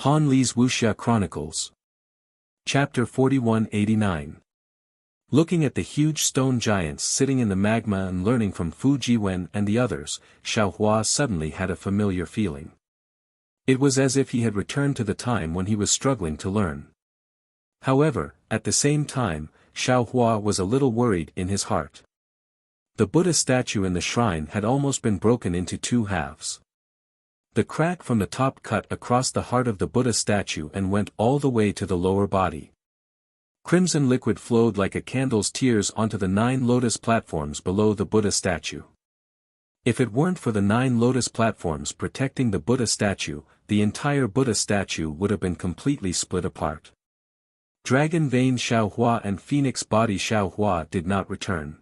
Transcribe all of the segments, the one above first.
Han Li's Wuxia Chronicles. Chapter 4189. Looking at the huge stone giants sitting in the magma and learning from Fu Jiwen and the others, Xiaohua suddenly had a familiar feeling. It was as if he had returned to the time when he was struggling to learn. However, at the same time, Xiaohua was a little worried in his heart. The Buddha statue in the shrine had almost been broken into two halves. The crack from the top cut across the heart of the Buddha statue and went all the way to the lower body. Crimson liquid flowed like a candle's tears onto the 9 lotus platforms below the Buddha statue. If it weren't for the 9 lotus platforms protecting the Buddha statue, the entire Buddha statue would have been completely split apart. Dragon Vein Xiaohua and Phoenix Body Xiaohua did not return.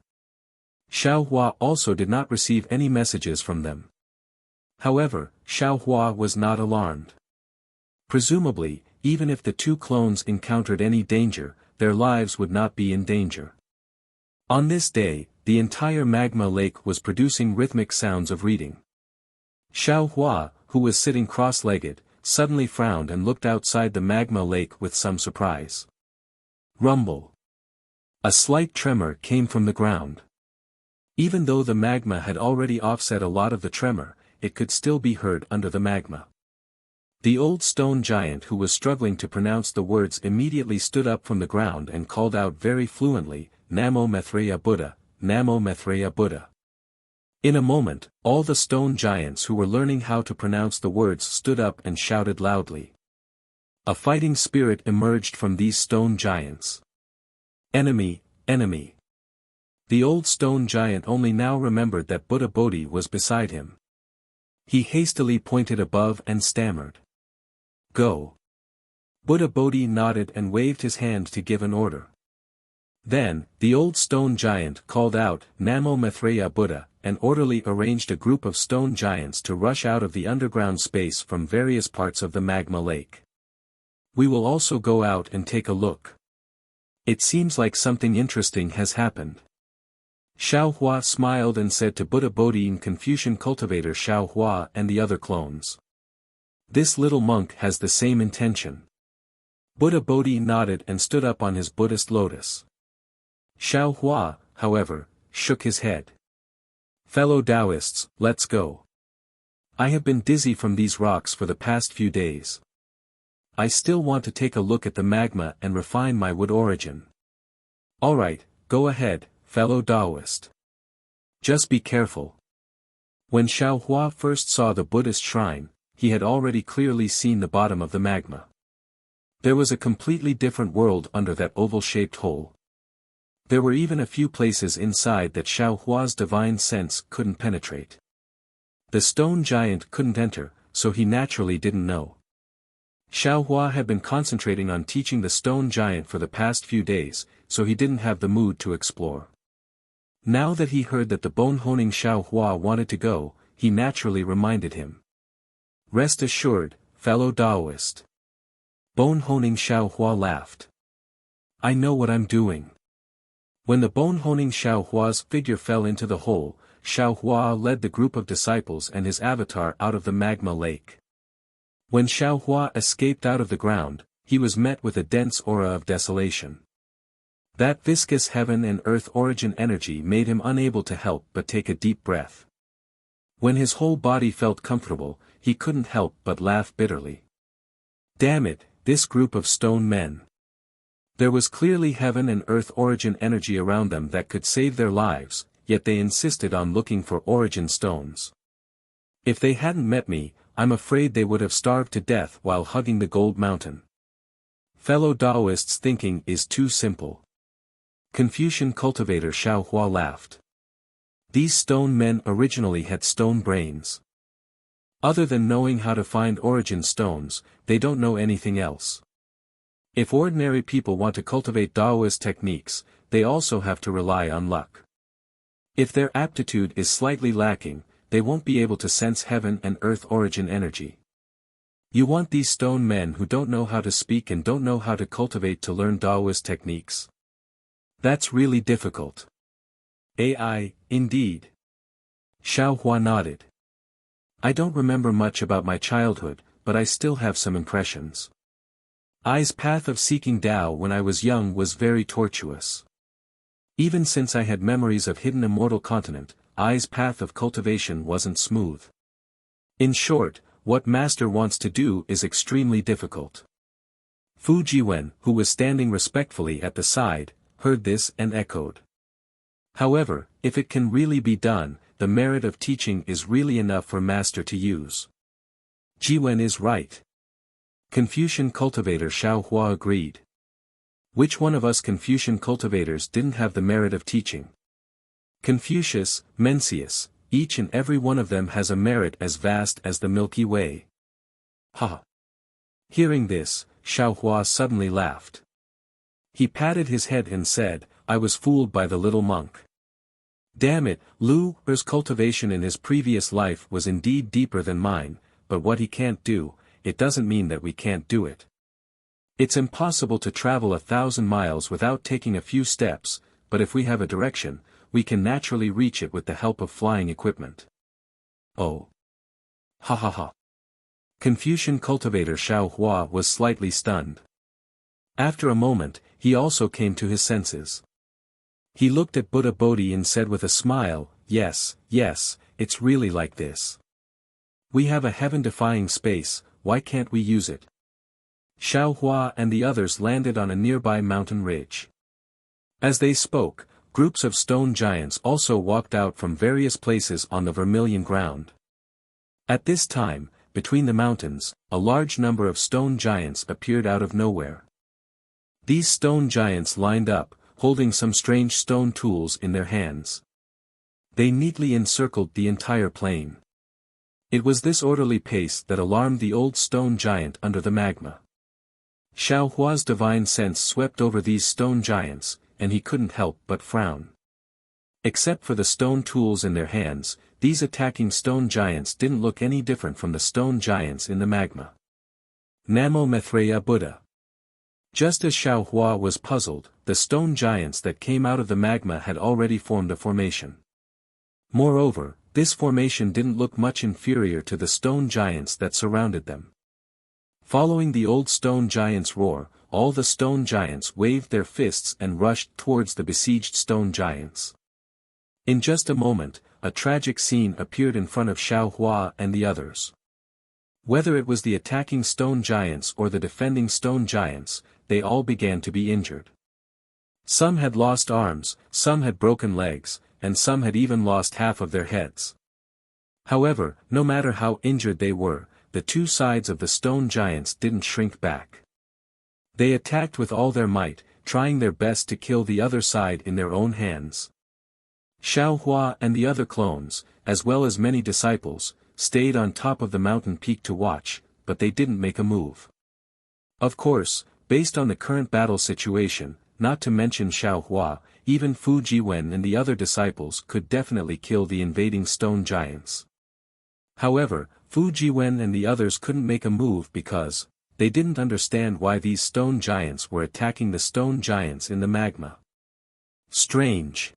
Xiaohua also did not receive any messages from them. However, Xiaohua was not alarmed. Presumably, even if the two clones encountered any danger, their lives would not be in danger. On this day, the entire magma lake was producing rhythmic sounds of reading. Xiaohua, who was sitting cross-legged, suddenly frowned and looked outside the magma lake with some surprise. Rumble. A slight tremor came from the ground. Even though the magma had already offset a lot of the tremor, it could still be heard under the magma. The old stone giant who was struggling to pronounce the words immediately stood up from the ground and called out very fluently, Namo Maitreya Buddha, Namo Maitreya Buddha. In a moment, all the stone giants who were learning how to pronounce the words stood up and shouted loudly. A fighting spirit emerged from these stone giants. Enemy, enemy. The old stone giant only now remembered that Buddha Bodhi was beside him. He hastily pointed above and stammered. Go. Buddha Bodhi nodded and waved his hand to give an order. Then, the old stone giant called out, Namo Maitreya Buddha, and orderly arranged a group of stone giants to rush out of the underground space from various parts of the magma lake. We will also go out and take a look. It seems like something interesting has happened. Xiaohua smiled and said to Buddha Bodhi and Confucian cultivator Xiaohua and the other clones. This little monk has the same intention. Buddha Bodhi nodded and stood up on his Buddhist lotus. Xiaohua, however, shook his head. Fellow Taoists, let's go. I have been dizzy from these rocks for the past few days. I still want to take a look at the magma and refine my wood origin. Alright, go ahead, fellow Taoist. Just be careful. When Xiaohua first saw the Buddhist shrine, he had already clearly seen the bottom of the magma. There was a completely different world under that oval-shaped hole. There were even a few places inside that Xiaohua's divine sense couldn't penetrate. The stone giant couldn't enter, so he naturally didn't know. Xiaohua had been concentrating on teaching the stone giant for the past few days, so he didn't have the mood to explore. Now that he heard that the bone-honing Xiaohua wanted to go, he naturally reminded him. Rest assured, fellow Taoist. Bone-honing Xiaohua laughed. I know what I'm doing. When the bone-honing Xiaohua's figure fell into the hole, Xiaohua led the group of disciples and his avatar out of the magma lake. When Xiaohua escaped out of the ground, he was met with a dense aura of desolation. That viscous heaven and earth origin energy made him unable to help but take a deep breath. When his whole body felt comfortable, he couldn't help but laugh bitterly. Damn it, this group of stone men. There was clearly heaven and earth origin energy around them that could save their lives, yet they insisted on looking for origin stones. If they hadn't met me, I'm afraid they would have starved to death while hugging the gold mountain. Fellow Taoists' thinking is too simple. Confucian cultivator Xiaohua laughed. These stone men originally had stone brains. Other than knowing how to find origin stones, they don't know anything else. If ordinary people want to cultivate Taoist techniques, they also have to rely on luck. If their aptitude is slightly lacking, they won't be able to sense heaven and earth origin energy. You want these stone men who don't know how to speak and don't know how to cultivate to learn Taoist techniques? That's really difficult. AI, indeed. Xiaohua nodded. I don't remember much about my childhood, but I still have some impressions. I's path of seeking Tao when I was young was very tortuous. Even since I had memories of hidden immortal continent, I's path of cultivation wasn't smooth. In short, what Master wants to do is extremely difficult. Fu Jiwen, who was standing respectfully at the side, heard this and echoed. However, if it can really be done, the merit of teaching is really enough for Master to use. Jiwen is right. Confucian cultivator Xiao Hua agreed. Which one of us Confucian cultivators didn't have the merit of teaching? Confucius, Mencius, each and every one of them has a merit as vast as the Milky Way. Ha! Hearing this, Xiao Hua suddenly laughed. He patted his head and said, I was fooled by the little monk. Damn it, Lu's cultivation in his previous life was indeed deeper than mine, but what he can't do, it doesn't mean that we can't do it. It's impossible to travel 1,000 miles without taking a few steps, but if we have a direction, we can naturally reach it with the help of flying equipment. Oh. Ha ha ha. Confucian cultivator Xiao Hua was slightly stunned. After a moment, he also came to his senses. He looked at Buddha Bodhi and said with a smile, yes, it's really like this. We have a heaven-defying space, why can't we use it? Xiao Hua and the others landed on a nearby mountain ridge. As they spoke, groups of stone giants also walked out from various places on the vermilion ground. At this time, between the mountains, a large number of stone giants appeared out of nowhere. These stone giants lined up, holding some strange stone tools in their hands. They neatly encircled the entire plain. It was this orderly pace that alarmed the old stone giant under the magma. Xiao Hua's divine sense swept over these stone giants, and he couldn't help but frown. Except for the stone tools in their hands, these attacking stone giants didn't look any different from the stone giants in the magma. Namo Maitreya Buddha. Just as Xiao Hua was puzzled, the stone giants that came out of the magma had already formed a formation. Moreover, this formation didn't look much inferior to the stone giants that surrounded them. Following the old stone giant's roar, all the stone giants waved their fists and rushed towards the besieged stone giants. In just a moment, a tragic scene appeared in front of Xiao Hua and the others. Whether it was the attacking stone giants or the defending stone giants, they all began to be injured. Some had lost arms, some had broken legs, and some had even lost half of their heads. However, no matter how injured they were, the two sides of the stone giants didn't shrink back. They attacked with all their might, trying their best to kill the other side in their own hands. Xiao Hua and the other clones, as well as many disciples, stayed on top of the mountain peak to watch, but they didn't make a move. Of course, based on the current battle situation, not to mention Xiao Hua, even Fu Jiwen and the other disciples could definitely kill the invading stone giants. However, Fu Jiwen and the others couldn't make a move because they didn't understand why these stone giants were attacking the stone giants in the magma. Strange.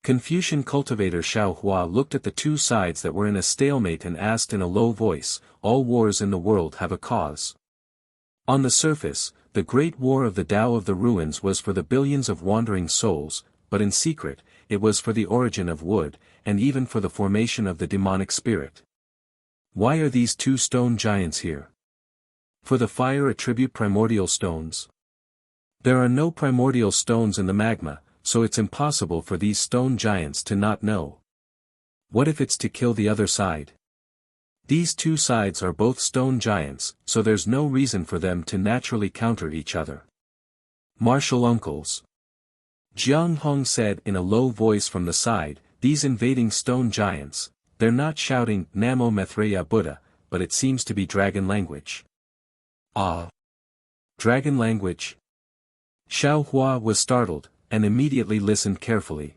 Confucian cultivator Xiao Hua looked at the two sides that were in a stalemate and asked in a low voice, all wars in the world have a cause. On the surface, the great war of the Tao of the Ruins was for the billions of wandering souls, but in secret, it was for the origin of wood, and even for the formation of the demonic spirit. Why are these two stone giants here? For the fire attribute primordial stones. There are no primordial stones in the magma, so it's impossible for these stone giants to not know. What if it's to kill the other side? These two sides are both stone giants, so there's no reason for them to naturally counter each other. Martial uncles. Jiang Hong said in a low voice from the side, these invading stone giants, they're not shouting Namo Maitreya Buddha, but it seems to be dragon language. Ah. Dragon language? Xiao Hua was startled, and immediately listened carefully.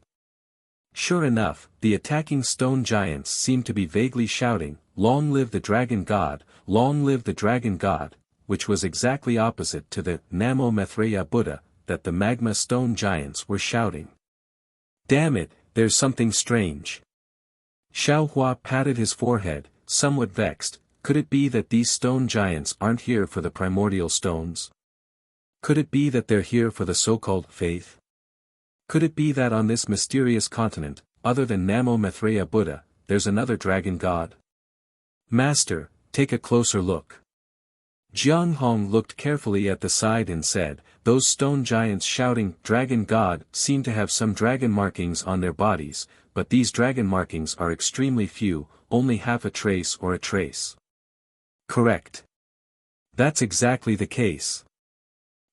Sure enough, the attacking stone giants seemed to be vaguely shouting, Long live the dragon god, long live the dragon god, which was exactly opposite to the Namo Maitreya Buddha that the magma stone giants were shouting. Damn it, there's something strange. Xiao Hua patted his forehead, somewhat vexed, Could it be that these stone giants aren't here for the primordial stones? Could it be that they're here for the so-called faith? Could it be that on this mysterious continent, other than Namo Maitreya Buddha, there's another dragon god? Master, take a closer look. Jiang Hong looked carefully at the side and said, those stone giants shouting, Dragon God, seem to have some dragon markings on their bodies, but these dragon markings are extremely few, only half a trace or a trace. Correct. That's exactly the case.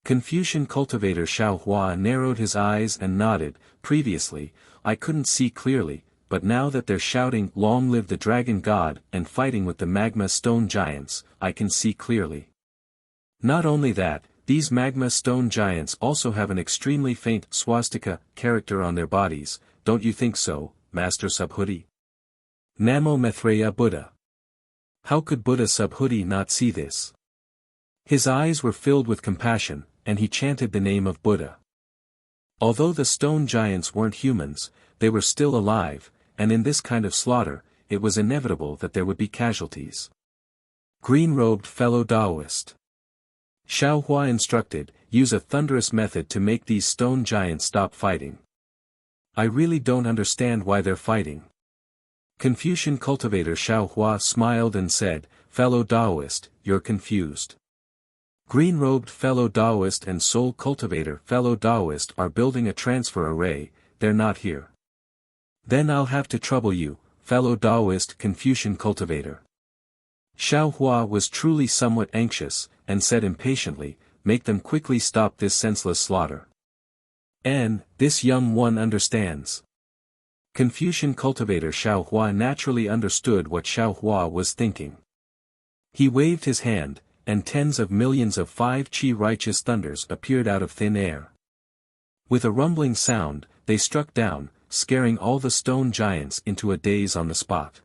Confucian cultivator Xiao Hua narrowed his eyes and nodded. Previously, I couldn't see clearly, but now that they're shouting, Long live the dragon god, and fighting with the magma stone giants, I can see clearly. Not only that, these magma stone giants also have an extremely faint swastika character on their bodies, don't you think so, Master Subhuti? Namo Maitreya Buddha. How could Buddha Subhuti not see this? His eyes were filled with compassion, and he chanted the name of Buddha. Although the stone giants weren't humans, they were still alive, and in this kind of slaughter, it was inevitable that there would be casualties. Green-robed fellow Taoist. Xiao Hua instructed, use a thunderous method to make these stone giants stop fighting. I really don't understand why they're fighting. Confucian cultivator Xiao Hua smiled and said, fellow Taoist, you're confused. Green-robed fellow Taoist and soul cultivator fellow Taoist are building a transfer array, they're not here. Then I'll have to trouble you, fellow Taoist Confucian cultivator. Xiao Hua was truly somewhat anxious, and said impatiently, make them quickly stop this senseless slaughter. This young one understands. Confucian cultivator Xiao Hua naturally understood what Xiao Hua was thinking. He waved his hand, and tens of millions of 5-chi righteous thunders appeared out of thin air. With a rumbling sound, they struck down, scaring all the stone giants into a daze on the spot.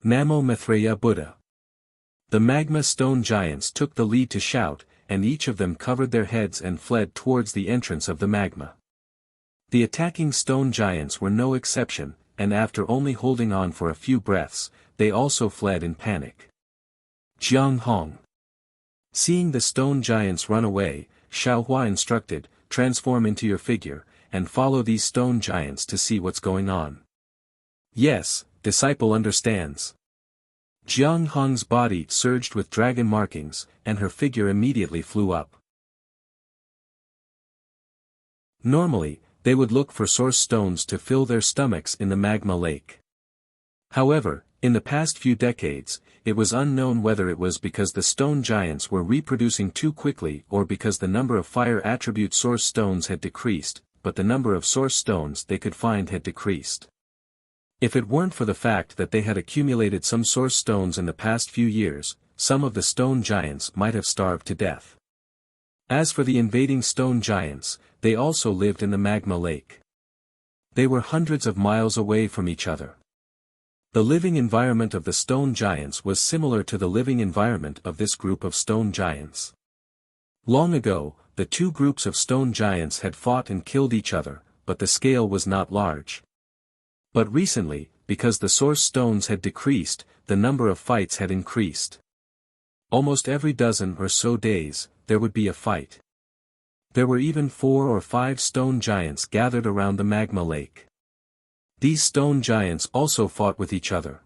Namo Maitreya Buddha. The magma stone giants took the lead to shout, and each of them covered their heads and fled towards the entrance of the magma. The attacking stone giants were no exception, and after only holding on for a few breaths, they also fled in panic. Jiang Hong. Seeing the stone giants run away, Xiao Hua instructed, transform into your figure, and follow these stone giants to see what's going on. Yes, disciple understands. Jiang Hong's body surged with dragon markings, and her figure immediately flew up. Normally, they would look for source stones to fill their stomachs in the magma lake. However, in the past few decades, it was unknown whether it was because the stone giants were reproducing too quickly or because the number of fire attribute source stones had decreased, but the number of source stones they could find had decreased. If it weren't for the fact that they had accumulated some source stones in the past few years, some of the stone giants might have starved to death. As for the invading stone giants, they also lived in the magma lake. They were hundreds of miles away from each other. The living environment of the stone giants was similar to the living environment of this group of stone giants. Long ago, the two groups of stone giants had fought and killed each other, but the scale was not large. But recently, because the source stones had decreased, the number of fights had increased. Almost every dozen or so days, there would be a fight. There were even 4 or 5 stone giants gathered around the magma lake. These stone giants also fought with each other.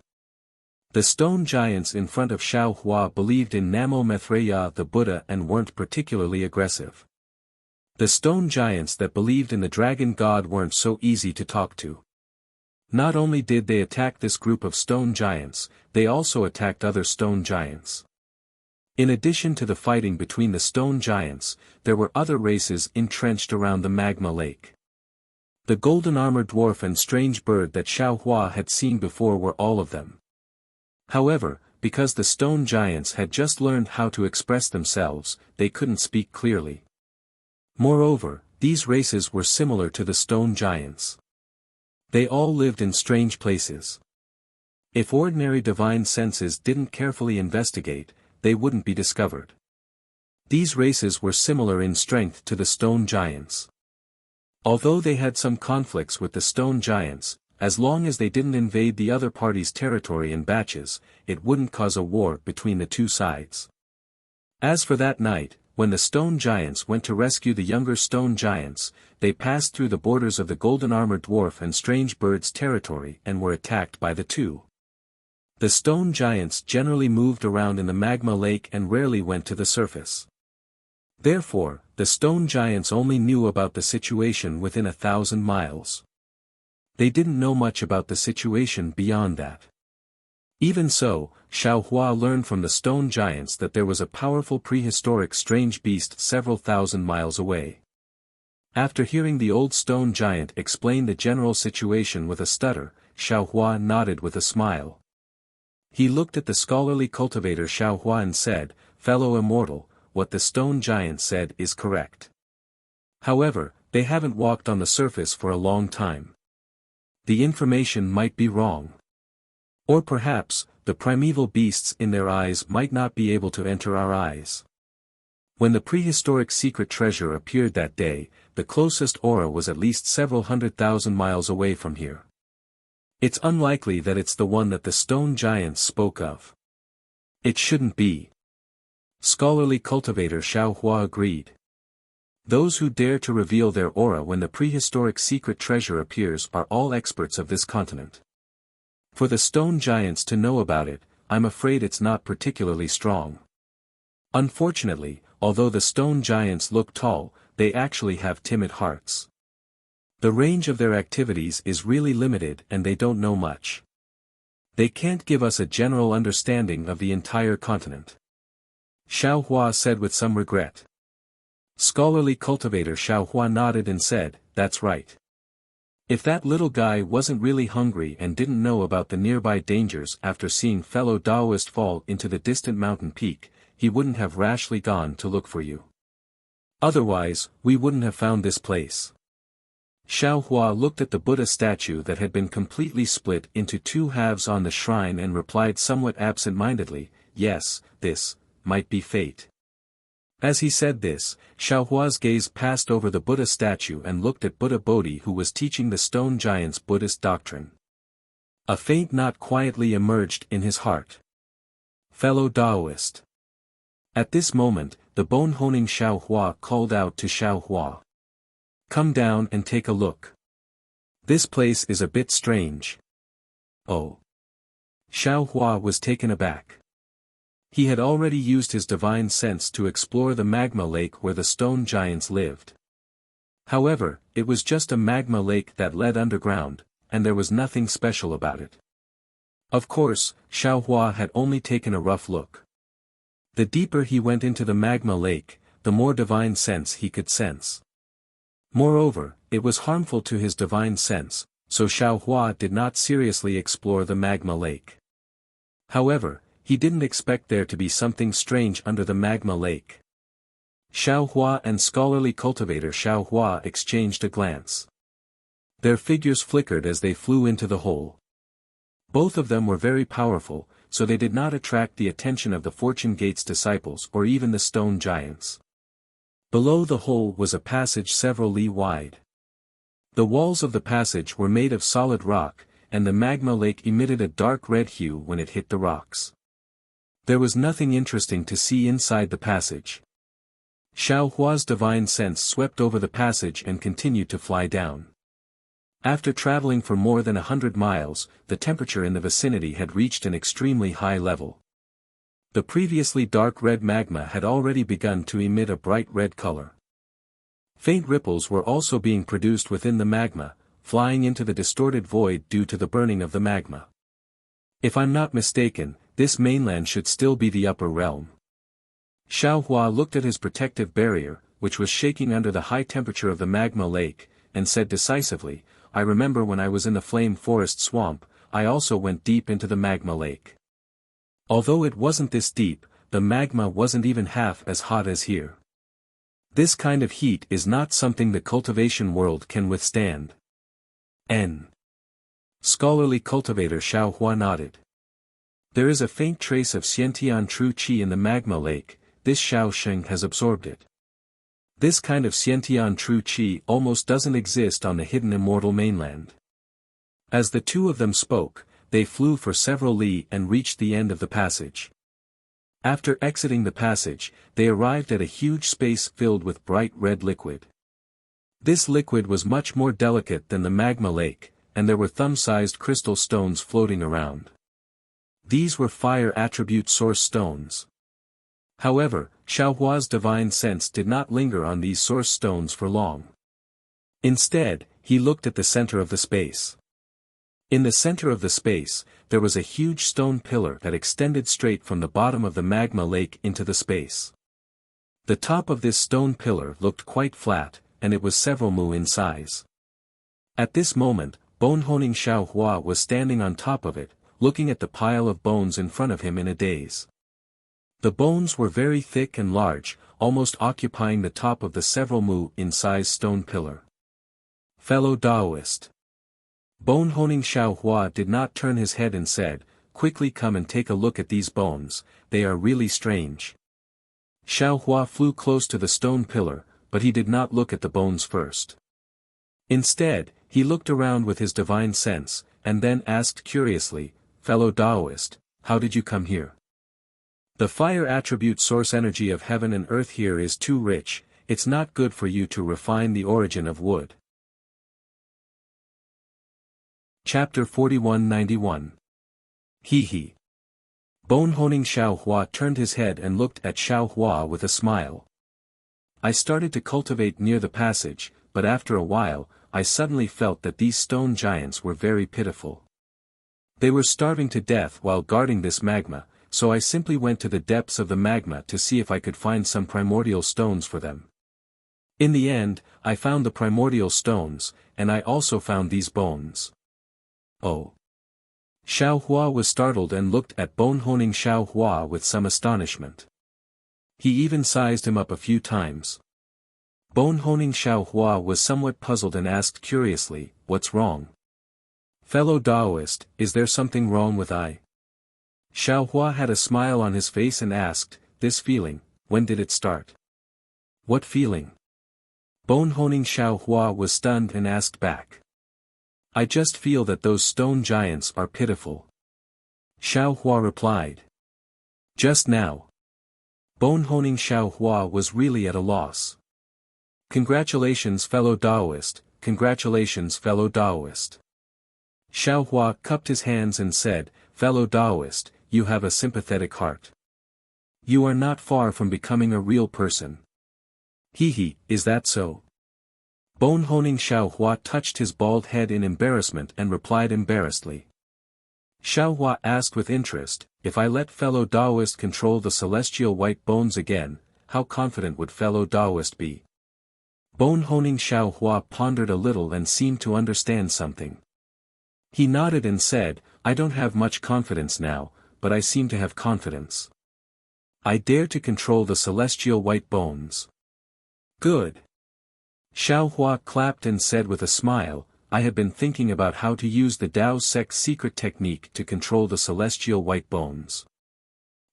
The stone giants in front of Xiao Hua believed in Namo Maitreya the Buddha and weren't particularly aggressive. The stone giants that believed in the dragon god weren't so easy to talk to. Not only did they attack this group of stone giants, they also attacked other stone giants. In addition to the fighting between the stone giants, there were other races entrenched around the magma lake. The golden-armored dwarf and strange bird that Xiao Hua had seen before were all of them. However, because the stone giants had just learned how to express themselves, they couldn't speak clearly. Moreover, these races were similar to the stone giants. They all lived in strange places. If ordinary divine senses didn't carefully investigate, they wouldn't be discovered. These races were similar in strength to the stone giants. Although they had some conflicts with the stone giants, as long as they didn't invade the other party's territory in batches, it wouldn't cause a war between the two sides. As for that night, when the stone giants went to rescue the younger stone giants, they passed through the borders of the golden-armored dwarf and strange bird's territory and were attacked by the two. The stone giants generally moved around in the magma lake and rarely went to the surface. Therefore, the stone giants only knew about the situation within 1,000 miles. They didn't know much about the situation beyond that. Even so, Xiaohua learned from the stone giants that there was a powerful prehistoric strange beast several thousand miles away. After hearing the old stone giant explain the general situation with a stutter, Xiaohua nodded with a smile. He looked at the scholarly cultivator Xiaohua and said, "Fellow immortal, what the stone giant said is correct. However, they haven't walked on the surface for a long time. The information might be wrong. Or perhaps, the primeval beasts in their eyes might not be able to enter our eyes." When the prehistoric secret treasure appeared that day, the closest aura was at least several 100,000 miles away from here. It's unlikely that it's the one that the stone giants spoke of. It shouldn't be. Scholarly cultivator Xiaohua agreed. Those who dare to reveal their aura when the prehistoric secret treasure appears are all experts of this continent. For the stone giants to know about it, I'm afraid it's not particularly strong. Unfortunately, although the stone giants look tall, they actually have timid hearts. The range of their activities is really limited and they don't know much. They can't give us a general understanding of the entire continent. Xiaohua said with some regret. Scholarly cultivator Xiaohua nodded and said, "That's right. If that little guy wasn't really hungry and didn't know about the nearby dangers after seeing fellow Taoist fall into the distant mountain peak, he wouldn't have rashly gone to look for you. Otherwise, we wouldn't have found this place." Xiaohua looked at the Buddha statue that had been completely split into two halves on the shrine and replied somewhat absent-mindedly, "Yes, this might be fate." As he said this, Xiaohua's gaze passed over the Buddha statue and looked at Buddha Bodhi, who was teaching the stone giants Buddhist doctrine. A faint knot quietly emerged in his heart. Fellow Taoist. At this moment, the bone-honing Xiaohua called out to Xiaohua. "Come down and take a look. This place is a bit strange." "Oh." Xiaohua was taken aback. He had already used his divine sense to explore the magma lake where the stone giants lived. However, it was just a magma lake that led underground, and there was nothing special about it. Of course, Xiaohua had only taken a rough look. The deeper he went into the magma lake, the more divine sense he could sense. Moreover, it was harmful to his divine sense, so Xiaohua did not seriously explore the magma lake. However, he didn't expect there to be something strange under the magma lake. Xiaohua and scholarly cultivator Xiaohua exchanged a glance. Their figures flickered as they flew into the hole. Both of them were very powerful, so they did not attract the attention of the Fortune Gate's disciples or even the stone giants. Below the hole was a passage several li wide. The walls of the passage were made of solid rock, and the magma lake emitted a dark red hue when it hit the rocks. There was nothing interesting to see inside the passage. Xiaohua's divine sense swept over the passage and continued to fly down. After traveling for more than 100 miles, the temperature in the vicinity had reached an extremely high level. The previously dark red magma had already begun to emit a bright red color. Faint ripples were also being produced within the magma, flying into the distorted void due to the burning of the magma. If I'm not mistaken, this mainland should still be the upper realm. Xiaohua looked at his protective barrier, which was shaking under the high temperature of the magma lake, and said decisively, "I remember when I was in the flame forest swamp, I also went deep into the magma lake. Although it wasn't this deep, the magma wasn't even half as hot as here. This kind of heat is not something the cultivation world can withstand." Scholarly cultivator Xiaohua nodded. "There is a faint trace of Xiantian true qi in the magma lake, this Xiao Sheng has absorbed it. This kind of Xiantian true qi almost doesn't exist on the hidden immortal mainland. As the two of them spoke, they flew for several li and reached the end of the passage. After exiting the passage, they arrived at a huge space filled with bright red liquid. This liquid was much more delicate than the magma lake, and there were thumb-sized crystal stones floating around. These were fire attribute source stones. However, Xiaohua's divine sense did not linger on these source stones for long. Instead, he looked at the center of the space. In the center of the space, there was a huge stone pillar that extended straight from the bottom of the magma lake into the space. The top of this stone pillar looked quite flat, and it was several mu in size. At this moment, Bonehoning Xiaohua was standing on top of it, looking at the pile of bones in front of him in a daze. The bones were very thick and large, almost occupying the top of the several mu in size stone pillar. Fellow Taoist. Bonehoning Xiaohua did not turn his head and said, "Quickly come and take a look at these bones, they are really strange." Xiaohua flew close to the stone pillar, but he did not look at the bones first. Instead, he looked around with his divine sense, and then asked curiously, "Fellow Taoist, how did you come here?" "The fire attribute source energy of heaven and earth here is too rich, it's not good for you to refine the origin of wood." Chapter 4191. He. Bonehoning Xiaohua turned his head and looked at Xiaohua with a smile. "I started to cultivate near the passage, but after a while, I suddenly felt that these stone giants were very pitiful. They were starving to death while guarding this magma, so I simply went to the depths of the magma to see if I could find some primordial stones for them. In the end, I found the primordial stones, and I also found these bones." "Oh." Xiaohua was startled and looked at Bonehoning Xiaohua with some astonishment. He even sized him up a few times. Bonehoning Xiaohua was somewhat puzzled and asked curiously, "What's wrong?" "Fellow Taoist, is there something wrong with I?" Xiaohua had a smile on his face and asked, "This feeling, when did it start?" "What feeling?" Bonehoning Xiaohua was stunned and asked back. "I just feel that those stone giants are pitiful." Xiaohua replied. "Just now." Bonehoning Xiaohua was really at a loss. "Congratulations fellow Taoist, congratulations fellow Taoist." Xiaohua cupped his hands and said, "Fellow Taoist, you have a sympathetic heart. You are not far from becoming a real person." Is that so?" Bonehoning Xiaohua touched his bald head in embarrassment and replied embarrassedly. Xiaohua asked with interest, "If I let fellow Taoist control the celestial white bones again, how confident would fellow Taoist be?" Bonehoning Xiaohua pondered a little and seemed to understand something. He nodded and said, "I don't have much confidence now, but I seem to have confidence. I dare to control the celestial white bones." "Good." Xiaohua clapped and said with a smile, "I have been thinking about how to use the Dao sect's secret technique to control the celestial white bones.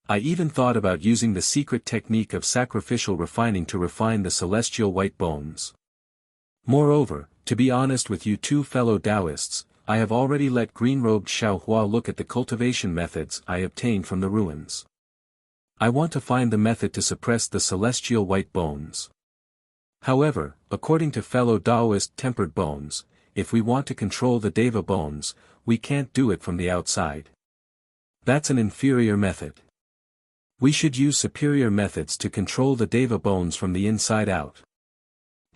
I even thought about using the secret technique of sacrificial refining to refine the celestial white bones. Moreover, to be honest with you two fellow Taoists, I have already let green-robed Xiaohua look at the cultivation methods I obtained from the ruins. I want to find the method to suppress the celestial white bones. However, according to fellow Taoist tempered bones, if we want to control the Deva bones, we can't do it from the outside. That's an inferior method. We should use superior methods to control the Deva bones from the inside out."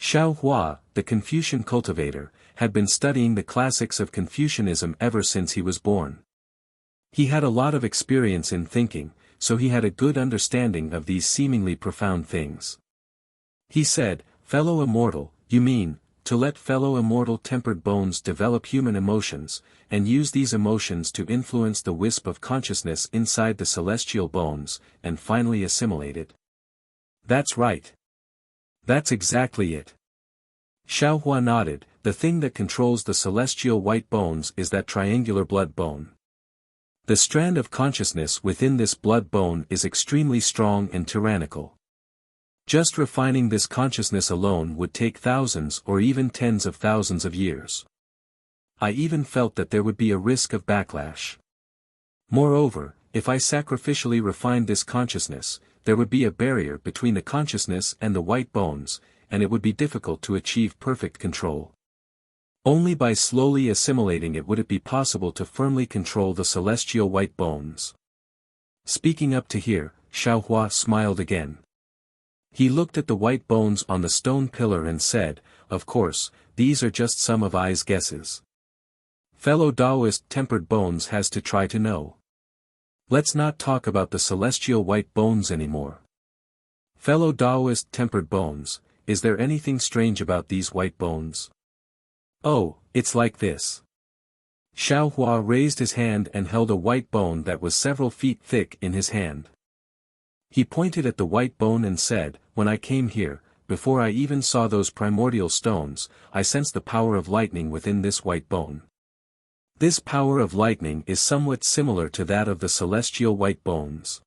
Xiaohua, the Confucian cultivator, had been studying the classics of Confucianism ever since he was born. He had a lot of experience in thinking, so he had a good understanding of these seemingly profound things. He said, "Fellow immortal, you mean, to let fellow immortal tempered bones develop human emotions, and use these emotions to influence the wisp of consciousness inside the celestial bones, and finally assimilate it?" "That's right. That's exactly it." Xiaohua nodded. "The thing that controls the celestial white bones is that triangular blood bone. The strand of consciousness within this blood bone is extremely strong and tyrannical. Just refining this consciousness alone would take thousands or even tens of thousands of years. I even felt that there would be a risk of backlash. Moreover, if I sacrificially refined this consciousness, there would be a barrier between the consciousness and the white bones, and it would be difficult to achieve perfect control. Only by slowly assimilating it would it be possible to firmly control the celestial white bones. Speaking up to here, Xiaohua smiled again. He looked at the white bones on the stone pillar and said, "Of course, these are just some of I's guesses. Fellow Taoist tempered bones has to try to know. Let's not talk about the celestial white bones anymore. Fellow Taoist tempered bones, is there anything strange about these white bones?" "Oh, it's like this." Xiaohua raised his hand and held a white bone that was several feet thick in his hand. He pointed at the white bone and said, "When I came here, before I even saw those primordial stones, I sensed the power of lightning within this white bone. This power of lightning is somewhat similar to that of the celestial white bones.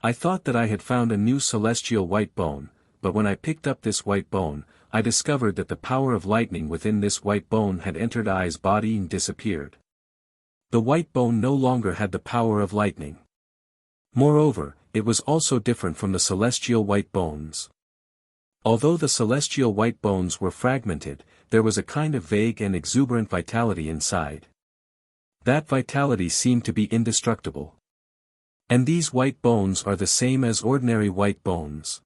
I thought that I had found a new celestial white bone, but when I picked up this white bone, I discovered that the power of lightning within this white bone had entered I's body and disappeared. The white bone no longer had the power of lightning. Moreover, it was also different from the celestial white bones. Although the celestial white bones were fragmented, there was a kind of vague and exuberant vitality inside. That vitality seemed to be indestructible. And these white bones are the same as ordinary white bones.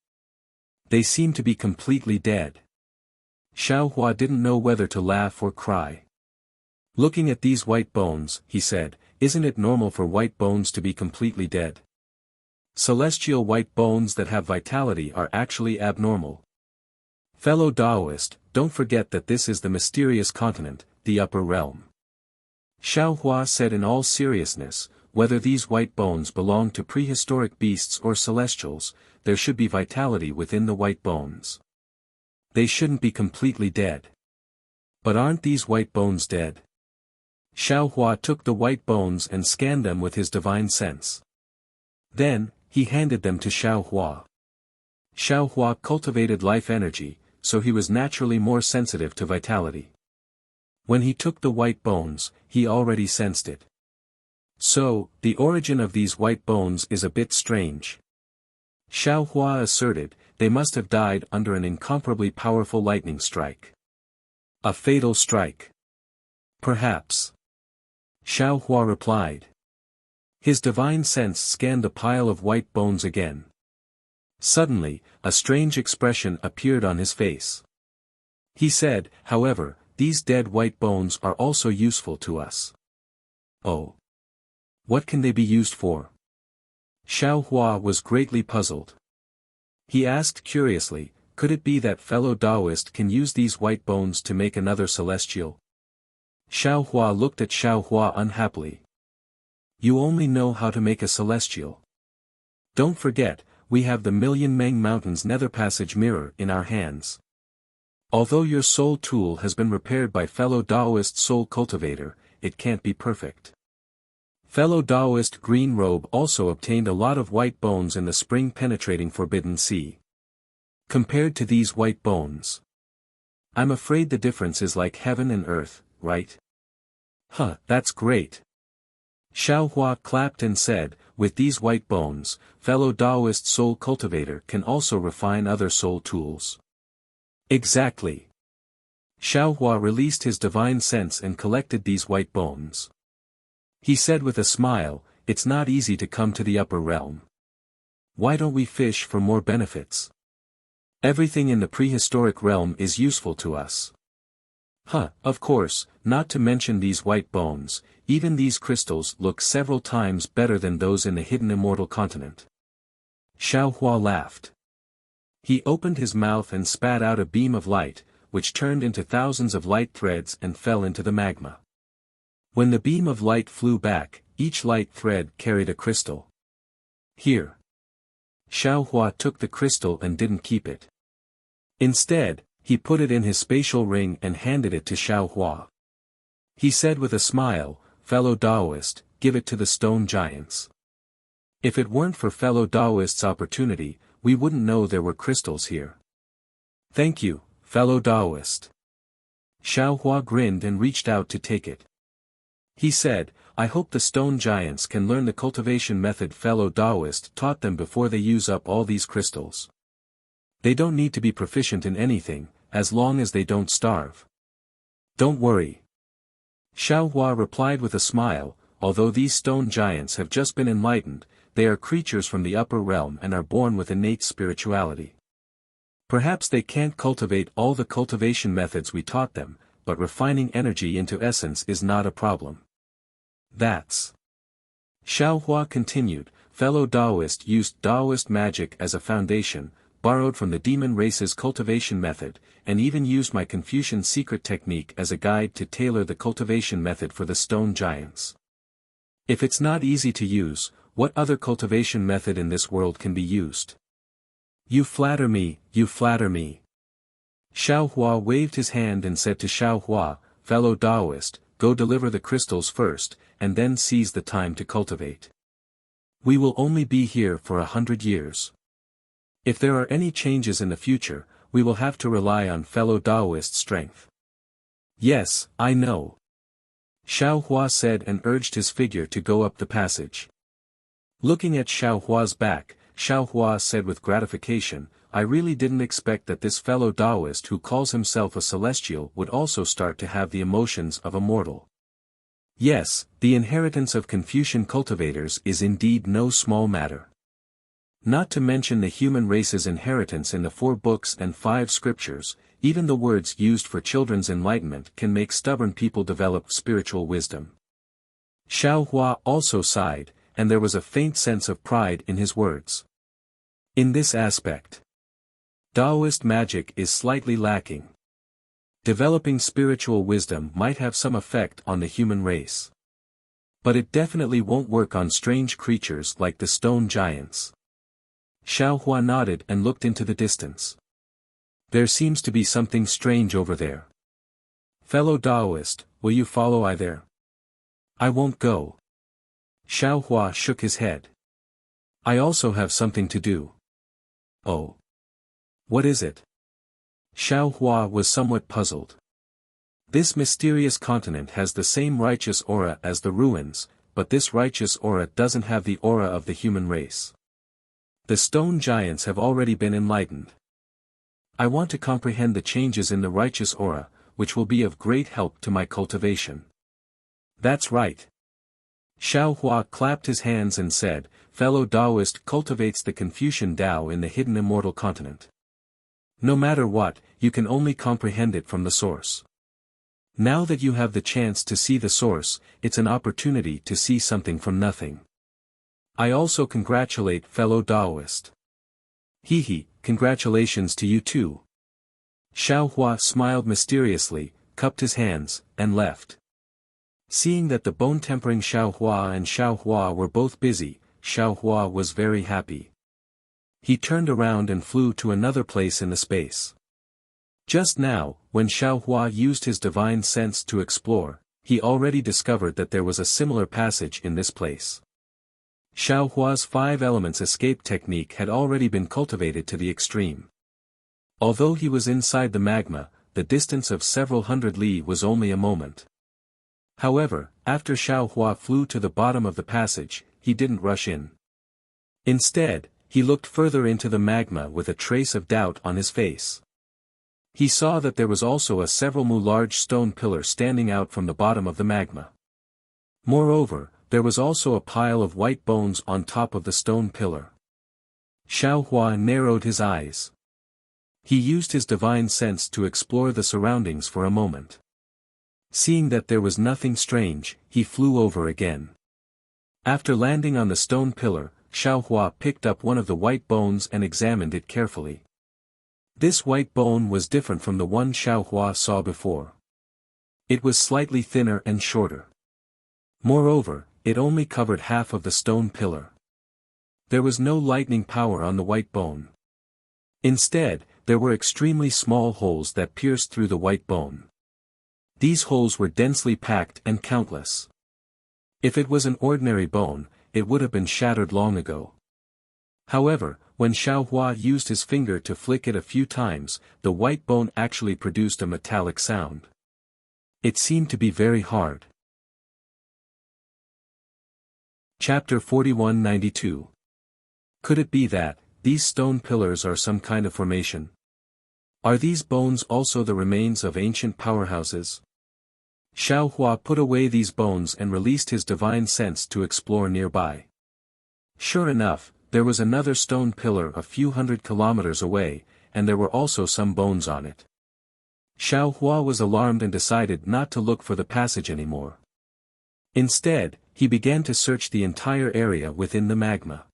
They seem to be completely dead." Xiaohua didn't know whether to laugh or cry. Looking at these white bones, he said, "Isn't it normal for white bones to be completely dead? Celestial white bones that have vitality are actually abnormal. Fellow Taoist, don't forget that this is the mysterious continent, the upper realm." Xiaohua said in all seriousness, "Whether these white bones belong to prehistoric beasts or celestials, there should be vitality within the white bones. They shouldn't be completely dead. But aren't these white bones dead?" Xiaohua took the white bones and scanned them with his divine sense. Then, he handed them to Xiaohua. Xiaohua cultivated life energy, so he was naturally more sensitive to vitality. When he took the white bones, he already sensed it. "So, the origin of these white bones is a bit strange," Xiaohua asserted. "They must have died under an incomparably powerful lightning strike. A fatal strike." "Perhaps," Xiaohua replied. His divine sense scanned the pile of white bones again. Suddenly, a strange expression appeared on his face. He said, "However, these dead white bones are also useful to us." "Oh. What can they be used for?" Xiaohua was greatly puzzled. He asked curiously, "Could it be that fellow Taoist can use these white bones to make another celestial?" Xiaohua looked at Xiaohua unhappily. "You only know how to make a celestial. Don't forget, we have the Million Meng Mountains nether passage mirror in our hands. Although your soul tool has been repaired by fellow Taoist soul cultivator, it can't be perfect. Fellow Taoist Green Robe also obtained a lot of white bones in the spring-penetrating Forbidden Sea. Compared to these white bones, I'm afraid the difference is like heaven and earth, right?" "Huh, that's great." Xiaohua clapped and said, "With these white bones, fellow Taoist soul cultivator can also refine other soul tools." "Exactly." Xiaohua released his divine sense and collected these white bones. He said with a smile, "It's not easy to come to the upper realm. Why don't we fish for more benefits? Everything in the prehistoric realm is useful to us." "Huh, of course, not to mention these white bones, even these crystals look several times better than those in the hidden immortal continent." Xiaohua laughed. He opened his mouth and spat out a beam of light, which turned into thousands of light threads and fell into the magma. When the beam of light flew back, each light thread carried a crystal. "Here." Xiaohua took the crystal and didn't keep it. Instead, he put it in his spatial ring and handed it to Xiaohua. He said with a smile, "Fellow Taoist, give it to the stone giants. If it weren't for fellow Taoist's opportunity, we wouldn't know there were crystals here. Thank you, fellow Taoist." Xiao Hua grinned and reached out to take it. He said, I hope the stone giants can learn the cultivation method fellow Taoist taught them before they use up all these crystals. They don't need to be proficient in anything, as long as they don't starve. Don't worry. Xiao Hua replied with a smile, although these stone giants have just been enlightened, they are creatures from the upper realm and are born with innate spirituality. Perhaps they can't cultivate all the cultivation methods we taught them, but refining energy into essence is not a problem. That's. Xiao Hua continued, fellow Taoist used Taoist magic as a foundation, borrowed from the demon race's cultivation method, and even used my Confucian secret technique as a guide to tailor the cultivation method for the stone giants. If it's not easy to use, what other cultivation method in this world can be used? You flatter me, you flatter me. Xiao Hua waved his hand and said to Xiao Hua, fellow Taoist, go deliver the crystals first, and then seize the time to cultivate. We will only be here for 100 years. If there are any changes in the future, we will have to rely on fellow Taoist strength. Yes, I know. Xiao Hua said and urged his figure to go up the passage. Looking at Xiao Hua's back, Xiao Hua said with gratification, I really didn't expect that this fellow Taoist who calls himself a celestial would also start to have the emotions of a mortal. Yes, the inheritance of Confucian cultivators is indeed no small matter. Not to mention the human race's inheritance in the 4 books and 5 scriptures, even the words used for children's enlightenment can make stubborn people develop spiritual wisdom. Xiao Hua also sighed, and there was a faint sense of pride in his words. In this aspect, Taoist magic is slightly lacking. Developing spiritual wisdom might have some effect on the human race. But it definitely won't work on strange creatures like the stone giants. Xiao Hua nodded and looked into the distance. There seems to be something strange over there. Fellow Taoist, will you follow I there? I won't go. Xiao Hua shook his head. I also have something to do. Oh. What is it? Xiao Hua was somewhat puzzled. This mysterious continent has the same righteous aura as the ruins, but this righteous aura doesn't have the aura of the human race. The stone giants have already been enlightened. I want to comprehend the changes in the righteous aura, which will be of great help to my cultivation. That's right. Xiao Hua clapped his hands and said, fellow Taoist cultivates the Confucian Tao in the hidden immortal continent. No matter what, you can only comprehend it from the source. Now that you have the chance to see the source, it's an opportunity to see something from nothing. I also congratulate fellow Taoist. Congratulations to you too. Xiao Hua smiled mysteriously, cupped his hands, and left. Seeing that the bone-tempering Xiao Hua and Xiao Hua were both busy, Xiao Hua was very happy. He turned around and flew to another place in the space. Just now, when Xiao Hua used his divine sense to explore, he already discovered that there was a similar passage in this place. Xiao Hua's 5 elements escape technique had already been cultivated to the extreme. Although he was inside the magma, the distance of several hundred li was only a moment. However, after Xiao Hua flew to the bottom of the passage, he didn't rush in. Instead, he looked further into the magma with a trace of doubt on his face. He saw that there was also a several large stone pillar standing out from the bottom of the magma. Moreover, there was also a pile of white bones on top of the stone pillar. Xiao Hua narrowed his eyes. He used his divine sense to explore the surroundings for a moment. Seeing that there was nothing strange, he flew over again. After landing on the stone pillar, Xiao Hua picked up one of the white bones and examined it carefully. This white bone was different from the one Xiao Hua saw before. It was slightly thinner and shorter. Moreover, it only covered half of the stone pillar. There was no lightning power on the white bone. Instead, there were extremely small holes that pierced through the white bone. These holes were densely packed and countless. If it was an ordinary bone, it would have been shattered long ago. However, when Xiao Hua used his finger to flick it a few times, the white bone actually produced a metallic sound. It seemed to be very hard. Chapter 4192. Could it be that, these stone pillars are some kind of formation? Are these bones also the remains of ancient powerhouses? Xiao Hua put away these bones and released his divine sense to explore nearby. Sure enough, there was another stone pillar a few hundred kilometers away, and there were also some bones on it. Xiao Hua was alarmed and decided not to look for the passage anymore. Instead, he began to search the entire area within the magma.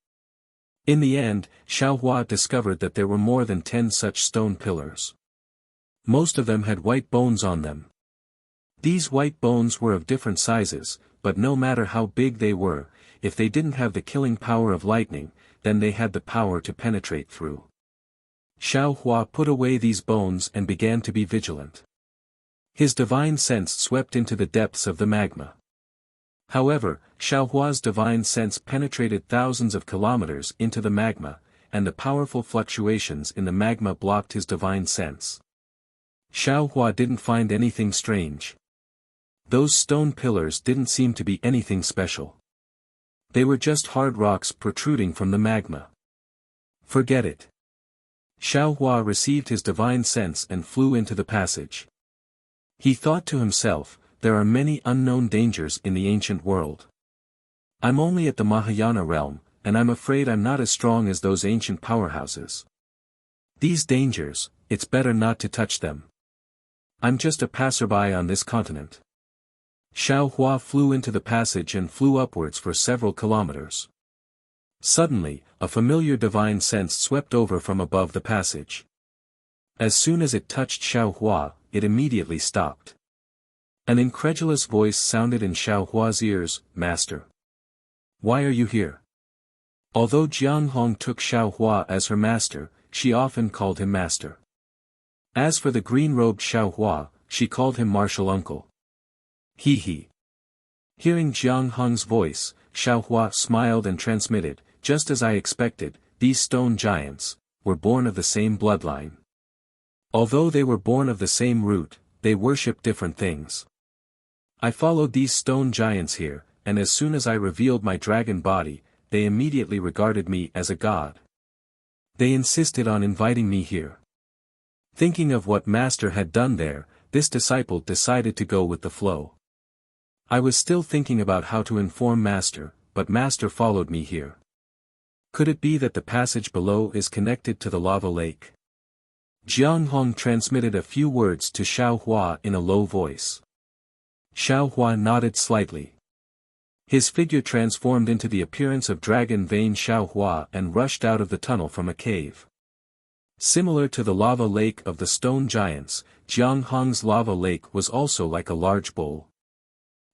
In the end, Xiao Hua discovered that there were more than 10 such stone pillars. Most of them had white bones on them. These white bones were of different sizes, but no matter how big they were, if they didn't have the killing power of lightning, then they had the power to penetrate through. Xiao Hua put away these bones and began to be vigilant. His divine sense swept into the depths of the magma. However, Xiao Hua's divine sense penetrated thousands of kilometers into the magma, and the powerful fluctuations in the magma blocked his divine sense. Xiao Hua didn't find anything strange. Those stone pillars didn't seem to be anything special. They were just hard rocks protruding from the magma. Forget it. Xiao Hua received his divine sense and flew into the passage. He thought to himself, there are many unknown dangers in the ancient world. I'm only at the Mahayana realm, and I'm afraid I'm not as strong as those ancient powerhouses. These dangers, it's better not to touch them. I'm just a passerby on this continent. Xiao Hua flew into the passage and flew upwards for several kilometers. Suddenly, a familiar divine sense swept over from above the passage. As soon as it touched Xiao Hua, it immediately stopped. An incredulous voice sounded in Xiao Hua's ears, "Master. Why are you here?" Although Jiang Hong took Xiao Hua as her master, she often called him master. As for the green-robed Xiao Hua, she called him martial uncle. He. Hearing Jiang Hong's voice, Xiao Hua smiled and transmitted, "Just as I expected, these stone giants were born of the same bloodline. Although they were born of the same root, they worship different things. I followed these stone giants here, and as soon as I revealed my dragon body, they immediately regarded me as a god. They insisted on inviting me here." Thinking of what Master had done there, this disciple decided to go with the flow. "I was still thinking about how to inform Master, but Master followed me here. Could it be that the passage below is connected to the lava lake?" Jiang Hong transmitted a few words to Xiao Hua in a low voice. Xiao Hua nodded slightly. His figure transformed into the appearance of dragon vein Xiao Hua and rushed out of the tunnel from a cave. Similar to the lava lake of the stone giants, Jiang Hong's lava lake was also like a large bowl.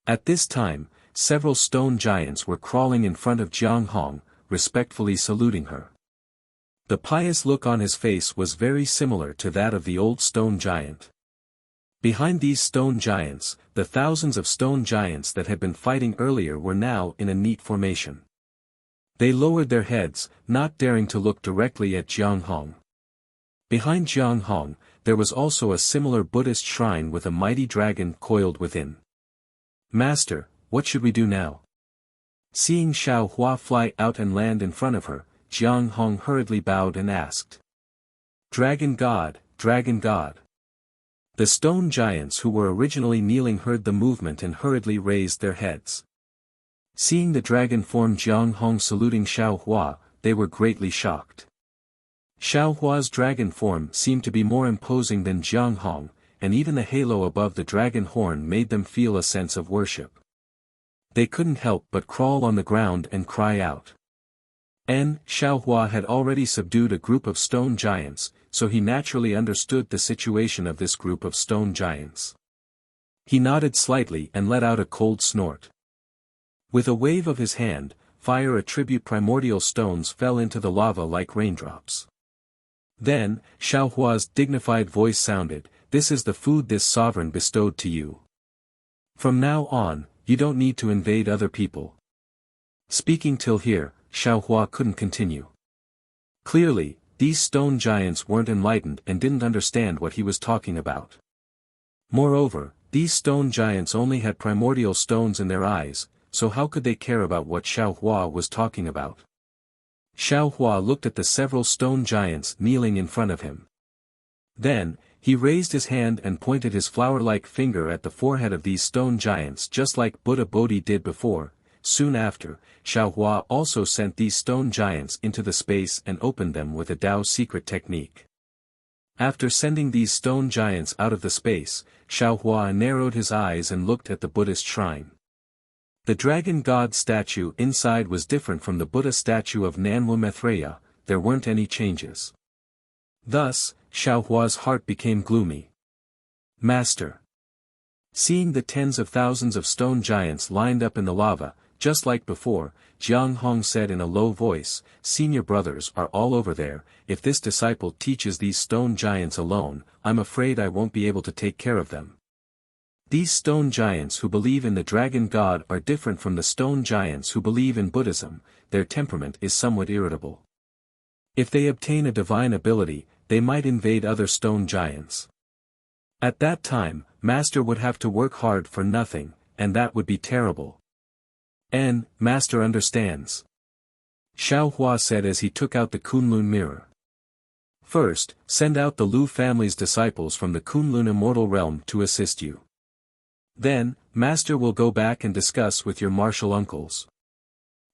At this time, several stone giants were crawling in front of Jiang Hong, respectfully saluting her. The pious look on his face was very similar to that of the old stone giant. Behind these stone giants, the thousands of stone giants that had been fighting earlier were now in a neat formation. They lowered their heads, not daring to look directly at Jiang Hong. Behind Jiang Hong, there was also a similar Buddhist shrine with a mighty dragon coiled within. "Master, what should we do now?" Seeing Xiao Hua fly out and land in front of her, Jiang Hong hurriedly bowed and asked. Dragon God, Dragon God." The stone giants who were originally kneeling heard the movement and hurriedly raised their heads. Seeing the dragon form Jiang Hong saluting Xiao Hua, they were greatly shocked. Xiao Hua's dragon form seemed to be more imposing than Jiang Hong, and even the halo above the dragon horn made them feel a sense of worship. They couldn't help but crawl on the ground and cry out. Xiao Hua had already subdued a group of stone giants, so he naturally understood the situation of this group of stone giants. He nodded slightly and let out a cold snort. With a wave of his hand, fire attribute primordial stones fell into the lava like raindrops. Then, Xiao Hua's dignified voice sounded, "This is the food this sovereign bestowed to you. From now on, you don't need to invade other people." Speaking till here, Xiao Hua couldn't continue. Clearly, these stone giants weren't enlightened and didn't understand what he was talking about. Moreover, These stone giants only had primordial stones in their eyes, so how could they care about what Xiaohua was talking about? Xiaohua looked at the several stone giants kneeling in front of him. Then, he raised his hand and pointed his flower-like finger at the forehead of these stone giants just like Buddha Bodhi did before. Soon after, Xiaohua also sent these stone giants into the space and opened them with a Tao secret technique. After sending these stone giants out of the space, Xiaohua narrowed his eyes and looked at the Buddhist shrine. The dragon god statue inside was different from the Buddha statue of Nanwu Maitreya. There weren't any changes. Thus, Xiaohua's heart became gloomy. Master. Seeing the tens of thousands of stone giants lined up in the lava, just like before, Jiang Hong said in a low voice, "Senior brothers are all over there. If this disciple teaches these stone giants alone, I'm afraid I won't be able to take care of them." These stone giants who believe in the dragon god are different from the stone giants who believe in Buddhism. Their temperament is somewhat irritable. If they obtain a divine ability, they might invade other stone giants. At that time, Master would have to work hard for nothing, and that would be terrible. Master understands. Xiaohua said as he took out the Kunlun mirror. First, send out the Lu family's disciples from the Kunlun immortal realm to assist you. Then, Master will go back and discuss with your martial uncles.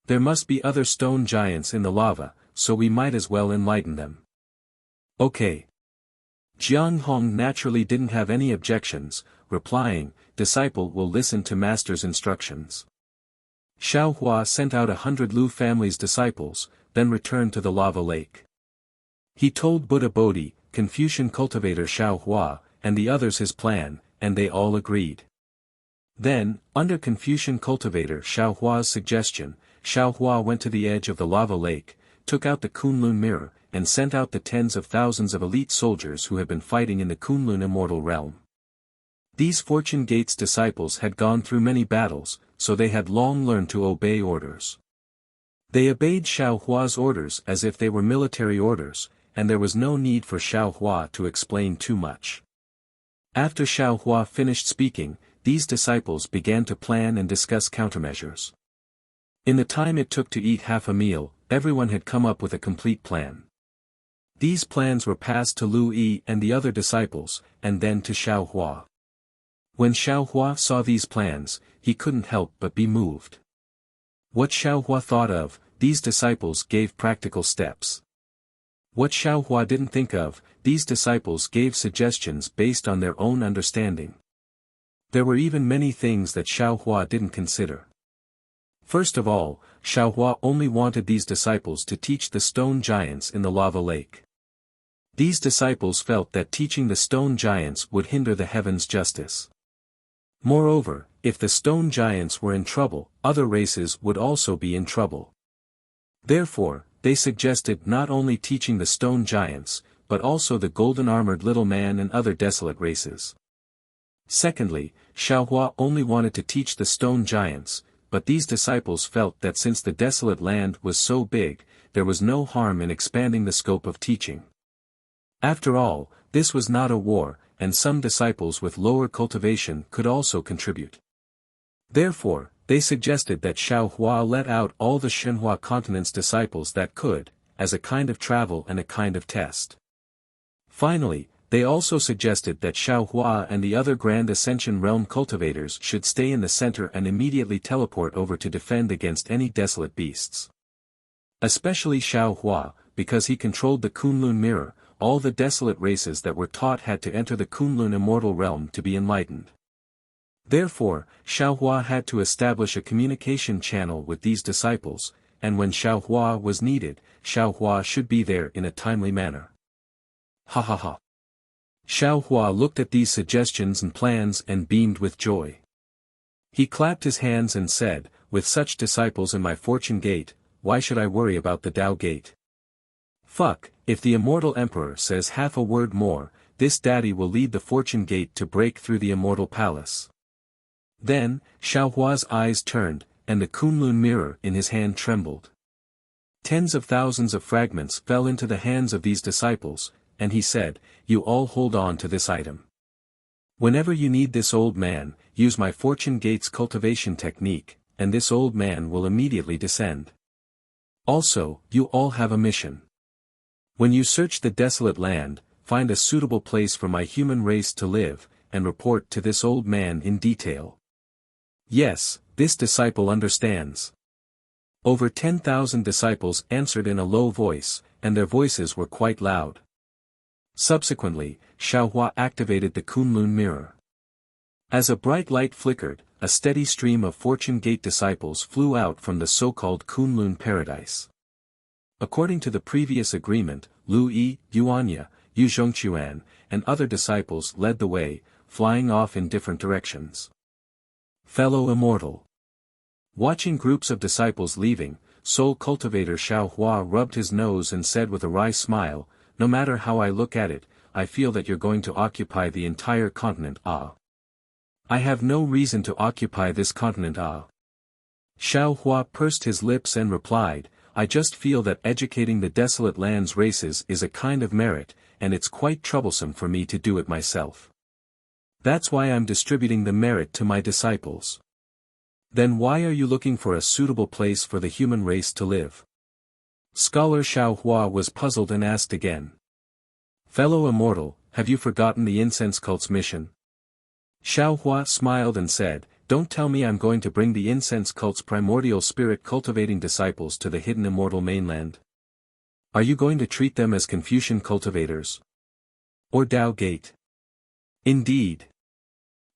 There must be other stone giants in the lava, so we might as well enlighten them. Okay. Jiang Hong naturally didn't have any objections, replying, "Disciple will listen to Master's instructions." Xiaohua sent out 100 Lu family's disciples, then returned to the lava lake. He told Buddha Bodhi, Confucian cultivator Xiaohua, and the others his plan, and they all agreed. Then, under Confucian cultivator Xiaohua's suggestion, Xiaohua went to the edge of the lava lake, took out the Kunlun mirror, and sent out the tens of thousands of elite soldiers who had been fighting in the Kunlun immortal realm. These Fortune Gate's disciples had gone through many battles, so they had long learned to obey orders. They obeyed Xiaohua's orders as if they were military orders, and there was no need for Xiaohua to explain too much. After Xiaohua finished speaking, these disciples began to plan and discuss countermeasures. In the time it took to eat half a meal, everyone had come up with a complete plan. These plans were passed to Lu Yi and the other disciples, and then to Xiaohua. When Xiaohua saw these plans, he couldn't help but be moved. What Xiaohua thought of, these disciples gave practical steps. What Xiaohua didn't think of, these disciples gave suggestions based on their own understanding. There were even many things that Xiaohua didn't consider. First of all, Xiaohua only wanted these disciples to teach the stone giants in the lava lake. These disciples felt that teaching the stone giants would hinder the heaven's justice. Moreover, if the stone giants were in trouble, other races would also be in trouble. Therefore, they suggested not only teaching the stone giants, but also the golden-armored little man and other desolate races. Secondly, Xiaohua only wanted to teach the stone giants, but these disciples felt that since the desolate land was so big, there was no harm in expanding the scope of teaching. After all, this was not a war, and some disciples with lower cultivation could also contribute. Therefore, they suggested that Xiaohua let out all the Shenhua continent's disciples that could, as a kind of travel and a kind of test. Finally, they also suggested that Xiaohua and the other Grand Ascension Realm cultivators should stay in the center and immediately teleport over to defend against any desolate beasts. Especially Xiaohua, because he controlled the Kunlun mirror, all the desolate races that were taught had to enter the Kunlun immortal realm to be enlightened. Therefore, Xiaohua had to establish a communication channel with these disciples, and when Xiaohua was needed, Xiaohua should be there in a timely manner. Ha ha ha. Xiaohua looked at these suggestions and plans and beamed with joy. He clapped his hands and said, "With such disciples in my fortune gate, why should I worry about the Tao gate? Fuck, if the immortal emperor says half a word more, this daddy will lead the fortune gate to break through the immortal palace." Then, Xiaohua's eyes turned, and the Kunlun mirror in his hand trembled. Tens of thousands of fragments fell into the hands of these disciples, and he said, "You all hold on to this item. Whenever you need this old man, use my Fortune Gates cultivation technique, and this old man will immediately descend. Also, you all have a mission. When you search the desolate land, find a suitable place for my human race to live, and report to this old man in detail. Yes, this disciple understands. Over 10,000 disciples answered in a low voice, and their voices were quite loud. Subsequently, Xiaohua activated the Kunlun mirror. As a bright light flickered, a steady stream of Fortune Gate disciples flew out from the so-called Kunlun paradise. According to the previous agreement, Lu Yi, Yuanya, Yu Zhongquan, and other disciples led the way, flying off in different directions. Fellow Immortal. Watching groups of disciples leaving, Soul Cultivator Xiaohua rubbed his nose and said with a wry smile, "No matter how I look at it, I feel that you're going to occupy the entire continent. I have no reason to occupy this continent. Xiaohua pursed his lips and replied, "I just feel that educating the desolate lands races is a kind of merit, and it's quite troublesome for me to do it myself. That's why I'm distributing the merit to my disciples." "Then why are you looking for a suitable place for the human race to live?" Scholar Xiaohua was puzzled and asked again. "Fellow Immortal, have you forgotten the incense cult's mission?" Xiaohua smiled and said, "Don't tell me I'm going to bring the incense cult's primordial spirit cultivating disciples to the hidden immortal mainland. Are you going to treat them as Confucian cultivators? Or Tao Gate?" "Indeed."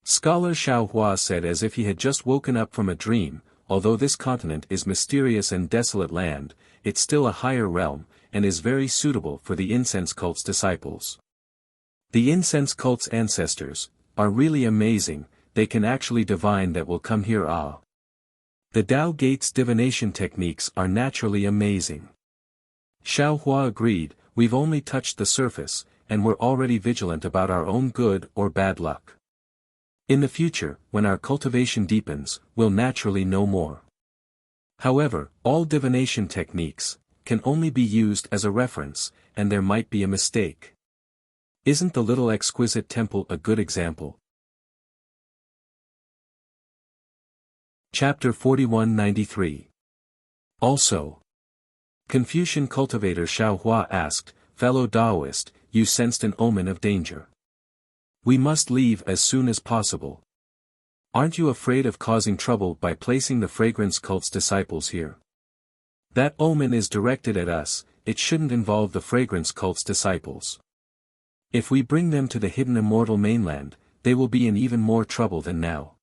Scholar Xiaohua said as if he had just woken up from a dream, although this continent is mysterious and desolate land, it's still a higher realm, and is very suitable for the incense cult's disciples. The incense cult's ancestors are really amazing, they can actually divine that will come here. The Tao Gate's divination techniques are naturally amazing. Xiaohua agreed, "We've only touched the surface, and we're already vigilant about our own good or bad luck. In the future, when our cultivation deepens, we'll naturally know more. However, all divination techniques can only be used as a reference, and there might be a mistake. Isn't the little exquisite temple a good example?" Chapter 4193. Also. Confucian cultivator Xiaohua asked, "Fellow Taoist, you sensed an omen of danger. We must leave as soon as possible. Aren't you afraid of causing trouble by placing the fragrance cult's disciples here? That omen is directed at us, it shouldn't involve the fragrance cult's disciples. If we bring them to the hidden immortal mainland, they will be in even more trouble than now.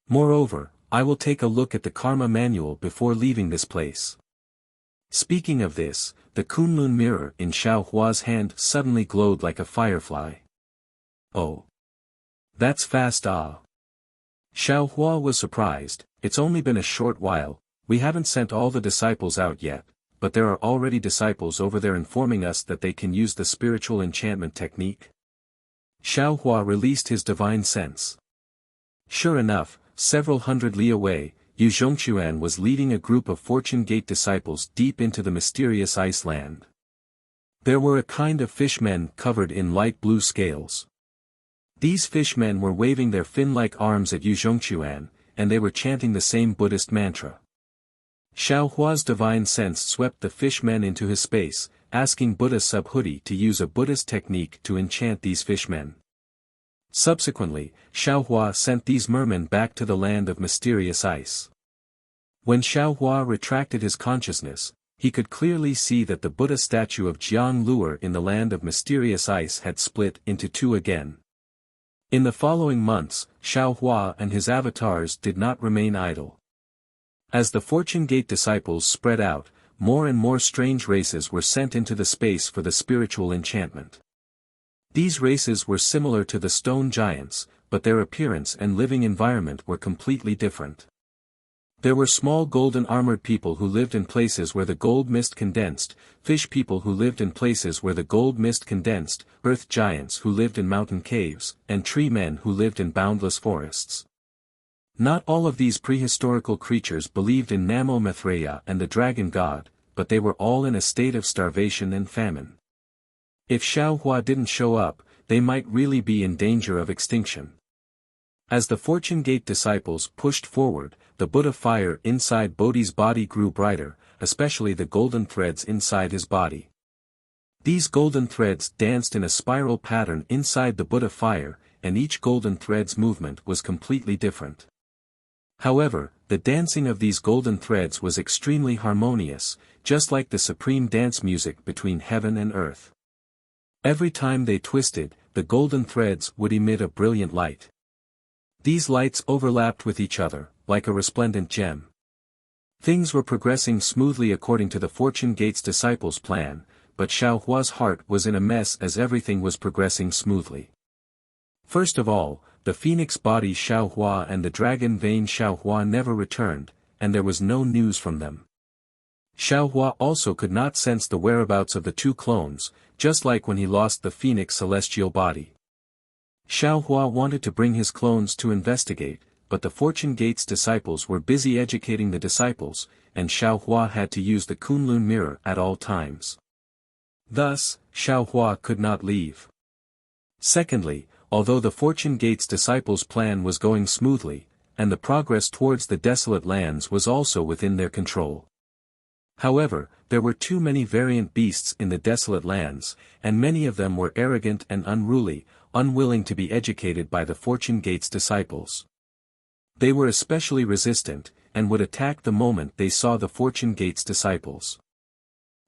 Moreover, I will take a look at the karma manual before leaving this place." Speaking of this, the Kunlun mirror in Xiaohua's hand suddenly glowed like a firefly. "Oh. That's fast. Xiaohua was surprised, "It's only been a short while, we haven't sent all the disciples out yet, but there are already disciples over there informing us that they can use the spiritual enchantment technique." Xiaohua released his divine sense. Sure enough, several hundred li away, Yu Zhongquan was leading a group of Fortune Gate disciples deep into the mysterious ice land. There were a kind of fishmen covered in light blue scales. These fishmen were waving their fin-like arms at Yu Zhongquan, and they were chanting the same Buddhist mantra. Xiaohua's divine sense swept the fishmen into his space, asking Buddha Subhuti to use a Buddhist technique to enchant these fishmen. Subsequently, Xiaohua sent these mermen back to the land of mysterious ice. When Xiaohua retracted his consciousness, he could clearly see that the Buddha statue of Jiang Luer in the land of mysterious ice had split into two again. In the following months, Xiaohua and his avatars did not remain idle. As the Fortune Gate disciples spread out, more and more strange races were sent into the space for the spiritual enchantment. These races were similar to the stone giants, but their appearance and living environment were completely different. There were small golden armored people who lived in places where the gold mist condensed, fish people who lived in places where the gold mist condensed, earth giants who lived in mountain caves, and tree men who lived in boundless forests. Not all of these prehistorical creatures believed in Namo Maitreya and the dragon god, but they were all in a state of starvation and famine. If Xiaohua didn't show up, they might really be in danger of extinction. As the Fortune Gate disciples pushed forward, the Buddha fire inside Bodhi's body grew brighter, especially the golden threads inside his body. These golden threads danced in a spiral pattern inside the Buddha fire, and each golden thread's movement was completely different. However, the dancing of these golden threads was extremely harmonious, just like the supreme dance music between heaven and earth. Every time they twisted, the golden threads would emit a brilliant light. These lights overlapped with each other, like a resplendent gem. Things were progressing smoothly according to the Fortune Gate's disciples' plan, but Xiao Hua's heart was in a mess as everything was progressing smoothly. First of all, the phoenix body Xiao Hua and the dragon vein Xiao Hua never returned, and there was no news from them. Xiao Hua also could not sense the whereabouts of the two clones, just like when he lost the phoenix celestial body. Xiao Hua wanted to bring his clones to investigate, but the Fortune Gate's disciples were busy educating the disciples, and Xiao Hua had to use the Kunlun mirror at all times. Thus, Xiao Hua could not leave. Secondly, although the Fortune Gate's disciples' plan was going smoothly, and the progress towards the desolate lands was also within their control. However, there were too many variant beasts in the desolate lands, and many of them were arrogant and unruly, unwilling to be educated by the Fortune Gate's disciples. They were especially resistant, and would attack the moment they saw the Fortune Gate's disciples.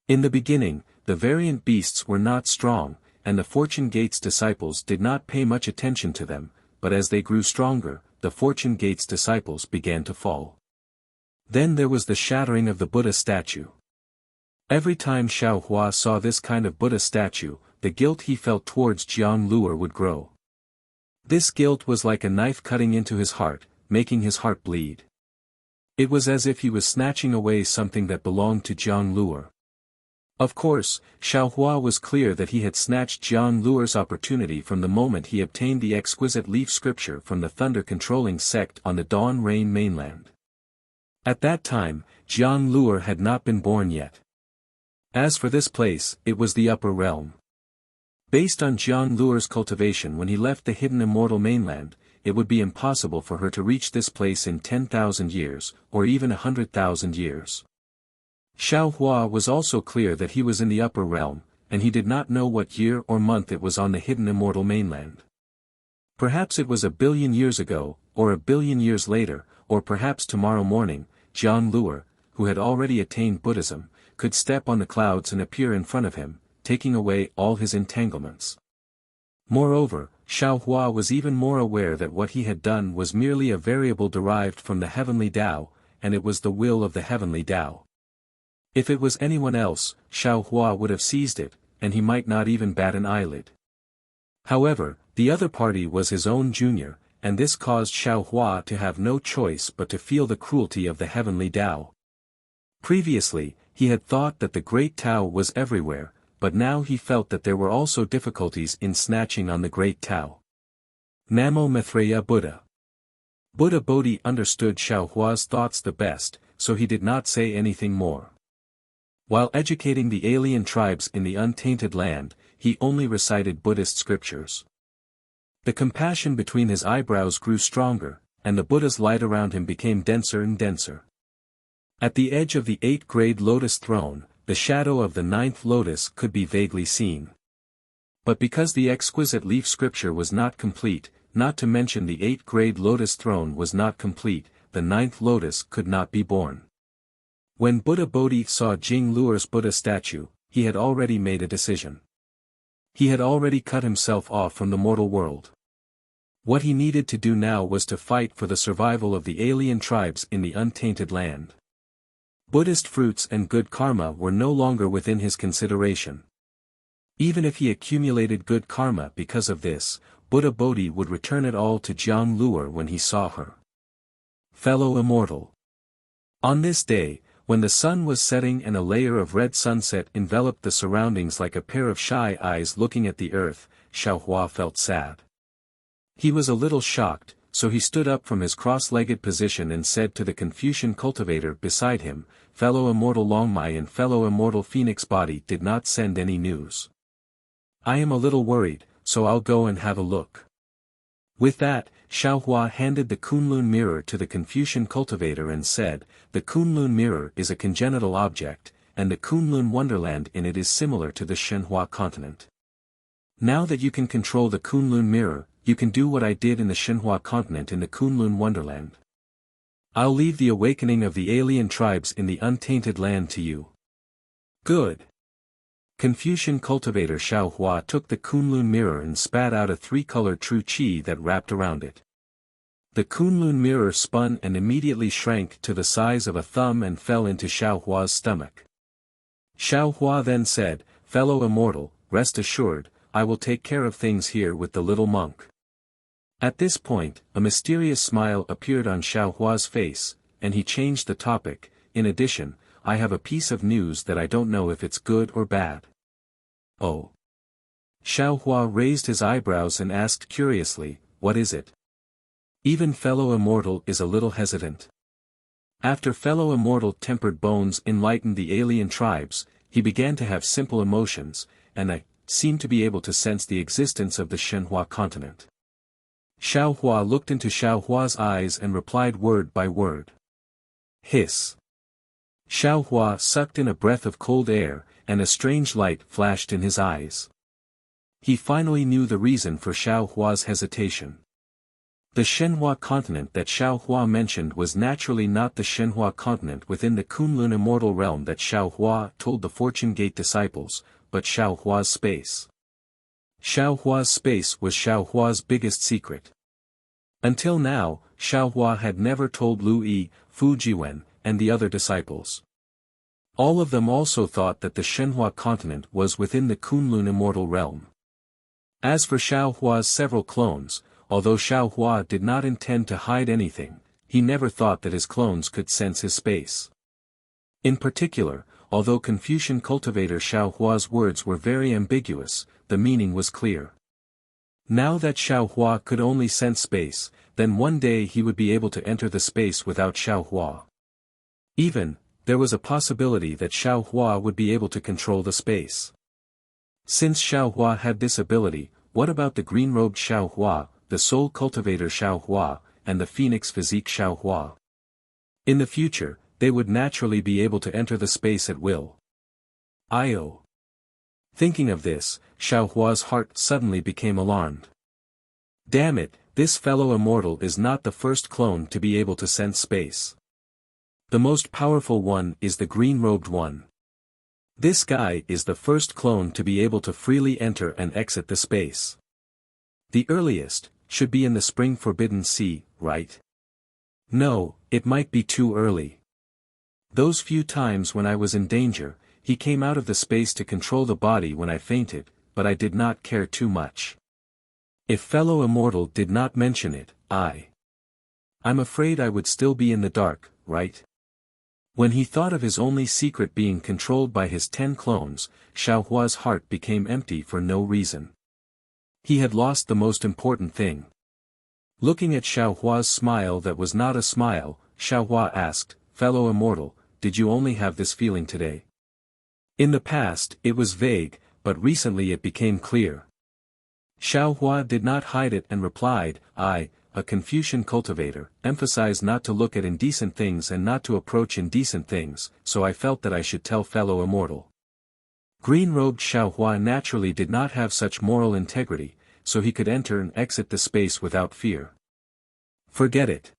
In the beginning, the variant beasts were not strong, and the Fortune Gate's disciples did not pay much attention to them, but as they grew stronger, the Fortune Gate's disciples began to fall. Then there was the shattering of the Buddha statue. Every time Xiao Hua saw this kind of Buddha statue, the guilt he felt towards Jiang Luer would grow. This guilt was like a knife cutting into his heart, making his heart bleed. It was as if he was snatching away something that belonged to Jiang Luer. Of course, Xiao Hua was clear that he had snatched Jiang Luer's opportunity from the moment he obtained the exquisite leaf scripture from the thunder-controlling sect on the Dawn Rain mainland. At that time, Jiang Luer had not been born yet. As for this place, it was the upper realm. Based on Jiang Luer's cultivation when he left the hidden immortal mainland, it would be impossible for her to reach this place in 10,000 years, or even 100,000 years. Xiao Hua was also clear that he was in the upper realm, and he did not know what year or month it was on the hidden immortal mainland. Perhaps it was 1 billion years ago, or 1 billion years later, or perhaps tomorrow morning, Jiang Luer, who had already attained Buddhism, could step on the clouds and appear in front of him, taking away all his entanglements. Moreover, Xiao Hua was even more aware that what he had done was merely a variable derived from the heavenly Tao, and it was the will of the heavenly Tao. If it was anyone else, Xiao Hua would have seized it, and he might not even bat an eyelid. However, the other party was his own junior, and this caused Xiao Hua to have no choice but to feel the cruelty of the heavenly Tao. Previously, he had thought that the great Tao was everywhere, but now he felt that there were also difficulties in snatching on the great Tao. Namo Maitreya Buddha. Buddha Bodhi understood Xiao Hua's thoughts the best, so he did not say anything more. While educating the alien tribes in the untainted land, he only recited Buddhist scriptures. The compassion between his eyebrows grew stronger, and the Buddha's light around him became denser and denser. At the edge of the 8th-grade lotus throne, the shadow of the 9th lotus could be vaguely seen. But because the exquisite leaf scripture was not complete, not to mention the 8th-grade lotus throne was not complete, the 9th lotus could not be born. When Buddha Bodhi saw Jing Luer's Buddha statue, he had already made a decision. He had already cut himself off from the mortal world. What he needed to do now was to fight for the survival of the alien tribes in the untainted land. Buddhist fruits and good karma were no longer within his consideration. Even if he accumulated good karma because of this, Buddha Bodhi would return it all to Jiang Luer when he saw her. Fellow Immortal. On this day, when the sun was setting and a layer of red sunset enveloped the surroundings like a pair of shy eyes looking at the earth, Xiao Hua felt sad. He was a little shocked, so he stood up from his cross-legged position and said to the Confucian cultivator beside him, "Fellow Immortal Longmai and fellow Immortal Phoenix Body did not send any news. I am a little worried, so I'll go and have a look. With that, Xiaohua handed the Kunlun mirror to the Confucian cultivator and said, the Kunlun mirror is a congenital object, and the Kunlun wonderland in it is similar to the Shenhua continent. Now that you can control the Kunlun mirror, you can do what I did in the Shenhua continent in the Kunlun wonderland. I'll leave the awakening of the alien tribes in the untainted land to you. Good. Confucian cultivator Xiaohua took the Kunlun mirror and spat out a three-colored true qi that wrapped around it. The Kunlun mirror spun and immediately shrank to the size of a thumb and fell into Xiaohua's stomach. Xiaohua then said, fellow immortal, rest assured, I will take care of things here with the little monk. At this point, a mysterious smile appeared on Xiaohua's face, and he changed the topic. In addition, I have a piece of news that I don't know if it's good or bad. Oh. Xiaohua raised his eyebrows and asked curiously, what is it? Even fellow immortal is a little hesitant. After fellow immortal tempered bones enlightened the alien tribes, he began to have simple emotions, and I seemed to be able to sense the existence of the Shenhua continent. Xiaohua looked into Xiaohua's eyes and replied word by word. Hiss. Xiaohua sucked in a breath of cold air, and a strange light flashed in his eyes. He finally knew the reason for Xiaohua's hesitation. The Shenhua continent that Xiaohua mentioned was naturally not the Shenhua continent within the Kunlun immortal realm that Xiaohua told the Fortune Gate disciples, but Xiaohua's space. Xiaohua's space was Xiaohua's biggest secret. Until now, Xiaohua had never told Lu Yi, Fu Jiwen, and the other disciples. All of them also thought that the Shenhua continent was within the Kunlun immortal realm. As for Xiaohua's several clones, although Xiaohua did not intend to hide anything, he never thought that his clones could sense his space. In particular, although Confucian cultivator Xiaohua's words were very ambiguous, the meaning was clear. Now that Xiaohua could only sense space, then one day he would be able to enter the space without Xiaohua. Even, there was a possibility that Xiaohua would be able to control the space. Since Xiaohua had this ability, what about the green-robed Xiaohua, the soul cultivator Xiaohua, and the phoenix physique Xiaohua? In the future, they would naturally be able to enter the space at will. Io. Thinking of this, Xiaohua's heart suddenly became alarmed. Damn it, this fellow immortal is not the first clone to be able to sense space. The most powerful one is the green-robed one. This guy is the first clone to be able to freely enter and exit the space. The earliest should be in the Spring Forbidden Sea, right? No, it might be too early. Those few times when I was in danger, he came out of the space to control the body when I fainted, but I did not care too much. If fellow immortal did not mention it, I'm afraid I would still be in the dark, right? When he thought of his only secret being controlled by his 10 clones, Xiaohua's heart became empty for no reason. He had lost the most important thing. Looking at Xiaohua's smile that was not a smile, Xiaohua asked, fellow immortal, did you only have this feeling today? In the past, it was vague, but recently it became clear. Xiaohua did not hide it and replied, I, a Confucian cultivator, emphasize not to look at indecent things and not to approach indecent things, so I felt that I should tell fellow immortal. Green-robed Xiaohua naturally did not have such moral integrity, so he could enter and exit the space without fear. Forget it.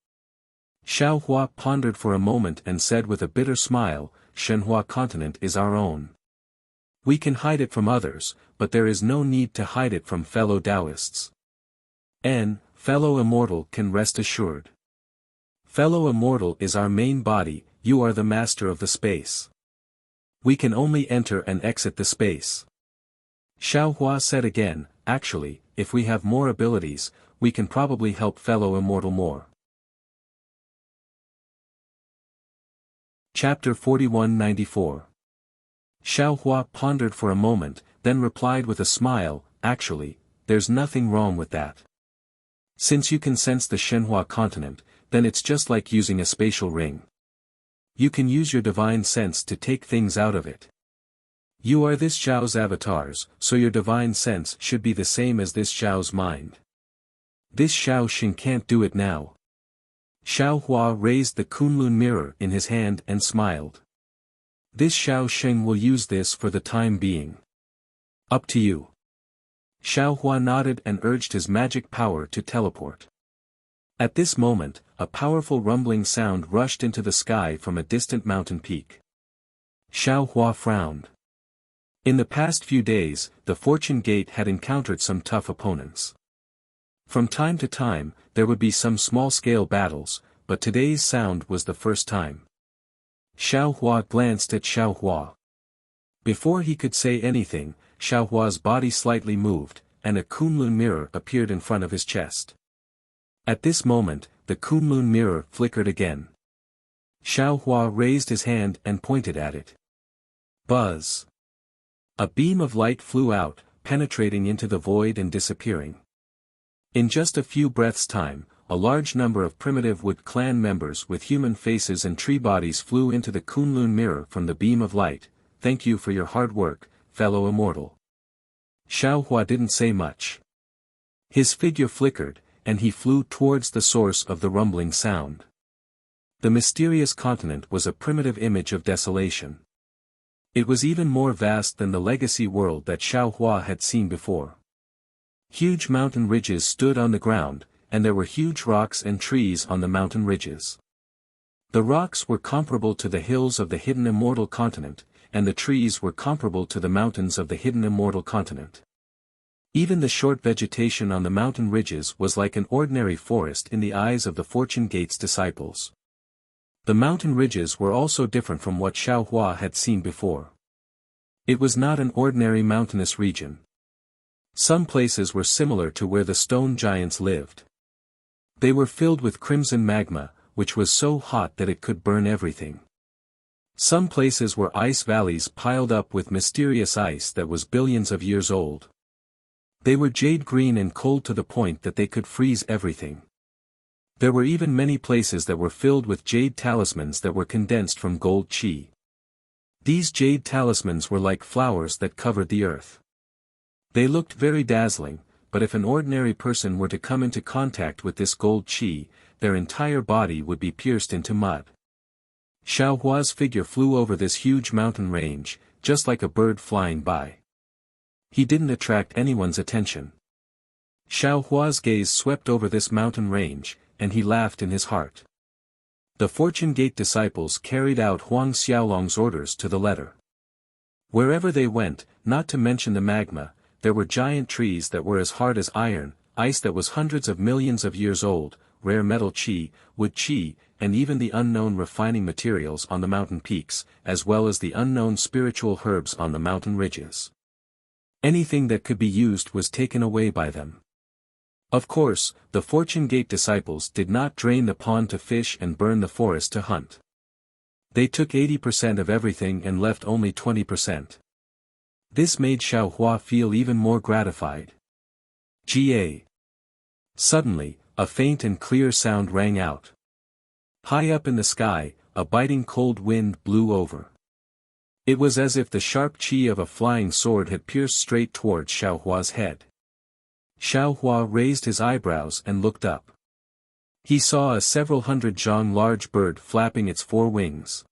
Xiaohua pondered for a moment and said with a bitter smile, Shenhua continent is our own. We can hide it from others, but there is no need to hide it from fellow Taoists. Fellow immortal can rest assured. Fellow immortal is our main body, you are the master of the space. We can only enter and exit the space. Xiaohua said again, actually, if we have more abilities, we can probably help fellow immortal more. Chapter 4194. Xiaohua pondered for a moment, then replied with a smile, actually, there's nothing wrong with that. Since you can sense the Shenhua continent, then it's just like using a spatial ring. You can use your divine sense to take things out of it. You are this Xiao's avatars, so your divine sense should be the same as this Xiao's mind. This Xiao Xing can't do it now. Xiao Hua raised the Kunlun mirror in his hand and smiled. This Xiao Xing will use this for the time being. Up to you. Xiao Hua nodded and urged his magic power to teleport. At this moment, a powerful rumbling sound rushed into the sky from a distant mountain peak. Xiao Hua frowned. In the past few days, the Fortune Gate had encountered some tough opponents. From time to time, there would be some small-scale battles, but today's sound was the first time. Xiao Hua glanced at Xiao Hua. Before he could say anything, Xiao Hua's body slightly moved, and a Kunlun mirror appeared in front of his chest. At this moment, the Kunlun mirror flickered again. Xiao Hua raised his hand and pointed at it. Buzz! A beam of light flew out, penetrating into the void and disappearing. In just a few breaths' time, a large number of primitive Wood clan members with human faces and tree bodies flew into the Kunlun mirror from the beam of light. Thank you for your hard work, fellow immortal. Xiao Hua didn't say much. His figure flickered, and he flew towards the source of the rumbling sound. The mysterious continent was a primitive image of desolation. It was even more vast than the legacy world that Xiao Hua had seen before. Huge mountain ridges stood on the ground, and there were huge rocks and trees on the mountain ridges. The rocks were comparable to the hills of the hidden immortal continent, and the trees were comparable to the mountains of the hidden immortal continent. Even the short vegetation on the mountain ridges was like an ordinary forest in the eyes of the Fortune Gate's disciples. The mountain ridges were also different from what Xiao Hua had seen before. It was not an ordinary mountainous region. Some places were similar to where the stone giants lived. They were filled with crimson magma, which was so hot that it could burn everything. Some places were ice valleys piled up with mysterious ice that was billions of years old. They were jade green and cold to the point that they could freeze everything. There were even many places that were filled with jade talismans that were condensed from gold qi. These jade talismans were like flowers that covered the earth. They looked very dazzling, but if an ordinary person were to come into contact with this gold qi, their entire body would be pierced into mud. Xiao Hua's figure flew over this huge mountain range, just like a bird flying by. He didn't attract anyone's attention. Xiao Hua's gaze swept over this mountain range, and he laughed in his heart. The Fortune Gate disciples carried out Huang Xiaolong's orders to the letter. Wherever they went, not to mention the magma, there were giant trees that were as hard as iron, ice that was hundreds of millions of years old, rare metal qi, wood qi, and even the unknown refining materials on the mountain peaks, as well as the unknown spiritual herbs on the mountain ridges. Anything that could be used was taken away by them. Of course, the Fortune Gate disciples did not drain the pond to fish and burn the forest to hunt. They took 80% of everything and left only 20%. This made Xiao Hua feel even more gratified. Ga. Suddenly, a faint and clear sound rang out. High up in the sky, a biting cold wind blew over. It was as if the sharp qi of a flying sword had pierced straight towards Xiao Hua's head. Xiao Hua raised his eyebrows and looked up. He saw a several hundred zhang large bird flapping its four wings.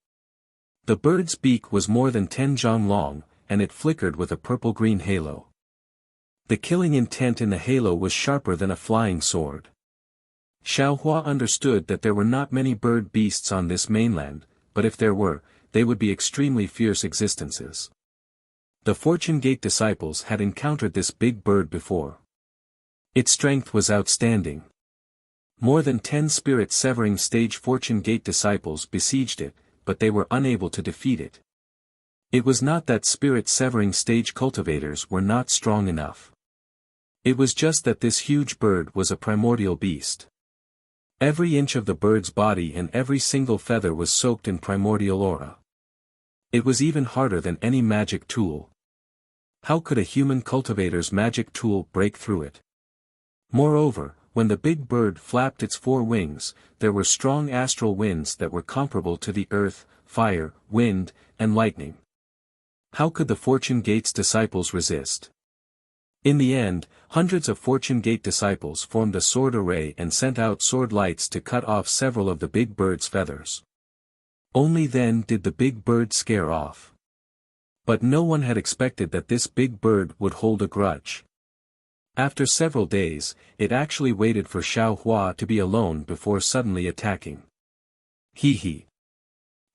The bird's beak was more than 10 zhang long, and it flickered with a purple-green halo. The killing intent in the halo was sharper than a flying sword. Xiao Hua understood that there were not many bird beasts on this mainland, but if there were, they would be extremely fierce existences. The Fortune Gate disciples had encountered this big bird before. Its strength was outstanding. More than 10 spirit-severing stage Fortune Gate disciples besieged it, but they were unable to defeat it. It was not that spirit-severing stage cultivators were not strong enough. It was just that this huge bird was a primordial beast. Every inch of the bird's body and every single feather was soaked in primordial aura. It was even harder than any magic tool. How could a human cultivator's magic tool break through it? Moreover, when the big bird flapped its four wings, there were strong astral winds that were comparable to the earth, fire, wind, and lightning. How could the Fortune Gate's disciples resist? In the end, hundreds of Fortune Gate disciples formed a sword array and sent out sword lights to cut off several of the big bird's feathers. Only then did the big bird scare off. But no one had expected that this big bird would hold a grudge. After several days, it actually waited for Xiao Hua to be alone before suddenly attacking. Hee hee.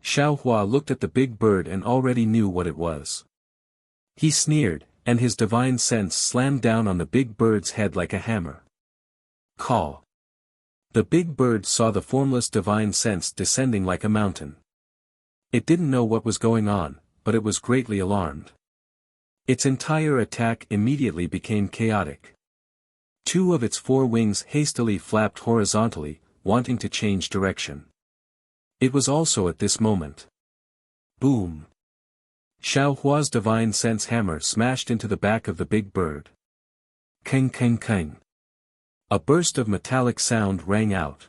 Xiao Hua looked at the big bird and already knew what it was. He sneered, and his divine sense slammed down on the big bird's head like a hammer. Caw. The big bird saw the formless divine sense descending like a mountain. It didn't know what was going on, but it was greatly alarmed. Its entire attack immediately became chaotic. Two of its four wings hastily flapped horizontally, wanting to change direction. It was also at this moment. Boom! Xiao Hua's divine sense hammer smashed into the back of the big bird. Keng keng keng. A burst of metallic sound rang out.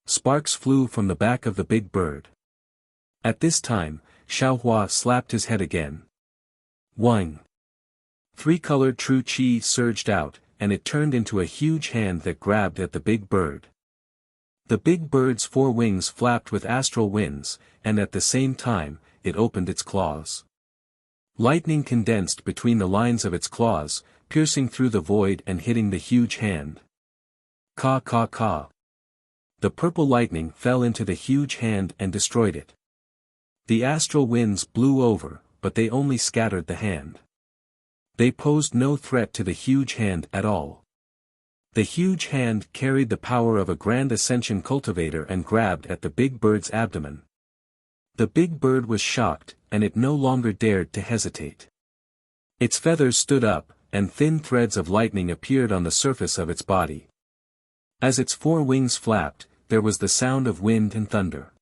Sparks flew from the back of the big bird. At this time, Xiao Hua slapped his head again. Wang! Three-colored true qi surged out, and it turned into a huge hand that grabbed at the big bird. The big bird's four wings flapped with astral winds, and at the same time, it opened its claws. Lightning condensed between the lines of its claws, piercing through the void and hitting the huge hand. Ka ka ka. The purple lightning fell into the huge hand and destroyed it. The astral winds blew over, but they only scattered the hand. They posed no threat to the huge hand at all. The huge hand carried the power of a grand ascension cultivator and grabbed at the big bird's abdomen. The big bird was shocked, and it no longer dared to hesitate. Its feathers stood up, and thin threads of lightning appeared on the surface of its body. As its four wings flapped, there was the sound of wind and thunder.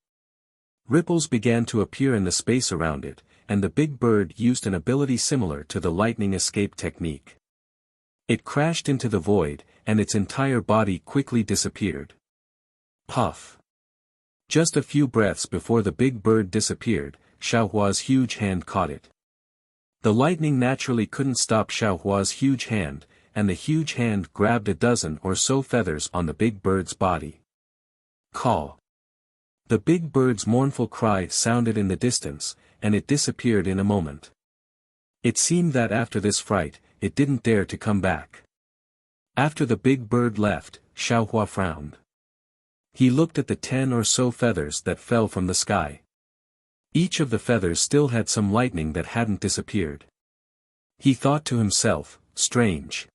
Ripples began to appear in the space around it, and the big bird used an ability similar to the lightning escape technique. It crashed into the void, and its entire body quickly disappeared. Puff! Just a few breaths before the big bird disappeared, Xiao Hua's huge hand caught it. The lightning naturally couldn't stop Xiao Hua's huge hand, and the huge hand grabbed a dozen or so feathers on the big bird's body. Caw! The big bird's mournful cry sounded in the distance, and it disappeared in a moment. It seemed that after this fright, it didn't dare to come back. After the big bird left, Xiao Hua frowned. He looked at the 10 or so feathers that fell from the sky. Each of the feathers still had some lightning that hadn't disappeared. He thought to himself, strange.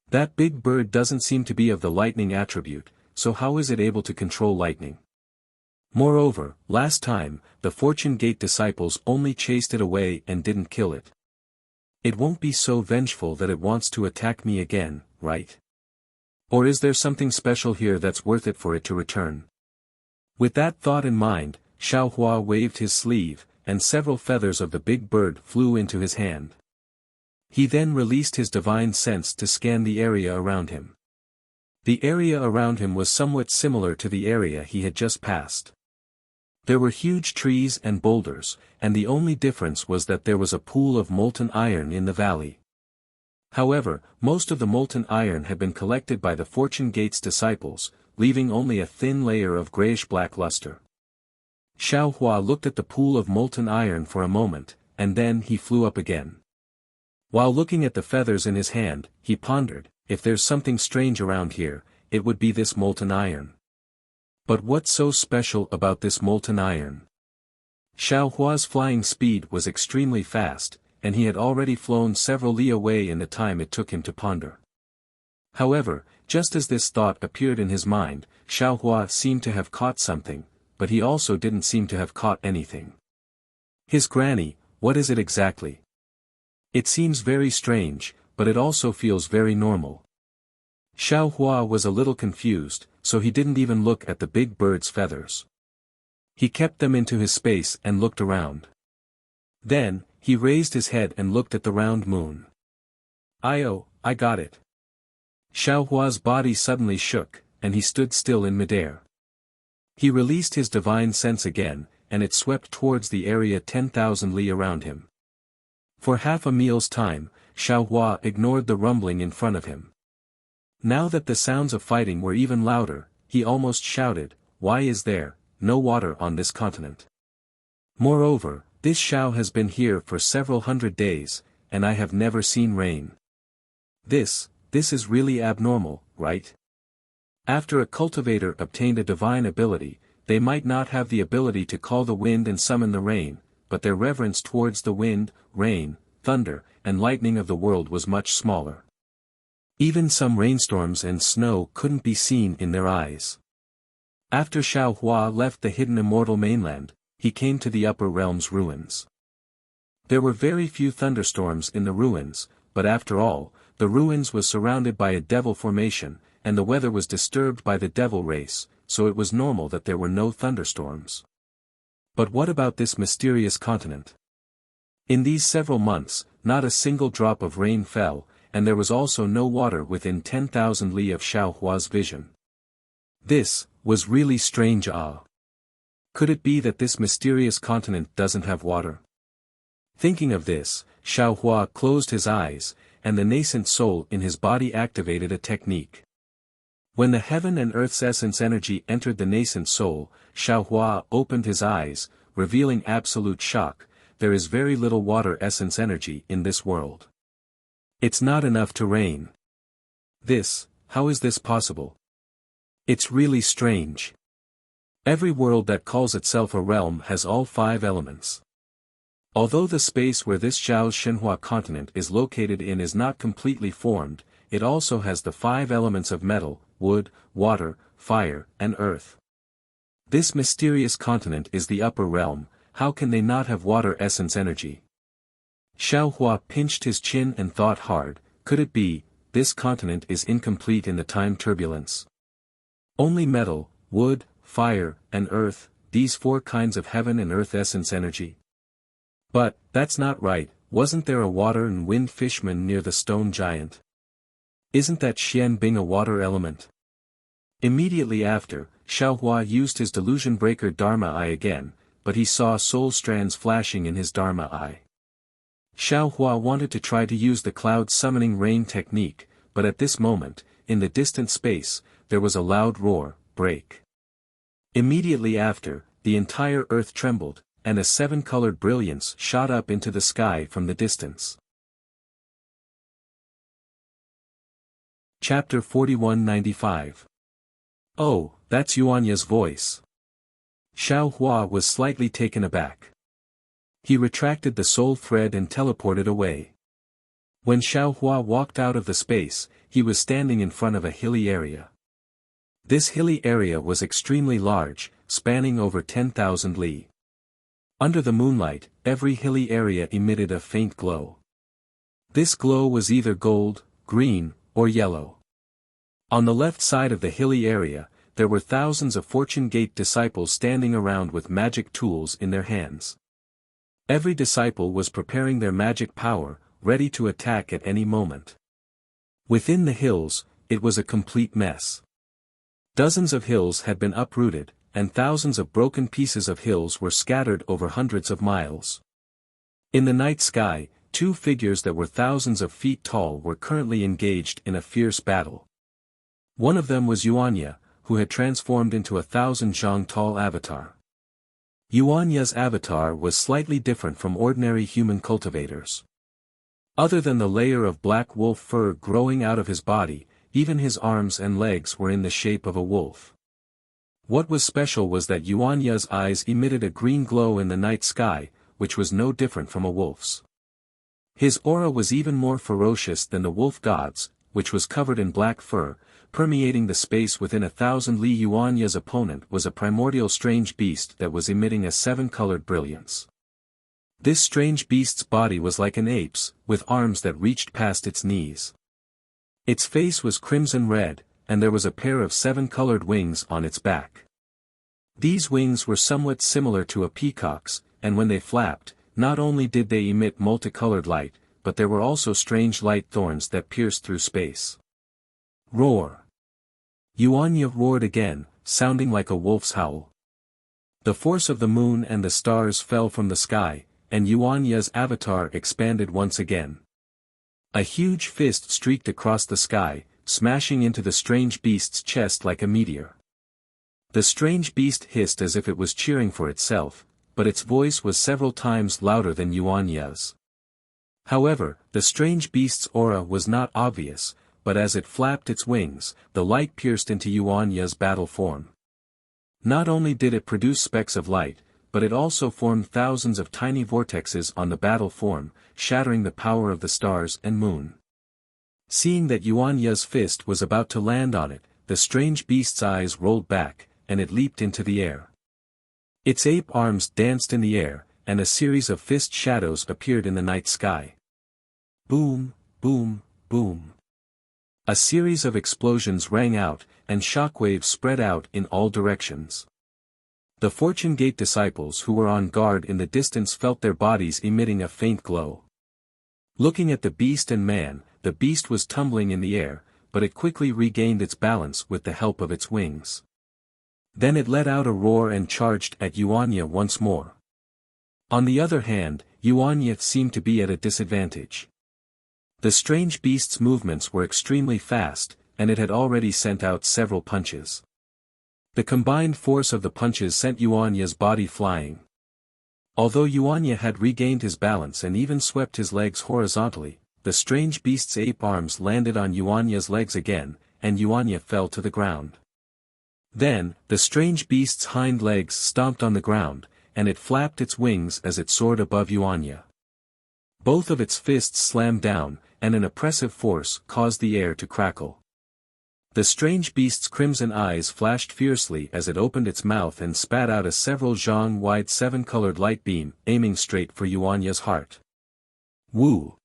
That big bird doesn't seem to be of the lightning attribute, so how is it able to control lightning? Moreover, last time, the Fortune Gate disciples only chased it away and didn't kill it. It won't be so vengeful that it wants to attack me again, right? Or is there something special here that's worth it for it to return? With that thought in mind, Xiao Hua waved his sleeve, and several feathers of the big bird flew into his hand. He then released his divine sense to scan the area around him. The area around him was somewhat similar to the area he had just passed. There were huge trees and boulders, and the only difference was that there was a pool of molten iron in the valley. However, most of the molten iron had been collected by the Fortune Gate's disciples, leaving only a thin layer of grayish-black luster. Xiao Hua looked at the pool of molten iron for a moment, and then he flew up again. While looking at the feathers in his hand, he pondered, if there's something strange around here, it would be this molten iron. But what's so special about this molten iron? Xiao Hua's flying speed was extremely fast, and he had already flown several li away in the time it took him to ponder. However, just as this thought appeared in his mind, Xiao Hua seemed to have caught something, but he also didn't seem to have caught anything. His granny, what is it exactly? It seems very strange, but it also feels very normal. Xiao Hua was a little confused, so he didn't even look at the big bird's feathers. He kept them into his space and looked around. Then, he raised his head and looked at the round moon. I got it. Xiao Hua's body suddenly shook, and he stood still in midair. He released his divine sense again, and it swept towards the area 10,000 li around him. For half a meal's time, Xiaohua ignored the rumbling in front of him. Now that the sounds of fighting were even louder, he almost shouted, "Why is there no water on this continent? Moreover, this Xiao has been here for several hundred days, and I have never seen rain. This is really abnormal, right?" After a cultivator obtained a divine ability, they might not have the ability to call the wind and summon the rain, but their reverence towards the wind, rain, thunder, and lightning of the world was much smaller. Even some rainstorms and snow couldn't be seen in their eyes. After Xiaohua left the hidden immortal mainland, he came to the upper realm's ruins. There were very few thunderstorms in the ruins, but after all, the ruins was surrounded by a devil formation, and the weather was disturbed by the devil race, so it was normal that there were no thunderstorms. But what about this mysterious continent? In these several months, not a single drop of rain fell, and there was also no water within 10,000 li of Xiaohua's vision. This was really strange. Could it be that this mysterious continent doesn't have water? Thinking of this, Xiaohua closed his eyes, and the nascent soul in his body activated a technique. When the heaven and earth's essence energy entered the nascent soul, Xiaohua opened his eyes, revealing absolute shock. There is very little water essence energy in this world. It's not enough to rain. How is this possible? It's really strange. Every world that calls itself a realm has all 5 elements. Although the space where this Zhao's Shenhua continent is located in is not completely formed, it also has the 5 elements of metal, wood, water, fire, and earth. This mysterious continent is the upper realm. How can they not have water essence energy? Xiaohua pinched his chin and thought hard. Could it be, this continent is incomplete in the time turbulence? Only metal, wood, fire, and earth, these 4 kinds of heaven and earth essence energy. But, that's not right. Wasn't there a water and wind fishman near the stone giant? Isn't that Xian Bing a water element? Immediately after, Xiaohua used his delusion breaker Dharma Eye again, but he saw soul strands flashing in his Dharma Eye. Xiaohua wanted to try to use the cloud summoning rain technique, but at this moment, in the distant space, there was a loud roar, break. Immediately after, the entire earth trembled, and a 7-colored brilliance shot up into the sky from the distance. Chapter 4195. Oh, that's Yuanya's voice. Xiaohua was slightly taken aback. He retracted the soul thread and teleported away. When Xiaohua walked out of the space, he was standing in front of a hilly area. This hilly area was extremely large, spanning over 10,000 li. Under the moonlight, every hilly area emitted a faint glow. This glow was either gold, green, or yellow. On the left side of the hilly area, there were thousands of Fortune Gate disciples standing around with magic tools in their hands. Every disciple was preparing their magic power, ready to attack at any moment. Within the hills, it was a complete mess. Dozens of hills had been uprooted, and thousands of broken pieces of hills were scattered over hundreds of miles. In the night sky, 2 figures that were thousands of feet tall were currently engaged in a fierce battle. One of them was Yuanya, who had transformed into a 1,000 tall avatar. Yuanya's avatar was slightly different from ordinary human cultivators. Other than the layer of black wolf fur growing out of his body, even his arms and legs were in the shape of a wolf. What was special was that Yuanya's eyes emitted a green glow in the night sky, which was no different from a wolf's. His aura was even more ferocious than the wolf god's, which was covered in black fur, permeating the space within 1,000 li. Yuanya's opponent was a primordial strange beast that was emitting a 7-colored brilliance. This strange beast's body was like an ape's, with arms that reached past its knees. Its face was crimson red, and there was a pair of 7-colored wings on its back. These wings were somewhat similar to a peacock's, and when they flapped, not only did they emit multicolored light, but there were also strange light thorns that pierced through space. Roar! Yuanya roared again, sounding like a wolf's howl. The force of the moon and the stars fell from the sky, and Yuan Ye's avatar expanded once again. A huge fist streaked across the sky, smashing into the strange beast's chest like a meteor. The strange beast hissed as if it was cheering for itself, but its voice was several times louder than Yuan Ye's. However, the strange beast's aura was not obvious, but as it flapped its wings, the light pierced into Yuan Ye's battle form. Not only did it produce specks of light, but it also formed thousands of tiny vortexes on the battle form, shattering the power of the stars and moon. Seeing that Yuan Ye's fist was about to land on it, the strange beast's eyes rolled back, and it leaped into the air. Its ape arms danced in the air, and a series of fist shadows appeared in the night sky. Boom, boom, boom. A series of explosions rang out, and shockwaves spread out in all directions. The Fortune Gate disciples who were on guard in the distance felt their bodies emitting a faint glow. Looking at the beast and man, the beast was tumbling in the air, but it quickly regained its balance with the help of its wings. Then it let out a roar and charged at Yuan Ye once more. On the other hand, Yuan Ye seemed to be at a disadvantage. The strange beast's movements were extremely fast, and it had already sent out several punches. The combined force of the punches sent Yuan Ye's body flying. Although Yuan Ye had regained his balance and even swept his legs horizontally, the strange beast's ape arms landed on Yuan Ye's legs again, and Yuan Ye fell to the ground. Then, the strange beast's hind legs stomped on the ground, and it flapped its wings as it soared above Yuan Ye. Both of its fists slammed down, and an oppressive force caused the air to crackle. The strange beast's crimson eyes flashed fiercely as it opened its mouth and spat out a several zhang-wide seven-colored light beam, aiming straight for Yuan Ye's heart. Woo!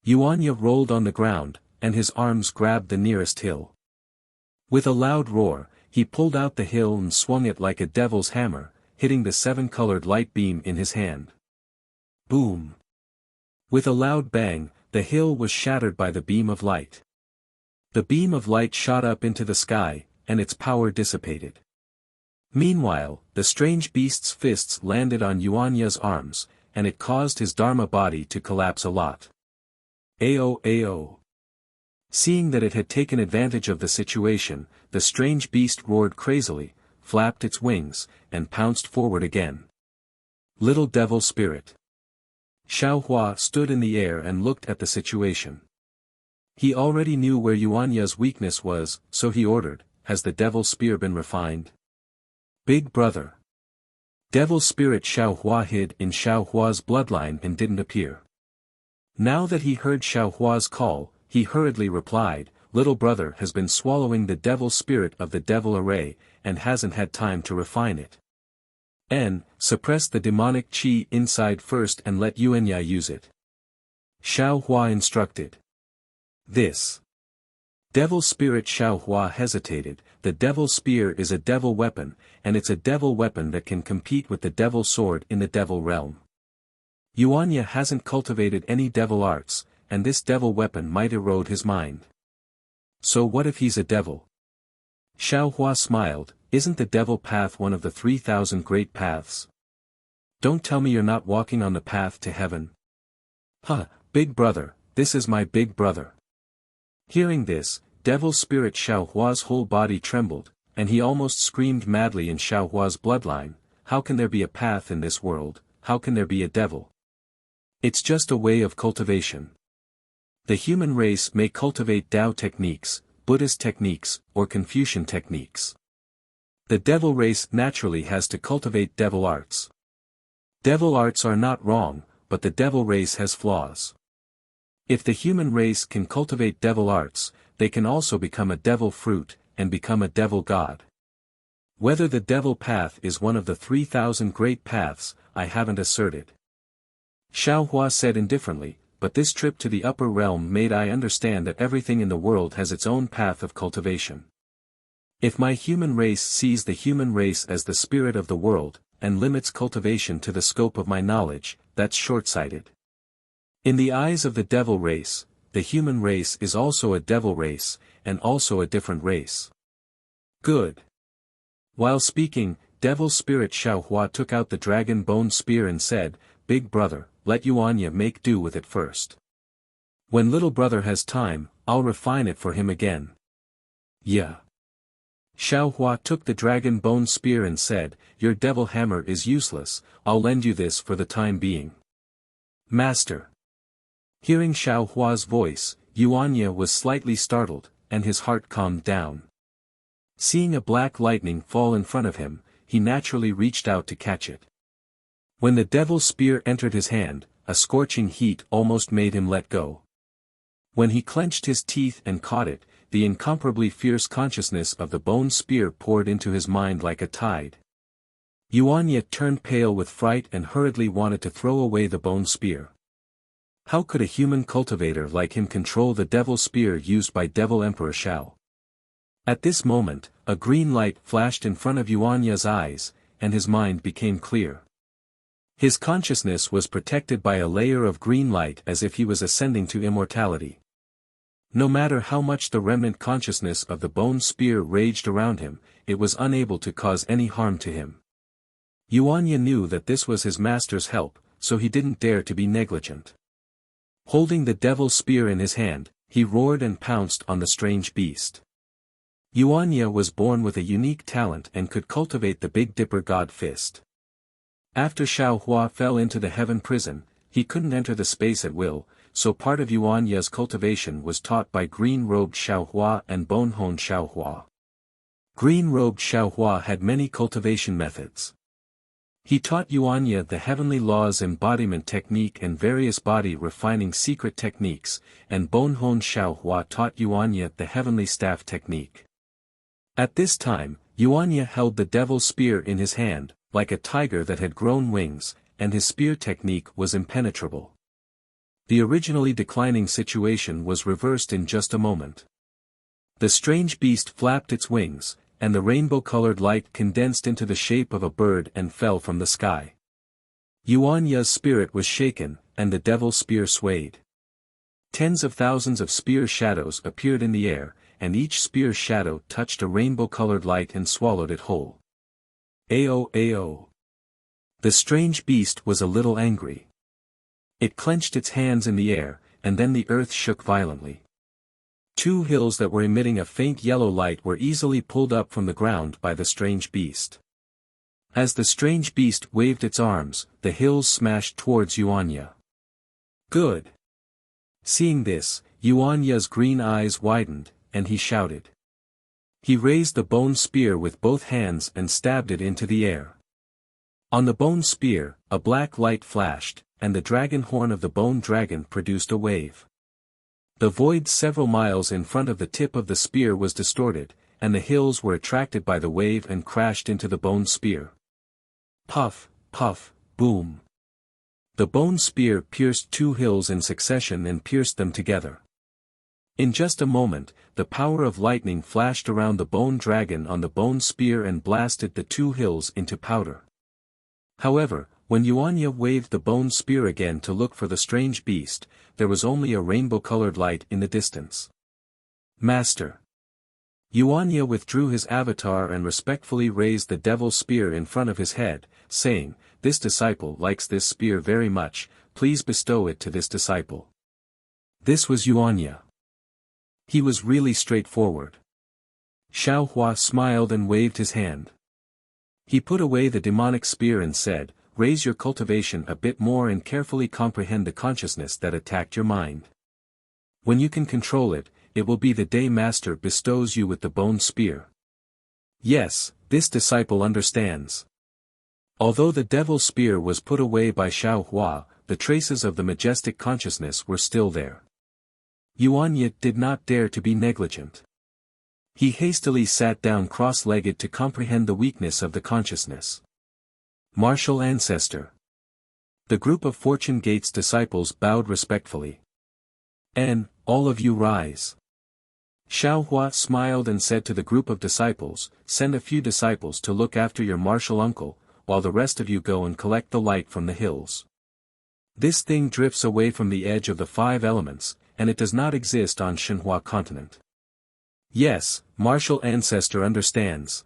Yuan Ye rolled on the ground, and his arms grabbed the nearest hill. With a loud roar, he pulled out the hill and swung it like a devil's hammer, hitting the seven-colored light beam in his hand. Boom! With a loud bang, the hill was shattered by the beam of light. The beam of light shot up into the sky, and its power dissipated. Meanwhile, the strange beast's fists landed on Yuan Ye's arms, and it caused his Dharma body to collapse a lot. Ao. Seeing that it had taken advantage of the situation, the strange beast roared crazily, flapped its wings, and pounced forward again. Little devil spirit. Xiao Hua stood in the air and looked at the situation. He already knew where Yuan Ye's weakness was, so he ordered, "Has the devil spear been refined?" Big brother. Devil spirit Xiao Hua hid in Xiao Hua's bloodline and didn't appear. Now that he heard Xiao Hua's call, he hurriedly replied, "Little brother has been swallowing the devil spirit of the devil array, and hasn't had time to refine it. Suppress the demonic qi inside first and let Yuanya use it." Xiao Hua instructed. This devil spirit Xiao Hua hesitated. The devil spear is a devil weapon, and it's a devil weapon that can compete with the devil sword in the devil realm. Yuanya hasn't cultivated any devil arts, and this devil weapon might erode his mind. So what if he's a devil? Xiao Hua smiled. Isn't the devil path one of the 3,000 great paths? Don't tell me you're not walking on the path to heaven. Huh, big brother, this is my big brother. Hearing this, devil spirit Xiao Hua's whole body trembled, and he almost screamed madly in Xiao Hua's bloodline. How can there be a path in this world? How can there be a devil? It's just a way of cultivation. The human race may cultivate Tao techniques, Buddhist techniques, or Confucian techniques. The devil race naturally has to cultivate devil arts. Devil arts are not wrong, but the devil race has flaws. If the human race can cultivate devil arts, they can also become a devil fruit, and become a devil god. Whether the devil path is one of the 3,000 great paths, I haven't asserted. Xiao Hua said indifferently, but this trip to the upper realm made I understand that everything in the world has its own path of cultivation. If my human race sees the human race as the spirit of the world, and limits cultivation to the scope of my knowledge, that's short-sighted. In the eyes of the devil race, the human race is also a devil race, and also a different race. Good. While speaking, devil spirit Xiao Hua took out the dragon bone spear and said, big brother, let Yuanya make do with it first. When little brother has time, I'll refine it for him again. Yeah. Xiao Hua took the dragon bone spear and said, your devil hammer is useless, I'll lend you this for the time being. Master. Hearing Xiao Hua's voice, Yuanya was slightly startled, and his heart calmed down. Seeing a black lightning fall in front of him, he naturally reached out to catch it. When the devil's spear entered his hand, a scorching heat almost made him let go. When he clenched his teeth and caught it, the incomparably fierce consciousness of the bone spear poured into his mind like a tide. Yuanya turned pale with fright and hurriedly wanted to throw away the bone spear. How could a human cultivator like him control the devil spear used by Devil Emperor Shao? At this moment, a green light flashed in front of Yuanya's eyes, and his mind became clear. His consciousness was protected by a layer of green light as if he was ascending to immortality. No matter how much the remnant consciousness of the bone spear raged around him, it was unable to cause any harm to him. Yuanya knew that this was his master's help, so he didn't dare to be negligent. Holding the devil's spear in his hand, he roared and pounced on the strange beast. Yuanya was born with a unique talent and could cultivate the Big Dipper God Fist. After Xiao Hua fell into the heaven prison, he couldn't enter the space at will, so part of Yuanya's cultivation was taught by green-robed Xiao Hua and bone-honed Xiao Hua. Green-robed Xiao Hua had many cultivation methods. He taught Yuanya the heavenly laws embodiment technique and various body-refining secret techniques, and bone-honed Xiao Hua taught Yuanya the heavenly staff technique. At this time, Yuanya held the devil's spear in his hand, like a tiger that had grown wings, and his spear technique was impenetrable. The originally declining situation was reversed in just a moment. The strange beast flapped its wings, and the rainbow-colored light condensed into the shape of a bird and fell from the sky. Yuanya's spirit was shaken, and the devil's spear swayed. Tens of thousands of spear shadows appeared in the air, and each spear shadow touched a rainbow-colored light and swallowed it whole. Ao ao. The strange beast was a little angry. It clenched its hands in the air, and then the earth shook violently. Two hills that were emitting a faint yellow light were easily pulled up from the ground by the strange beast. As the strange beast waved its arms, the hills smashed towards Yuanya. Good. Seeing this, Yuanya's green eyes widened, and he shouted. He raised the bone spear with both hands and stabbed it into the air. On the bone spear, a black light flashed, and the dragon horn of the bone dragon produced a wave. The void several miles in front of the tip of the spear was distorted, and the hills were attracted by the wave and crashed into the bone spear. Puff, puff, boom. The bone spear pierced two hills in succession and pierced them together. In just a moment, the power of lightning flashed around the bone dragon on the bone spear and blasted the two hills into powder. However, when Yuanya waved the bone spear again to look for the strange beast, there was only a rainbow-colored light in the distance. Master. Yuanya withdrew his avatar and respectfully raised the devil's spear in front of his head, saying, "This disciple likes this spear very much, please bestow it to this disciple." This was Yuanya. He was really straightforward. Xiao Hua smiled and waved his hand. He put away the demonic spear and said, "Raise your cultivation a bit more and carefully comprehend the consciousness that attacked your mind. When you can control it, it will be the day Master bestows you with the bone spear." Yes, this disciple understands. Although the devil's spear was put away by Xiao Hua, the traces of the majestic consciousness were still there. Yuanya did not dare to be negligent. He hastily sat down cross-legged to comprehend the weakness of the consciousness. Martial Ancestor. The group of Fortune Gate's disciples bowed respectfully. All of you rise. Xiao Hua smiled and said to the group of disciples, "Send a few disciples to look after your martial uncle, while the rest of you go and collect the light from the hills. This thing drifts away from the edge of the five elements, and it does not exist on Shenhua continent." Yes, Martial Ancestor understands.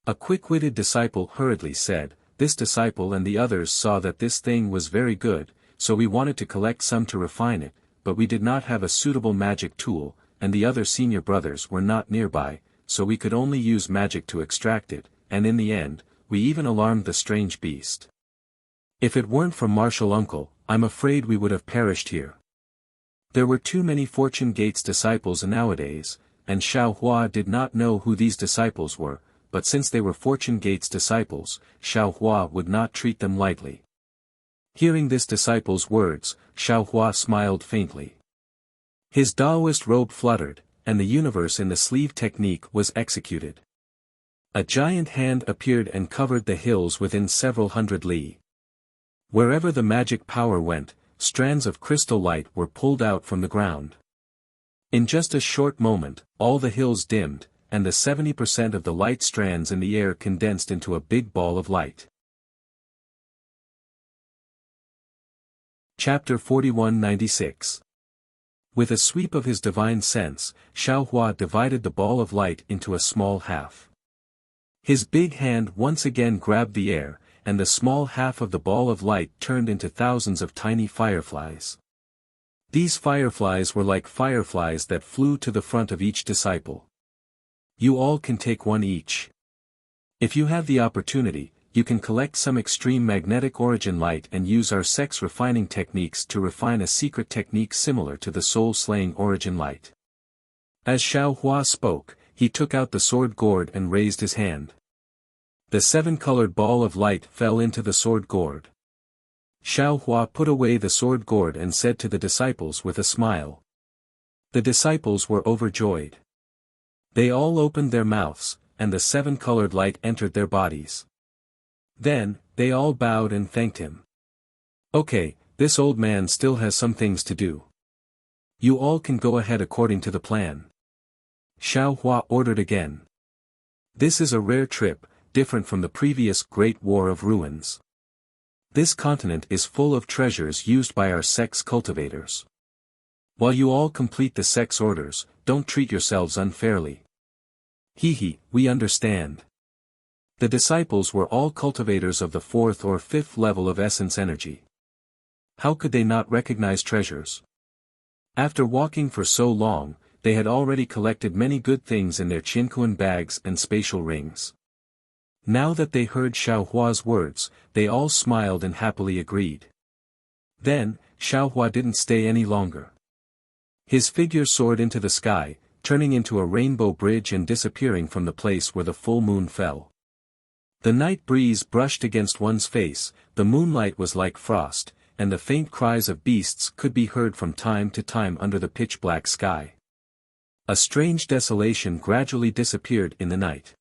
A quick-witted disciple hurriedly said, this disciple and the others saw that this thing was very good, so we wanted to collect some to refine it, but we did not have a suitable magic tool, and the other senior brothers were not nearby, so we could only use magic to extract it, and in the end, we even alarmed the strange beast. If it weren't for Martial Uncle, I'm afraid we would have perished here. There were too many Fortune Gates disciples nowadays, and Xiao Hua did not know who these disciples were, but since they were Fortune Gates disciples, Xiao Hua would not treat them lightly. Hearing this disciple's words, Xiao Hua smiled faintly. His Taoist robe fluttered, and the universe in the sleeve technique was executed. A giant hand appeared and covered the hills within several hundred li. Wherever the magic power went, strands of crystal light were pulled out from the ground. In just a short moment, all the hills dimmed, and the 70% of the light strands in the air condensed into a big ball of light. Chapter 4196. With a sweep of his divine sense, Xiao Hua divided the ball of light into a small half. His big hand once again grabbed the air, and the small half of the ball of light turned into thousands of tiny fireflies. These fireflies were like fireflies that flew to the front of each disciple. You all can take one each. If you have the opportunity, you can collect some extreme magnetic origin light and use our sex refining techniques to refine a secret technique similar to the soul-slaying origin light. As Xiao Hua spoke, he took out the sword gourd and raised his hand. The 7-colored ball of light fell into the sword gourd. Xiao Hua put away the sword gourd and said to the disciples with a smile. The disciples were overjoyed. They all opened their mouths, and the 7-colored light entered their bodies. Then, they all bowed and thanked him. Okay, this old man still has some things to do. You all can go ahead according to the plan. Xiao Hua ordered again. This is a rare trip, different from the previous Great War of Ruins. This continent is full of treasures used by our sex cultivators. While you all complete the sex orders, don't treat yourselves unfairly. We understand. The disciples were all cultivators of the 4th or 5th level of essence energy. How could they not recognize treasures? After walking for so long, they had already collected many good things in their Qinquan bags and spatial rings. Now that they heard Xiao Hua's words, they all smiled and happily agreed. Then, Xiao Hua didn't stay any longer. His figure soared into the sky, turning into a rainbow bridge and disappearing from the place where the full moon fell. The night breeze brushed against one's face, the moonlight was like frost, and the faint cries of beasts could be heard from time to time under the pitch-black sky. A strange desolation gradually disappeared in the night.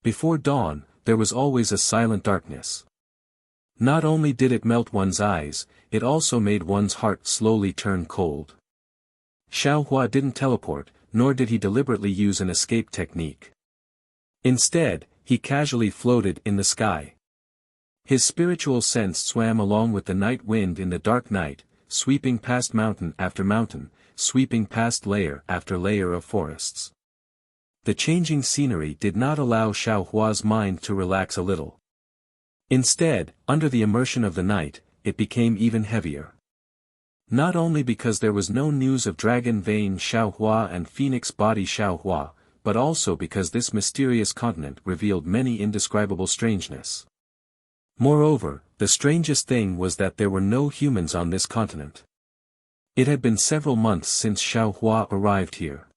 Before dawn, there was always a silent darkness. Not only did it melt one's eyes, it also made one's heart slowly turn cold. Xiao Hua didn't teleport, nor did he deliberately use an escape technique. Instead, he casually floated in the sky. His spiritual sense swam along with the night wind in the dark night, sweeping past mountain after mountain, sweeping past layer after layer of forests. The changing scenery did not allow Xiao Hua's mind to relax a little. Instead, under the immersion of the night, it became even heavier. Not only because there was no news of Dragon Vein Xiao Hua and Phoenix Body Xiao Hua, but also because this mysterious continent revealed many indescribable strangeness. Moreover, the strangest thing was that there were no humans on this continent. It had been several months since Xiao Hua arrived here.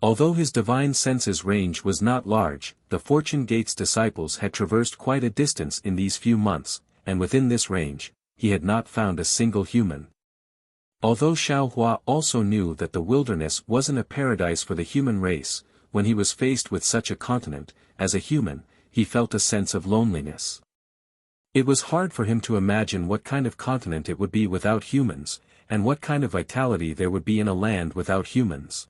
Although his divine senses range was not large, the Fortune Gates disciples had traversed quite a distance in these few months, and within this range, he had not found a single human. Although Xiao Hua also knew that the wilderness wasn't a paradise for the human race, when he was faced with such a continent, as a human, he felt a sense of loneliness. It was hard for him to imagine what kind of continent it would be without humans, and what kind of vitality there would be in a land without humans.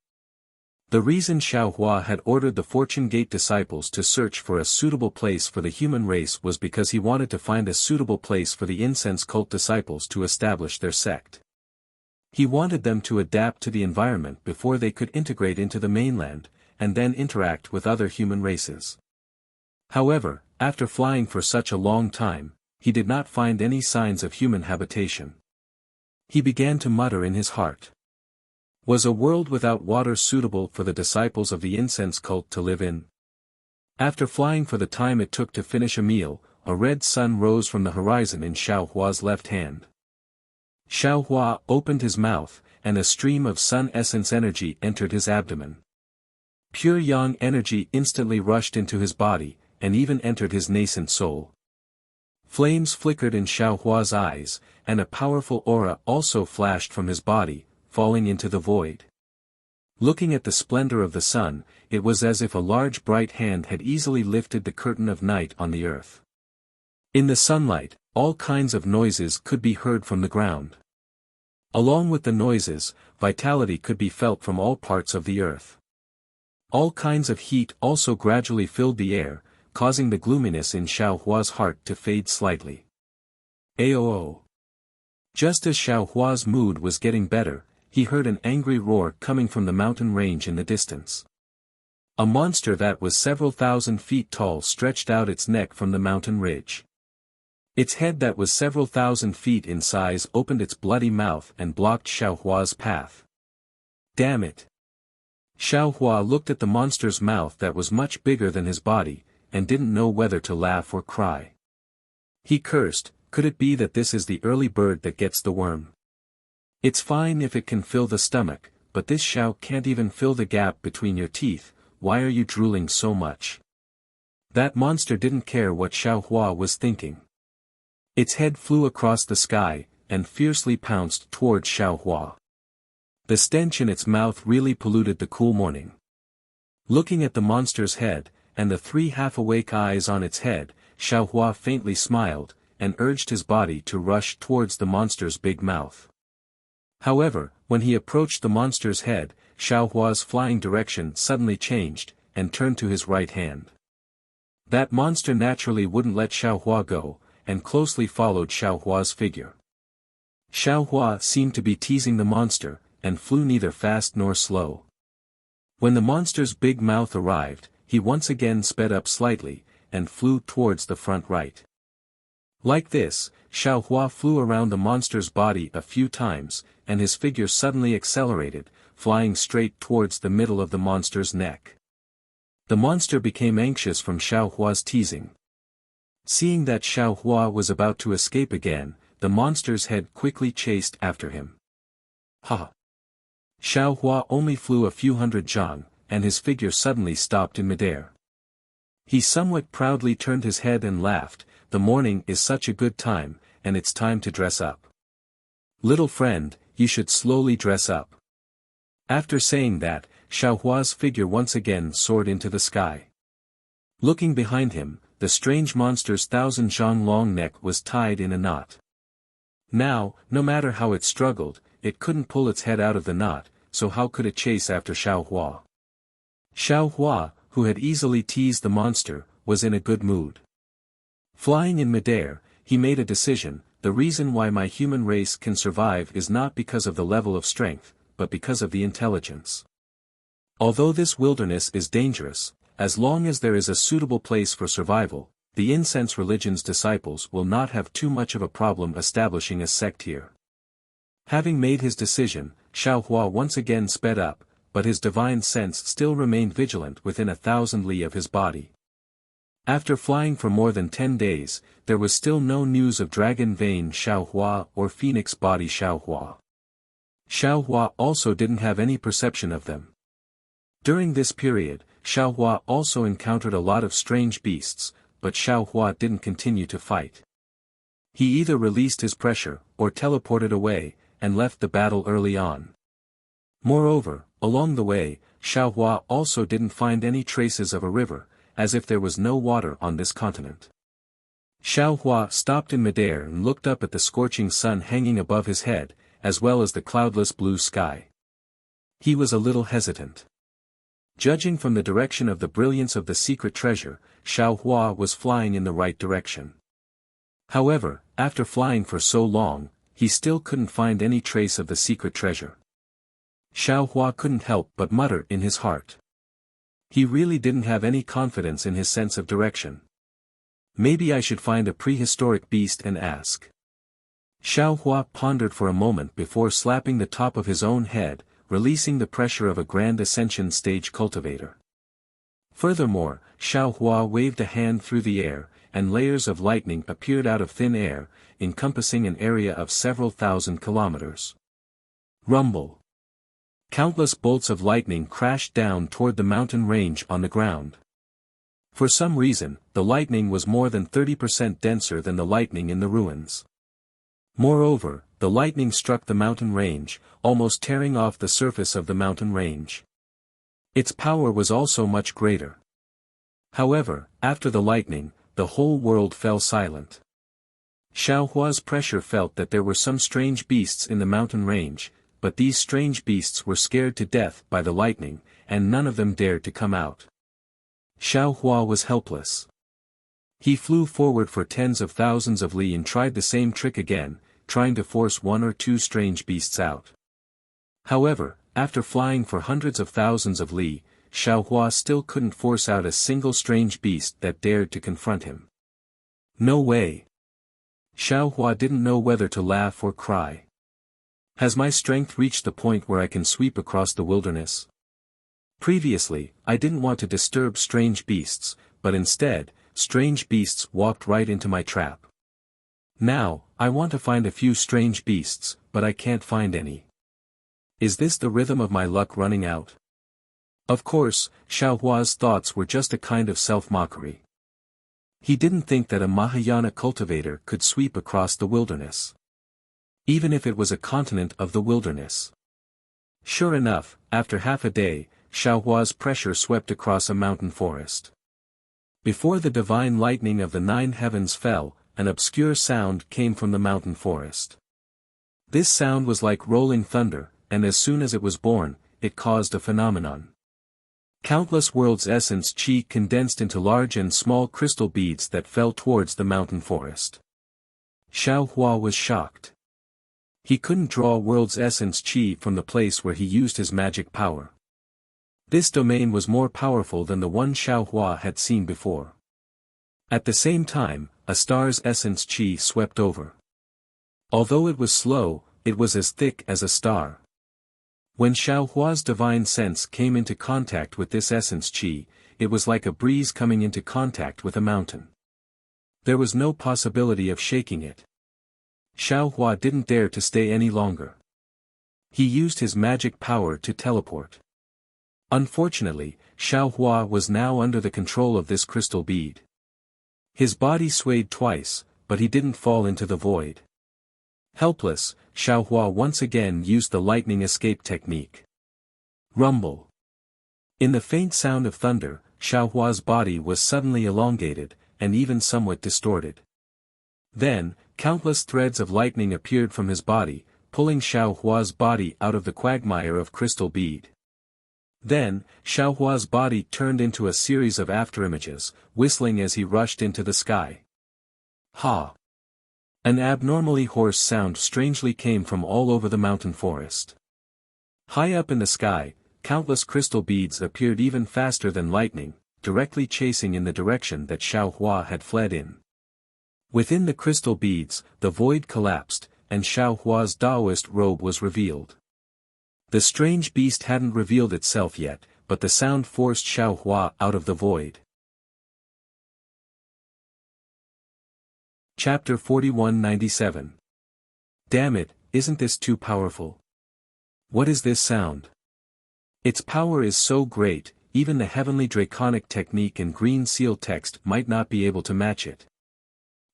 The reason Xiao Hua had ordered the Fortune Gate disciples to search for a suitable place for the human race was because he wanted to find a suitable place for the incense cult disciples to establish their sect. He wanted them to adapt to the environment before they could integrate into the mainland, and then interact with other human races. However, after flying for such a long time, he did not find any signs of human habitation. He began to mutter in his heart. Was a world without water suitable for the disciples of the incense cult to live in? After flying for the time it took to finish a meal, a red sun rose from the horizon in Xiao Hua's left hand. Xiao Hua opened his mouth, and a stream of sun essence energy entered his abdomen. Pure yang energy instantly rushed into his body, and even entered his nascent soul. Flames flickered in Xiao Hua's eyes, and a powerful aura also flashed from his body, falling into the void. Looking at the splendor of the sun, it was as if a large bright hand had easily lifted the curtain of night on the earth. In the sunlight, all kinds of noises could be heard from the ground. Along with the noises, vitality could be felt from all parts of the earth. All kinds of heat also gradually filled the air, causing the gloominess in Xiao Hua's heart to fade slightly. Aoo! Just as Xiao Hua's mood was getting better, he heard an angry roar coming from the mountain range in the distance. A monster that was several thousand feet tall stretched out its neck from the mountain ridge. Its head that was several thousand feet in size opened its bloody mouth and blocked Xiao Hua's path. Damn it! Xiao Hua looked at the monster's mouth that was much bigger than his body, and didn't know whether to laugh or cry. He cursed, could it be that this is the early bird that gets the worm? It's fine if it can fill the stomach, but this Xiao can't even fill the gap between your teeth. Why are you drooling so much? That monster didn't care what Xiao Hua was thinking. Its head flew across the sky, and fiercely pounced towards Xiao Hua. The stench in its mouth really polluted the cool morning. Looking at the monster's head, and the three half-awake eyes on its head, Xiao Hua faintly smiled, and urged his body to rush towards the monster's big mouth. However, when he approached the monster's head, Xiao Hua's flying direction suddenly changed, and turned to his right hand. That monster naturally wouldn't let Xiao Hua go, and closely followed Xiao Hua's figure. Xiao Hua seemed to be teasing the monster, and flew neither fast nor slow. When the monster's big mouth arrived, he once again sped up slightly, and flew towards the front right. Like this, Xiao Hua flew around the monster's body a few times, and his figure suddenly accelerated, flying straight towards the middle of the monster's neck. The monster became anxious from Xiao Hua's teasing. Seeing that Xiao Hua was about to escape again, the monster's head quickly chased after him. Ha! Xiao Hua only flew a few hundred zhang, and his figure suddenly stopped in midair. He somewhat proudly turned his head and laughed. The morning is such a good time, and it's time to dress up. Little friend, you should slowly dress up. After saying that, Xiao Hua's figure once again soared into the sky. Looking behind him, the strange monster's 1,000 zhang long neck was tied in a knot. Now, no matter how it struggled, it couldn't pull its head out of the knot, so how could it chase after Xiao Hua? Xiao Hua, who had easily teased the monster, was in a good mood. Flying in midair, he made a decision. The reason why my human race can survive is not because of the level of strength, but because of the intelligence. Although this wilderness is dangerous, as long as there is a suitable place for survival, the incense religion's disciples will not have too much of a problem establishing a sect here. Having made his decision, Xiao Hua once again sped up, but his divine sense still remained vigilant within 1,000 li of his body. After flying for more than 10 days, there was still no news of Dragon Vein Xiao Hua or Phoenix Body Xiao Hua. Xiao Hua also didn't have any perception of them. During this period, Xiao Hua also encountered a lot of strange beasts, but Xiao Hua didn't continue to fight. He either released his pressure, or teleported away, and left the battle early on. Moreover, along the way, Xiao Hua also didn't find any traces of a river, as if there was no water on this continent. Xiao Hua stopped in midair and looked up at the scorching sun hanging above his head, as well as the cloudless blue sky. He was a little hesitant. Judging from the direction of the brilliance of the secret treasure, Xiao Hua was flying in the right direction. However, after flying for so long, he still couldn't find any trace of the secret treasure. Xiao Hua couldn't help but mutter in his heart. He really didn't have any confidence in his sense of direction. Maybe I should find a prehistoric beast and ask. Xiao Hua pondered for a moment before slapping the top of his own head, releasing the pressure of a grand ascension stage cultivator. Furthermore, Xiao Hua waved a hand through the air, and layers of lightning appeared out of thin air, encompassing an area of several thousand kilometers. Rumble. Countless bolts of lightning crashed down toward the mountain range on the ground. For some reason, the lightning was more than 30% denser than the lightning in the ruins. Moreover, the lightning struck the mountain range, almost tearing off the surface of the mountain range. Its power was also much greater. However, after the lightning, the whole world fell silent. Xiao Hua's pressure felt that there were some strange beasts in the mountain range, but these strange beasts were scared to death by the lightning, and none of them dared to come out. Xiao Hua was helpless. He flew forward for tens of thousands of li and tried the same trick again, trying to force one or two strange beasts out. However, after flying for hundreds of thousands of li, Xiao Hua still couldn't force out a single strange beast that dared to confront him. No way. Xiao Hua didn't know whether to laugh or cry. Has my strength reached the point where I can sweep across the wilderness? Previously, I didn't want to disturb strange beasts, but instead, strange beasts walked right into my trap. Now, I want to find a few strange beasts, but I can't find any. Is this the rhythm of my luck running out? Of course, Xiao Hua's thoughts were just a kind of self-mockery. He didn't think that a Mahayana cultivator could sweep across the wilderness. Even if it was a continent of the wilderness. Sure enough, after half a day, Xiao Hua's pressure swept across a mountain forest. Before the divine lightning of the 9 heavens fell, an obscure sound came from the mountain forest. This sound was like rolling thunder, and as soon as it was born, it caused a phenomenon. Countless worlds' essence chi condensed into large and small crystal beads that fell towards the mountain forest. Xiao Hua was shocked. He couldn't draw world's essence chi from the place where he used his magic power. This domain was more powerful than the one Xiao Hua had seen before. At the same time, a star's essence chi swept over. Although it was slow, it was as thick as a star. When Xiao Hua's divine sense came into contact with this essence chi, it was like a breeze coming into contact with a mountain. There was no possibility of shaking it. Xiao Hua didn't dare to stay any longer. He used his magic power to teleport. Unfortunately, Xiao Hua was now under the control of this crystal bead. His body swayed twice, but he didn't fall into the void. Helpless, Xiao Hua once again used the lightning escape technique. Rumble. In the faint sound of thunder, Xiao Hua's body was suddenly elongated, and even somewhat distorted. Then, countless threads of lightning appeared from his body, pulling Xiao Hua's body out of the quagmire of crystal bead. Then, Xiao Hua's body turned into a series of afterimages, whistling as he rushed into the sky. Ha! An abnormally hoarse sound strangely came from all over the mountain forest. High up in the sky, countless crystal beads appeared even faster than lightning, directly chasing in the direction that Xiao Hua had fled in. Within the crystal beads, the void collapsed, and Xiao Hua's Taoist robe was revealed. The strange beast hadn't revealed itself yet, but the sound forced Xiao Hua out of the void. Chapter 4197. Damn it, isn't this too powerful? What is this sound? Its power is so great, even the heavenly draconic technique and green seal text might not be able to match it.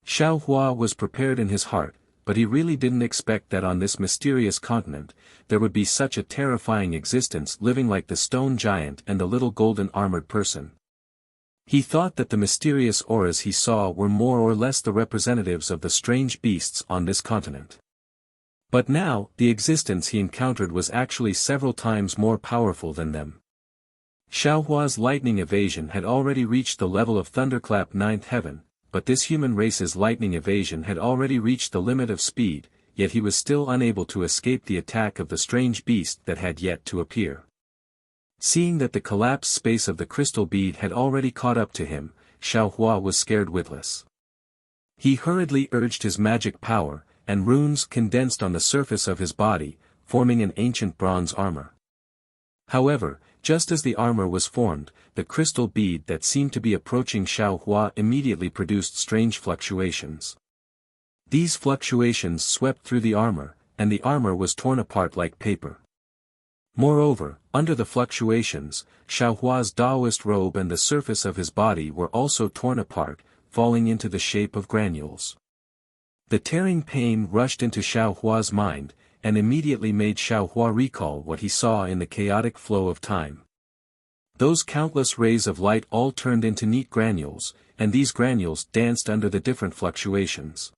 Xiao Hua was prepared in his heart, but he really didn't expect that on this mysterious continent, there would be such a terrifying existence living like the stone giant and the little golden armored person. He thought that the mysterious auras he saw were more or less the representatives of the strange beasts on this continent. But now, the existence he encountered was actually several times more powerful than them. Xiao Hua's lightning evasion had already reached the level of thunderclap 9th heaven, but this human race's lightning evasion had already reached the limit of speed, yet he was still unable to escape the attack of the strange beast that had yet to appear. Seeing that the collapsed space of the crystal bead had already caught up to him, Xiaohua was scared witless. He hurriedly urged his magic power, and runes condensed on the surface of his body, forming an ancient bronze armor. However, just as the armor was formed, the crystal bead that seemed to be approaching Xiaohua immediately produced strange fluctuations. These fluctuations swept through the armor, and the armor was torn apart like paper. Moreover, under the fluctuations, Xiaohua's Taoist robe and the surface of his body were also torn apart, falling into the shape of granules. The tearing pain rushed into Xiaohua's mind, and immediately made Xiaohua recall what he saw in the chaotic flow of time. Those countless rays of light all turned into neat granules, and these granules danced under the different fluctuations.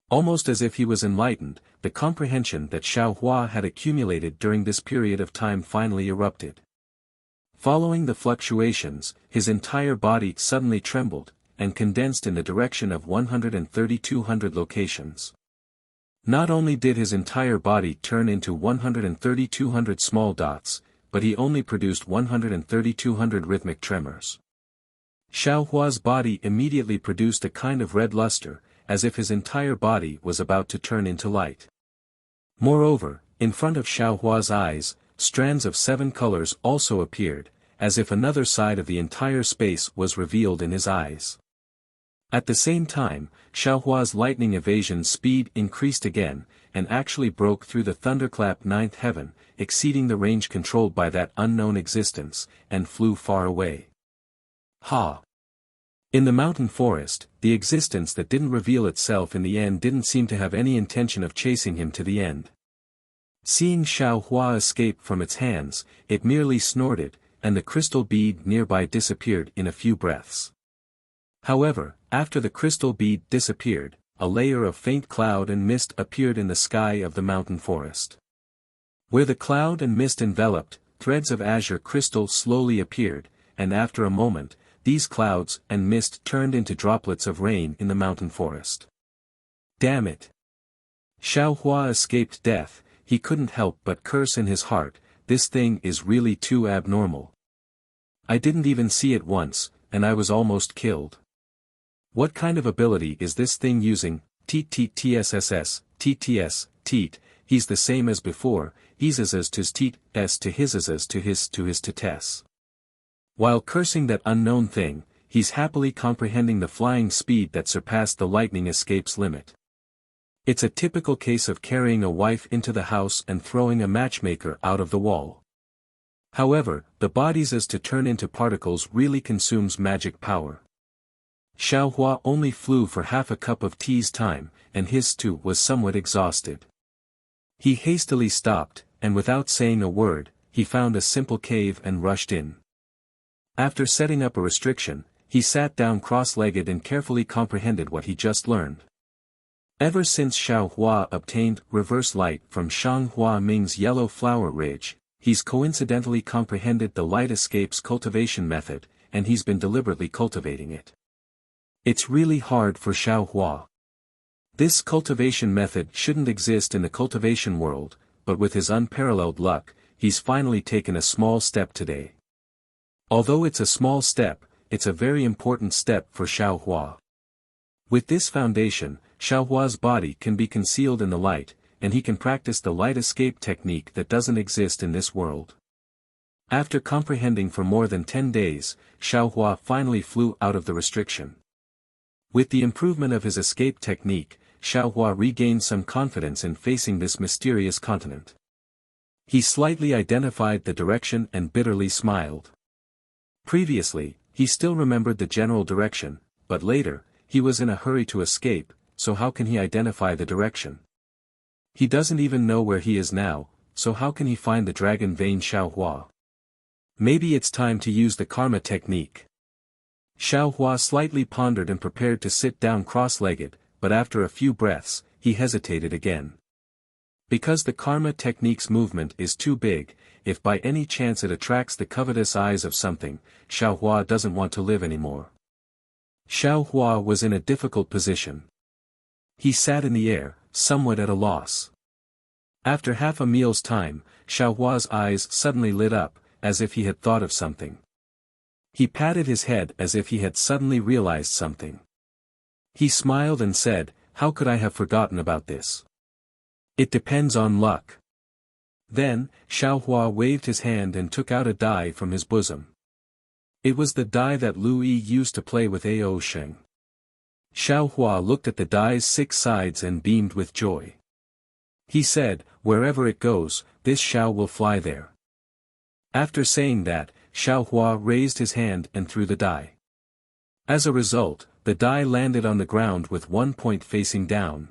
Almost as if he was enlightened, the comprehension that Xiaohua had accumulated during this period of time finally erupted. Following the fluctuations, his entire body suddenly trembled, and condensed in the direction of 13200 locations. Not only did his entire body turn into 13200 small dots, but he only produced 13200 rhythmic tremors. Xiaohua's body immediately produced a kind of red luster, as if his entire body was about to turn into light. Moreover, in front of Xiaohua's eyes, strands of 7 colors also appeared, as if another side of the entire space was revealed in his eyes. At the same time, Xiaohua's lightning evasion speed increased again, and actually broke through the thunderclap 9th heaven, exceeding the range controlled by that unknown existence, and flew far away. Ha! In the mountain forest, the existence that didn't reveal itself in the end didn't seem to have any intention of chasing him to the end. Seeing Xiaohua escape from its hands, it merely snorted, and the crystal bead nearby disappeared in a few breaths. However, after the crystal bead disappeared, a layer of faint cloud and mist appeared in the sky of the mountain forest. Where the cloud and mist enveloped, threads of azure crystal slowly appeared, and after a moment, these clouds and mist turned into droplets of rain in the mountain forest. Damn it! Xiaohua escaped death, he couldn't help but curse in his heart, this thing is really too abnormal. I didn't even see it once, and I was almost killed. What kind of ability is this thing using? Teet teet tsss, tts, teet, he's the same as before, he's as to his teet, s to his as to his to tes. While cursing that unknown thing, he's happily comprehending the flying speed that surpassed the lightning escape's limit. It's a typical case of carrying a wife into the house and throwing a matchmaker out of the wall. However, the body's as to turn into particles really consumes magic power. Xiaohua only flew for half a cup of tea's time, and his too was somewhat exhausted. He hastily stopped, and without saying a word, he found a simple cave and rushed in. After setting up a restriction, he sat down cross-legged and carefully comprehended what he just learned. Ever since Xiaohua obtained reverse light from Shanghua Ming's yellow flower ridge, he's coincidentally comprehended the light escape's cultivation method, and he's been deliberately cultivating it. It's really hard for Xiaohua. This cultivation method shouldn't exist in the cultivation world, but with his unparalleled luck, he's finally taken a small step today. Although it's a small step, it's a very important step for Xiaohua. With this foundation, Xiaohua's body can be concealed in the light, and he can practice the light escape technique that doesn't exist in this world. After comprehending for more than 10 days, Xiaohua finally flew out of the restriction. With the improvement of his escape technique, Xiaohua regained some confidence in facing this mysterious continent. He slightly identified the direction and bitterly smiled. Previously, he still remembered the general direction, but later, he was in a hurry to escape, so how can he identify the direction? He doesn't even know where he is now, so how can he find the dragon vein Xiaohua? Maybe it's time to use the karma technique. Xiaohua slightly pondered and prepared to sit down cross-legged, but after a few breaths, he hesitated again. Because the karma technique's movement is too big, if by any chance it attracts the covetous eyes of something, Xiaohua doesn't want to live anymore. Xiaohua was in a difficult position. He sat in the air, somewhat at a loss. After half a meal's time, Xiaohua's eyes suddenly lit up, as if he had thought of something. He patted his head as if he had suddenly realized something. He smiled and said, "How could I have forgotten about this? It depends on luck." Then, Xiaohua waved his hand and took out a die from his bosom. It was the die that Lu Yi used to play with Ao Sheng. Xiaohua looked at the die's 6 sides and beamed with joy. He said, "Wherever it goes, this Xiao will fly there." After saying that, Xiaohua raised his hand and threw the die. As a result, the die landed on the ground with one point facing down.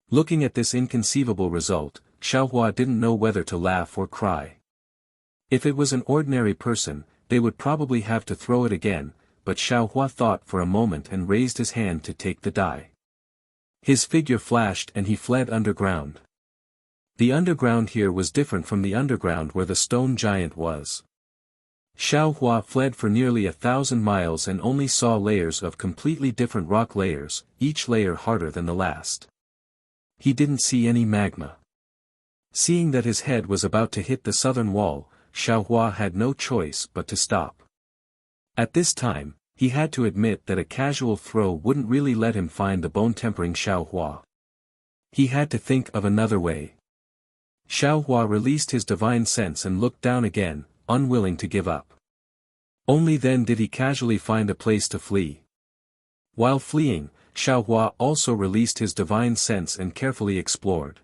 Looking at this inconceivable result, Xiaohua didn't know whether to laugh or cry. If it was an ordinary person, they would probably have to throw it again, but Xiaohua thought for a moment and raised his hand to take the die. His figure flashed and he fled underground. The underground here was different from the underground where the stone giant was. Xiaohua fled for nearly 1,000 miles and only saw layers of completely different rock layers, each layer harder than the last. He didn't see any magma. Seeing that his head was about to hit the southern wall, Xiaohua had no choice but to stop. At this time, he had to admit that a casual throw wouldn't really let him find the bone-tempering Xiaohua. He had to think of another way. Xiaohua released his divine sense and looked down again, unwilling to give up. Only then did he casually find a place to flee. While fleeing, Xiaohua also released his divine sense and carefully explored.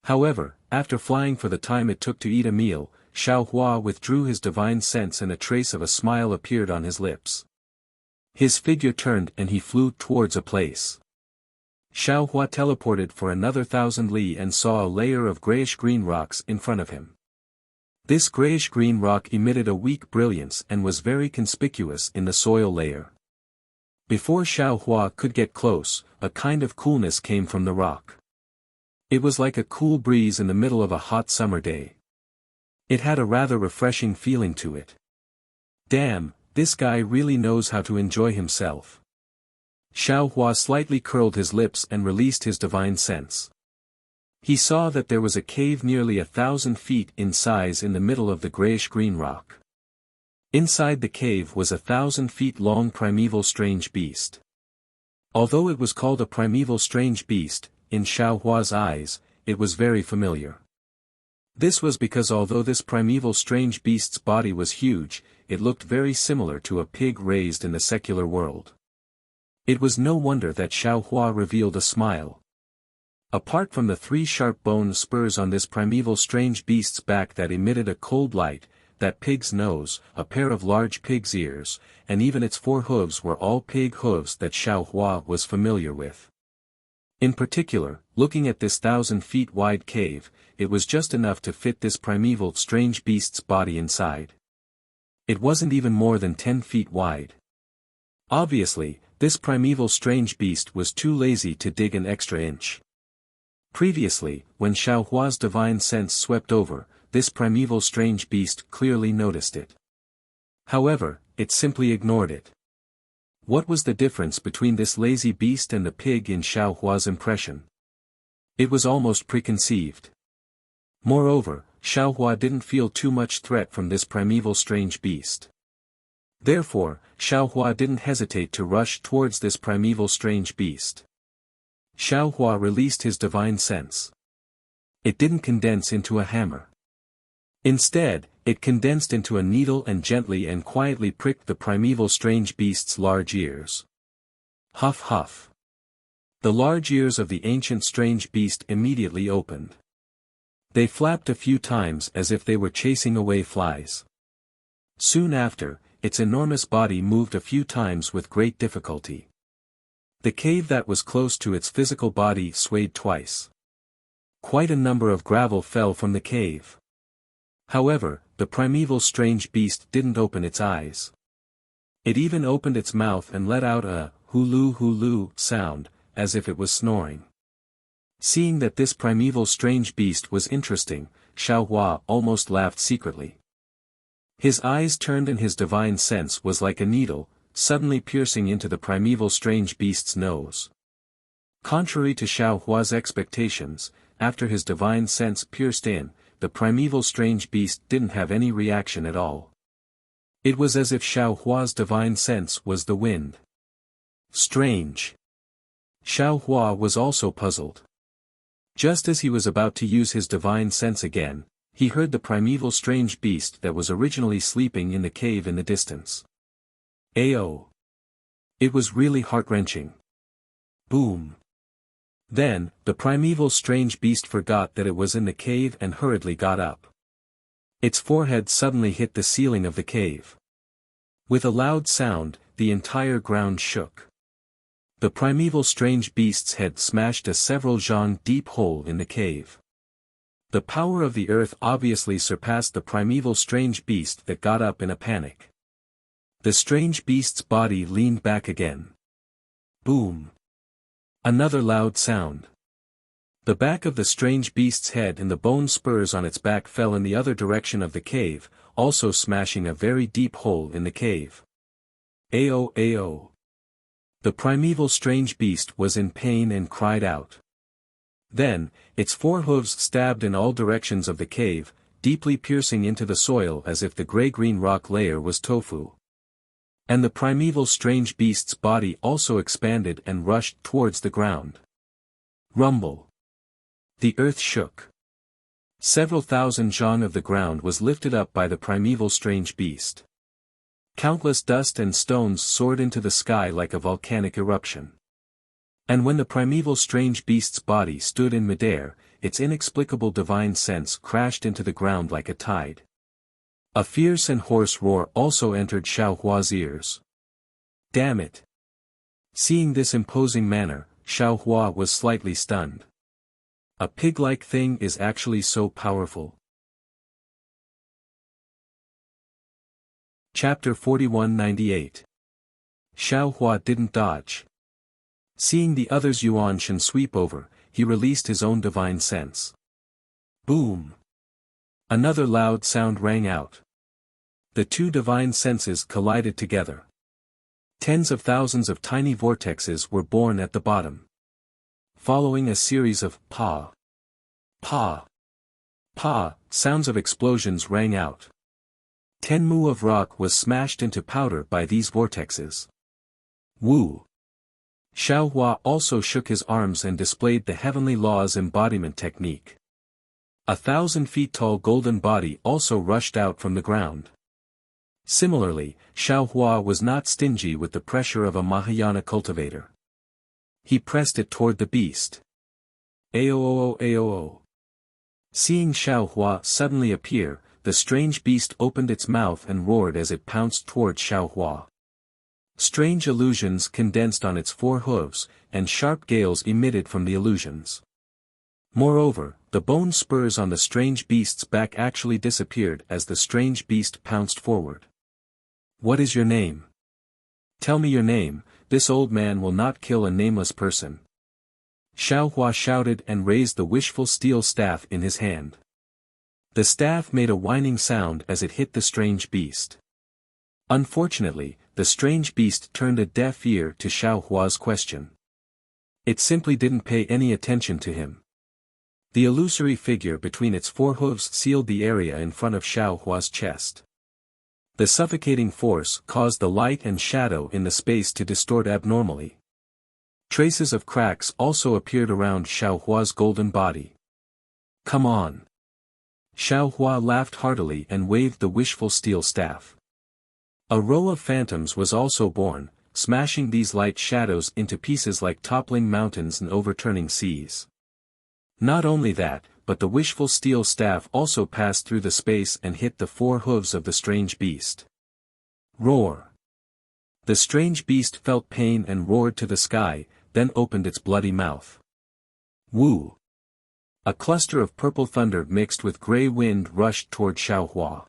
However, after flying for the time it took to eat a meal, Xiaohua withdrew his divine sense and a trace of a smile appeared on his lips. His figure turned and he flew towards a place. Xiaohua teleported for another 1,000 li and saw a layer of grayish-green rocks in front of him. This grayish-green rock emitted a weak brilliance and was very conspicuous in the soil layer. Before Xiaohua could get close, a kind of coolness came from the rock. It was like a cool breeze in the middle of a hot summer day. It had a rather refreshing feeling to it. Damn, this guy really knows how to enjoy himself. Xiaohua slightly curled his lips and released his divine sense. He saw that there was a cave nearly 1,000 feet in size in the middle of the grayish-green rock. Inside the cave was a 1,000 feet long primeval strange beast. Although it was called a primeval strange beast, in Xiaohua's eyes, it was very familiar. This was because although this primeval strange beast's body was huge, it looked very similar to a pig raised in the secular world. It was no wonder that Xiaohua revealed a smile. Apart from the 3 sharp bone spurs on this primeval strange beast's back that emitted a cold light, that pig's nose, a pair of large pig's ears, and even its 4 hooves were all pig hooves that Xiaohua was familiar with. In particular, looking at this 1,000 feet wide cave, it was just enough to fit this primeval strange beast's body inside. It wasn't even more than 10 feet wide. Obviously, this primeval strange beast was too lazy to dig an extra inch. Previously, when Xiaohua's divine sense swept over, this primeval strange beast clearly noticed it. However, it simply ignored it. What was the difference between this lazy beast and the pig in Xiaohua's impression? It was almost preconceived. Moreover, Xiaohua didn't feel too much threat from this primeval strange beast. Therefore, Xiaohua didn't hesitate to rush towards this primeval strange beast. Xiaohua released his divine sense. It didn't condense into a hammer. Instead, it condensed into a needle and gently and quietly pricked the primeval strange beast's large ears. Huff huff. The large ears of the ancient strange beast immediately opened. They flapped a few times as if they were chasing away flies. Soon after, its enormous body moved a few times with great difficulty. The cave that was close to its physical body swayed twice. Quite a number of gravel fell from the cave. However, the primeval strange beast didn't open its eyes. It even opened its mouth and let out a hulu sound, as if it was snoring. Seeing that this primeval strange beast was interesting, Xiaohua almost laughed secretly. His eyes turned and his divine sense was like a needle, suddenly piercing into the primeval strange beast's nose. Contrary to Xiaohua's expectations, after his divine sense pierced in, the primeval strange beast didn't have any reaction at all. It was as if Xiao Hua's divine sense was the wind. Strange. Xiao Hua was also puzzled. Just as he was about to use his divine sense again, he heard the primeval strange beast that was originally sleeping in the cave in the distance. Ayo! It was really heart-wrenching. Boom! Then, the primeval strange beast forgot that it was in the cave and hurriedly got up. Its forehead suddenly hit the ceiling of the cave. With a loud sound, the entire ground shook. The primeval strange beast's head smashed a several zhang deep hole in the cave. The power of the earth obviously surpassed the primeval strange beast that got up in a panic. The strange beast's body leaned back again. Boom! Another loud sound. The back of the strange beast's head and the bone spurs on its back fell in the other direction of the cave, also smashing a very deep hole in the cave. Ayo ayo! The primeval strange beast was in pain and cried out. Then, its four hooves stabbed in all directions of the cave, deeply piercing into the soil as if the gray-green rock layer was tofu. And the primeval strange beast's body also expanded and rushed towards the ground. Rumble. The earth shook. Several thousand zhang of the ground was lifted up by the primeval strange beast. Countless dust and stones soared into the sky like a volcanic eruption. And when the primeval strange beast's body stood in midair, its inexplicable divine sense crashed into the ground like a tide. A fierce and hoarse roar also entered Xiao Hua's ears. Damn it! Seeing this imposing manner, Xiao Hua was slightly stunned. A pig-like thing is actually so powerful. Chapter 4198. Xiao Hua didn't dodge. Seeing the other's Yuan Shen sweep over, he released his own divine sense. Boom! Another loud sound rang out. The two divine senses collided together. Tens of thousands of tiny vortexes were born at the bottom. Following a series of pa, pa, pa, sounds of explosions rang out. 10 mu of rock was smashed into powder by these vortexes. Woo! Xiao Hua also shook his arms and displayed the heavenly laws embodiment technique. 1,000 feet tall golden body also rushed out from the ground. Similarly, Xiao Hua was not stingy with the pressure of a Mahayana cultivator. He pressed it toward the beast. Aoo aoo. Seeing Xiao Hua suddenly appear, the strange beast opened its mouth and roared as it pounced toward Xiao Hua. Strange illusions condensed on its four hooves, and sharp gales emitted from the illusions. Moreover, the bone spurs on the strange beast's back actually disappeared as the strange beast pounced forward. What is your name? Tell me your name, this old man will not kill a nameless person. Xiao Hua shouted and raised the wishful steel staff in his hand. The staff made a whining sound as it hit the strange beast. Unfortunately, the strange beast turned a deaf ear to Xiao Hua's question. It simply didn't pay any attention to him. The illusory figure between its four hooves sealed the area in front of Xiao Hua's chest. The suffocating force caused the light and shadow in the space to distort abnormally. Traces of cracks also appeared around Xiao Hua's golden body. Come on! Xiao Hua laughed heartily and waved the wishful steel staff. A row of phantoms was also born, smashing these light shadows into pieces like toppling mountains and overturning seas. Not only that, but the wishful steel staff also passed through the space and hit the four hooves of the strange beast. Roar! The strange beast felt pain and roared to the sky, then opened its bloody mouth. Woo! A cluster of purple thunder mixed with gray wind rushed toward Xiao Hua.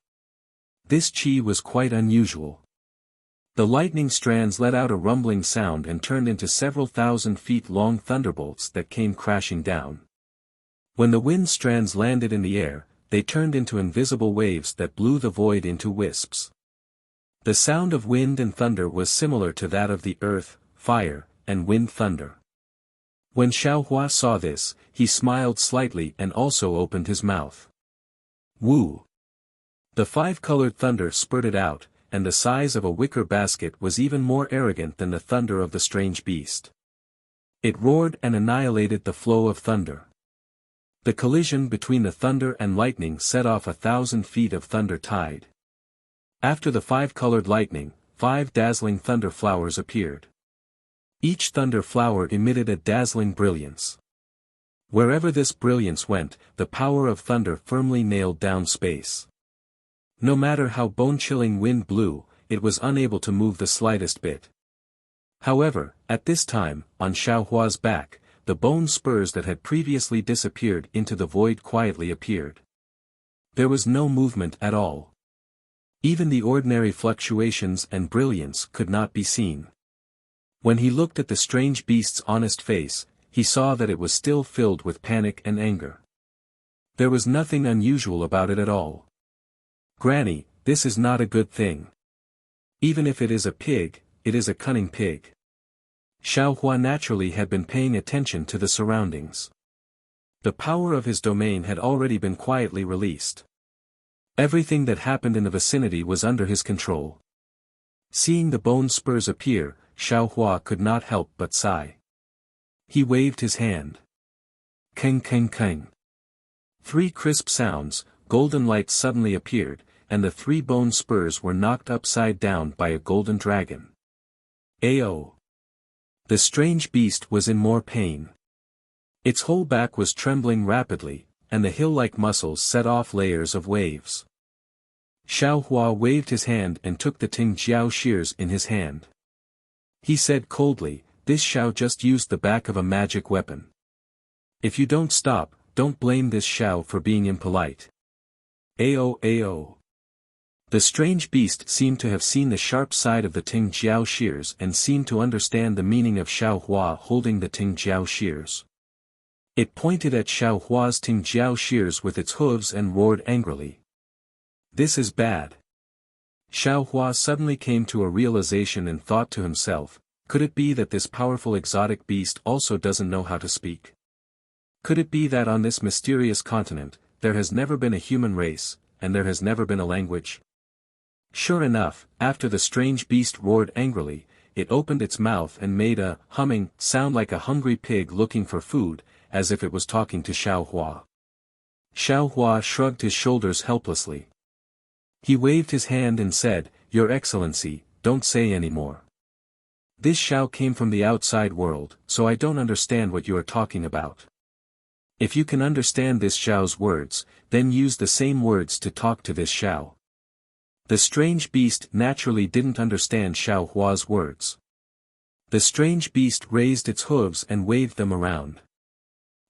This chi was quite unusual. The lightning strands let out a rumbling sound and turned into several thousand feet long thunderbolts that came crashing down. When the wind strands landed in the air, they turned into invisible waves that blew the void into wisps. The sound of wind and thunder was similar to that of the earth, fire, and wind thunder. When Xiao Hua saw this, he smiled slightly and also opened his mouth. Woo! The five-colored thunder spurted out, and the size of a wicker basket was even more arrogant than the thunder of the strange beast. It roared and annihilated the flow of thunder. The collision between the thunder and lightning set off 1,000 feet of thunder tide. After the five-colored lightning, 5 dazzling thunder flowers appeared. Each thunder flower emitted a dazzling brilliance. Wherever this brilliance went, the power of thunder firmly nailed down space. No matter how bone-chilling wind blew, it was unable to move the slightest bit. However, at this time, on Xiaohua's back, the bone spurs that had previously disappeared into the void quietly appeared. There was no movement at all. Even the ordinary fluctuations and brilliance could not be seen. When he looked at the strange beast's honest face, he saw that it was still filled with panic and anger. There was nothing unusual about it at all. "Granny, this is not a good thing. Even if it is a pig, it is a cunning pig." Xiaohua naturally had been paying attention to the surroundings. The power of his domain had already been quietly released. Everything that happened in the vicinity was under his control. Seeing the bone spurs appear, Xiaohua could not help but sigh. He waved his hand. Keng keng keng. 3 crisp sounds, golden lights suddenly appeared, and the 3 bone spurs were knocked upside down by a golden dragon. Ao! The strange beast was in more pain. Its whole back was trembling rapidly, and the hill-like muscles set off layers of waves. Xiaohua waved his hand and took the Tingjiao shears in his hand. He said coldly, "This Xiao just used the back of a magic weapon. If you don't stop, don't blame this Xiao for being impolite." Ao ao. The strange beast seemed to have seen the sharp side of the Tingjiao shears and seemed to understand the meaning of Xiaohua holding the Tingjiao shears. It pointed at Xiaohua's Tingjiao shears with its hooves and roared angrily. "This is bad." Xiaohua suddenly came to a realization and thought to himself, could it be that this powerful exotic beast also doesn't know how to speak? Could it be that on this mysterious continent, there has never been a human race, and there has never been a language? Sure enough, after the strange beast roared angrily, it opened its mouth and made a humming sound like a hungry pig looking for food, as if it was talking to Xiaohua. Xiaohua shrugged his shoulders helplessly. He waved his hand and said, "Your Excellency, don't say any more. This Xiao came from the outside world, so I don't understand what you are talking about. If you can understand this Xiao's words, then use the same words to talk to this Xiao." The strange beast naturally didn't understand Xiaohua's words. The strange beast raised its hooves and waved them around.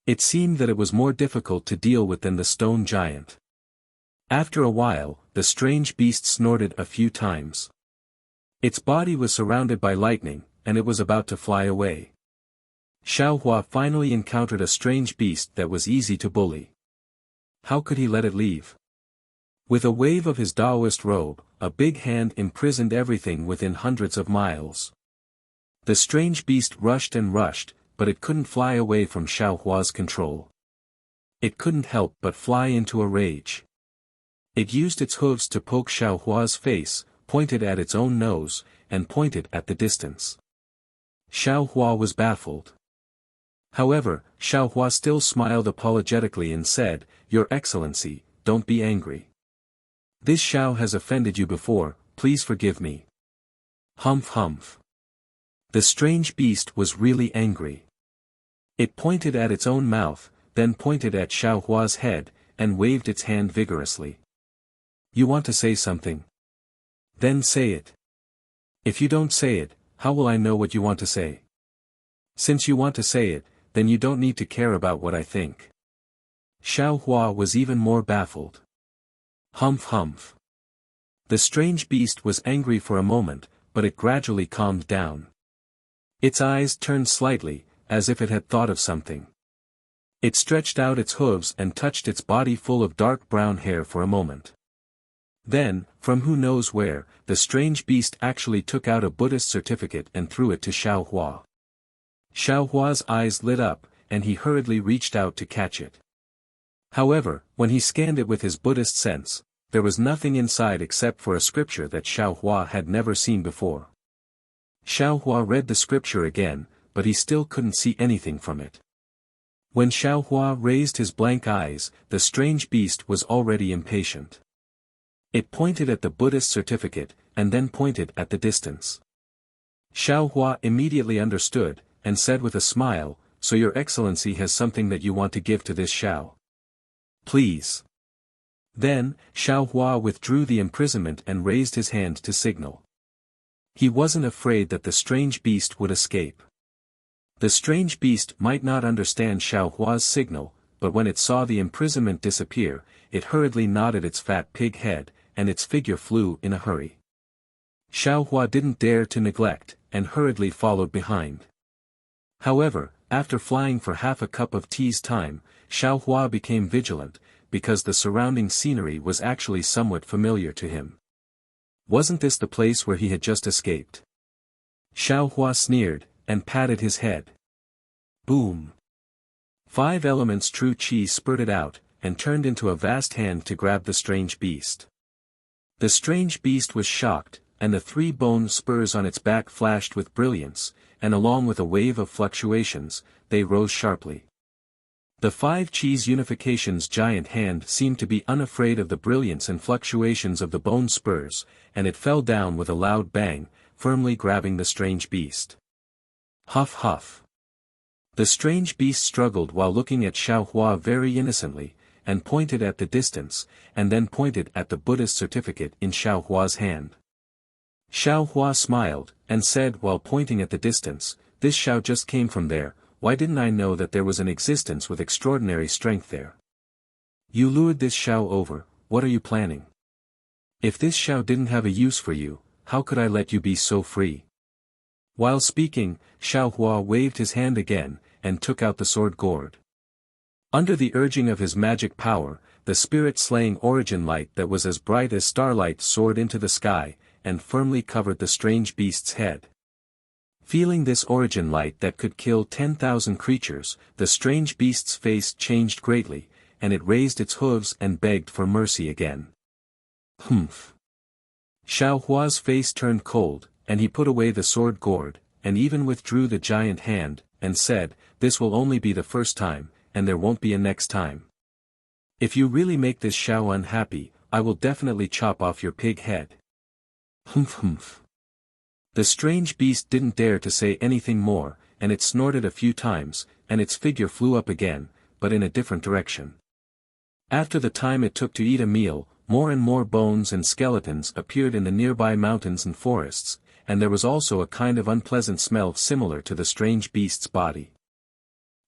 It seemed that it was more difficult to deal with than the stone giant. After a while, the strange beast snorted a few times. Its body was surrounded by lightning, and it was about to fly away. Xiaohua finally encountered a strange beast that was easy to bully. How could he let it leave? With a wave of his Taoist robe, a big hand imprisoned everything within hundreds of miles. The strange beast rushed and rushed, but it couldn't fly away from Xiaohua's control. It couldn't help but fly into a rage. It used its hooves to poke Xiaohua's face, pointed at its own nose, and pointed at the distance. Xiaohua was baffled. However, Xiaohua still smiled apologetically and said, "Your Excellency, don't be angry. This Xiao has offended you before, please forgive me." Humph humph. The strange beast was really angry. It pointed at its own mouth, then pointed at Xiaohua's head, and waved its hand vigorously. "You want to say something? Then say it. If you don't say it, how will I know what you want to say? Since you want to say it, then you don't need to care about what I think." Xiaohua was even more baffled. Humph humph. The strange beast was angry for a moment, but it gradually calmed down. Its eyes turned slightly, as if it had thought of something. It stretched out its hooves and touched its body full of dark brown hair for a moment. Then, from who knows where, the strange beast actually took out a Buddhist certificate and threw it to Xiaohua. Xiaohua's eyes lit up, and he hurriedly reached out to catch it. However, when he scanned it with his Buddhist sense, there was nothing inside except for a scripture that Xiao Hua had never seen before. Xiao Hua read the scripture again, but he still couldn't see anything from it. When Xiao Hua raised his blank eyes, the strange beast was already impatient. It pointed at the Buddhist certificate, and then pointed at the distance. Xiao Hua immediately understood, and said with a smile, "So your excellency has something that you want to give to this Xiao? Please." Then, Xiao Hua withdrew the imprisonment and raised his hand to signal. He wasn't afraid that the strange beast would escape. The strange beast might not understand Xiao Hua's signal, but when it saw the imprisonment disappear, it hurriedly nodded its fat pig head, and its figure flew in a hurry. Xiao Hua didn't dare to neglect, and hurriedly followed behind. However, after flying for half a cup of tea's time, Xiao Hua became vigilant, because the surrounding scenery was actually somewhat familiar to him. Wasn't this the place where he had just escaped? Xiao Hua sneered, and patted his head. Boom! 5 elements true qi spurted out, and turned into a vast hand to grab the strange beast. The strange beast was shocked, and the 3 bone spurs on its back flashed with brilliance, and along with a wave of fluctuations, they rose sharply. The 5 Chi's unification's giant hand seemed to be unafraid of the brilliance and fluctuations of the bone spurs, and it fell down with a loud bang, firmly grabbing the strange beast. Huff huff. The strange beast struggled while looking at Xiao Hua very innocently, and pointed at the distance, and then pointed at the Buddhist certificate in Xiao Hua's hand. Xiao Hua smiled, and said while pointing at the distance, "This Xiao just came from there. Why didn't I know that there was an existence with extraordinary strength there? You lured this Xiao over, what are you planning? If this Xiao didn't have a use for you, how could I let you be so free?" While speaking, Xiao Hua waved his hand again, and took out the sword gourd. Under the urging of his magic power, the spirit-slaying origin light that was as bright as starlight soared into the sky, and firmly covered the strange beast's head. Feeling this origin light that could kill 10,000 creatures, the strange beast's face changed greatly, and it raised its hooves and begged for mercy again. Humph! Xiao Hua's face turned cold, and he put away the sword gourd, and even withdrew the giant hand, and said, "This will only be the first time, and there won't be a next time. If you really make this Xiao unhappy, I will definitely chop off your pig head." Humph humph. The strange beast didn't dare to say anything more, and it snorted a few times, and its figure flew up again, but in a different direction. After the time it took to eat a meal, more and more bones and skeletons appeared in the nearby mountains and forests, and there was also a kind of unpleasant smell similar to the strange beast's body.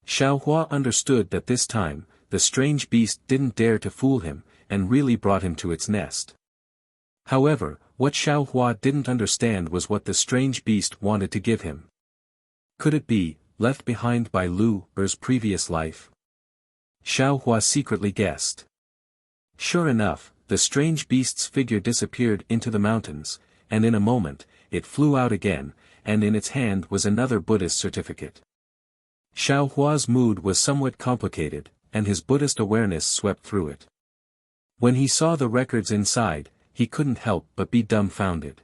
Xiao Hua understood that this time, the strange beast didn't dare to fool him, and really brought him to its nest. However, what Xiao Hua didn't understand was what the strange beast wanted to give him. Could it be, left behind by Lu Er's previous life? Xiao Hua secretly guessed. Sure enough, the strange beast's figure disappeared into the mountains, and in a moment, it flew out again, and in its hand was another Buddhist certificate. Xiao Hua's mood was somewhat complicated, and his Buddhist awareness swept through it. When he saw the records inside, he couldn't help but be dumbfounded.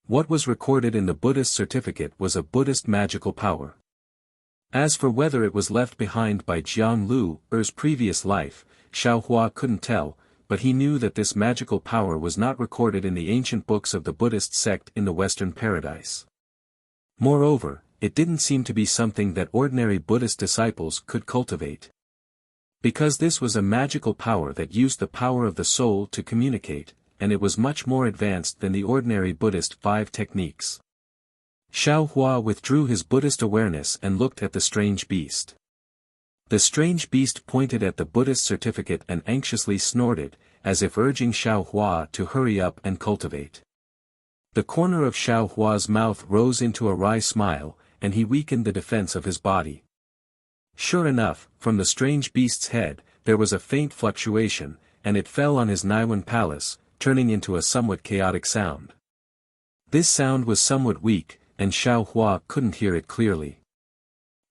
What was recorded in the Buddhist certificate was a Buddhist magical power. As for whether it was left behind by Jiang Lu Er's previous life, Xiao Hua couldn't tell, but he knew that this magical power was not recorded in the ancient books of the Buddhist sect in the Western Paradise. Moreover, it didn't seem to be something that ordinary Buddhist disciples could cultivate. Because this was a magical power that used the power of the soul to communicate, and it was much more advanced than the ordinary Buddhist 5 techniques. Xiao Hua withdrew his Buddhist awareness and looked at the strange beast. The strange beast pointed at the Buddhist certificate and anxiously snorted, as if urging Xiao Hua to hurry up and cultivate. The corner of Xiao Hua's mouth rose into a wry smile, and he weakened the defense of his body. Sure enough, from the strange beast's head, there was a faint fluctuation, and it fell on his Naiwan palace, turning into a somewhat chaotic sound. This sound was somewhat weak, and Xiao Hua couldn't hear it clearly.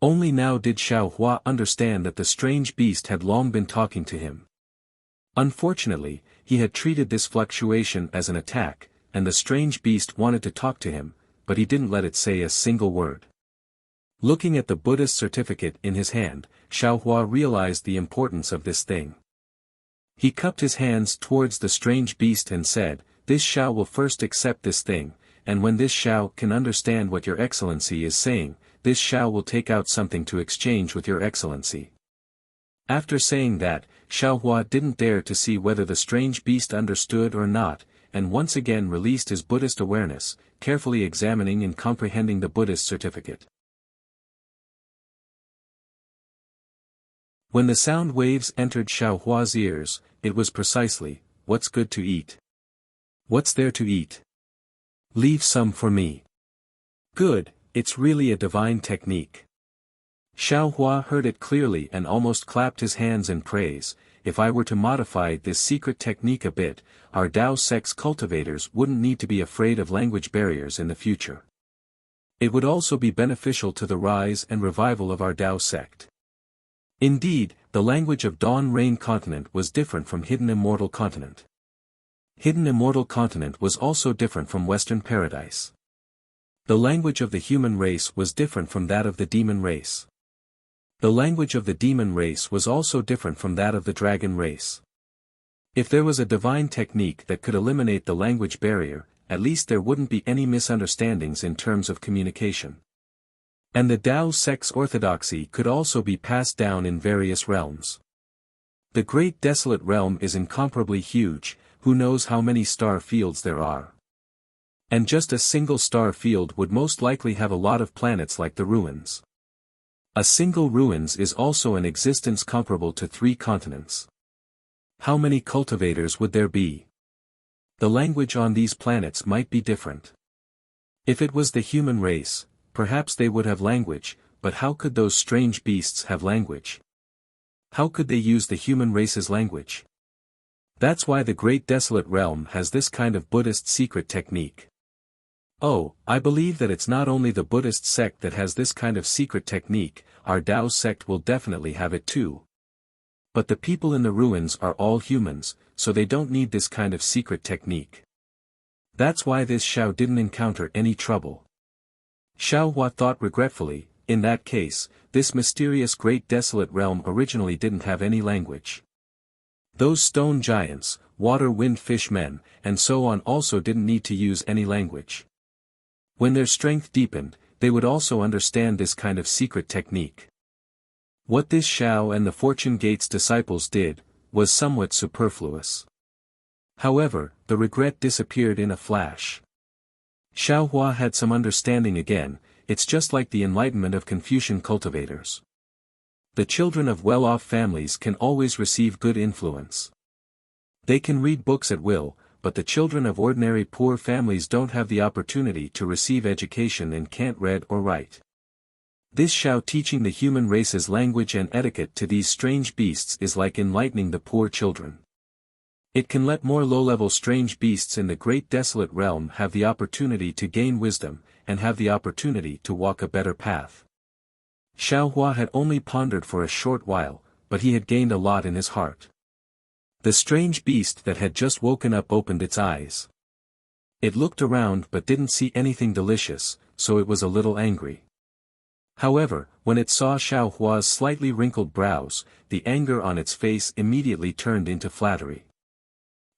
Only now did Xiao Hua understand that the strange beast had long been talking to him. Unfortunately, he had treated this fluctuation as an attack, and the strange beast wanted to talk to him, but he didn't let it say a single word. Looking at the Buddhist certificate in his hand, Xiao Hua realized the importance of this thing. He cupped his hands towards the strange beast and said, "This Xiao will first accept this thing, and when this Xiao can understand what your excellency is saying, this Xiao will take out something to exchange with your excellency." After saying that, Xiao Hua didn't dare to see whether the strange beast understood or not, and once again released his Buddhist awareness, carefully examining and comprehending the Buddhist certificate. When the sound waves entered Xiao Hua's ears, it was precisely, "What's good to eat? What's there to eat? Leave some for me." Good, it's really a divine technique. Xiao Hua heard it clearly and almost clapped his hands in praise. If I were to modify this secret technique a bit, our Dao sect's cultivators wouldn't need to be afraid of language barriers in the future. It would also be beneficial to the rise and revival of our Dao sect. Indeed, the language of Dawn Rain Continent was different from Hidden Immortal Continent. Hidden Immortal Continent was also different from Western Paradise. The language of the human race was different from that of the demon race. The language of the demon race was also different from that of the dragon race. If there was a divine technique that could eliminate the language barrier, at least there wouldn't be any misunderstandings in terms of communication. And the Dao sect's orthodoxy could also be passed down in various realms. The Great Desolate Realm is incomparably huge, who knows how many star fields there are. And just a single star field would most likely have a lot of planets like the ruins. A single ruins is also an existence comparable to 3 continents. How many cultivators would there be? The language on these planets might be different. If it was the human race, perhaps they would have language, but how could those strange beasts have language? How could they use the human race's language? That's why the Great Desolate Realm has this kind of Buddhist secret technique. Oh, I believe that it's not only the Buddhist sect that has this kind of secret technique, our Dao sect will definitely have it too. But the people in the ruins are all humans, so they don't need this kind of secret technique. That's why this Xiao didn't encounter any trouble. Xiao Hua thought regretfully, in that case, this mysterious Great Desolate Realm originally didn't have any language. Those stone giants, water wind fish men, and so on also didn't need to use any language. When their strength deepened, they would also understand this kind of secret technique. What this Xiao and the Fortune Gate's disciples did, was somewhat superfluous. However, the regret disappeared in a flash. Xiao Hua had some understanding again. It's just like the enlightenment of Confucian cultivators. The children of well-off families can always receive good influence. They can read books at will, but the children of ordinary poor families don't have the opportunity to receive education and can't read or write. This Xiao teaching the human race's language and etiquette to these strange beasts is like enlightening the poor children. It can let more low-level strange beasts in the Great Desolate Realm have the opportunity to gain wisdom, and have the opportunity to walk a better path. Xiao Hua had only pondered for a short while, but he had gained a lot in his heart. The strange beast that had just woken up opened its eyes. It looked around but didn't see anything delicious, so it was a little angry. However, when it saw Xiao Hua's slightly wrinkled brows, the anger on its face immediately turned into flattery.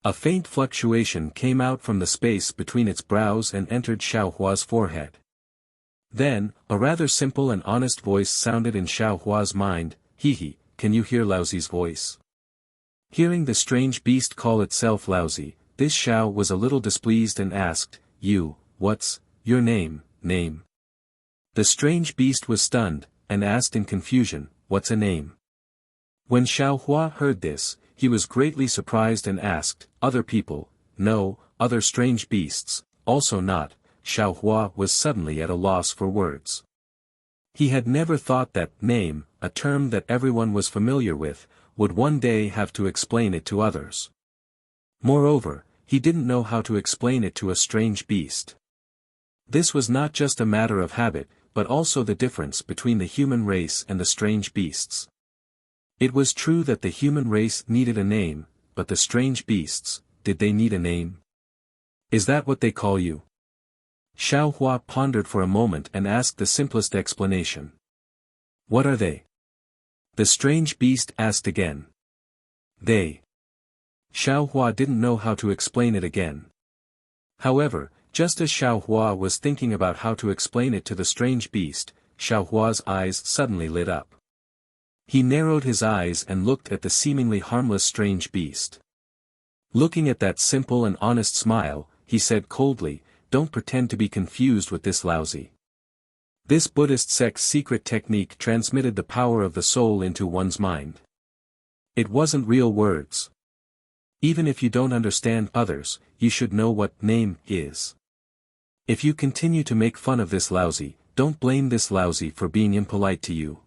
A faint fluctuation came out from the space between its brows and entered Xiao Hua's forehead. Then, a rather simple and honest voice sounded in Xiao Hua's mind, "Hee, can you hear Laozi's voice?" Hearing the strange beast call itself Laozi, this Xiao was a little displeased and asked, "What's your name?" The strange beast was stunned, and asked in confusion, "What's a name?" When Xiao Hua heard this, he was greatly surprised and asked, "Other people, no, other strange beasts, also not." Xiao Hua was suddenly at a loss for words. He had never thought that name, a term that everyone was familiar with, would one day have to explain it to others. Moreover, he didn't know how to explain it to a strange beast. This was not just a matter of habit, but also the difference between the human race and the strange beasts. It was true that the human race needed a name, but the strange beasts, did they need a name? Is that what they call you? Xiao Hua pondered for a moment and asked the simplest explanation. What are they? The strange beast asked again. They. Xiao Hua didn't know how to explain it again. However, just as Xiao Hua was thinking about how to explain it to the strange beast, Xiao Hua's eyes suddenly lit up. He narrowed his eyes and looked at the seemingly harmless strange beast. Looking at that simple and honest smile, he said coldly, "Don't pretend to be confused with this lousy. This Buddhist sect's secret technique transmitted the power of the soul into one's mind. It wasn't real words. Even if you don't understand others, you should know what name is. If you continue to make fun of this lousy, don't blame this lousy for being impolite to you."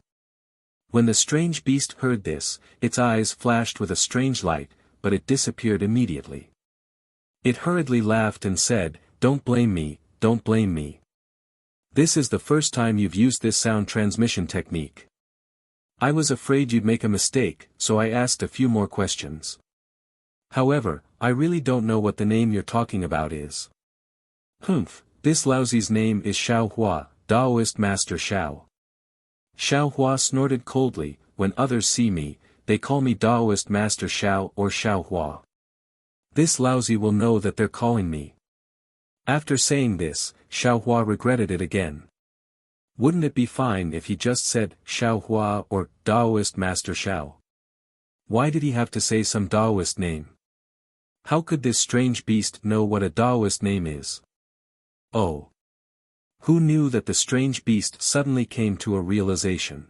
When the strange beast heard this, its eyes flashed with a strange light, but it disappeared immediately. It hurriedly laughed and said, "Don't blame me, don't blame me. This is the first time you've used this sound transmission technique. I was afraid you'd make a mistake, so I asked a few more questions. However, I really don't know what the name you're talking about is." "Humph, this lousy's name is Xiao Hua, Taoist Master Xiao." Xiao Hua snorted coldly, "When others see me, they call me Taoist Master Xiao or Xiao Hua. This lousy will know that they're calling me." After saying this, Xiao Hua regretted it again. Wouldn't it be fine if he just said Xiao Hua or Taoist Master Xiao? Why did he have to say some Taoist name? How could this strange beast know what a Taoist name is? Oh! Who knew that the strange beast suddenly came to a realization?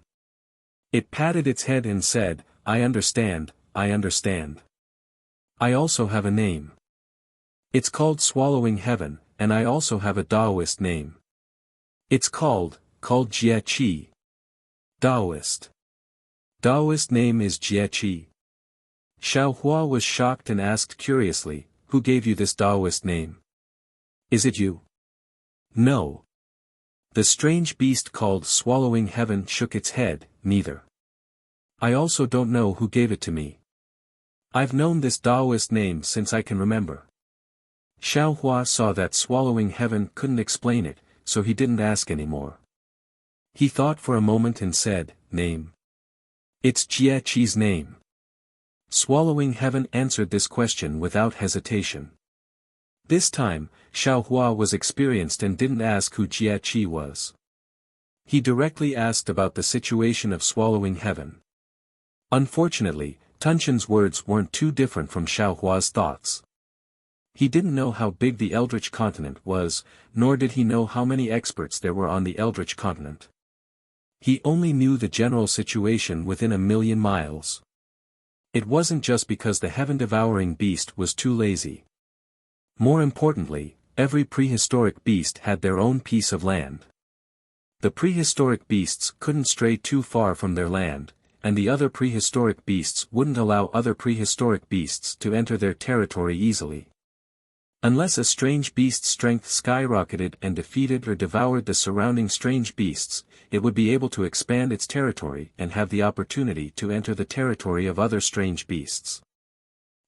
It patted its head and said, I understand, I understand. I also have a name. It's called Swallowing Heaven, and I also have a Taoist name. It's called Jie Qi. Taoist. Taoist name is Jie Qi. Xiao Hua was shocked and asked curiously, "Who gave you this Taoist name? Is it you?" "No." The strange beast called Swallowing Heaven shook its head, "Neither. I also don't know who gave it to me. I've known this Taoist name since I can remember." Xiao Hua saw that Swallowing Heaven couldn't explain it, so he didn't ask anymore. He thought for a moment and said, "Name. It's Jie Qi's name." Swallowing Heaven answered this question without hesitation. This time, Xiao Hua was experienced and didn't ask who Jie Qi was. He directly asked about the situation of Swallowing Heaven. Unfortunately, Tunshan's words weren't too different from Xiao Hua's thoughts. He didn't know how big the Eldritch continent was, nor did he know how many experts there were on the Eldritch continent. He only knew the general situation within 1,000,000 miles. It wasn't just because the heaven-devouring beast was too lazy. More importantly, every prehistoric beast had their own piece of land. The prehistoric beasts couldn't stray too far from their land, and the other prehistoric beasts wouldn't allow other prehistoric beasts to enter their territory easily. Unless a strange beast's strength skyrocketed and defeated or devoured the surrounding strange beasts, it would be able to expand its territory and have the opportunity to enter the territory of other strange beasts.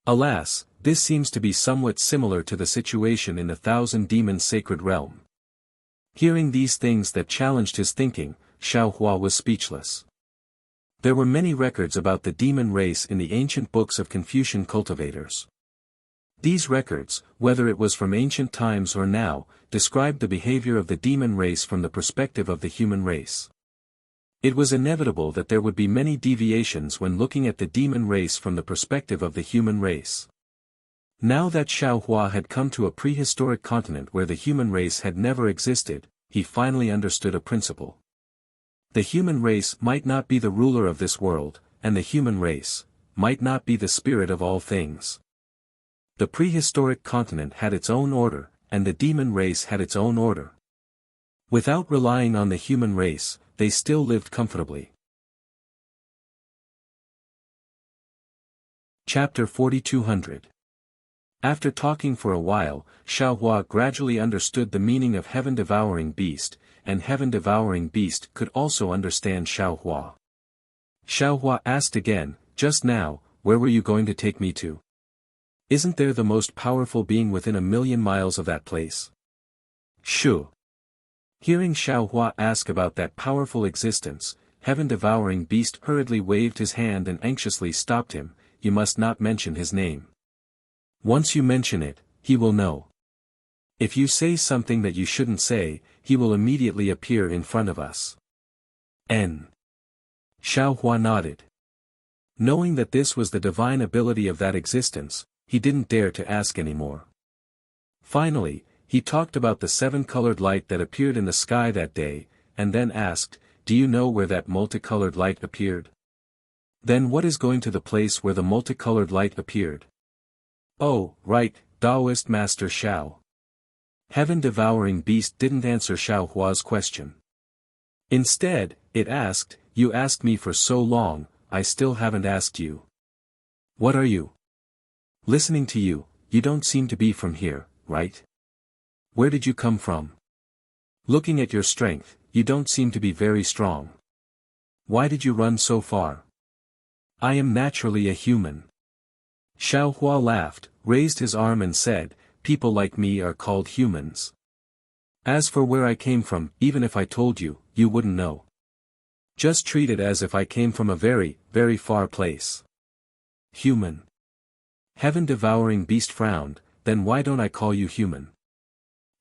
Alas, this seems to be somewhat similar to the situation in the Thousand Demons Sacred Realm. Hearing these things that challenged his thinking, Xiao Hua was speechless. There were many records about the demon race in the ancient books of Confucian cultivators. These records, whether it was from ancient times or now, described the behavior of the demon race from the perspective of the human race. It was inevitable that there would be many deviations when looking at the demon race from the perspective of the human race. Now that Xiao Hua had come to a prehistoric continent where the human race had never existed, he finally understood a principle. The human race might not be the ruler of this world, and the human race might not be the spirit of all things. The prehistoric continent had its own order, and the demon race had its own order. Without relying on the human race, they still lived comfortably. Chapter 4200. After talking for a while, Xiao Hua gradually understood the meaning of heaven-devouring beast, and heaven-devouring beast could also understand Xiaohua. Xiaohua asked again, "Just now, where were you going to take me to? Isn't there the most powerful being within 1,000,000 miles of that place?" Shu. Hearing Xiaohua ask about that powerful existence, heaven-devouring beast hurriedly waved his hand and anxiously stopped him. "You must not mention his name. Once you mention it, he will know. If you say something that you shouldn't say, he will immediately appear in front of us." N. Xiaohua nodded. Knowing that this was the divine ability of that existence, he didn't dare to ask anymore. Finally, he talked about the 7-colored light that appeared in the sky that day, and then asked, "Do you know where that multicolored light appeared?" "Then what is going to the place where the multicolored light appeared?" "Oh, right, Taoist Master Xiao." Heaven-devouring beast didn't answer Xiaohua's question. Instead, it asked, "You asked me for so long, I still haven't asked you. What are you? Listening to you, you don't seem to be from here, right? Where did you come from? Looking at your strength, you don't seem to be very strong. Why did you run so far?" "I am naturally a human." Xiaohua laughed, raised his arm and said, "People like me are called humans. As for where I came from, even if I told you, you wouldn't know. Just treat it as if I came from a very, very far place." "Human?" Heaven-devouring beast frowned. "Then why don't I call you human?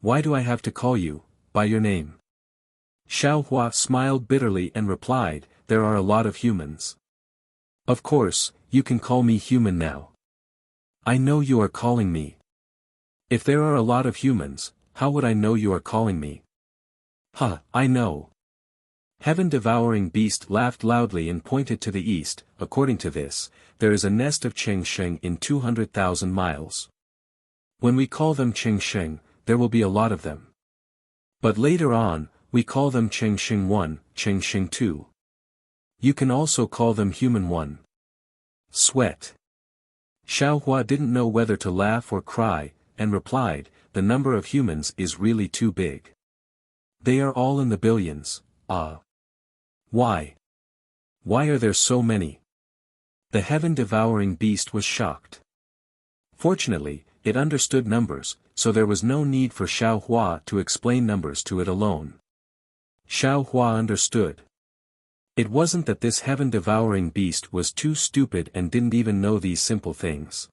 Why do I have to call you by your name?" Xiaohua smiled bitterly and replied, "There are a lot of humans. Of course, you can call me human now. I know you are calling me. If there are a lot of humans, how would I know you are calling me?" "Huh, I know." Heaven-devouring beast laughed loudly and pointed to the east. "According to this, there is a nest of Chengsheng in 200,000 miles. When we call them Chengsheng, there will be a lot of them. But later on, we call them Chengsheng 1, Chengsheng 2. You can also call them Human 1. Sweat." Xiaohua didn't know whether to laugh or cry, and replied, "The number of humans is really too big. They are all in the billions. Why? Why are there so many?" The heaven-devouring beast was shocked. Fortunately, it understood numbers, so there was no need for Xiaohua to explain numbers to it alone. Xiaohua understood. It wasn't that this heaven-devouring beast was too stupid and didn't even know these simple things.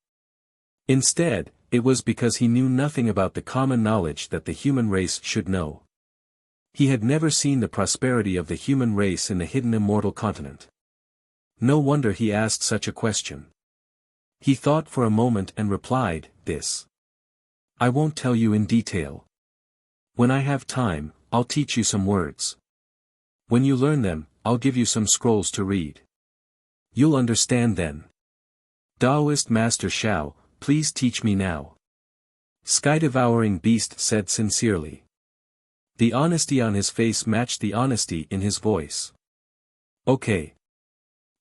Instead, it was because he knew nothing about the common knowledge that the human race should know. He had never seen the prosperity of the human race in the hidden immortal continent. No wonder he asked such a question. He thought for a moment and replied, "This. I won't tell you in detail. When I have time, I'll teach you some words. When you learn them, I'll give you some scrolls to read. You'll understand then. Taoist Master Xiao, please teach me now." Sky-devouring beast said sincerely. The honesty on his face matched the honesty in his voice. "Okay."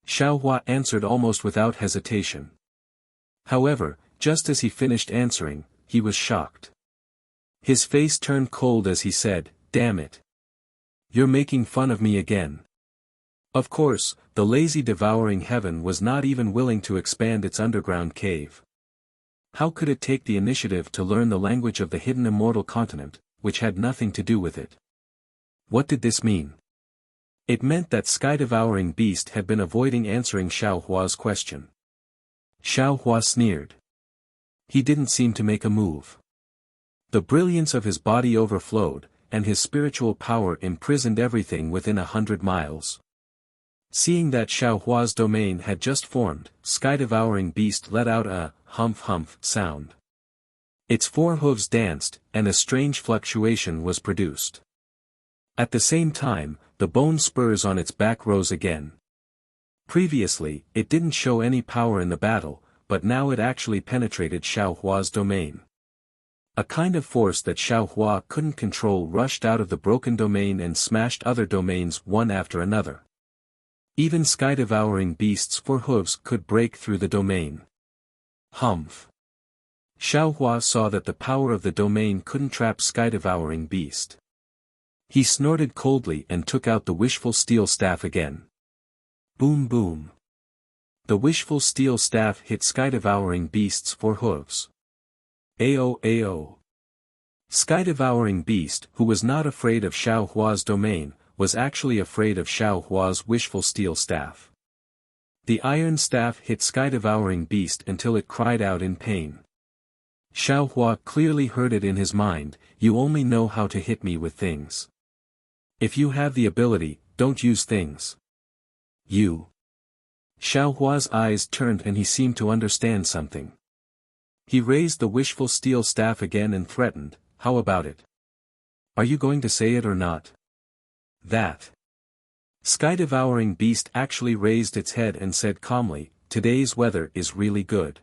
Xiaohua answered almost without hesitation. However, just as he finished answering, he was shocked. His face turned cold as he said, "Damn it. You're making fun of me again." Of course, the lazy devouring heaven was not even willing to expand its underground cave. How could it take the initiative to learn the language of the hidden immortal continent, which had nothing to do with it? What did this mean? It meant that sky-devouring beast had been avoiding answering Xiaohua's question. Xiaohua sneered. He didn't seem to make a move. The brilliance of his body overflowed, and his spiritual power imprisoned everything within 100 miles. Seeing that Xiaohua's domain had just formed, sky-devouring beast let out a humph sound. Its 4 hooves danced, and a strange fluctuation was produced. At the same time, the bone spurs on its back rose again. Previously, it didn't show any power in the battle, but now it actually penetrated Xiaohua's domain. A kind of force that Xiaohua couldn't control rushed out of the broken domain and smashed other domains one after another. Even sky-devouring beasts' 4 hooves could break through the domain. Humph. Xiaohua saw that the power of the domain couldn't trap sky-devouring beast. He snorted coldly and took out the wishful steel staff again. Boom boom. The wishful steel staff hit sky-devouring beast's 4 hooves. Ao ao. Sky-devouring beast, who was not afraid of Xiao Hua's domain, was actually afraid of Xiao Hua's wishful steel staff. The iron staff hit sky-devouring beast until it cried out in pain. Xiao Hua clearly heard it in his mind, "You only know how to hit me with things. If you have the ability, don't use things. You." Xiao Hua's eyes turned and he seemed to understand something. He raised the wishful steel staff again and threatened, "How about it? Are you going to say it or not?" That. Sky-devouring beast actually raised its head and said calmly, "Today's weather is really good."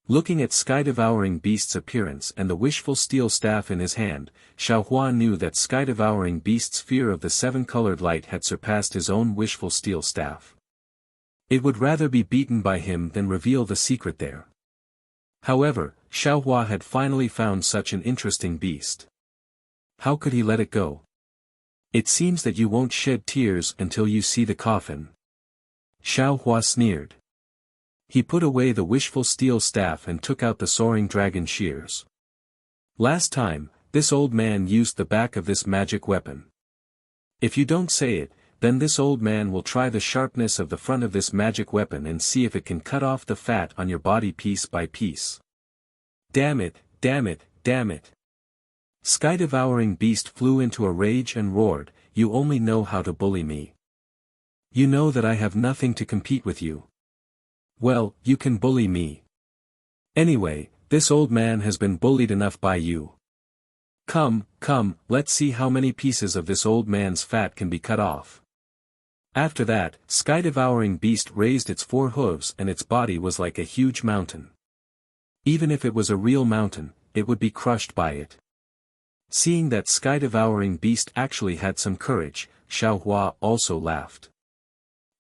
Looking at sky-devouring beast's appearance and the wishful steel staff in his hand, Xiao Hua knew that sky-devouring beast's fear of the 7-colored light had surpassed his own wishful steel staff. It would rather be beaten by him than reveal the secret there. However, Xiao Hua had finally found such an interesting beast. How could he let it go? "It seems that you won't shed tears until you see the coffin." Xiao Hua sneered. He put away the wishful steel staff and took out the soaring dragon shears. Last time, this old man used the back of this magic weapon. If you don't say it, then this old man will try the sharpness of the front of this magic weapon and see if it can cut off the fat on your body piece by piece. Damn it, damn it, damn it. Sky-devouring beast flew into a rage and roared, "You only know how to bully me. You know that I have nothing to compete with you. Well, you can bully me. Anyway, this old man has been bullied enough by you. Come, come, let's see how many pieces of this old man's fat can be cut off." After that, sky-devouring beast raised its 4 hooves and its body was like a huge mountain. Even if it was a real mountain, it would be crushed by it. Seeing that sky-devouring beast actually had some courage, Xiao Hua also laughed.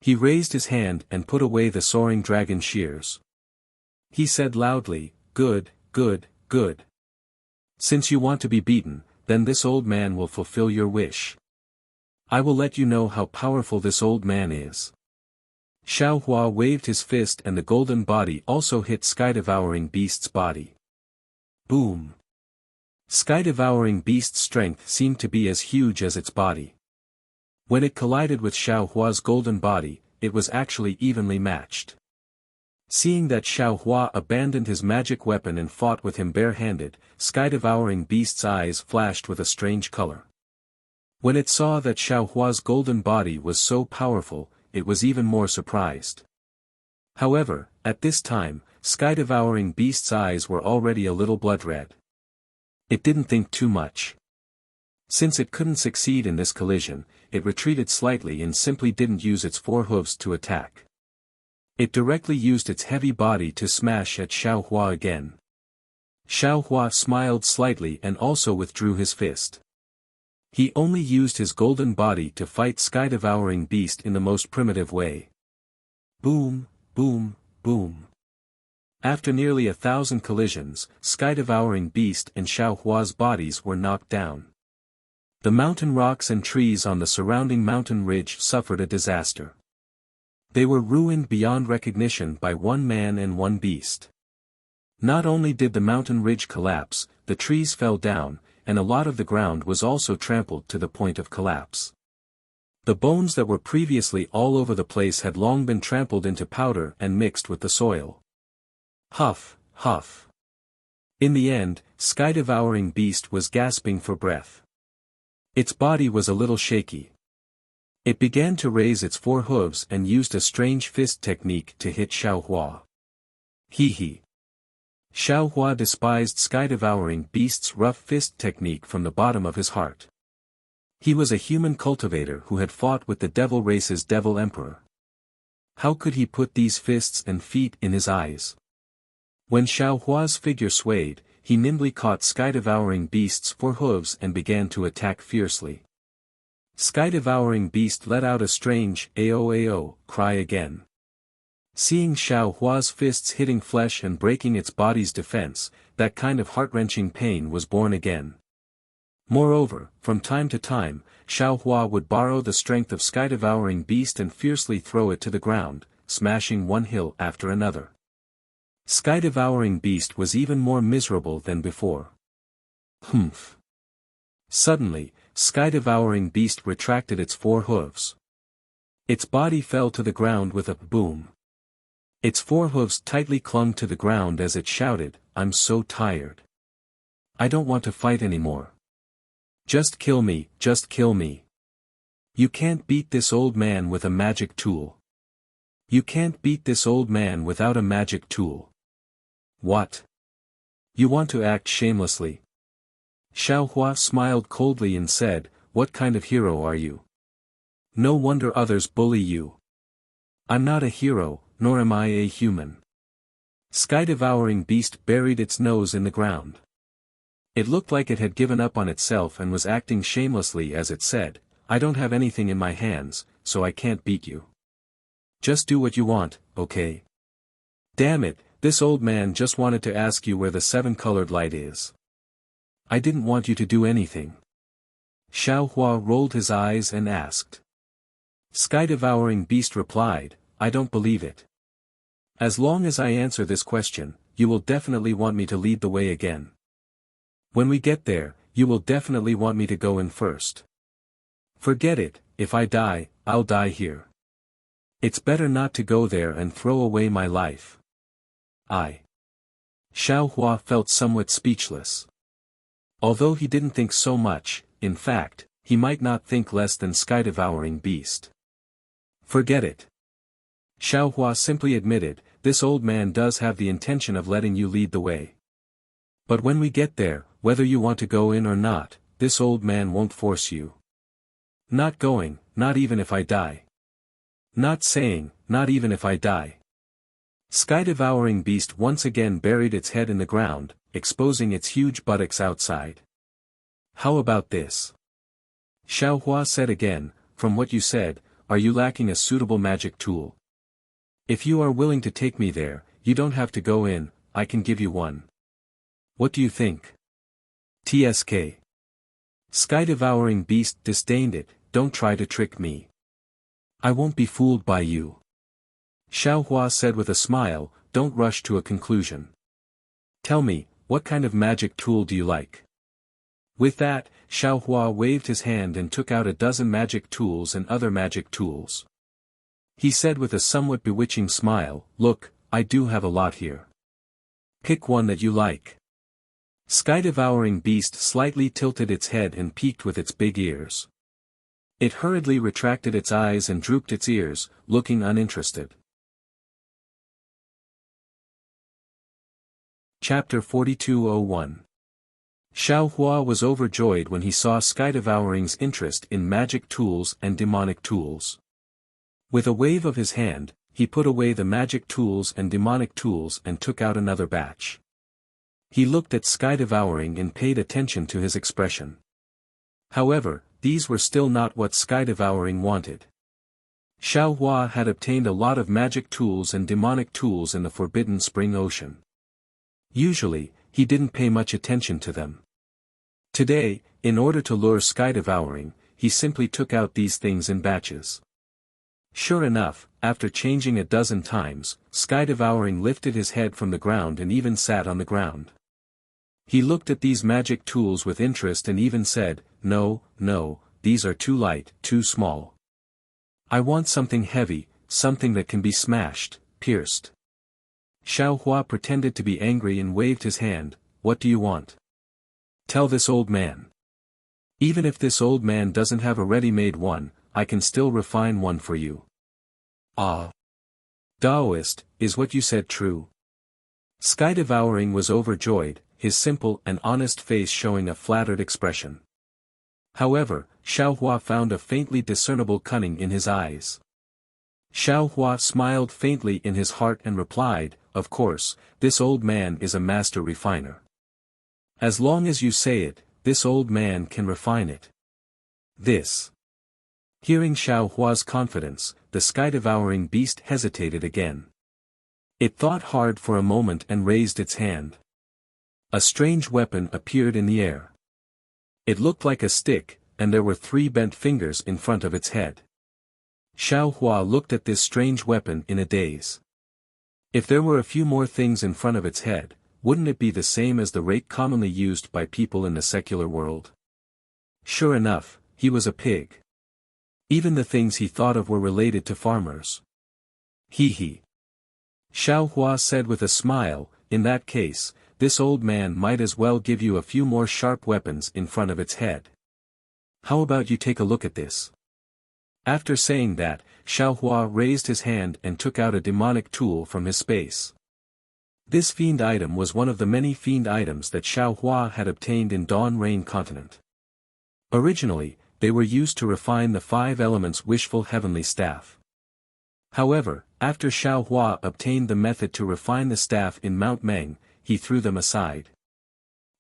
He raised his hand and put away the soaring dragon shears. He said loudly, "Good, good, good. Since you want to be beaten, then this old man will fulfill your wish. I will let you know how powerful this old man is." Xiao Hua waved his fist and the golden body also hit sky-devouring beast's body. Boom. Sky-devouring beast's strength seemed to be as huge as its body. When it collided with Xiao Hua's golden body, it was actually evenly matched. Seeing that Xiao Hua abandoned his magic weapon and fought with him bare-handed, sky-devouring beast's eyes flashed with a strange color. When it saw that Xiao Hua's golden body was so powerful, it was even more surprised. However, at this time, sky-devouring beast's eyes were already a little blood-red. It didn't think too much. Since it couldn't succeed in this collision, it retreated slightly and simply didn't use its 4 hooves to attack. It directly used its heavy body to smash at Xiao Hua again. Xiao Hua smiled slightly and also withdrew his fist. He only used his golden body to fight sky-devouring beast in the most primitive way. Boom, boom, boom. After nearly 1,000 collisions, sky-devouring beast and Xiao Hua's bodies were knocked down. The mountain rocks and trees on the surrounding mountain ridge suffered a disaster. They were ruined beyond recognition by 1 man and 1 beast. Not only did the mountain ridge collapse, the trees fell down, and a lot of the ground was also trampled to the point of collapse. The bones that were previously all over the place had long been trampled into powder and mixed with the soil. Huff, huff. In the end, sky-devouring beast was gasping for breath. Its body was a little shaky. It began to raise its 4 hooves and used a strange fist technique to hit Xiao Hua. Hee hee. Xiao Hua despised sky-devouring beast's rough fist technique from the bottom of his heart. He was a human cultivator who had fought with the devil race's devil emperor. How could he put these fists and feet in his eyes? When Xiao Hua's figure swayed, he nimbly caught sky-devouring beast's 4 hooves and began to attack fiercely. Sky-devouring beast let out a strange "ao ao" cry again. Seeing Xiao Hua's fists hitting flesh and breaking its body's defense, that kind of heart-wrenching pain was born again. Moreover, from time to time, Xiaohua would borrow the strength of sky-devouring beast and fiercely throw it to the ground, smashing one hill after another. Sky-devouring beast was even more miserable than before. Humph! Suddenly, sky-devouring beast retracted its 4 hooves. Its body fell to the ground with a boom. Its 4 hooves tightly clung to the ground as it shouted, "I'm so tired. I don't want to fight anymore. Just kill me, just kill me. You can't beat this old man with a magic tool. You can't beat this old man without a magic tool. What? You want to act shamelessly?" Xiaohua smiled coldly and said, "What kind of hero are you? No wonder others bully you. I'm not a hero, nor am I a human." Sky-devouring beast buried its nose in the ground. It looked like it had given up on itself and was acting shamelessly as it said, "I don't have anything in my hands, so I can't beat you. Just do what you want, okay? Damn it, this old man just wanted to ask you where the 7-colored light is. I didn't want you to do anything." Xiaohua rolled his eyes and asked. Sky-devouring beast replied, "I don't believe it. As long as I answer this question, you will definitely want me to lead the way again. When we get there, you will definitely want me to go in first. Forget it, if I die, I'll die here. It's better not to go there and throw away my life." Xiaohua felt somewhat speechless. Although he didn't think so much, in fact, he might not think less than sky-devouring beast. Forget it. Xiaohua simply admitted, this old man does have the intention of letting you lead the way. But when we get there, whether you want to go in or not, this old man won't force you. Not going, not even if I die. Not saying, not even if I die. Sky-devouring beast once again buried its head in the ground, exposing its huge buttocks outside. How about this? Xiaohua said again, "From what you said, are you lacking a suitable magic tool? If you are willing to take me there, you don't have to go in, I can give you one. What do you think?" TSK. Sky-devouring beast disdained it, "Don't try to trick me. I won't be fooled by you." Xiaohua said with a smile, "Don't rush to a conclusion. Tell me, what kind of magic tool do you like?" With that, Xiaohua waved his hand and took out a dozen magic tools and other magic tools. He said with a somewhat bewitching smile, "Look, I do have a lot here. Pick one that you like." Sky-devouring beast slightly tilted its head and peeked with its big ears. It hurriedly retracted its eyes and drooped its ears, looking uninterested. Chapter 4201. Xiaohua was overjoyed when he saw Sky-devouring's interest in magic tools and demonic tools. With a wave of his hand, he put away the magic tools and demonic tools and took out another batch. He looked at Sky-devouring and paid attention to his expression. However, these were still not what Sky-devouring wanted. Xiaohua had obtained a lot of magic tools and demonic tools in the Forbidden Spring Ocean. Usually, he didn't pay much attention to them. Today, in order to lure Sky-devouring, he simply took out these things in batches. Sure enough, after changing a dozen times, Sky-devouring lifted his head from the ground and even sat on the ground. He looked at these magic tools with interest and even said, "No, no, these are too light, too small. I want something heavy, something that can be smashed, pierced." Xiaohua pretended to be angry and waved his hand, "What do you want? Tell this old man. Even if this old man doesn't have a ready-made one, I can still refine one for you." "Ah. Taoist, is what you said true?" Sky-devouring was overjoyed, his simple and honest face showing a flattered expression. However, Xiaohua found a faintly discernible cunning in his eyes. Xiaohua smiled faintly in his heart and replied, "Of course, this old man is a master refiner. As long as you say it, this old man can refine it. This." Hearing Xiaohua's confidence, the sky-devouring beast hesitated again. It thought hard for a moment and raised its hand. A strange weapon appeared in the air. It looked like a stick, and there were 3 bent fingers in front of its head. Xiao Hua looked at this strange weapon in a daze. If there were a few more things in front of its head, wouldn't it be the same as the rake commonly used by people in the secular world? Sure enough, he was a pig. Even the things he thought of were related to farmers. Hee hee. Xiao Hua said with a smile, in that case, this old man might as well give you a few more sharp weapons in front of its head. How about you take a look at this? After saying that, Xiao Hua raised his hand and took out a demonic tool from his space. This fiend item was one of the many fiend items that Xiao Hua had obtained in Dawn Rain Continent. Originally, they were used to refine the 5 elements wishful heavenly staff. However, after Xiao Hua obtained the method to refine the staff in Mount Meng, he threw them aside.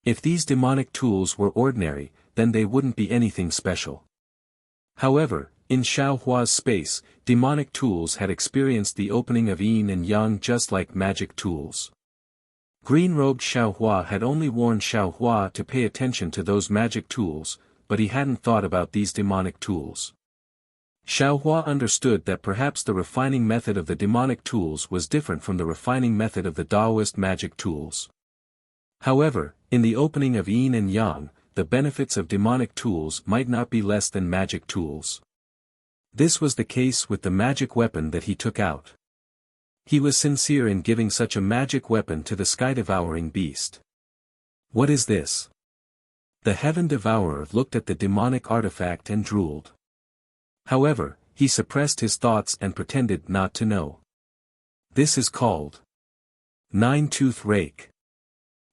If these demonic tools were ordinary, then they wouldn't be anything special. However, in Xiao Hua's space, demonic tools had experienced the opening of yin and yang just like magic tools. Green-robed Xiao Hua had only warned Xiao Hua to pay attention to those magic tools, but he hadn't thought about these demonic tools. Xiao Hua understood that perhaps the refining method of the demonic tools was different from the refining method of the Taoist magic tools. However, in the opening of yin and yang, the benefits of demonic tools might not be less than magic tools. This was the case with the magic weapon that he took out. He was sincere in giving such a magic weapon to the sky-devouring beast. What is this? The Heaven Devourer looked at the demonic artifact and drooled. However, he suppressed his thoughts and pretended not to know. This is called Nine-Tooth Rake.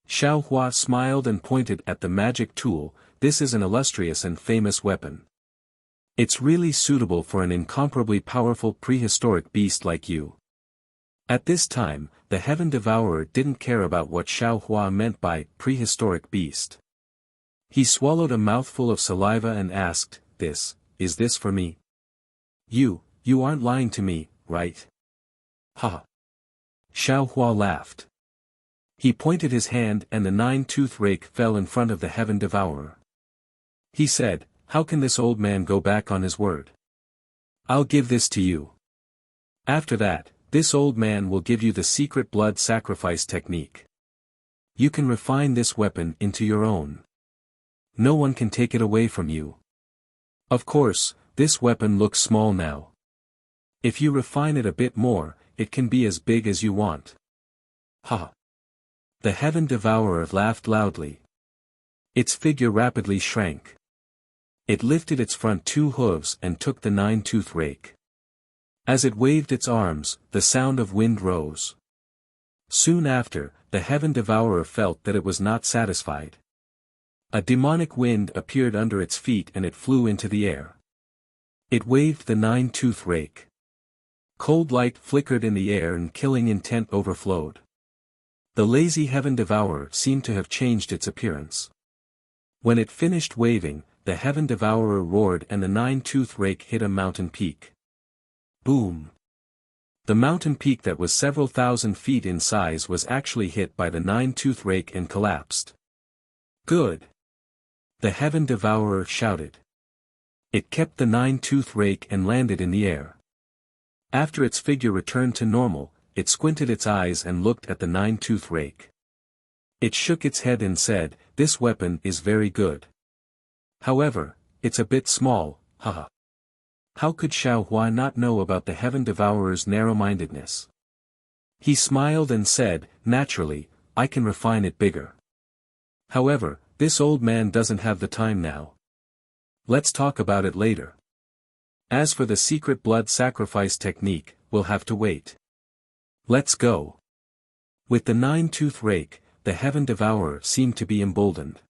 Xiao Hua smiled and pointed at the magic tool. This is an illustrious and famous weapon. It's really suitable for an incomparably powerful prehistoric beast like you. At this time, the Heaven Devourer didn't care about what Xiao Hua meant by prehistoric beast. He swallowed a mouthful of saliva and asked, is this for me? You aren't lying to me, right? Ha! Xiao Hua laughed. He pointed his hand and the 9-tooth rake fell in front of the Heaven Devourer. He said, how can this old man go back on his word? I'll give this to you. After that, this old man will give you the secret blood sacrifice technique. You can refine this weapon into your own. No one can take it away from you. Of course, this weapon looks small now. If you refine it a bit more, it can be as big as you want. Ha! The Heaven Devourer laughed loudly. Its figure rapidly shrank. It lifted its front 2 hooves and took the 9-tooth rake. As it waved its arms, the sound of wind rose. Soon after, the Heaven Devourer felt that it was not satisfied. A demonic wind appeared under its feet and it flew into the air. It waved the 9-tooth rake. Cold light flickered in the air and killing intent overflowed. The lazy Heaven Devourer seemed to have changed its appearance. When it finished waving, the Heaven Devourer roared and the 9-tooth rake hit a mountain peak. Boom! The mountain peak that was several thousand feet in size was actually hit by the 9-tooth rake and collapsed. Good! The Heaven Devourer shouted. It kept the 9-tooth rake and landed in the air. After its figure returned to normal, it squinted its eyes and looked at the 9-tooth rake. It shook its head and said, this weapon is very good. However, it's a bit small, haha. How could Xiao Hua not know about the Heaven Devourer's narrow-mindedness? He smiled and said, naturally, I can refine it bigger. However, this old man doesn't have the time now. Let's talk about it later. As for the secret blood sacrifice technique, we'll have to wait. Let's go. With the 9-tooth rake, the Heaven Devourer seemed to be emboldened.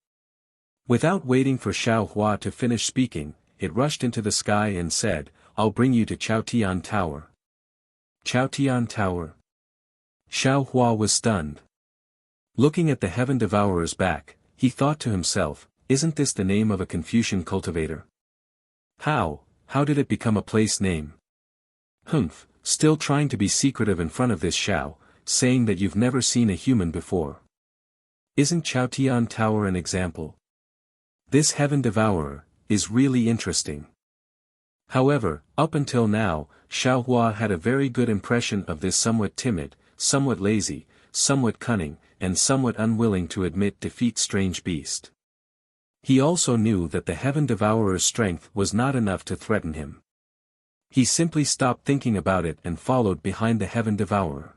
Without waiting for Xiao Hua to finish speaking, it rushed into the sky and said, I'll bring you to Chaotian Tower. Chaotian Tower? Xiao Hua was stunned. Looking at the Heaven Devourer's back, he thought to himself, isn't this the name of a Confucian cultivator? How did it become a place name? Humph, still trying to be secretive in front of this Xiao, saying that you've never seen a human before. Isn't Chaotian Tower an example? This Heaven Devourer is really interesting. However, up until now, Xiaohua had a very good impression of this somewhat timid, somewhat lazy, somewhat cunning, and somewhat unwilling to admit defeat strange beast. He also knew that the Heaven Devourer's strength was not enough to threaten him. He simply stopped thinking about it and followed behind the Heaven Devourer.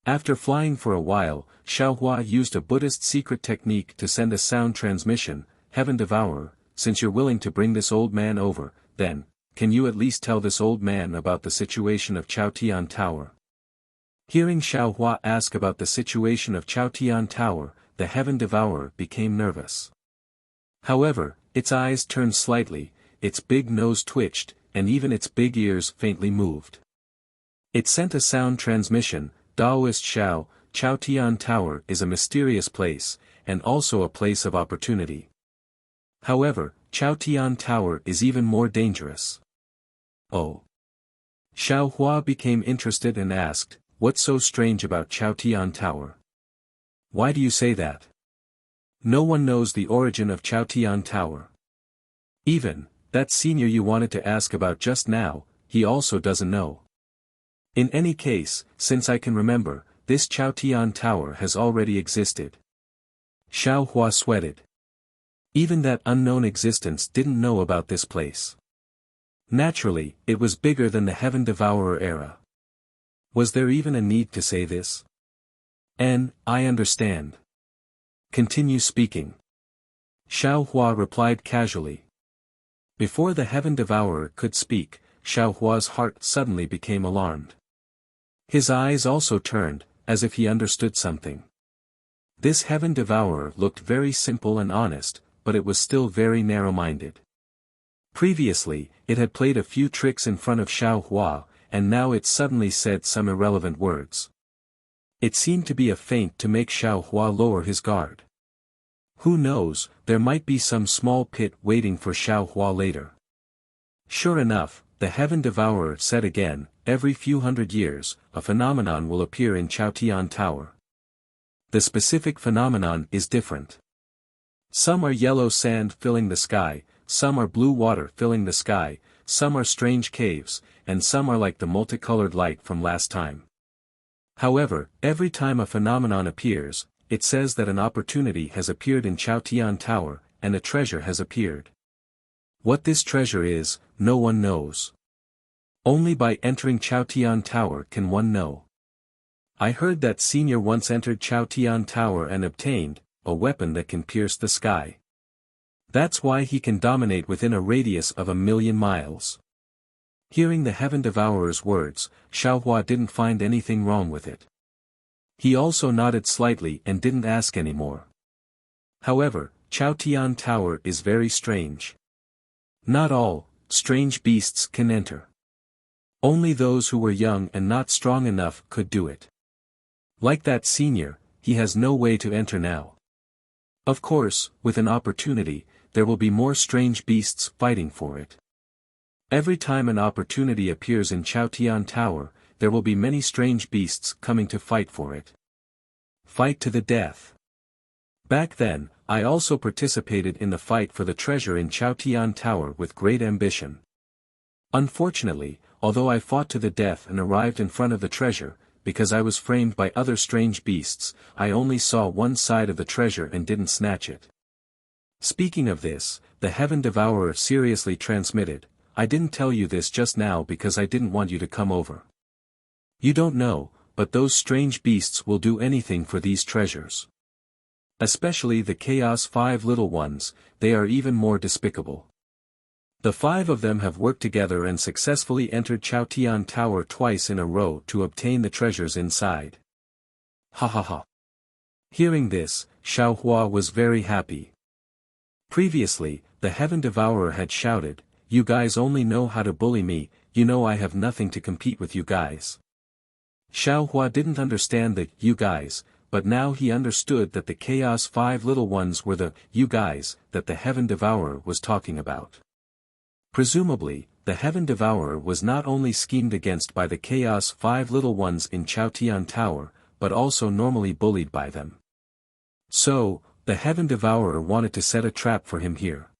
After flying for a while, Xiaohua used a Buddhist secret technique to send a sound transmission. Heaven Devourer, since you're willing to bring this old man over, then, can you at least tell this old man about the situation of Chaotian Tower? Hearing Xiaohua ask about the situation of Chaotian Tower, the Heaven Devourer became nervous. However, its eyes turned slightly, its big nose twitched, and even its big ears faintly moved. It sent a sound transmission. Daoist Xiao, Chaotian Tower is a mysterious place, and also a place of opportunity. However, Chaotian Tower is even more dangerous. Oh. Xiaohua became interested and asked, what's so strange about Chaotian Tower? Why do you say that? No one knows the origin of Chaotian Tower. Even, that senior you wanted to ask about just now, he also doesn't know. In any case, since I can remember, this Chaotian Tower has already existed. Xiaohua sweated. Even that unknown existence didn't know about this place. Naturally, it was bigger than the Heaven Devourer era. Was there even a need to say this? I understand. Continue speaking. Xiaohua replied casually. Before the Heaven Devourer could speak, Xiaohua's heart suddenly became alarmed. His eyes also turned, as if he understood something. This Heaven Devourer looked very simple and honest, but it was still very narrow-minded. Previously, it had played a few tricks in front of Xiaohua, and now it suddenly said some irrelevant words. It seemed to be a feint to make Xiaohua lower his guard. Who knows, there might be some small pit waiting for Xiaohua later. Sure enough, the Heaven Devourer said again, every few hundred years, a phenomenon will appear in Chaotian Tower. The specific phenomenon is different. Some are yellow sand filling the sky, some are blue water filling the sky, some are strange caves, and some are like the multicolored light from last time. However, every time a phenomenon appears, it says that an opportunity has appeared in Chaotian Tower, and a treasure has appeared. What this treasure is, no one knows. Only by entering Chaotian Tower can one know. I heard that senior once entered Chaotian Tower and obtained a weapon that can pierce the sky. That's why he can dominate within a radius of 1,000,000 miles. Hearing the Heaven Devourer's words, Xiaohua didn't find anything wrong with it. He also nodded slightly and didn't ask any more. However, Chaotian Tower is very strange. Not all strange beasts can enter. Only those who were young and not strong enough could do it. Like that senior, he has no way to enter now. Of course, with an opportunity, there will be more strange beasts fighting for it. Every time an opportunity appears in Chaotian Tower, there will be many strange beasts coming to fight for it. Fight to the death. Back then, I also participated in the fight for the treasure in Chaotian Tower with great ambition. Unfortunately, although I fought to the death and arrived in front of the treasure, because I was framed by other strange beasts, I only saw one side of the treasure and didn't snatch it. Speaking of this, the Heaven Devourer seriously transmitted, I didn't tell you this just now because I didn't want you to come over. You don't know, but those strange beasts will do anything for these treasures. Especially the Chaos 5 little ones, they are even more despicable. The 5 of them have worked together and successfully entered Chaotian Tower twice in a row to obtain the treasures inside. Ha ha ha. Hearing this, Xiaohua was very happy. Previously, the Heaven Devourer had shouted, you guys only know how to bully me, you know I have nothing to compete with you guys. Xiaohua didn't understand the you guys, but now he understood that the Chaos 5 little ones were the you guys that the Heaven Devourer was talking about. Presumably, the Heaven Devourer was not only schemed against by the Chaos 5 little ones in Chaotian Tower, but also normally bullied by them. So, The Heaven Devourer wanted to set a trap for him here.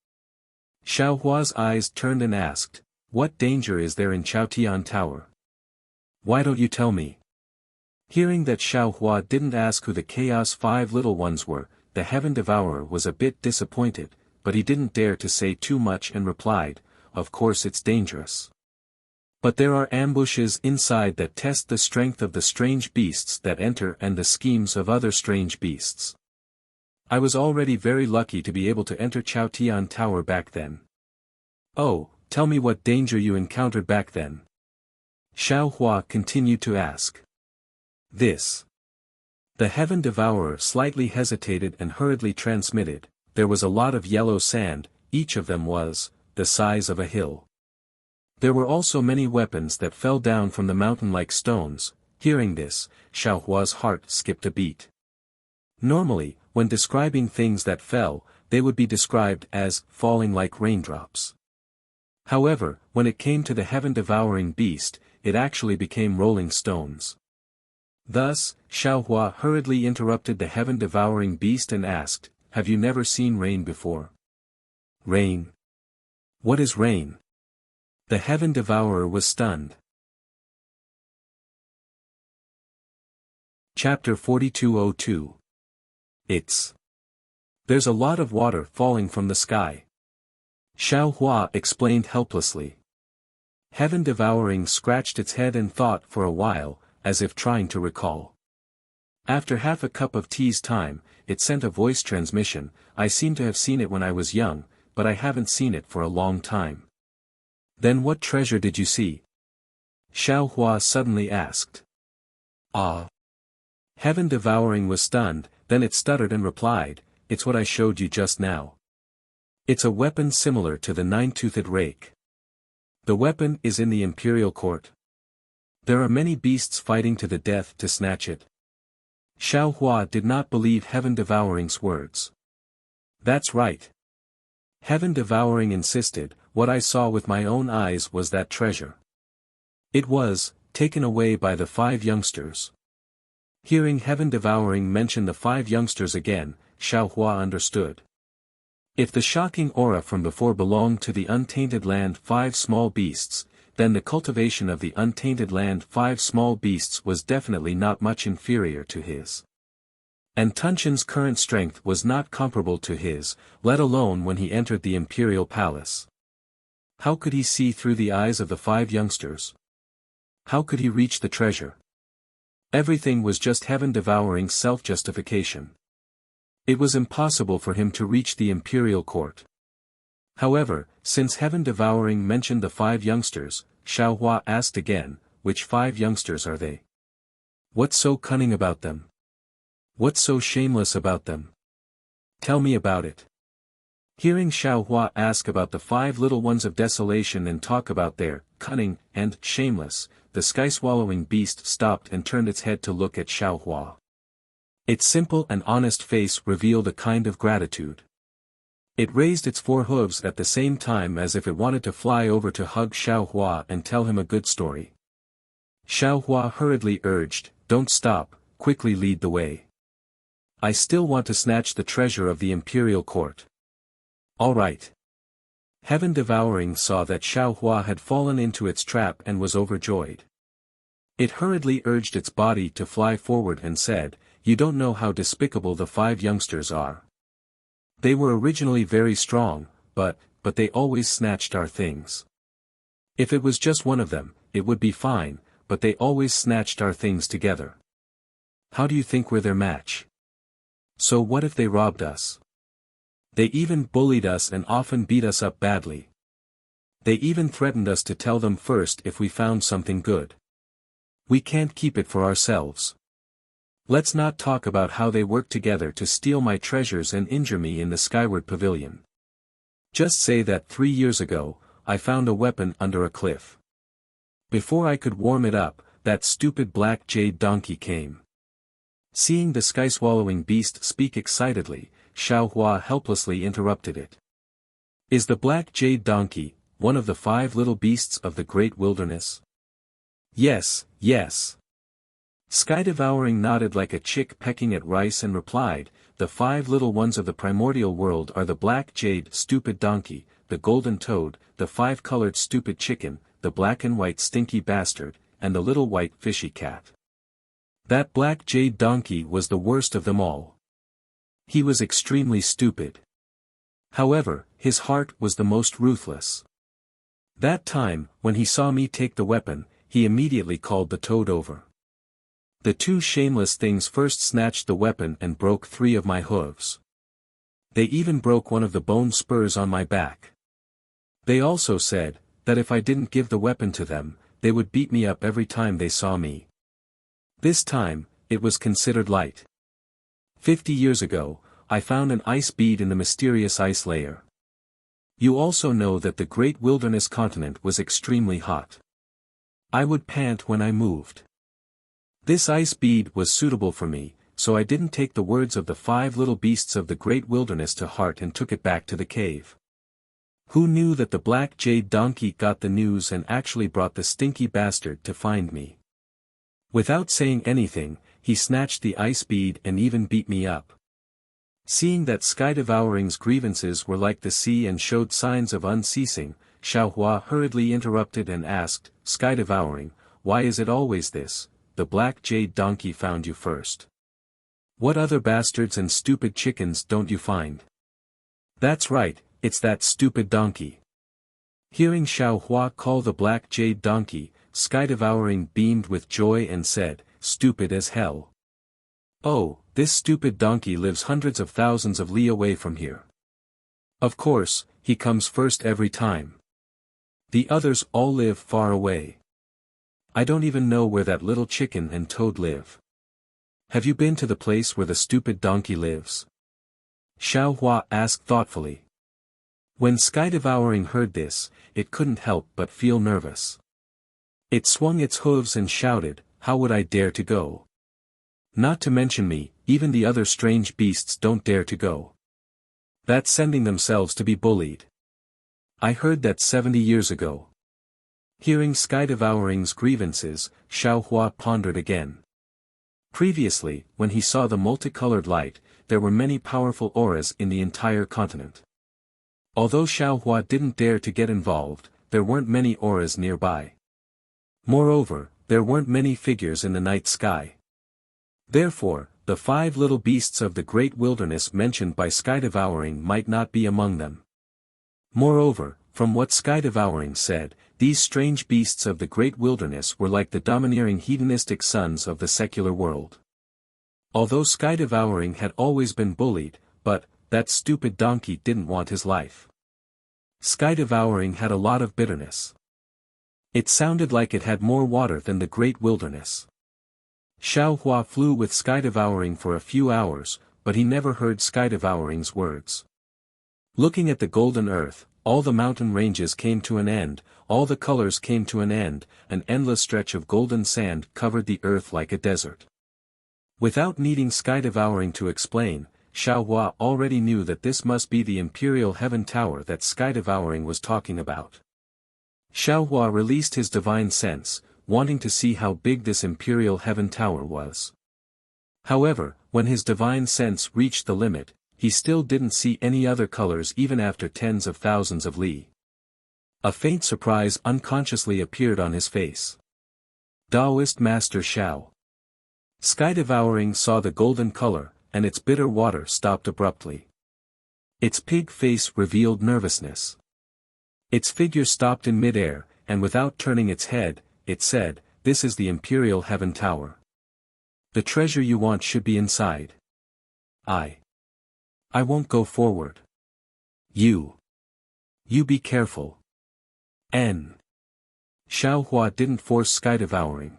Xiao Hua's eyes turned and asked, "What danger is there in Chaotian Tower? Why don't you tell me?" Hearing that Xiao Hua didn't ask who the Chaos Five Little Ones were, the Heaven Devourer was a bit disappointed, but he didn't dare to say too much and replied, "Of course it's dangerous. But there are ambushes inside that test the strength of the strange beasts that enter and the schemes of other strange beasts. I was already very lucky to be able to enter Chaotian Tower back then." "Oh, tell me what danger you encountered back then." Xiao Hua continued to ask. "This." The Heaven Devourer slightly hesitated and hurriedly transmitted, "There was a lot of yellow sand, each of them was the size of a hill. There were also many weapons that fell down from the mountain like stones." Hearing this, Xiao Hua's heart skipped a beat. Normally, when describing things that fell, they would be described as falling like raindrops. However, when it came to the heaven-devouring beast, it actually became rolling stones. Thus, Xiao Hua hurriedly interrupted the heaven-devouring beast and asked, "Have you never seen rain before?" "Rain? What is rain?" The Heaven Devourer was stunned. Chapter 4202. There's a lot of water falling from the sky. Xiao Hua explained helplessly. Heaven Devouring scratched its head and thought for a while, as if trying to recall. After half a cup of tea's time, it sent a voice transmission. "I seem to have seen it when I was young, but I haven't seen it for a long time." "Then what treasure did you see?" Xiao Hua suddenly asked. "Ah." Heaven Devouring was stunned, then it stuttered and replied, "It's what I showed you just now. It's a weapon similar to the nine-toothed rake. The weapon is in the imperial court. There are many beasts fighting to the death to snatch it." Xiao Hua did not believe Heaven Devouring's words. "That's right." Heaven Devouring insisted, "What I saw with my own eyes was that treasure. It was taken away by the 5 youngsters." Hearing Heaven Devouring mention the 5 youngsters again, Xiao Hua understood. If the shocking aura from before belonged to the untainted land 5 small beasts, then the cultivation of the untainted land 5 small beasts was definitely not much inferior to his. And Tunshan's current strength was not comparable to his, let alone when he entered the imperial palace. How could he see through the eyes of the 5 youngsters? How could he reach the treasure? Everything was just Heaven Devouring self-justification. It was impossible for him to reach the imperial court. However, since Heaven Devouring mentioned the 5 youngsters, Xiao Hua asked again, "Which 5 youngsters are they? What's so cunning about them? What's so shameless about them? Tell me about it." Hearing Xiao Hua ask about the 5 little ones of desolation and talk about their cunning and shameless, the sky-swallowing beast stopped and turned its head to look at Xiao Hua. Its simple and honest face revealed a kind of gratitude. It raised its 4 hooves at the same time as if it wanted to fly over to hug Xiao Hua and tell him a good story. Xiao Hua hurriedly urged, "Don't stop, quickly lead the way. I still want to snatch the treasure of the imperial court." "All right." Heaven Devouring saw that Xiao Hua had fallen into its trap and was overjoyed. It hurriedly urged its body to fly forward and said, "You don't know how despicable the 5 youngsters are. They were originally very strong, but they always snatched our things. If it was just one of them, it would be fine, but they always snatched our things together. How do you think we're their match? So what if they robbed us? They even bullied us and often beat us up badly. They even threatened us to tell them first if we found something good. We can't keep it for ourselves. Let's not talk about how they work together to steal my treasures and injure me in the Skyward Pavilion. Just say that 3 years ago, I found a weapon under a cliff. Before I could warm it up, that stupid black jade donkey came." Seeing the sky-swallowing beast speak excitedly, Xiao Hua helplessly interrupted it. "Is the black jade donkey one of the 5 little beasts of the great wilderness?" "Yes, yes." Sky Devouring nodded like a chick pecking at rice and replied, the 5 little ones of the primordial world are the black jade stupid donkey, the golden toad, the 5-colored stupid chicken, the black and white stinky bastard, and the little white fishy cat. That black jade donkey was the worst of them all. He was extremely stupid. However, his heart was the most ruthless. That time, when he saw me take the weapon, he immediately called the toad over. The 2 shameless things first snatched the weapon and broke 3 of my hooves. They even broke one of the bone spurs on my back. They also said, that if I didn't give the weapon to them, they would beat me up every time they saw me. This time, it was considered light. 50 years ago, I found an ice bead in the mysterious ice layer. You also know that the great wilderness continent was extremely hot. I would pant when I moved. This ice bead was suitable for me, so I didn't take the words of the 5 little beasts of the great wilderness to heart and took it back to the cave. Who knew that the black jade donkey got the news and actually brought the stinky bastard to find me? Without saying anything, he snatched the ice bead and even beat me up. Seeing that Sky Devouring's grievances were like the sea and showed signs of unceasing, Xiaohua hurriedly interrupted and asked, Sky Devouring, why is it always this? The black jade donkey found you first. What other bastards and stupid chickens don't you find? That's right, it's that stupid donkey. Hearing Xiaohua call the black jade donkey, Sky Devouring beamed with joy and said, stupid as hell. Oh, this stupid donkey lives hundreds of thousands of li away from here. Of course, he comes first every time. The others all live far away. I don't even know where that little chicken and toad live. Have you been to the place where the stupid donkey lives? Xiaohua asked thoughtfully. When Sky Devouring heard this, it couldn't help but feel nervous. It swung its hooves and shouted, how would I dare to go? Not to mention me, even the other strange beasts don't dare to go. That's sending themselves to be bullied. I heard that 70 years ago. Hearing Sky Devouring's grievances, Xiaohua pondered again. Previously, when he saw the multicolored light, there were many powerful auras in the entire continent. Although Xiaohua didn't dare to get involved, there weren't many auras nearby. Moreover, there weren't many figures in the night sky. Therefore, the 5 little beasts of the great wilderness mentioned by Sky Devouring might not be among them. Moreover, from what Sky Devouring said, these strange beasts of the great wilderness were like the domineering hedonistic sons of the secular world. Although Sky Devouring had always been bullied, but, that stupid donkey didn't want his life. Sky Devouring had a lot of bitterness. It sounded like it had more water than the great wilderness. Xiaohua flew with Sky Devouring for a few hours, but he never heard Sky Devouring's words. Looking at the golden earth, all the mountain ranges came to an end, all the colors came to an end, an endless stretch of golden sand covered the earth like a desert. Without needing Sky Devouring to explain, Xiaohua already knew that this must be the Imperial Heaven Tower that Sky Devouring was talking about. Xiaohua released his divine sense, wanting to see how big this Imperial Heaven Tower was. However, when his divine sense reached the limit, he still didn't see any other colors even after tens of thousands of li. A faint surprise unconsciously appeared on his face. Taoist Master Xiao. Sky Devouring saw the golden color, and its bitter water stopped abruptly. Its pig face revealed nervousness. Its figure stopped in midair, and without turning its head, it said, "This is the Imperial Heaven Tower. The treasure you want should be inside. I won't go forward. You be careful." Xiaohua didn't force Sky Devouring.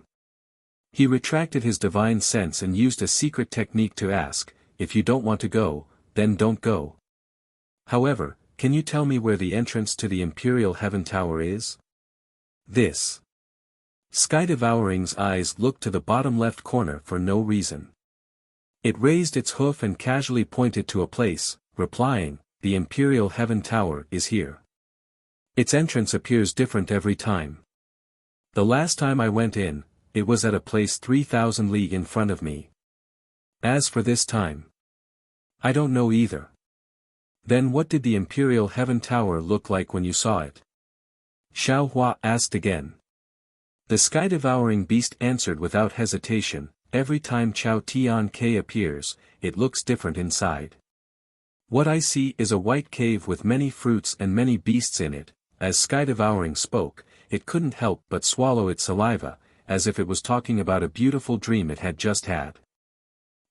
He retracted his divine sense and used a secret technique to ask, "If you don't want to go, then don't go. However, can you tell me where the entrance to the Imperial Heaven Tower is?" This. Sky Devouring's eyes looked to the bottom left corner for no reason. It raised its hoof and casually pointed to a place, replying, "The Imperial Heaven Tower is here. Its entrance appears different every time. The last time I went in, it was at a place 3,000 li in front of me. As for this time, I don't know either. Then what did the Imperial Heaven Tower look like when you saw it? Xiao Hua asked again. The sky-devouring beast answered without hesitation, every time Chao Tian K appears, it looks different inside. What I see is a white cave with many fruits and many beasts in it. As sky-devouring spoke, it couldn't help but swallow its saliva, as if it was talking about a beautiful dream it had just had.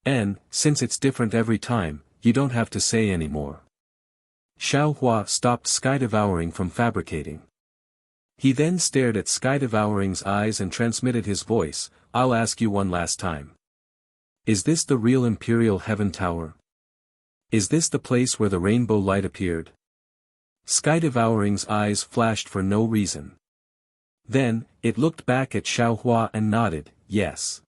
And, since it's different every time, you don't have to say any more. Xiao Hua stopped sky-devouring from fabricating. He then stared at sky-devouring's eyes and transmitted his voice, I'll ask you one last time. Is this the real Imperial Heaven Tower? Is this the place where the rainbow light appeared? Sky-devouring's eyes flashed for no reason. Then, it looked back at Xiao Hua and nodded, yes.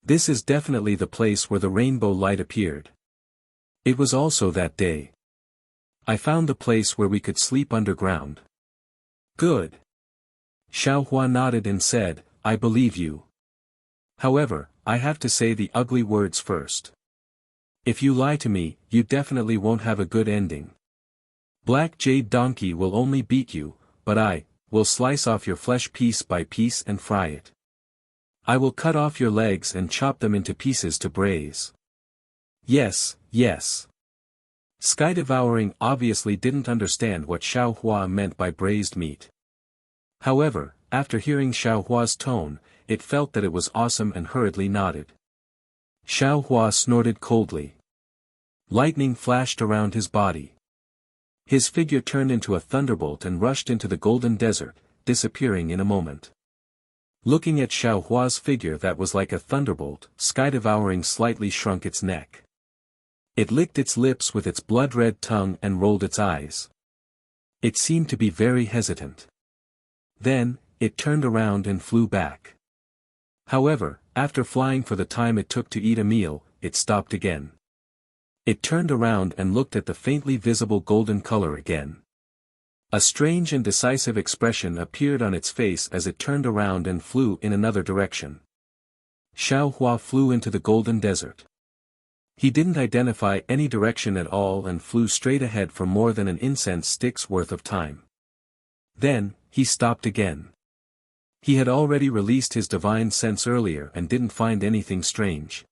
This is definitely the place where the rainbow light appeared. It was also that day. I found the place where we could sleep underground. Good. Xiao Hua nodded and said, I believe you. However, I have to say the ugly words first. If you lie to me, you definitely won't have a good ending. Black Jade Donkey will only beat you, but I will slice off your flesh piece by piece and fry it. I will cut off your legs and chop them into pieces to braise. Yes, yes. Sky-devouring obviously didn't understand what Xiao Hua meant by braised meat. However, after hearing Xiao Hua's tone, it felt that it was awesome and hurriedly nodded. Xiao Hua snorted coldly. Lightning flashed around his body. His figure turned into a thunderbolt and rushed into the golden desert, disappearing in a moment. Looking at Xiao Hua's figure that was like a thunderbolt, sky-devouring slightly shrunk its neck. It licked its lips with its blood-red tongue and rolled its eyes. It seemed to be very hesitant. Then, it turned around and flew back. However, after flying for the time it took to eat a meal, it stopped again. It turned around and looked at the faintly visible golden color again. A strange and decisive expression appeared on its face as it turned around and flew in another direction. Xiao Hua flew into the golden desert. He didn't identify any direction at all and flew straight ahead for more than an incense stick's worth of time. Then, he stopped again. He had already released his divine sense earlier and didn't find anything strange.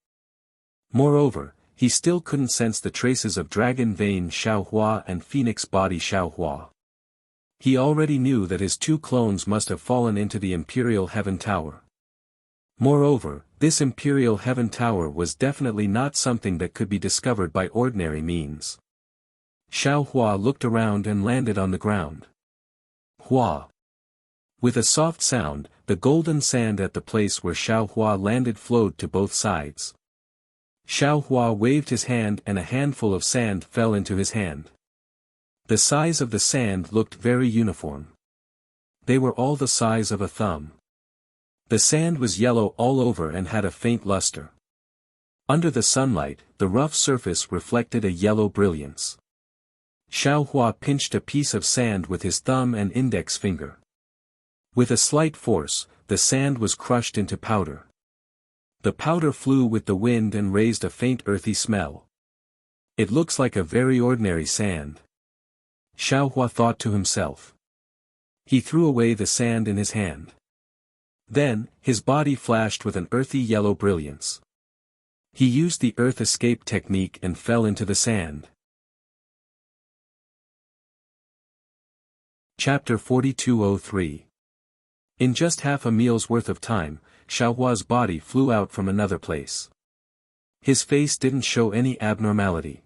Moreover, he still couldn't sense the traces of dragon vein Xiao Hua and phoenix body Xiao Hua. He already knew that his two clones must have fallen into the Imperial Heaven Tower. Moreover, this Imperial Heaven Tower was definitely not something that could be discovered by ordinary means. Xiao Hua looked around and landed on the ground. Hua. With a soft sound, the golden sand at the place where Xiao Hua landed flowed to both sides. Xiao Hua waved his hand and a handful of sand fell into his hand. The size of the sand looked very uniform. They were all the size of a thumb. The sand was yellow all over and had a faint luster. Under the sunlight, the rough surface reflected a yellow brilliance. Xiao Hua pinched a piece of sand with his thumb and index finger. With a slight force, the sand was crushed into powder. The powder flew with the wind and raised a faint earthy smell. It looks like a very ordinary sand. Xiao Hua thought to himself. He threw away the sand in his hand. Then, his body flashed with an earthy yellow brilliance. He used the earth escape technique and fell into the sand. Chapter 4203. In just half a meal's worth of time, Xiao Hua's body flew out from another place. His face didn't show any abnormality.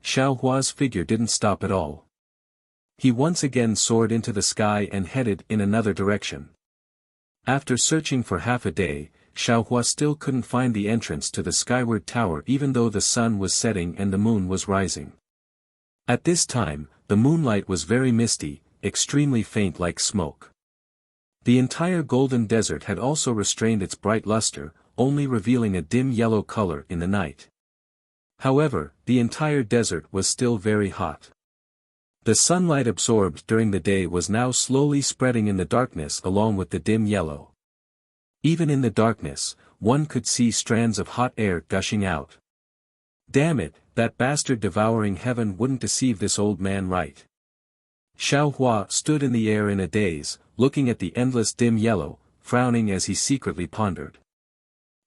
Xiao Hua's figure didn't stop at all. He once again soared into the sky and headed in another direction. After searching for half a day, Xiao Hua still couldn't find the entrance to the skyward tower even though the sun was setting and the moon was rising. At this time, the moonlight was very misty, extremely faint like smoke. The entire golden desert had also restrained its bright luster, only revealing a dim yellow color in the night. However, the entire desert was still very hot. The sunlight absorbed during the day was now slowly spreading in the darkness along with the dim yellow. Even in the darkness, one could see strands of hot air gushing out. Damn it, that bastard devouring heaven wouldn't deceive this old man right. Xiao Hua stood in the air in a daze, looking at the endless dim yellow, frowning as he secretly pondered.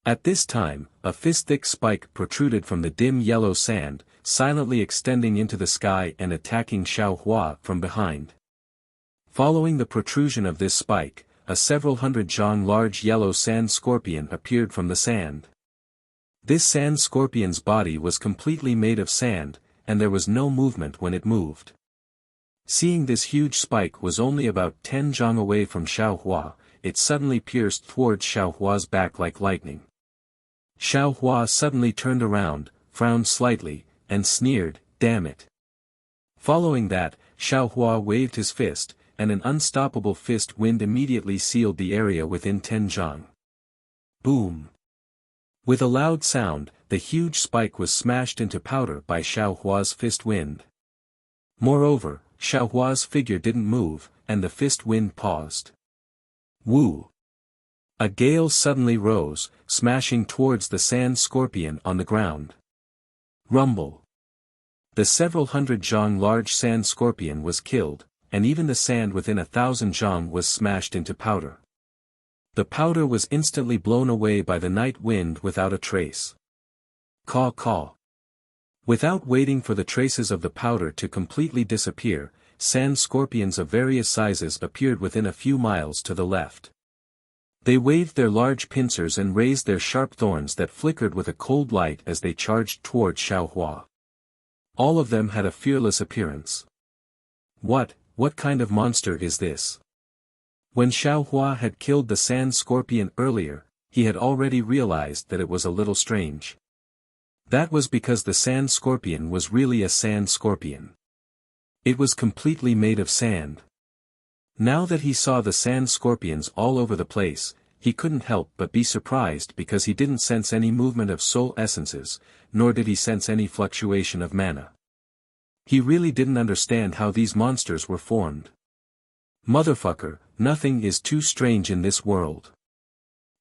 At this time, a fist-thick spike protruded from the dim yellow sand, silently extending into the sky and attacking Xiao Hua from behind. Following the protrusion of this spike, a several hundred zhang large yellow sand scorpion appeared from the sand. This sand scorpion's body was completely made of sand, and there was no movement when it moved. Seeing this huge spike was only about 10 zhang away from Xiao Hua, it suddenly pierced towards Xiao Hua's back like lightning. Xiao Hua suddenly turned around, frowned slightly, and sneered, "Damn it." Following that, Xiao Hua waved his fist, and an unstoppable fist wind immediately sealed the area within 10 zhang. Boom! With a loud sound, the huge spike was smashed into powder by Xiao Hua's fist wind. Moreover, Xiao Hua's figure didn't move, and the fist wind paused. Woo! A gale suddenly rose, smashing towards the sand scorpion on the ground. Rumble! The several hundred zhang large sand scorpion was killed, and even the sand within 1,000 zhang was smashed into powder. The powder was instantly blown away by the night wind without a trace. Caw caw. Without waiting for the traces of the powder to completely disappear, sand scorpions of various sizes appeared within a few miles to the left. They waved their large pincers and raised their sharp thorns that flickered with a cold light as they charged toward Xiao Hua. All of them had a fearless appearance. What kind of monster is this? When Xiao Hua had killed the sand scorpion earlier, he had already realized that it was a little strange. That was because the sand scorpion was really a sand scorpion. It was completely made of sand. Now that he saw the sand scorpions all over the place, he couldn't help but be surprised because he didn't sense any movement of soul essences, nor did he sense any fluctuation of mana. He really didn't understand how these monsters were formed. Motherfucker, nothing is too strange in this world.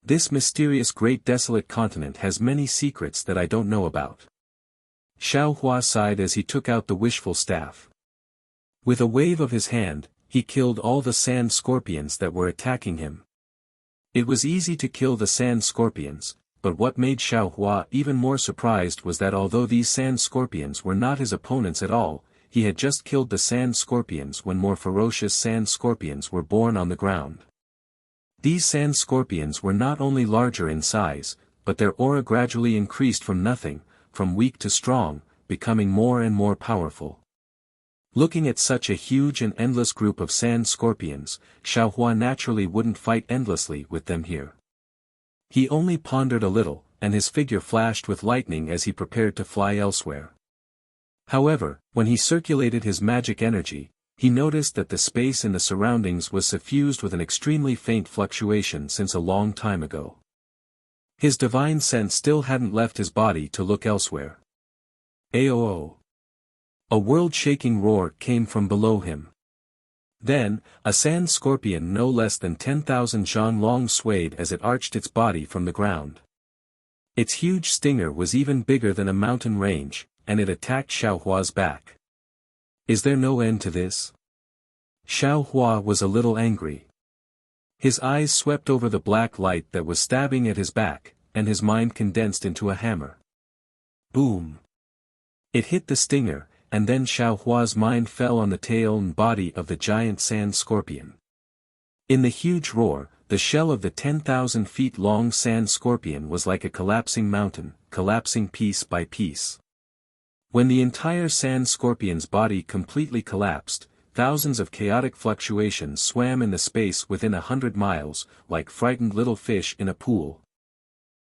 This mysterious great desolate continent has many secrets that I don't know about. Xiao Hua sighed as he took out the wishful staff. With a wave of his hand, he killed all the sand scorpions that were attacking him. It was easy to kill the sand scorpions, but what made Xiao Hua even more surprised was that although these sand scorpions were not his opponents at all, he had just killed the sand scorpions when more ferocious sand scorpions were born on the ground. These sand scorpions were not only larger in size, but their aura gradually increased from nothing, from weak to strong, becoming more and more powerful. Looking at such a huge and endless group of sand scorpions, Xiao Hua naturally wouldn't fight endlessly with them here. He only pondered a little, and his figure flashed with lightning as he prepared to fly elsewhere. However, when he circulated his magic energy, he noticed that the space in the surroundings was suffused with an extremely faint fluctuation since a long time ago. His divine sense still hadn't left his body to look elsewhere. Aoo! A world-shaking roar came from below him. Then, a sand scorpion no less than 10,000 zhang long swayed as it arched its body from the ground. Its huge stinger was even bigger than a mountain range, and it attacked Xiao Hua's back. Is there no end to this? Xiao Hua was a little angry. His eyes swept over the black light that was stabbing at his back, and his mind condensed into a hammer. Boom! It hit the stinger, and then Xiao Hua's mind fell on the tail and body of the giant sand scorpion. In the huge roar, the shell of the 10,000 feet long sand scorpion was like a collapsing mountain, collapsing piece by piece. When the entire sand scorpion's body completely collapsed, thousands of chaotic fluctuations swam in the space within 100 miles, like frightened little fish in a pool.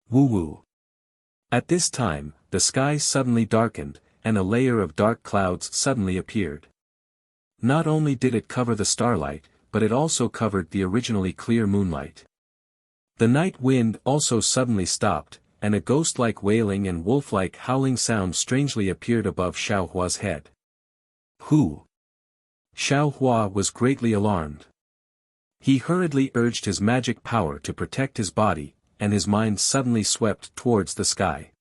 Woo-woo. At this time, the sky suddenly darkened, and a layer of dark clouds suddenly appeared. Not only did it cover the starlight, but it also covered the originally clear moonlight. The night wind also suddenly stopped, and a ghost-like wailing and wolf-like howling sound strangely appeared above Xiao Hua's head. Who? Xiao Hua was greatly alarmed. He hurriedly urged his magic power to protect his body, and his mind suddenly swept towards the sky.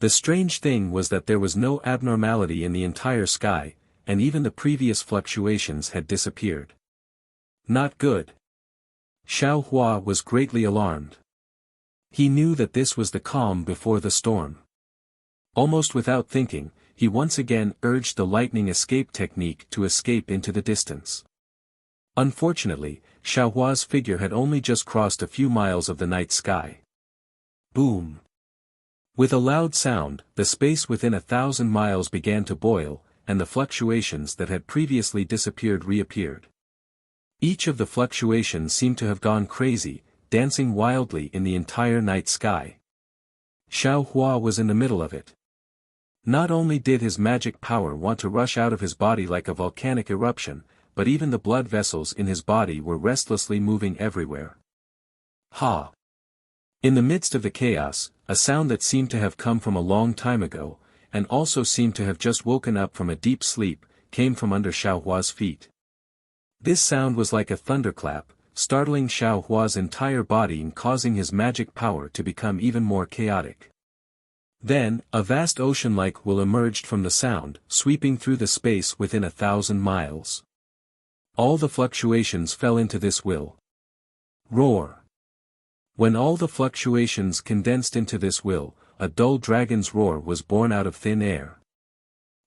The strange thing was that there was no abnormality in the entire sky, and even the previous fluctuations had disappeared. Not good. Xiao Hua was greatly alarmed. He knew that this was the calm before the storm. Almost without thinking, he once again urged the lightning escape technique to escape into the distance. Unfortunately, Xiao Hua's figure had only just crossed a few miles of the night sky. Boom! With a loud sound, the space within 1,000 miles began to boil, and the fluctuations that had previously disappeared reappeared. Each of the fluctuations seemed to have gone crazy, dancing wildly in the entire night sky. Xiao Hua was in the middle of it. Not only did his magic power want to rush out of his body like a volcanic eruption, but even the blood vessels in his body were restlessly moving everywhere. Ha! In the midst of the chaos, a sound that seemed to have come from a long time ago, and also seemed to have just woken up from a deep sleep, came from under Xiao Hua's feet. This sound was like a thunderclap, startling Xiao Hua's entire body and causing his magic power to become even more chaotic. Then, a vast ocean-like will emerged from the sound, sweeping through the space within 1,000 miles. All the fluctuations fell into this will. Roar! When all the fluctuations condensed into this will, a dull dragon's roar was born out of thin air.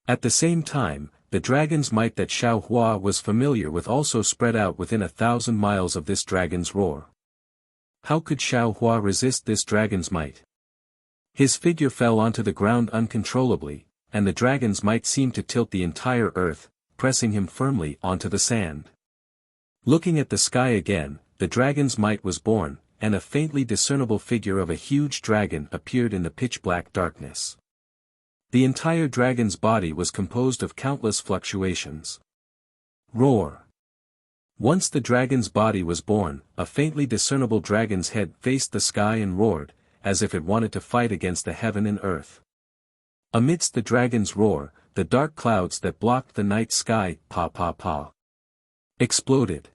At the same time, the dragon's might that Xiao Hua was familiar with also spread out within 1,000 miles of this dragon's roar. How could Xiao Hua resist this dragon's might? His figure fell onto the ground uncontrollably, and the dragon's might seemed to tilt the entire earth, pressing him firmly onto the sand. Looking at the sky again, the dragon's might was born, and a faintly discernible figure of a huge dragon appeared in the pitch-black darkness. The entire dragon's body was composed of countless fluctuations. Roar! Once the dragon's body was born, a faintly discernible dragon's head faced the sky and roared, as if it wanted to fight against the heaven and earth. Amidst the dragon's roar, the dark clouds that blocked the night sky, exploded.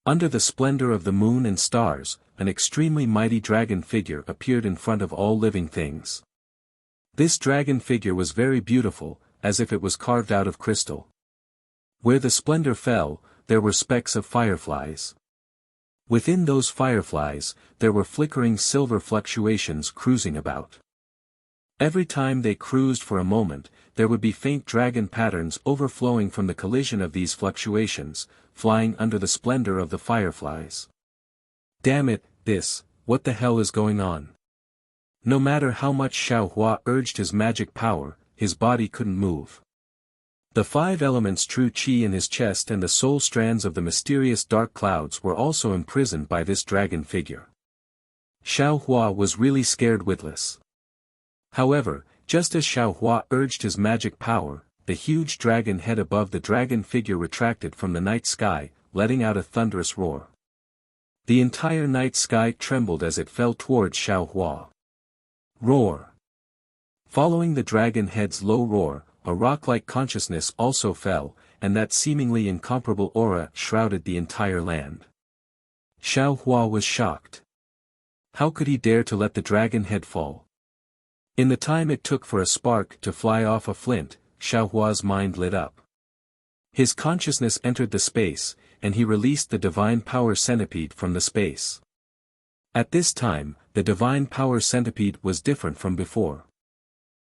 Under the splendor of the moon and stars, an extremely mighty dragon figure appeared in front of all living things. This dragon figure was very beautiful, as if it was carved out of crystal. Where the splendor fell, there were specks of fireflies. Within those fireflies, there were flickering silver fluctuations cruising about. Every time they cruised for a moment, there would be faint dragon patterns overflowing from the collision of these fluctuations, flying under the splendor of the fireflies. Damn it, what the hell is going on? No matter how much Xiao Hua urged his magic power, his body couldn't move. The 5 elements true qi in his chest and the soul strands of the mysterious dark clouds were also imprisoned by this dragon figure. Xiao Hua was really scared witless. However, just as Xiao Hua urged his magic power, the huge dragon head above the dragon figure retracted from the night sky, letting out a thunderous roar. The entire night sky trembled as it fell towards Xiao Hua. Roar! Following the dragon head's low roar, a rock-like consciousness also fell, and that seemingly incomparable aura shrouded the entire land. Xiao Hua was shocked. How could he dare to let the dragon head fall? In the time it took for a spark to fly off a flint, Xiao Hua's mind lit up. His consciousness entered the space, and he released the divine power centipede from the space. At this time, the divine power centipede was different from before.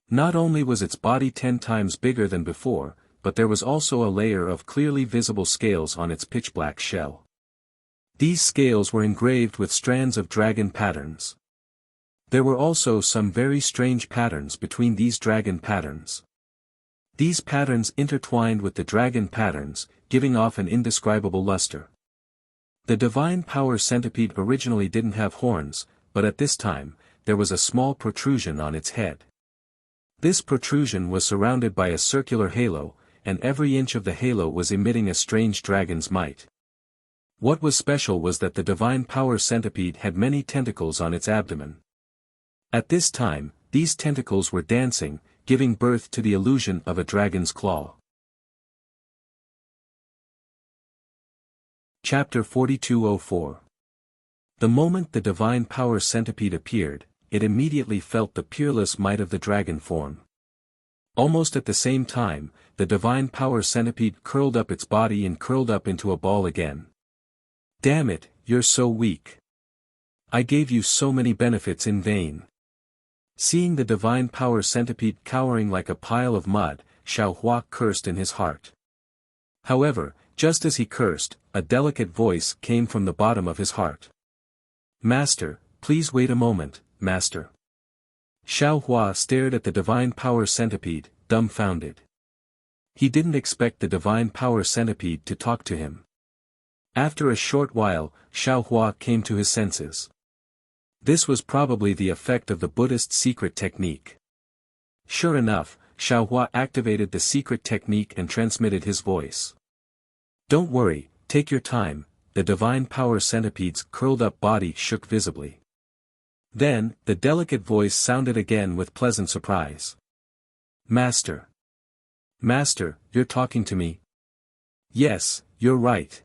Not only was its body 10 times bigger than before, but there was also a layer of clearly visible scales on its pitch-black shell. These scales were engraved with strands of dragon patterns. There were also some very strange patterns between these dragon patterns. These patterns intertwined with the dragon patterns, giving off an indescribable luster. The divine power centipede originally didn't have horns, but at this time, there was a small protrusion on its head. This protrusion was surrounded by a circular halo, and every inch of the halo was emitting a strange dragon's might. What was special was that the divine power centipede had many tentacles on its abdomen. At this time, these tentacles were dancing, giving birth to the illusion of a dragon's claw. Chapter 4204. The moment the divine power centipede appeared, it immediately felt the peerless might of the dragon form. Almost at the same time, the divine power centipede curled up its body and curled up into a ball again. Damn it, you're so weak. I gave you so many benefits in vain. Seeing the divine power centipede cowering like a pile of mud, Xiao Hua cursed in his heart. However, just as he cursed, a delicate voice came from the bottom of his heart. Master, please wait a moment, Master. Xiao Hua stared at the divine power centipede, dumbfounded. He didn't expect the divine power centipede to talk to him. After a short while, Xiao Hua came to his senses. This was probably the effect of the Buddhist secret technique. Sure enough, Xiao Hua activated the secret technique and transmitted his voice. Don't worry, take your time, the divine power centipede's curled-up body shook visibly. Then, the delicate voice sounded again with pleasant surprise. Master. Master, you're talking to me? Yes, you're right.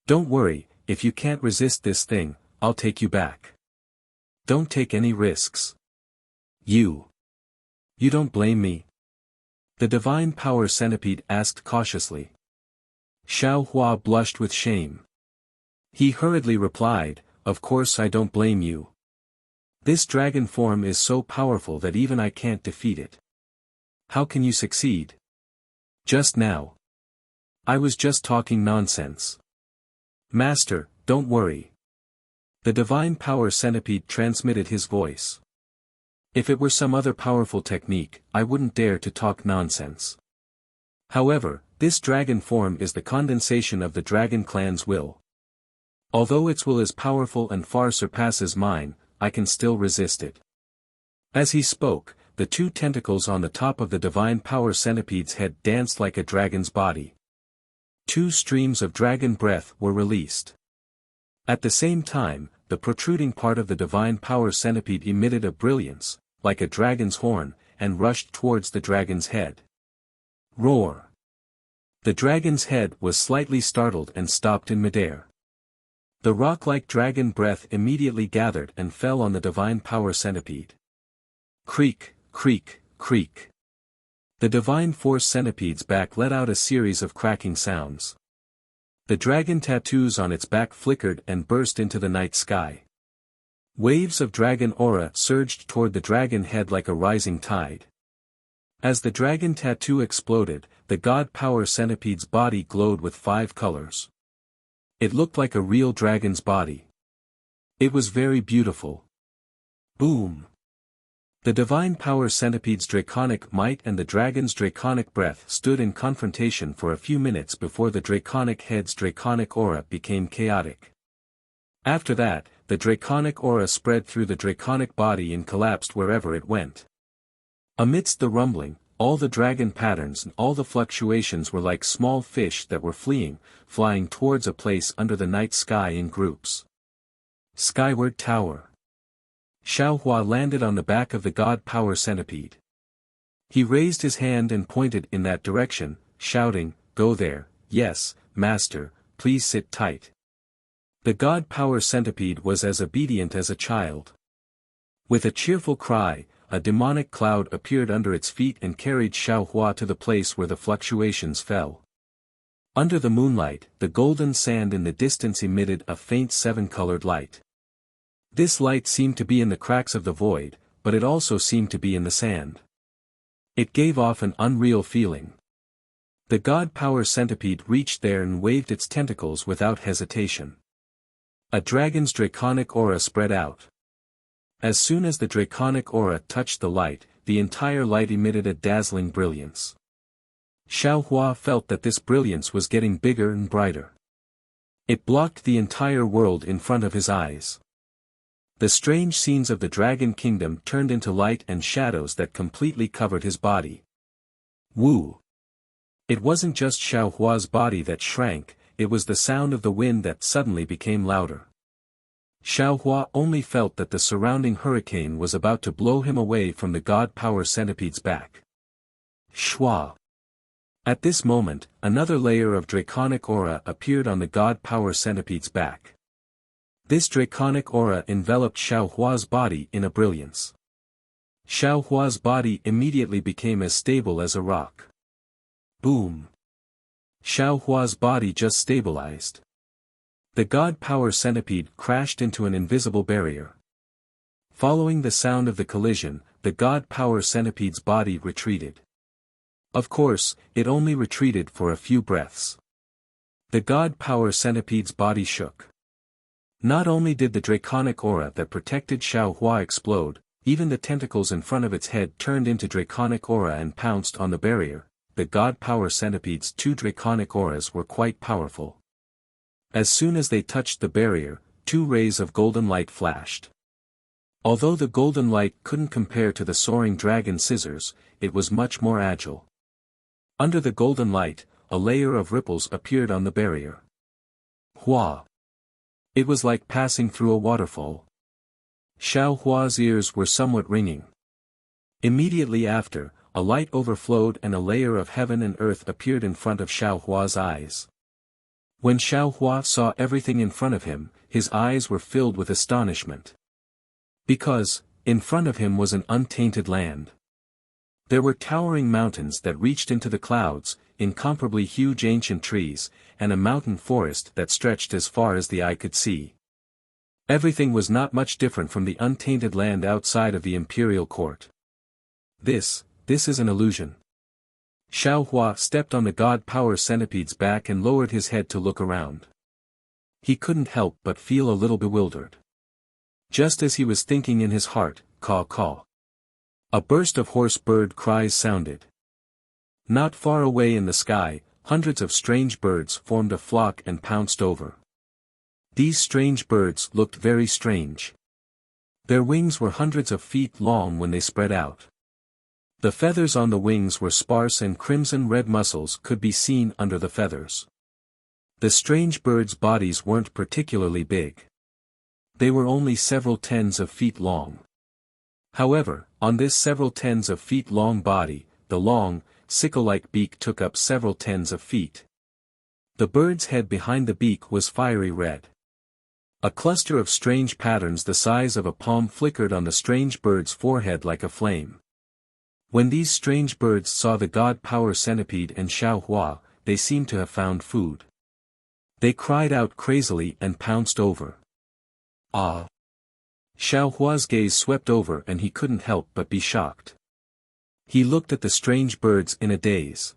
Don't worry, if you can't resist this thing, I'll take you back. Don't take any risks. You don't blame me? The divine power centipede asked cautiously. Xiao Hua blushed with shame. He hurriedly replied, Of course I don't blame you. This dragon form is so powerful that even I can't defeat it. How can you succeed? Just now. I was just talking nonsense. Master, don't worry. The divine power centipede transmitted his voice. If it were some other powerful technique, I wouldn't dare to talk nonsense. However, this dragon form is the condensation of the dragon clan's will. Although its will is powerful and far surpasses mine, I can still resist it. As he spoke, the two tentacles on the top of the divine power centipede's head danced like a dragon's body. 2 streams of dragon breath were released. At the same time, the protruding part of the divine power centipede emitted a brilliance, like a dragon's horn, and rushed towards the dragon's head. Roar! The dragon's head was slightly startled and stopped in midair. The rock-like dragon breath immediately gathered and fell on the divine power centipede. Creak, creak, creak. The divine force centipede's back let out a series of cracking sounds. The dragon tattoos on its back flickered and burst into the night sky. Waves of dragon aura surged toward the dragon head like a rising tide. As the dragon tattoo exploded, the god power centipede's body glowed with 5 colors. It looked like a real dragon's body. It was very beautiful. Boom! The divine power centipede's draconic might and the dragon's draconic breath stood in confrontation for a few minutes before the draconic head's draconic aura became chaotic. After that, the draconic aura spread through the draconic body and collapsed wherever it went. Amidst the rumbling, all the dragon patterns and all the fluctuations were like small fish that were flying towards a place under the night sky in groups. Skyward Tower. Xiao Hua landed on the back of the god power centipede. He raised his hand and pointed in that direction, shouting, Go there, yes, master, please sit tight. The god power centipede was as obedient as a child. With a cheerful cry, a demonic cloud appeared under its feet and carried Xiao Hua to the place where the fluctuations fell. Under the moonlight, the golden sand in the distance emitted a faint 7-colored light. This light seemed to be in the cracks of the void, but it also seemed to be in the sand. It gave off an unreal feeling. The god power centipede reached there and waved its tentacles without hesitation. A dragon's draconic aura spread out. As soon as the draconic aura touched the light, the entire light emitted a dazzling brilliance. Xiao Hua felt that this brilliance was getting bigger and brighter. It blocked the entire world in front of his eyes. The strange scenes of the Dragon Kingdom turned into light and shadows that completely covered his body. Woo! It wasn't just Xiao Hua's body that shrank, it was the sound of the wind that suddenly became louder. Xiao Hua only felt that the surrounding hurricane was about to blow him away from the god power centipede's back. Shwa! At this moment, another layer of draconic aura appeared on the god power centipede's back. This draconic aura enveloped Xiaohua's body in a brilliance. Xiaohua's body immediately became as stable as a rock. Boom! Xiaohua's body just stabilized. The god power centipede crashed into an invisible barrier. Following the sound of the collision, the god power centipede's body retreated. Of course, it only retreated for a few breaths. The god power centipede's body shook. Not only did the draconic aura that protected Xiaohua explode, even the tentacles in front of its head turned into draconic aura and pounced on the barrier. The god power centipede's two draconic auras were quite powerful. As soon as they touched the barrier, two rays of golden light flashed. Although the golden light couldn't compare to the soaring dragon scissors, it was much more agile. Under the golden light, a layer of ripples appeared on the barrier. Hua! It was like passing through a waterfall. Xiaohua's ears were somewhat ringing. Immediately after, a light overflowed and a layer of heaven and earth appeared in front of Xiaohua's eyes. When Xiaohua saw everything in front of him, his eyes were filled with astonishment. Because, in front of him was an untainted land. There were towering mountains that reached into the clouds, incomparably huge ancient trees, and a mountain forest that stretched as far as the eye could see. Everything was not much different from the untainted land outside of the imperial court. This is an illusion. Xiaohua stepped on the god power centipede's back and lowered his head to look around. He couldn't help but feel a little bewildered. Just as he was thinking in his heart, caw caw. A burst of hoarse bird cries sounded. Not far away in the sky, hundreds of strange birds formed a flock and pounced over. These strange birds looked very strange. Their wings were hundreds of feet long when they spread out. The feathers on the wings were sparse and crimson-red muscles could be seen under the feathers. The strange birds' bodies weren't particularly big. They were only several tens of feet long. However, on this several tens of feet long body, the long, sickle-like beak took up several tens of feet. The bird's head behind the beak was fiery red. A cluster of strange patterns the size of a palm flickered on the strange bird's forehead like a flame. When these strange birds saw the god power centipede and Xiaohua, they seemed to have found food. They cried out crazily and pounced over. Ah! Xiaohua's gaze swept over and he couldn't help but be shocked. He looked at the strange birds in a daze.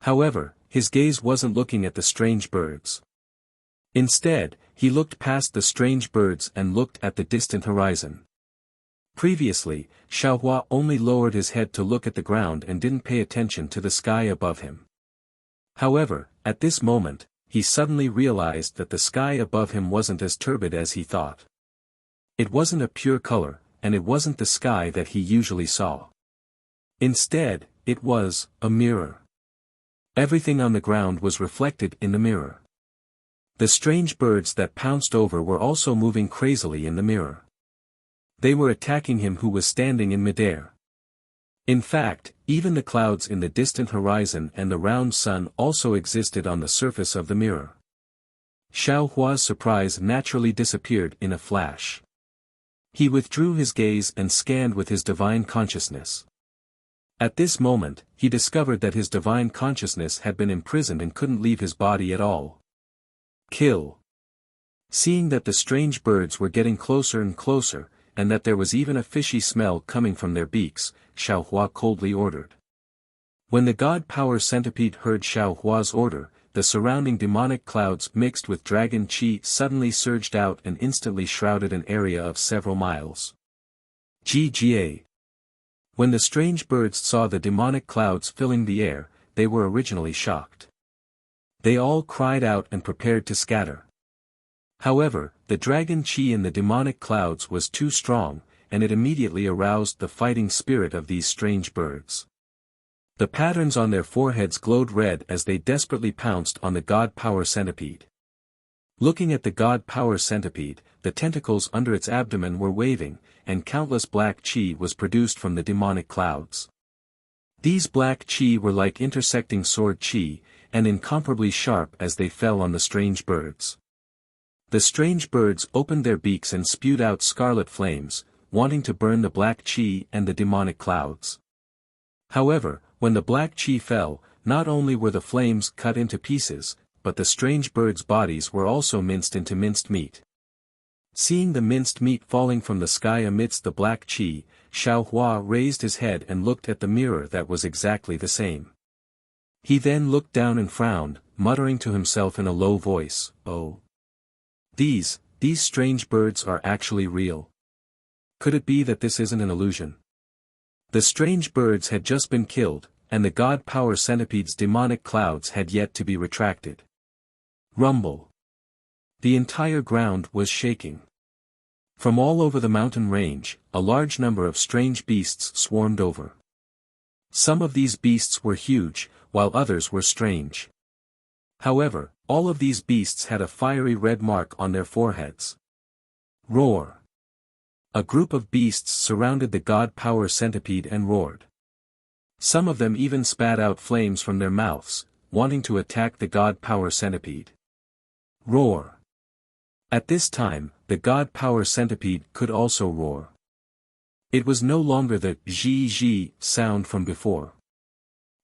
However, his gaze wasn't looking at the strange birds. Instead, he looked past the strange birds and looked at the distant horizon. Previously, Xiaohua only lowered his head to look at the ground and didn't pay attention to the sky above him. However, at this moment, he suddenly realized that the sky above him wasn't as turbid as he thought. It wasn't a pure color, and it wasn't the sky that he usually saw. Instead, it was a mirror. Everything on the ground was reflected in the mirror. The strange birds that pounced over were also moving crazily in the mirror. They were attacking him who was standing in midair. In fact, even the clouds in the distant horizon and the round sun also existed on the surface of the mirror. Xiaohua's surprise naturally disappeared in a flash. He withdrew his gaze and scanned with his divine consciousness. At this moment, he discovered that his divine consciousness had been imprisoned and couldn't leave his body at all. Kill. Seeing that the strange birds were getting closer and closer, and that there was even a fishy smell coming from their beaks, Xiaohua coldly ordered. When the god power centipede heard Xiaohua's order, the surrounding demonic clouds mixed with dragon chi suddenly surged out and instantly shrouded an area of several miles. GGA. When the strange birds saw the demonic clouds filling the air, they were originally shocked. They all cried out and prepared to scatter. However, the dragon chi in the demonic clouds was too strong, and it immediately aroused the fighting spirit of these strange birds. The patterns on their foreheads glowed red as they desperately pounced on the god power centipede. Looking at the god power centipede, the tentacles under its abdomen were waving, and countless black chi was produced from the demonic clouds. These black chi were like intersecting sword chi, and incomparably sharp as they fell on the strange birds. The strange birds opened their beaks and spewed out scarlet flames, wanting to burn the black chi and the demonic clouds. However, when the black chi fell, not only were the flames cut into pieces, but the strange birds' bodies were also minced into minced meat. Seeing the minced meat falling from the sky amidst the black chi, Xiao Hua raised his head and looked at the mirror that was exactly the same. He then looked down and frowned, muttering to himself in a low voice, "Oh. These strange birds are actually real. Could it be that this isn't an illusion?" The strange birds had just been killed, and the god power centipede's demonic clouds had yet to be retracted. Rumble. The entire ground was shaking. From all over the mountain range, a large number of strange beasts swarmed over. Some of these beasts were huge, while others were strange. However, all of these beasts had a fiery red mark on their foreheads. Roar. A group of beasts surrounded the god power centipede and roared. Some of them even spat out flames from their mouths, wanting to attack the god power centipede. Roar. At this time, the god power centipede could also roar. It was no longer the zhi sound from before.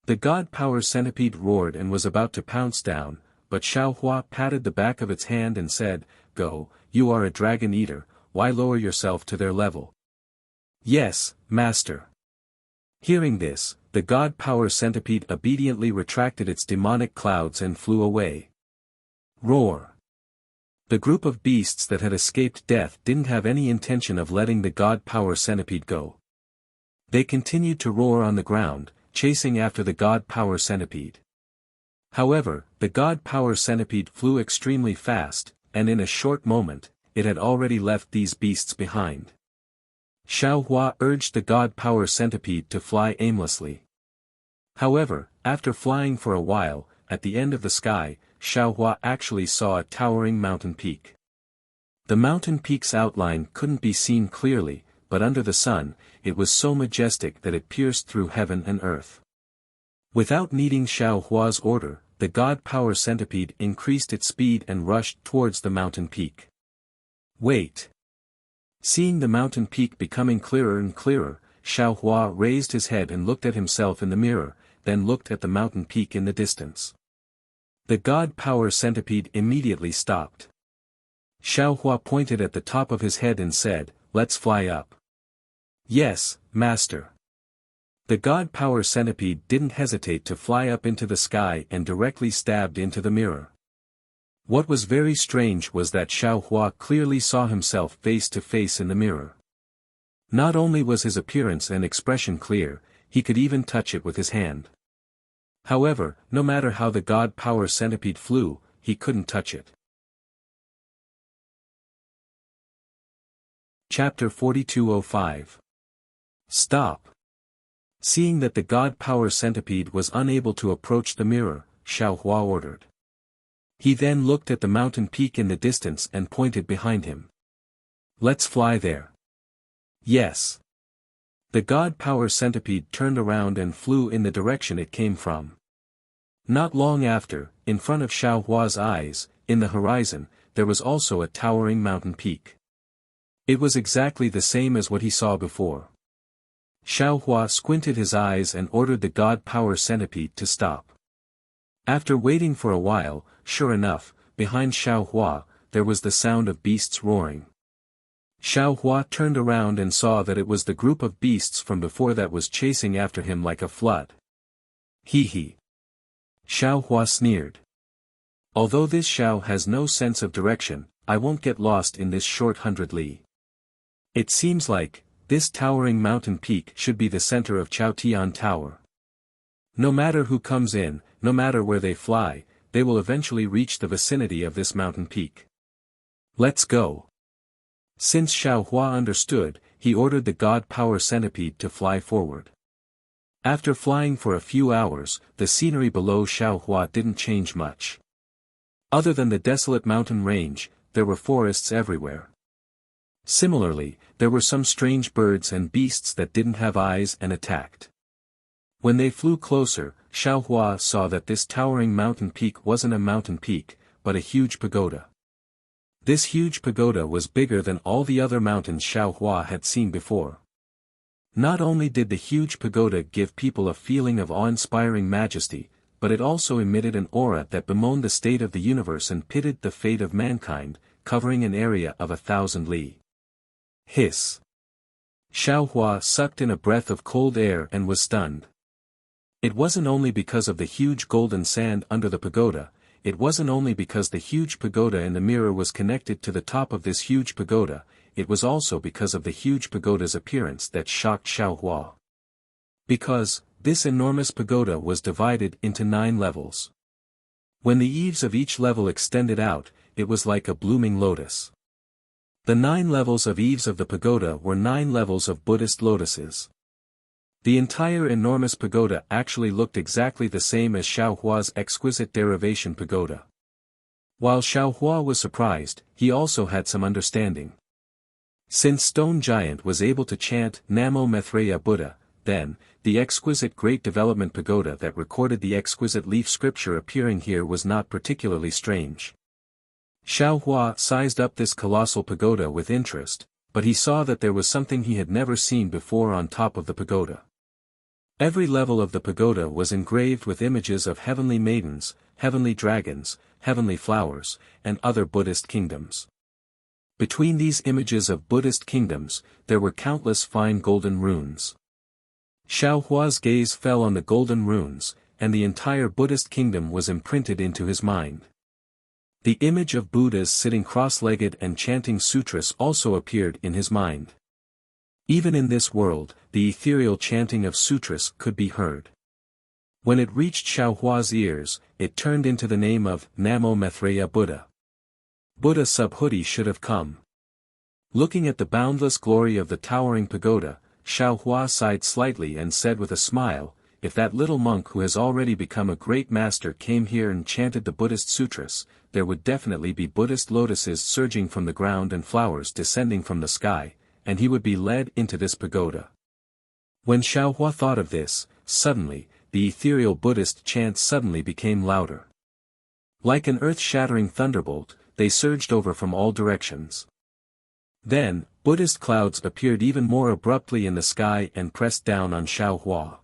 The god power centipede roared and was about to pounce down, but Xiao Hua patted the back of its hand and said, "Go, you are a dragon eater, why lower yourself to their level?" "Yes, master." Hearing this, the god power centipede obediently retracted its demonic clouds and flew away. Roar. The group of beasts that had escaped death didn't have any intention of letting the god power centipede go. They continued to roar on the ground, chasing after the god power centipede. However, the god power centipede flew extremely fast, and in a short moment, it had already left these beasts behind. Xiao Hua urged the god power centipede to fly aimlessly. However, after flying for a while, at the end of the sky, Xiao Hua actually saw a towering mountain peak. The mountain peak's outline couldn't be seen clearly, but under the sun, it was so majestic that it pierced through heaven and earth. Without needing Xiao Hua's order, the god power centipede increased its speed and rushed towards the mountain peak. Wait. Seeing the mountain peak becoming clearer and clearer, Xiao Hua raised his head and looked at himself in the mirror, then looked at the mountain peak in the distance. The god power centipede immediately stopped. Xiao Hua pointed at the top of his head and said, "Let's fly up." "Yes, master." The god power centipede didn't hesitate to fly up into the sky and directly stabbed into the mirror. What was very strange was that Xiao Hua clearly saw himself face to face in the mirror. Not only was his appearance and expression clear, he could even touch it with his hand. However, no matter how the god power centipede flew, he couldn't touch it. Chapter 4205. Stop. Seeing that the god power centipede was unable to approach the mirror, Xiao Hua ordered. He then looked at the mountain peak in the distance and pointed behind him. "Let's fly there." "Yes." The god power centipede turned around and flew in the direction it came from. Not long after, in front of Xiao Hua's eyes, in the horizon, there was also a towering mountain peak. It was exactly the same as what he saw before. Xiao Hua squinted his eyes and ordered the god power centipede to stop. After waiting for a while, sure enough, behind Xiao Hua, there was the sound of beasts roaring. Xiao Hua turned around and saw that it was the group of beasts from before that was chasing after him like a flood. "Hee hee." Xiao Hua sneered. "Although this Xiao has no sense of direction, I won't get lost in this short 100 li. It seems like, this towering mountain peak should be the center of Chaotian Tower. No matter who comes in, no matter where they fly, they will eventually reach the vicinity of this mountain peak. Let's go." Since Xiao Hua understood, he ordered the god power centipede to fly forward. After flying for a few hours, the scenery below Xiao Hua didn't change much. Other than the desolate mountain range, there were forests everywhere. Similarly, there were some strange birds and beasts that didn't have eyes and attacked. When they flew closer, Xiao Hua saw that this towering mountain peak wasn't a mountain peak, but a huge pagoda. This huge pagoda was bigger than all the other mountains Xiao Hua had seen before. Not only did the huge pagoda give people a feeling of awe-inspiring majesty, but it also emitted an aura that bemoaned the state of the universe and pitted the fate of mankind, covering an area of 1,000 li. Hiss. Xiao Hua sucked in a breath of cold air and was stunned. It wasn't only because of the huge golden sand under the pagoda, it wasn't only because the huge pagoda in the mirror was connected to the top of this huge pagoda, it was also because of the huge pagoda's appearance that shocked Xiao Hua. Because, this enormous pagoda was divided into 9 levels. When the eaves of each level extended out, it was like a blooming lotus. The 9 levels of eaves of the pagoda were 9 levels of Buddhist lotuses. The entire enormous pagoda actually looked exactly the same as Xiao Hua's exquisite derivation pagoda. While Xiao Hua was surprised, he also had some understanding. Since Stone Giant was able to chant Namo Maitreya Buddha, then, the exquisite Great Development Pagoda that recorded the exquisite leaf scripture appearing here was not particularly strange. Xiao Hua sized up this colossal pagoda with interest, but he saw that there was something he had never seen before on top of the pagoda. Every level of the pagoda was engraved with images of heavenly maidens, heavenly dragons, heavenly flowers, and other Buddhist kingdoms. Between these images of Buddhist kingdoms, there were countless fine golden runes. Xiao Hua's gaze fell on the golden runes, and the entire Buddhist kingdom was imprinted into his mind. The image of Buddhas sitting cross-legged and chanting sutras also appeared in his mind. Even in this world, the ethereal chanting of sutras could be heard. When it reached Xiao Hua's ears, it turned into the name of Namo Maitreya Buddha. Buddha Subhuti should have come. Looking at the boundless glory of the towering pagoda, Xiao Hua sighed slightly and said with a smile, if that little monk who has already become a great master came here and chanted the Buddhist sutras, there would definitely be Buddhist lotuses surging from the ground and flowers descending from the sky, and he would be led into this pagoda. When Xiao Hua thought of this, suddenly, the ethereal Buddhist chants suddenly became louder. Like an earth-shattering thunderbolt, they surged over from all directions. Then, Buddhist clouds appeared even more abruptly in the sky and pressed down on Xiao Hua.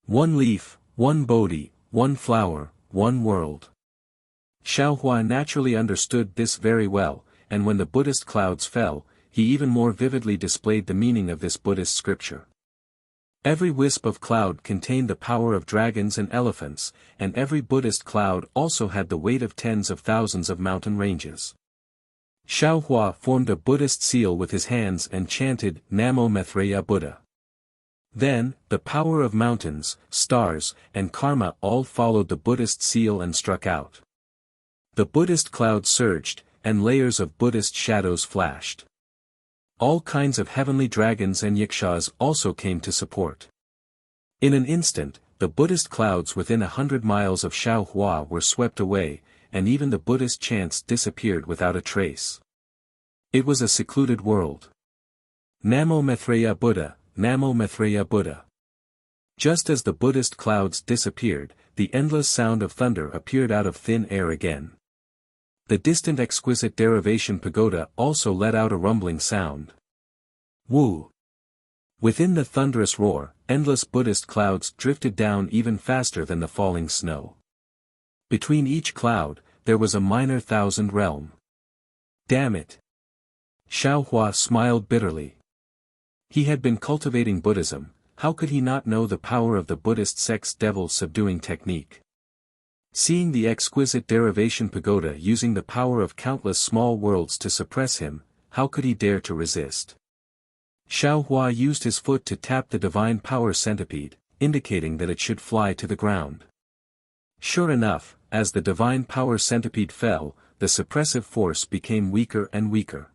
One leaf, one Bodhi, one flower, one world. Xiao Hua naturally understood this very well, and when the Buddhist clouds fell, he even more vividly displayed the meaning of this Buddhist scripture. Every wisp of cloud contained the power of dragons and elephants, and every Buddhist cloud also had the weight of tens of thousands of mountain ranges. Xiao Hua formed a Buddhist seal with his hands and chanted Namo Maitreya Buddha. Then, the power of mountains, stars, and karma all followed the Buddhist seal and struck out. The Buddhist cloud surged, and layers of Buddhist shadows flashed. All kinds of heavenly dragons and yakshas also came to support. In an instant, the Buddhist clouds within 100 miles of Xiao Hua were swept away, and even the Buddhist chants disappeared without a trace. It was a secluded world. Namo Maitreya Buddha, Namo Maitreya Buddha. Just as the Buddhist clouds disappeared, the endless sound of thunder appeared out of thin air again. The distant exquisite derivation pagoda also let out a rumbling sound. Woo! Within the thunderous roar, endless Buddhist clouds drifted down even faster than the falling snow. Between each cloud, there was a minor thousand realm. Damn it! Xiao Hua smiled bitterly. He had been cultivating Buddhism, how could he not know the power of the Buddhist sect's devil-subduing technique? Seeing the exquisite derivation pagoda using the power of countless small worlds to suppress him, how could he dare to resist? Xiao Hua used his foot to tap the divine power centipede, indicating that it should fly to the ground. Sure enough, as the divine power centipede fell, the suppressive force became weaker and weaker.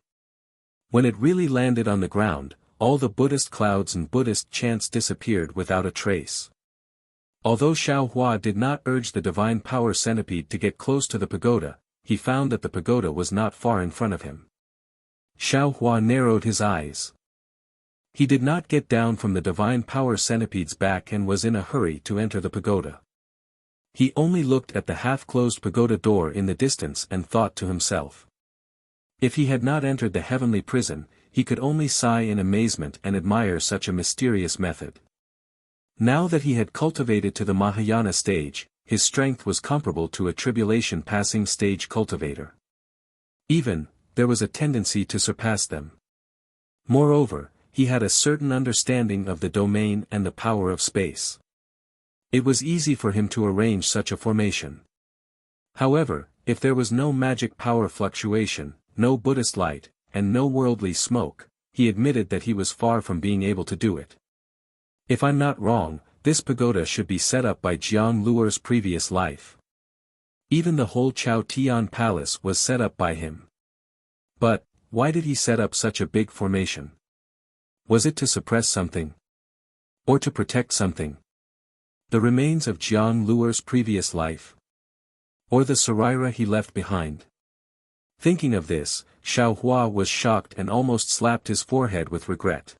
When it really landed on the ground, all the Buddhist clouds and Buddhist chants disappeared without a trace. Although Xiao Hua did not urge the divine power centipede to get close to the pagoda, he found that the pagoda was not far in front of him. Xiao Hua narrowed his eyes. He did not get down from the divine power centipede's back and was in a hurry to enter the pagoda. He only looked at the half-closed pagoda door in the distance and thought to himself. If he had not entered the heavenly prison, he could only sigh in amazement and admire such a mysterious method. Now that he had cultivated to the Mahayana stage, his strength was comparable to a tribulation passing stage cultivator. Even, there was a tendency to surpass them. Moreover, he had a certain understanding of the domain and the power of space. It was easy for him to arrange such a formation. However, if there was no magic power fluctuation, no Buddhist light, and no worldly smoke, he admitted that he was far from being able to do it. If I'm not wrong, this pagoda should be set up by Jiang Luer's previous life. Even the whole Chao Tian palace was set up by him. But, why did he set up such a big formation? Was it to suppress something? Or to protect something? The remains of Jiang Luer's previous life? Or the Saraira he left behind? Thinking of this, Xiao Hua was shocked and almost slapped his forehead with regret.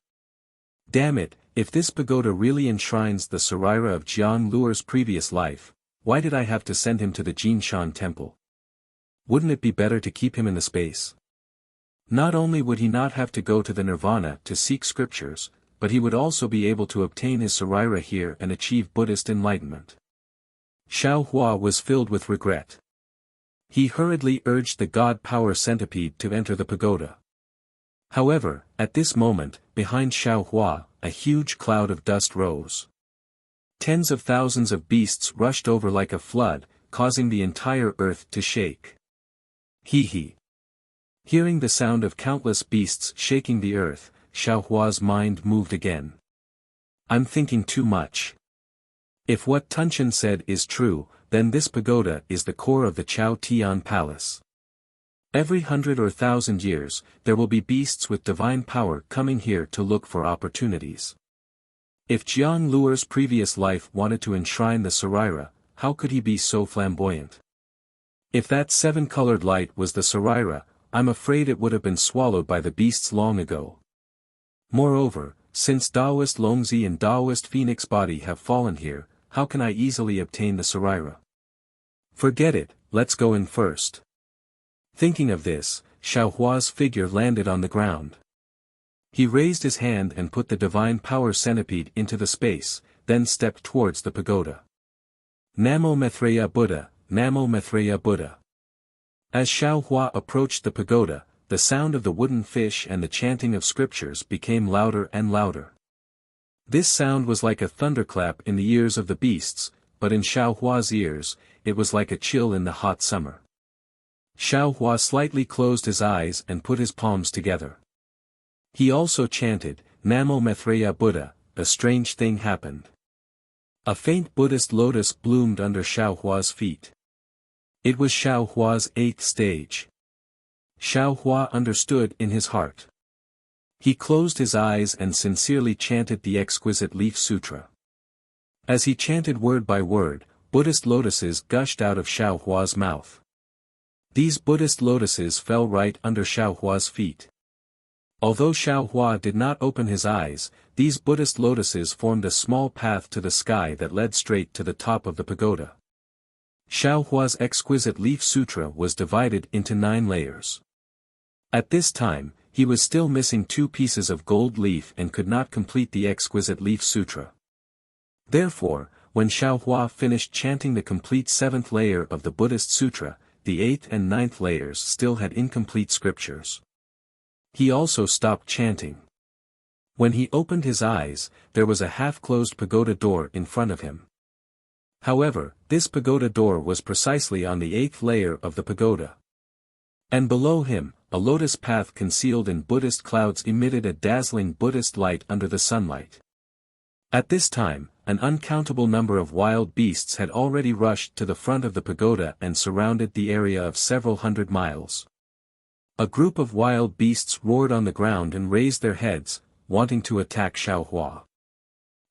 Damn it, if this pagoda really enshrines the Saraira of Jiang Luer's previous life, why did I have to send him to the Jinshan temple? Wouldn't it be better to keep him in the space? Not only would he not have to go to the Nirvana to seek scriptures, but he would also be able to obtain his Saraira here and achieve Buddhist enlightenment. Xiao Hua was filled with regret. He hurriedly urged the God Power Centipede to enter the pagoda. However, at this moment, behind Xiao Hua, a huge cloud of dust rose. Tens of thousands of beasts rushed over like a flood, causing the entire earth to shake. He. Hearing the sound of countless beasts shaking the earth, Xiao Hua's mind moved again. I'm thinking too much. If what Tunchen said is true, then this pagoda is the core of the Chao Tian palace. Every 100 or 1,000 years, there will be beasts with divine power coming here to look for opportunities. If Jiang Luer's previous life wanted to enshrine the Saraira, how could he be so flamboyant? If that seven-colored light was the Saraira, I'm afraid it would have been swallowed by the beasts long ago. Moreover, since Taoist Longzi and Taoist Phoenix Body have fallen here, how can I easily obtain the Saraira? Forget it, let's go in first. Thinking of this, Xiao Hua's figure landed on the ground. He raised his hand and put the divine power centipede into the space, then stepped towards the pagoda. Namo Maitreya Buddha, Namo Maitreya Buddha. As Xiao Hua approached the pagoda, the sound of the wooden fish and the chanting of scriptures became louder and louder. This sound was like a thunderclap in the ears of the beasts, but in Xiao Hua's ears, it was like a chill in the hot summer. Xiao Hua slightly closed his eyes and put his palms together. He also chanted, Namo Maitreya Buddha. A strange thing happened. A faint Buddhist lotus bloomed under Xiao Hua's feet. It was Xiao Hua's 8th stage. Xiao Hua understood in his heart. He closed his eyes and sincerely chanted the exquisite Leaf Sutra. As he chanted word by word, Buddhist lotuses gushed out of Xiao Hua's mouth. These Buddhist lotuses fell right under Xiao Hua's feet. Although Xiao Hua did not open his eyes, these Buddhist lotuses formed a small path to the sky that led straight to the top of the pagoda. Xiao Hua's exquisite Leaf Sutra was divided into 9 layers. At this time, he was still missing 2 pieces of gold leaf and could not complete the exquisite Leaf Sutra. Therefore, when Xiao Hua finished chanting the complete 7th layer of the Buddhist Sutra, the 8th and 9th layers still had incomplete scriptures. He also stopped chanting. When he opened his eyes, there was a half-closed pagoda door in front of him. However, this pagoda door was precisely on the 8th layer of the pagoda. And below him, a lotus path concealed in Buddhist clouds emitted a dazzling Buddhist light under the sunlight. At this time, an uncountable number of wild beasts had already rushed to the front of the pagoda and surrounded the area of several hundred miles. A group of wild beasts roared on the ground and raised their heads, wanting to attack Xiao Hua.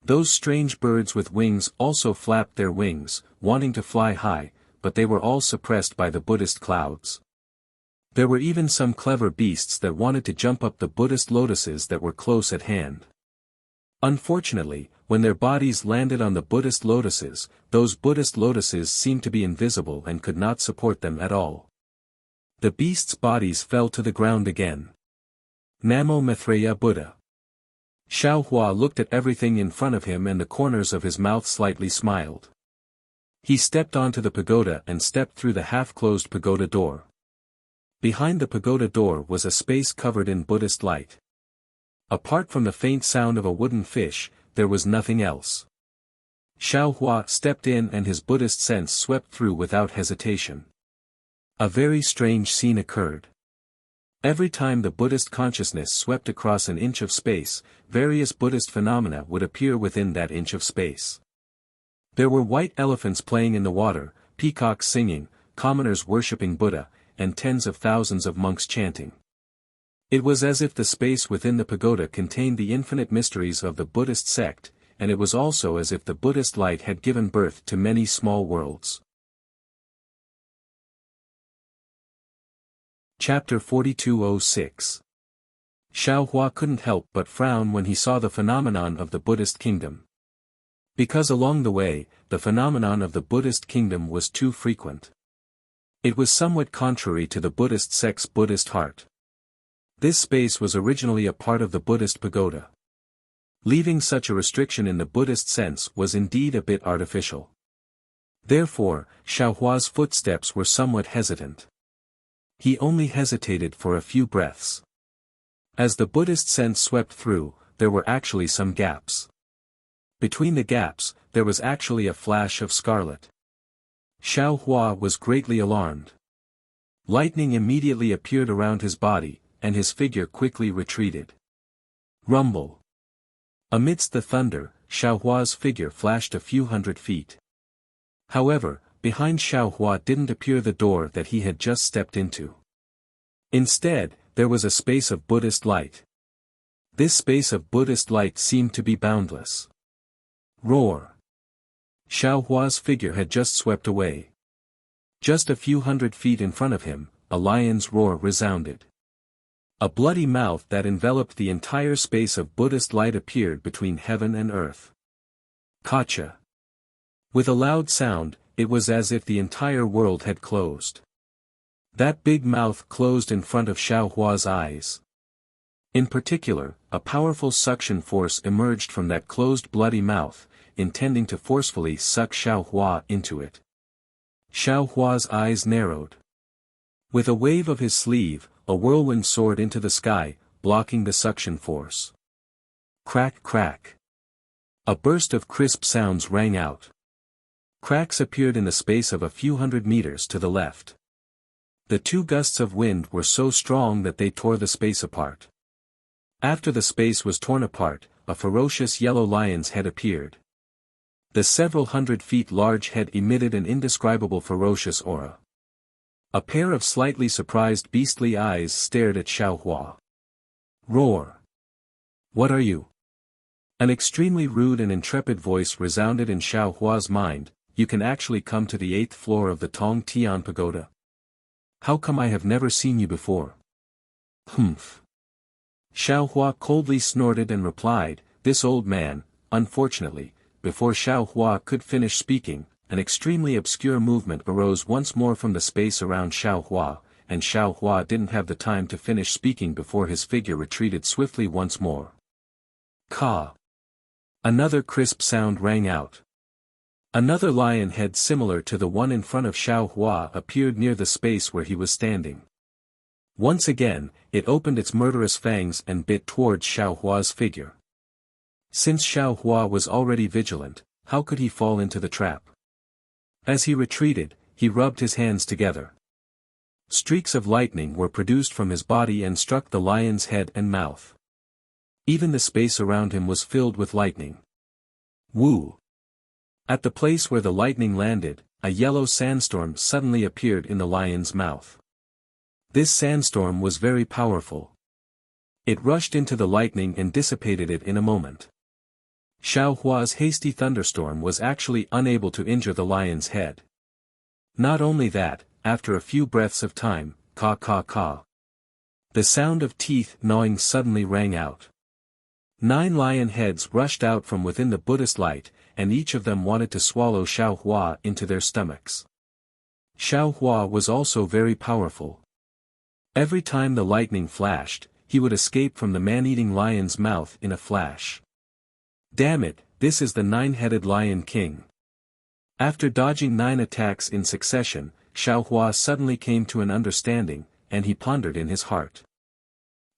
Those strange birds with wings also flapped their wings, wanting to fly high, but they were all suppressed by the Buddhist clouds. There were even some clever beasts that wanted to jump up the Buddhist lotuses that were close at hand. Unfortunately, when their bodies landed on the Buddhist lotuses, those Buddhist lotuses seemed to be invisible and could not support them at all. The beasts' bodies fell to the ground again. Namo Maitreya Buddha. Xiao Hua looked at everything in front of him and the corners of his mouth slightly smiled. He stepped onto the pagoda and stepped through the half-closed pagoda door. Behind the pagoda door was a space covered in Buddhist light. Apart from the faint sound of a wooden fish, there was nothing else. Xiao Hua stepped in and his Buddhist sense swept through without hesitation. A very strange scene occurred. Every time the Buddhist consciousness swept across an inch of space, various Buddhist phenomena would appear within that inch of space. There were white elephants playing in the water, peacocks singing, commoners worshipping Buddha, and tens of thousands of monks chanting. It was as if the space within the pagoda contained the infinite mysteries of the Buddhist sect, and it was also as if the Buddhist light had given birth to many small worlds. Chapter 4206. Xiao Hua couldn't help but frown when he saw the phenomenon of the Buddhist kingdom. Because along the way, the phenomenon of the Buddhist kingdom was too frequent. It was somewhat contrary to the Buddhist sect's Buddhist heart. This space was originally a part of the Buddhist pagoda. Leaving such a restriction in the Buddhist sense was indeed a bit artificial. Therefore, Xiao Hua's footsteps were somewhat hesitant. He only hesitated for a few breaths. As the Buddhist sense swept through, there were actually some gaps. Between the gaps, there was actually a flash of scarlet. Xiao Hua was greatly alarmed. Lightning immediately appeared around his body, and his figure quickly retreated. Rumble. Amidst the thunder, Xiao Hua's figure flashed a few hundred feet. However, behind Xiao Hua didn't appear the door that he had just stepped into. Instead, there was a space of Buddhist light. This space of Buddhist light seemed to be boundless. Roar. Xiao Hua's figure had just swept away. Just a few hundred feet in front of him, a lion's roar resounded. A bloody mouth that enveloped the entire space of Buddhist light appeared between heaven and earth. Kacha. With a loud sound, it was as if the entire world had closed. That big mouth closed in front of Xiao Hua's eyes. In particular, a powerful suction force emerged from that closed bloody mouth, intending to forcefully suck Xiao Hua into it. Xiao Hua's eyes narrowed. With a wave of his sleeve, a whirlwind soared into the sky, blocking the suction force. Crack crack. A burst of crisp sounds rang out. Cracks appeared in the space of a few hundred meters to the left. The two gusts of wind were so strong that they tore the space apart. After the space was torn apart, a ferocious yellow lion's head appeared. The several hundred feet large head emitted an indescribable ferocious aura. A pair of slightly surprised beastly eyes stared at Xiao Hua. Roar. What are you? An extremely rude and intrepid voice resounded in Xiao Hua's mind. You can actually come to the 8th floor of the Tong Tian Pagoda. How come I have never seen you before? Humph. Xiao Hua coldly snorted and replied, this old man, unfortunately, before Xiao Hua could finish speaking, an extremely obscure movement arose once more from the space around Xiao Hua, and Xiao Hua didn't have the time to finish speaking before his figure retreated swiftly once more. Ka. Another crisp sound rang out. Another lion head similar to the one in front of Xiao Hua appeared near the space where he was standing. Once again, it opened its murderous fangs and bit towards Xiao Hua's figure. Since Xiao Hua was already vigilant, how could he fall into the trap? As he retreated, he rubbed his hands together. Streaks of lightning were produced from his body and struck the lion's head and mouth. Even the space around him was filled with lightning. Woo! At the place where the lightning landed, a yellow sandstorm suddenly appeared in the lion's mouth. This sandstorm was very powerful. It rushed into the lightning and dissipated it in a moment. Xiao Hua's hasty thunderstorm was actually unable to injure the lion's head. Not only that, after a few breaths of time, ka ka ka. The sound of teeth gnawing suddenly rang out. 9 lion heads rushed out from within the Buddhist light, and each of them wanted to swallow Xiao Hua into their stomachs. Xiao Hua was also very powerful. Every time the lightning flashed, he would escape from the man-eating lion's mouth in a flash. Damn it, this is the nine-headed Lion King. After dodging 9 attacks in succession, Xiaohua suddenly came to an understanding, and he pondered in his heart.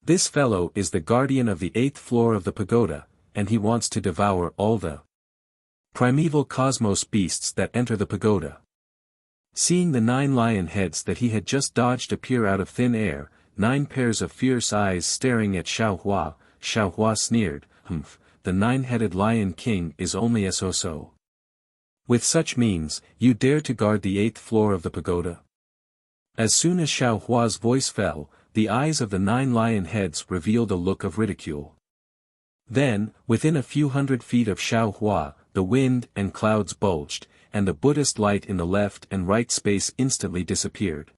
This fellow is the guardian of the 8th floor of the pagoda, and he wants to devour all the primeval cosmos beasts that enter the pagoda. Seeing the 9 lion heads that he had just dodged appear out of thin air, 9 pairs of fierce eyes staring at Xiaohua, Xiaohua sneered, "Humph, the 9-headed Lion King is only a so-so. With such means, you dare to guard the 8th floor of the pagoda?" As soon as Xiaohua's voice fell, the eyes of the 9 lion heads revealed a look of ridicule. Then, within a few hundred feet of Xiaohua, the wind and clouds bulged, and the Buddhist light in the left and right space instantly disappeared.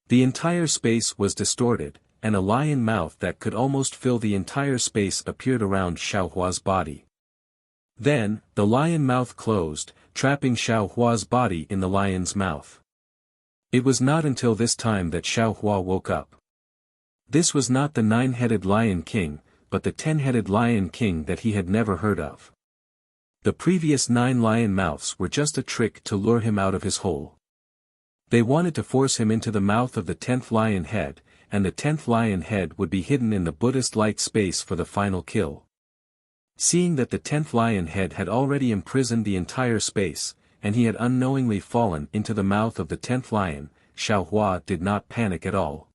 The entire space was distorted, and a lion mouth that could almost fill the entire space appeared around Xiaohua's body. Then, the lion mouth closed, trapping Xiaohua's body in the lion's mouth. It was not until this time that Xiaohua woke up. This was not the 9-headed Lion King, but the 10-headed Lion King that he had never heard of. The previous 9 lion mouths were just a trick to lure him out of his hole. They wanted to force him into the mouth of the 10th lion head, and the 10th lion head would be hidden in the Buddhist light space for the final kill. Seeing that the 10th lion head had already imprisoned the entire space, and he had unknowingly fallen into the mouth of the 10th lion, Xiaohua did not panic at all.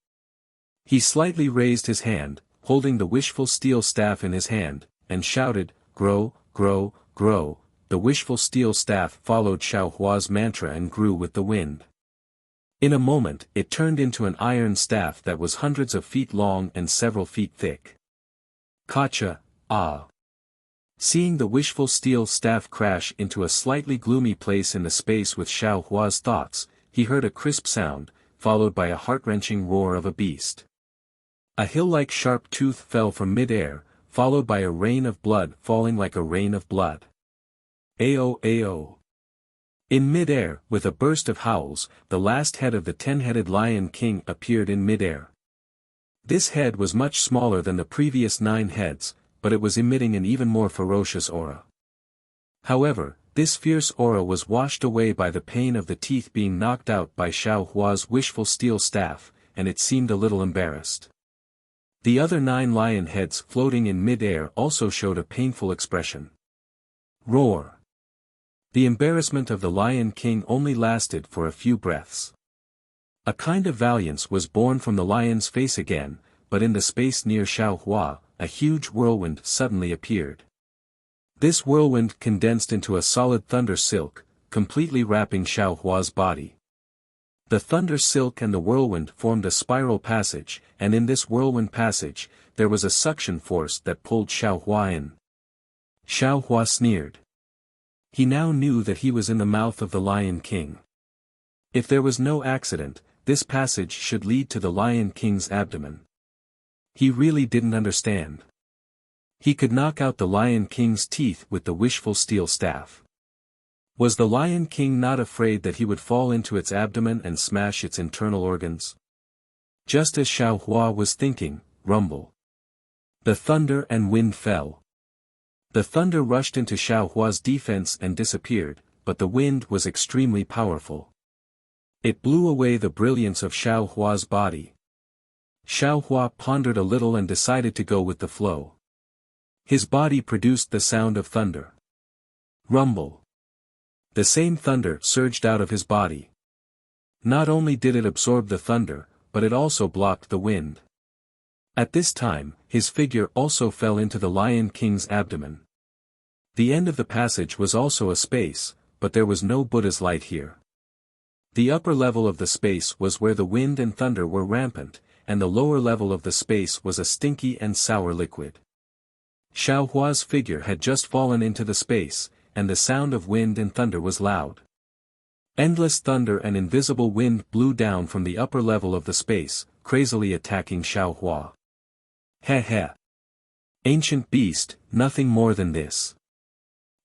He slightly raised his hand, holding the wishful steel staff in his hand, and shouted, "Grow, grow, grow." The wishful steel staff followed Xiaohua's mantra and grew with the wind. In a moment it turned into an iron staff that was hundreds of feet long and several feet thick. Kacha, ah! Seeing the wishful steel staff crash into a slightly gloomy place in the space with Xiaohua's thoughts, he heard a crisp sound, followed by a heart-wrenching roar of a beast. A hill-like sharp tooth fell from mid-air, followed by a rain of blood falling like a rain of blood. Ao ao. In mid-air, with a burst of howls, the last head of the 10-headed Lion King appeared in mid-air. This head was much smaller than the previous 9 heads, but it was emitting an even more ferocious aura. However, this fierce aura was washed away by the pain of the teeth being knocked out by Xiaohua's wishful steel staff, and it seemed a little embarrassed. The other 9 lion heads floating in mid-air also showed a painful expression. Roar! The embarrassment of the Lion King only lasted for a few breaths. A kind of valiance was born from the lion's face again, but in the space near Xiaohua, a huge whirlwind suddenly appeared. This whirlwind condensed into a solid thunder silk, completely wrapping Xiaohua's body. The thunder silk and the whirlwind formed a spiral passage, and in this whirlwind passage, there was a suction force that pulled Xiaohua in. Xiaohua sneered. He now knew that he was in the mouth of the Lion King. If there was no accident, this passage should lead to the Lion King's abdomen. He really didn't understand. He could knock out the Lion King's teeth with the wishful steel staff. Was the Lion King not afraid that he would fall into its abdomen and smash its internal organs? Just as Xiaohua was thinking, rumble. The thunder and wind fell. The thunder rushed into Xiaohua's defense and disappeared, but the wind was extremely powerful. It blew away the brilliance of Xiaohua's body. Xiaohua pondered a little and decided to go with the flow. His body produced the sound of thunder. Rumble. The same thunder surged out of his body. Not only did it absorb the thunder, but it also blocked the wind. At this time, his figure also fell into the Lion King's abdomen. The end of the passage was also a space, but there was no Buddha's light here. The upper level of the space was where the wind and thunder were rampant, and the lower level of the space was a stinky and sour liquid. Xiaohua's figure had just fallen into the space, and the sound of wind and thunder was loud. Endless thunder and invisible wind blew down from the upper level of the space, crazily attacking Xiaohua. Heh heh. Ancient beast, nothing more than this.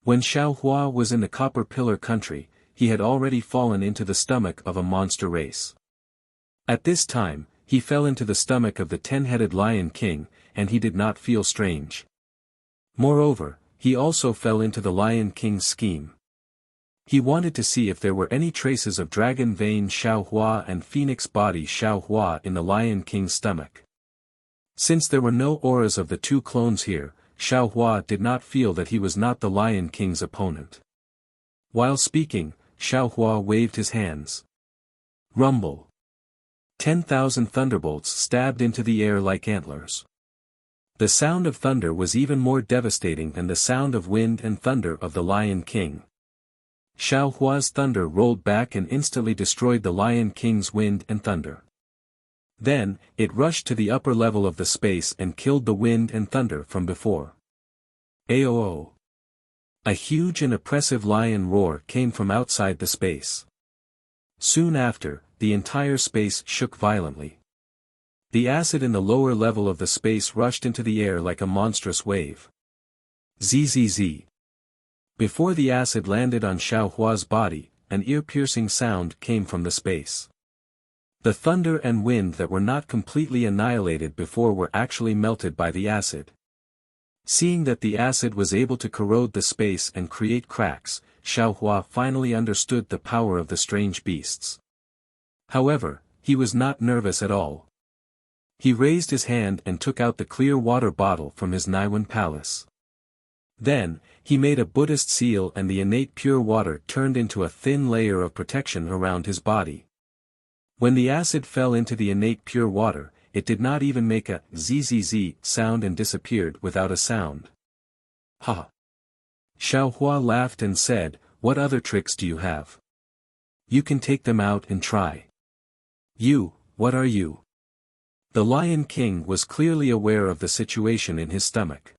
When Xiaohua was in the Copper Pillar country, he had already fallen into the stomach of a monster race. At this time, he fell into the stomach of the 10-headed Lion King, and he did not feel strange. Moreover, he also fell into the Lion King's scheme. He wanted to see if there were any traces of dragon vein Xiaohua and phoenix body Xiaohua in the Lion King's stomach. Since there were no auras of the two clones here, Xiaohua did not feel that he was not the Lion King's opponent. While speaking, Xiaohua waved his hands. Rumble. 10,000 thunderbolts stabbed into the air like antlers. The sound of thunder was even more devastating than the sound of wind and thunder of the Lion King. Xiaohua's thunder rolled back and instantly destroyed the Lion King's wind and thunder. Then, it rushed to the upper level of the space and killed the wind and thunder from before. Aoo! A huge and oppressive lion roar came from outside the space. Soon after, the entire space shook violently. The acid in the lower level of the space rushed into the air like a monstrous wave. Zzz. Before the acid landed on Xiaohua's body, an ear-piercing sound came from the space. The thunder and wind that were not completely annihilated before were actually melted by the acid. Seeing that the acid was able to corrode the space and create cracks, Xiaohua finally understood the power of the strange beasts. However, he was not nervous at all. He raised his hand and took out the clear water bottle from his Naiwan palace. Then, he made a Buddhist seal and the innate pure water turned into a thin layer of protection around his body. When the acid fell into the innate pure water, it did not even make a zzz sound and disappeared without a sound. Ha! Xiaohua laughed and said, "What other tricks do you have? You can take them out and try." "You, what are you?" The Lion King was clearly aware of the situation in his stomach.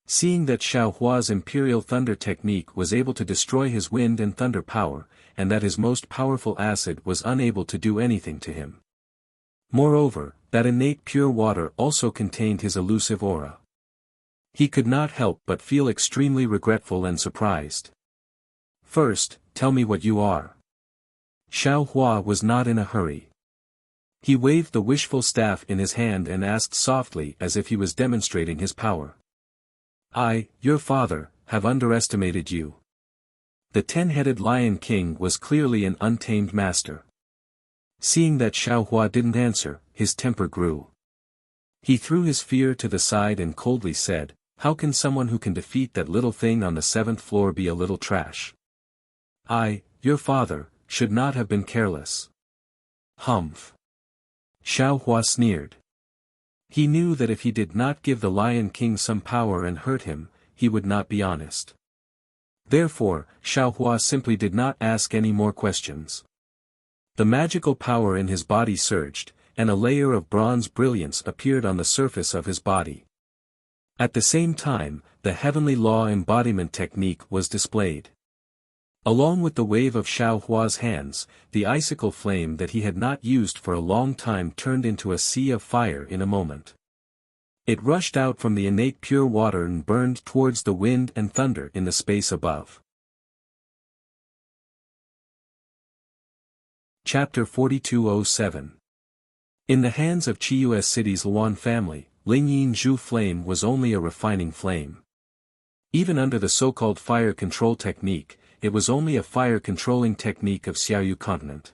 Seeing that Xiaohua's Imperial Thunder technique was able to destroy his wind and thunder power, and that his most powerful acid was unable to do anything to him. Moreover, that innate pure water also contained his elusive aura. He could not help but feel extremely regretful and surprised. "First, tell me what you are." Xiaohua was not in a hurry. He waved the wishful staff in his hand and asked softly as if he was demonstrating his power. "I, your father, have underestimated you." The 10-headed Lion King was clearly an untamed master. Seeing that Xiaohua didn't answer, his temper grew. He threw his fear to the side and coldly said, "How can someone who can defeat that little thing on the 7th floor be a little trash? I, your father, should not have been careless." "Humph." Xiaohua sneered. He knew that if he did not give the Lion King some power and hurt him, he would not be honest. Therefore, Xiaohua simply did not ask any more questions. The magical power in his body surged, and a layer of bronze brilliance appeared on the surface of his body. At the same time, the heavenly law embodiment technique was displayed. Along with the wave of Xiaohua's hands, the icicle flame that he had not used for a long time turned into a sea of fire in a moment. It rushed out from the innate pure water and burned towards the wind and thunder in the space above. Chapter 4207. In the hands of Chiu's city's Luan family, Lingyin Zhu flame was only a refining flame. Even under the so-called fire control technique, it was only a fire-controlling technique of Xiaoyu continent.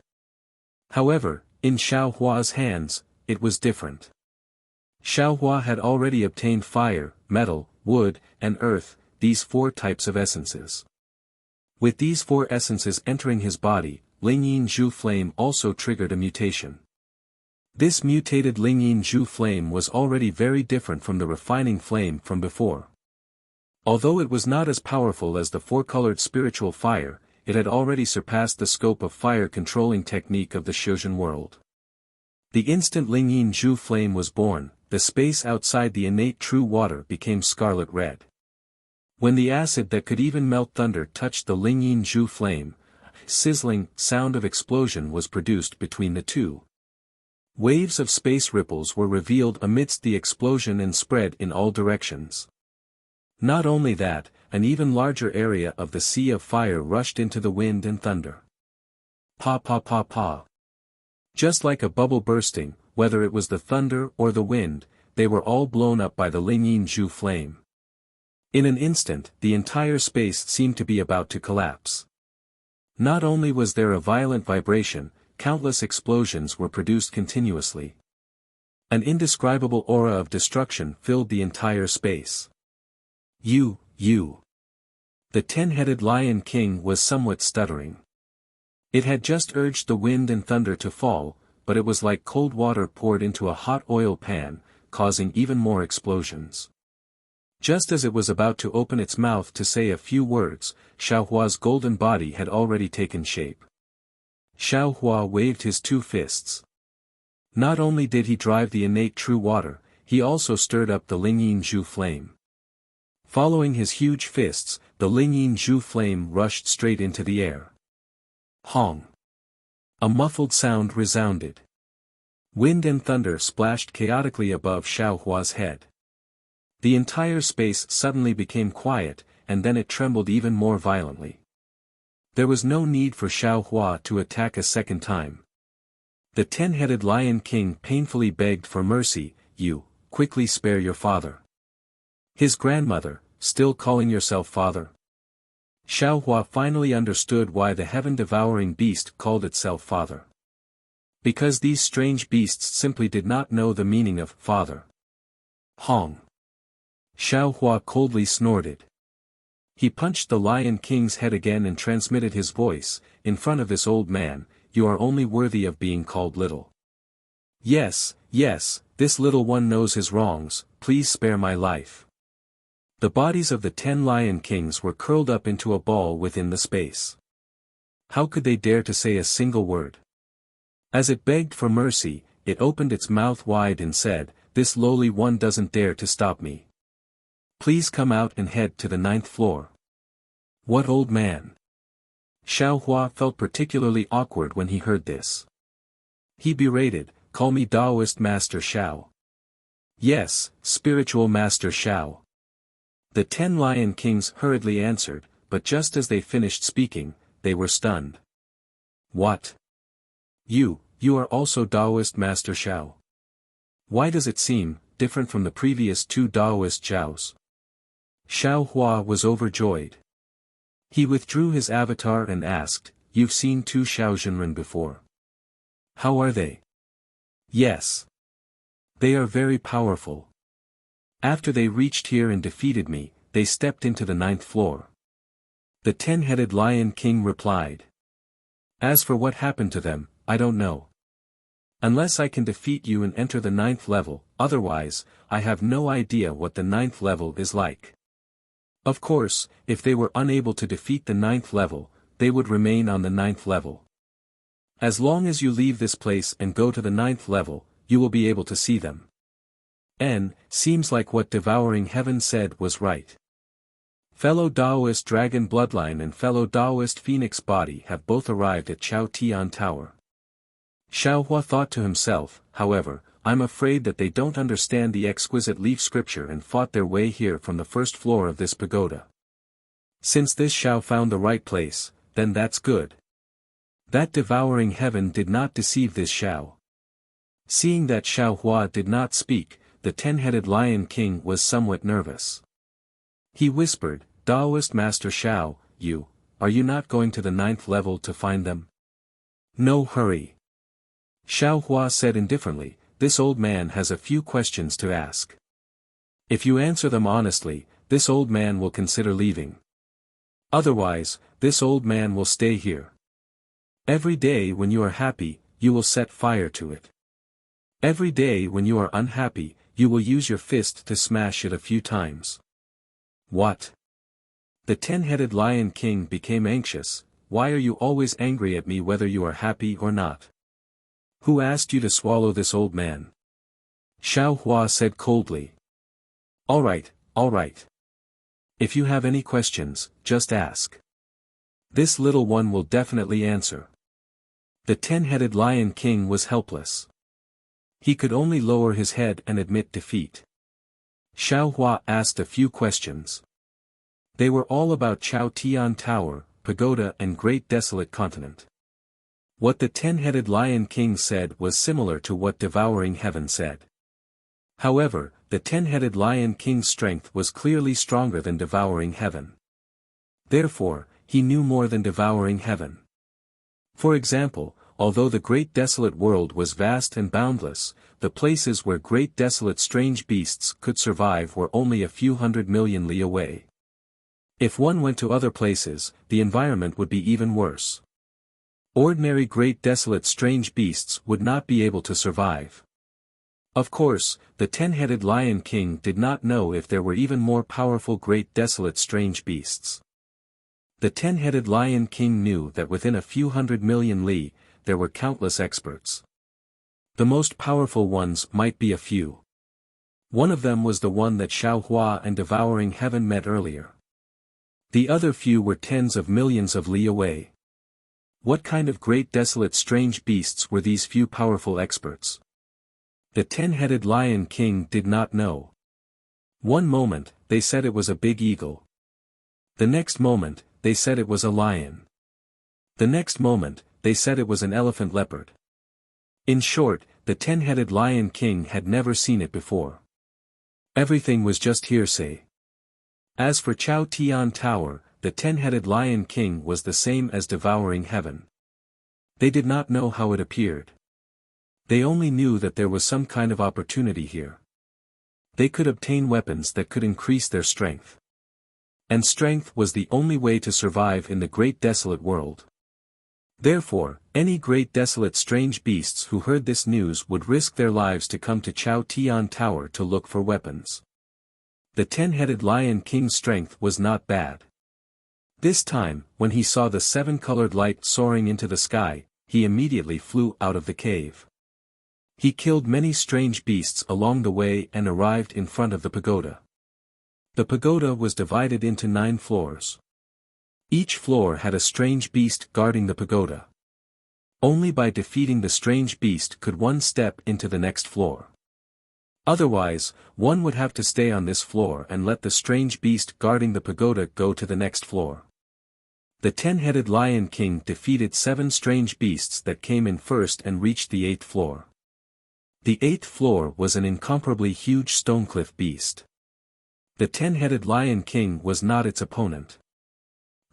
However, in Xiaohua's hands, it was different. Xiaohua had already obtained fire, metal, wood, and earth, these 4 types of essences. With these 4 essences entering his body, Lingyin Zhu flame also triggered a mutation. This mutated Lingyin Zhu flame was already very different from the refining flame from before. Although it was not as powerful as the 4-colored spiritual fire, it had already surpassed the scope of fire-controlling technique of the Xiuzhen world. The instant Lingyin Zhu flame was born, the space outside the innate true water became scarlet red. When the acid that could even melt thunder touched the Lingyin Zhu flame, a sizzling sound of explosion was produced between the two. Waves of space ripples were revealed amidst the explosion and spread in all directions. Not only that, an even larger area of the sea of fire rushed into the wind and thunder. Pa pa pa pa. Just like a bubble bursting, whether it was the thunder or the wind, they were all blown up by the Lingyin Zhu flame. In an instant, the entire space seemed to be about to collapse. Not only was there a violent vibration, countless explosions were produced continuously. An indescribable aura of destruction filled the entire space. You. The 10-headed Lion King was somewhat stuttering. It had just urged the wind and thunder to fall, but it was like cold water poured into a hot oil pan, causing even more explosions. Just as it was about to open its mouth to say a few words, Xiaohua's golden body had already taken shape. Xiaohua waved his two fists. Not only did he drive the innate true water, he also stirred up the Lingyin Zhu flame. Following his huge fists, the Lingyin Zhu flame rushed straight into the air. Hong! A muffled sound resounded. Wind and thunder splashed chaotically above Xiaohua's head. The entire space suddenly became quiet, and then it trembled even more violently. There was no need for Xiaohua to attack a second time. The 10-headed Lion King painfully begged for mercy. You, quickly spare your father. His grandmother, still calling yourself father? Xiaohua finally understood why the heaven-devouring beast called itself father. Because these strange beasts simply did not know the meaning of father. Hong! Xiaohua coldly snorted. He punched the Lion King's head again and transmitted his voice, in front of this old man, you are only worthy of being called little. Yes, this little one knows his wrongs, please spare my life. The bodies of the 10 Lion Kings were curled up into a ball within the space. How could they dare to say a single word? As it begged for mercy, it opened its mouth wide and said, this lowly one doesn't dare to stop me. Please come out and head to the 9th floor. What old man? Xiaohua felt particularly awkward when he heard this. He berated, call me Taoist Master Xiao. Yes, Spiritual Master Xiao. The 10 Lion Kings hurriedly answered, but just as they finished speaking, they were stunned. What? You are also Taoist Master Xiao. Why does it seem different from the previous 2 Taoist Xiaos? Xiaohua was overjoyed. He withdrew his avatar and asked, you've seen 2 Xiao Zhenren before. How are they? Yes. They are very powerful. After they reached here and defeated me, they stepped into the 9th floor. The 10-headed Lion King replied. As for what happened to them, I don't know. Unless I can defeat you and enter the 9th level, otherwise, I have no idea what the 9th level is like. Of course, if they were unable to defeat the 9th level, they would remain on the 9th level. As long as you leave this place and go to the 9th level, you will be able to see them. Seems like what Devouring Heaven said was right. Fellow Taoist Dragon Bloodline and fellow Taoist Phoenix Body have both arrived at Chao Tian Tower. Xiaohua thought to himself, however, I'm afraid that they don't understand the exquisite leaf scripture and fought their way here from the 1st floor of this pagoda. Since this Xiao found the right place, then that's good. That Devouring Heaven did not deceive this Xiao. Seeing that Xiaohua did not speak, the 10-headed Lion King was somewhat nervous. He whispered, Taoist Master Xiao, are you not going to the 9th level to find them? No hurry. Xiaohua said indifferently, this old man has a few questions to ask. If you answer them honestly, this old man will consider leaving. Otherwise, this old man will stay here. Every day when you are happy, you will set fire to it. Every day when you are unhappy, you will use your fist to smash it a few times. What? The 10-headed Lion King became anxious. Why are you always angry at me whether you are happy or not? Who asked you to swallow this old man? Xiaohua said coldly. All right. If you have any questions, just ask. This little one will definitely answer. The 10-headed Lion King was helpless. He could only lower his head and admit defeat. Xiaohua asked a few questions. They were all about Chao Tian Tower, Pagoda and Great Desolate Continent. What the 10-headed Lion King said was similar to what Devouring Heaven said. However, the 10-headed Lion King's strength was clearly stronger than Devouring Heaven. Therefore, he knew more than Devouring Heaven. For example, although the great desolate world was vast and boundless, the places where great desolate strange beasts could survive were only a few 100 million li away. If one went to other places, the environment would be even worse. Ordinary great desolate strange beasts would not be able to survive. Of course, the 10-headed Lion King did not know if there were even more powerful great desolate strange beasts. The 10-headed Lion King knew that within a few 100 million li, there were countless experts. The most powerful ones might be a few. One of them was the one that Xiaohua and Devouring Heaven met earlier. The other few were tens of millions of li away. What kind of great desolate strange beasts were these few powerful experts? The 10-headed Lion King did not know. One moment, they said it was a big eagle. The next moment, they said it was a lion. The next moment, they said it was an elephant leopard. In short, the 10-headed Lion King had never seen it before. Everything was just hearsay. As for Chao Tian Tower, the 10-headed Lion King was the same as Devouring Heaven. They did not know how it appeared. They only knew that there was some kind of opportunity here. They could obtain weapons that could increase their strength. And strength was the only way to survive in the great desolate world. Therefore, any great desolate strange beasts who heard this news would risk their lives to come to Chao Tian Tower to look for weapons. The 10-headed Lion King's strength was not bad. This time, when he saw the 7-colored light soaring into the sky, he immediately flew out of the cave. He killed many strange beasts along the way and arrived in front of the pagoda. The pagoda was divided into 9 floors. Each floor had a strange beast guarding the pagoda. Only by defeating the strange beast could one step into the next floor. Otherwise, one would have to stay on this floor and let the strange beast guarding the pagoda go to the next floor. The 10-headed Lion King defeated 7 strange beasts that came in first and reached the 8th floor. The 8th floor was an incomparably huge stonecliff beast. The 10-headed Lion King was not its opponent.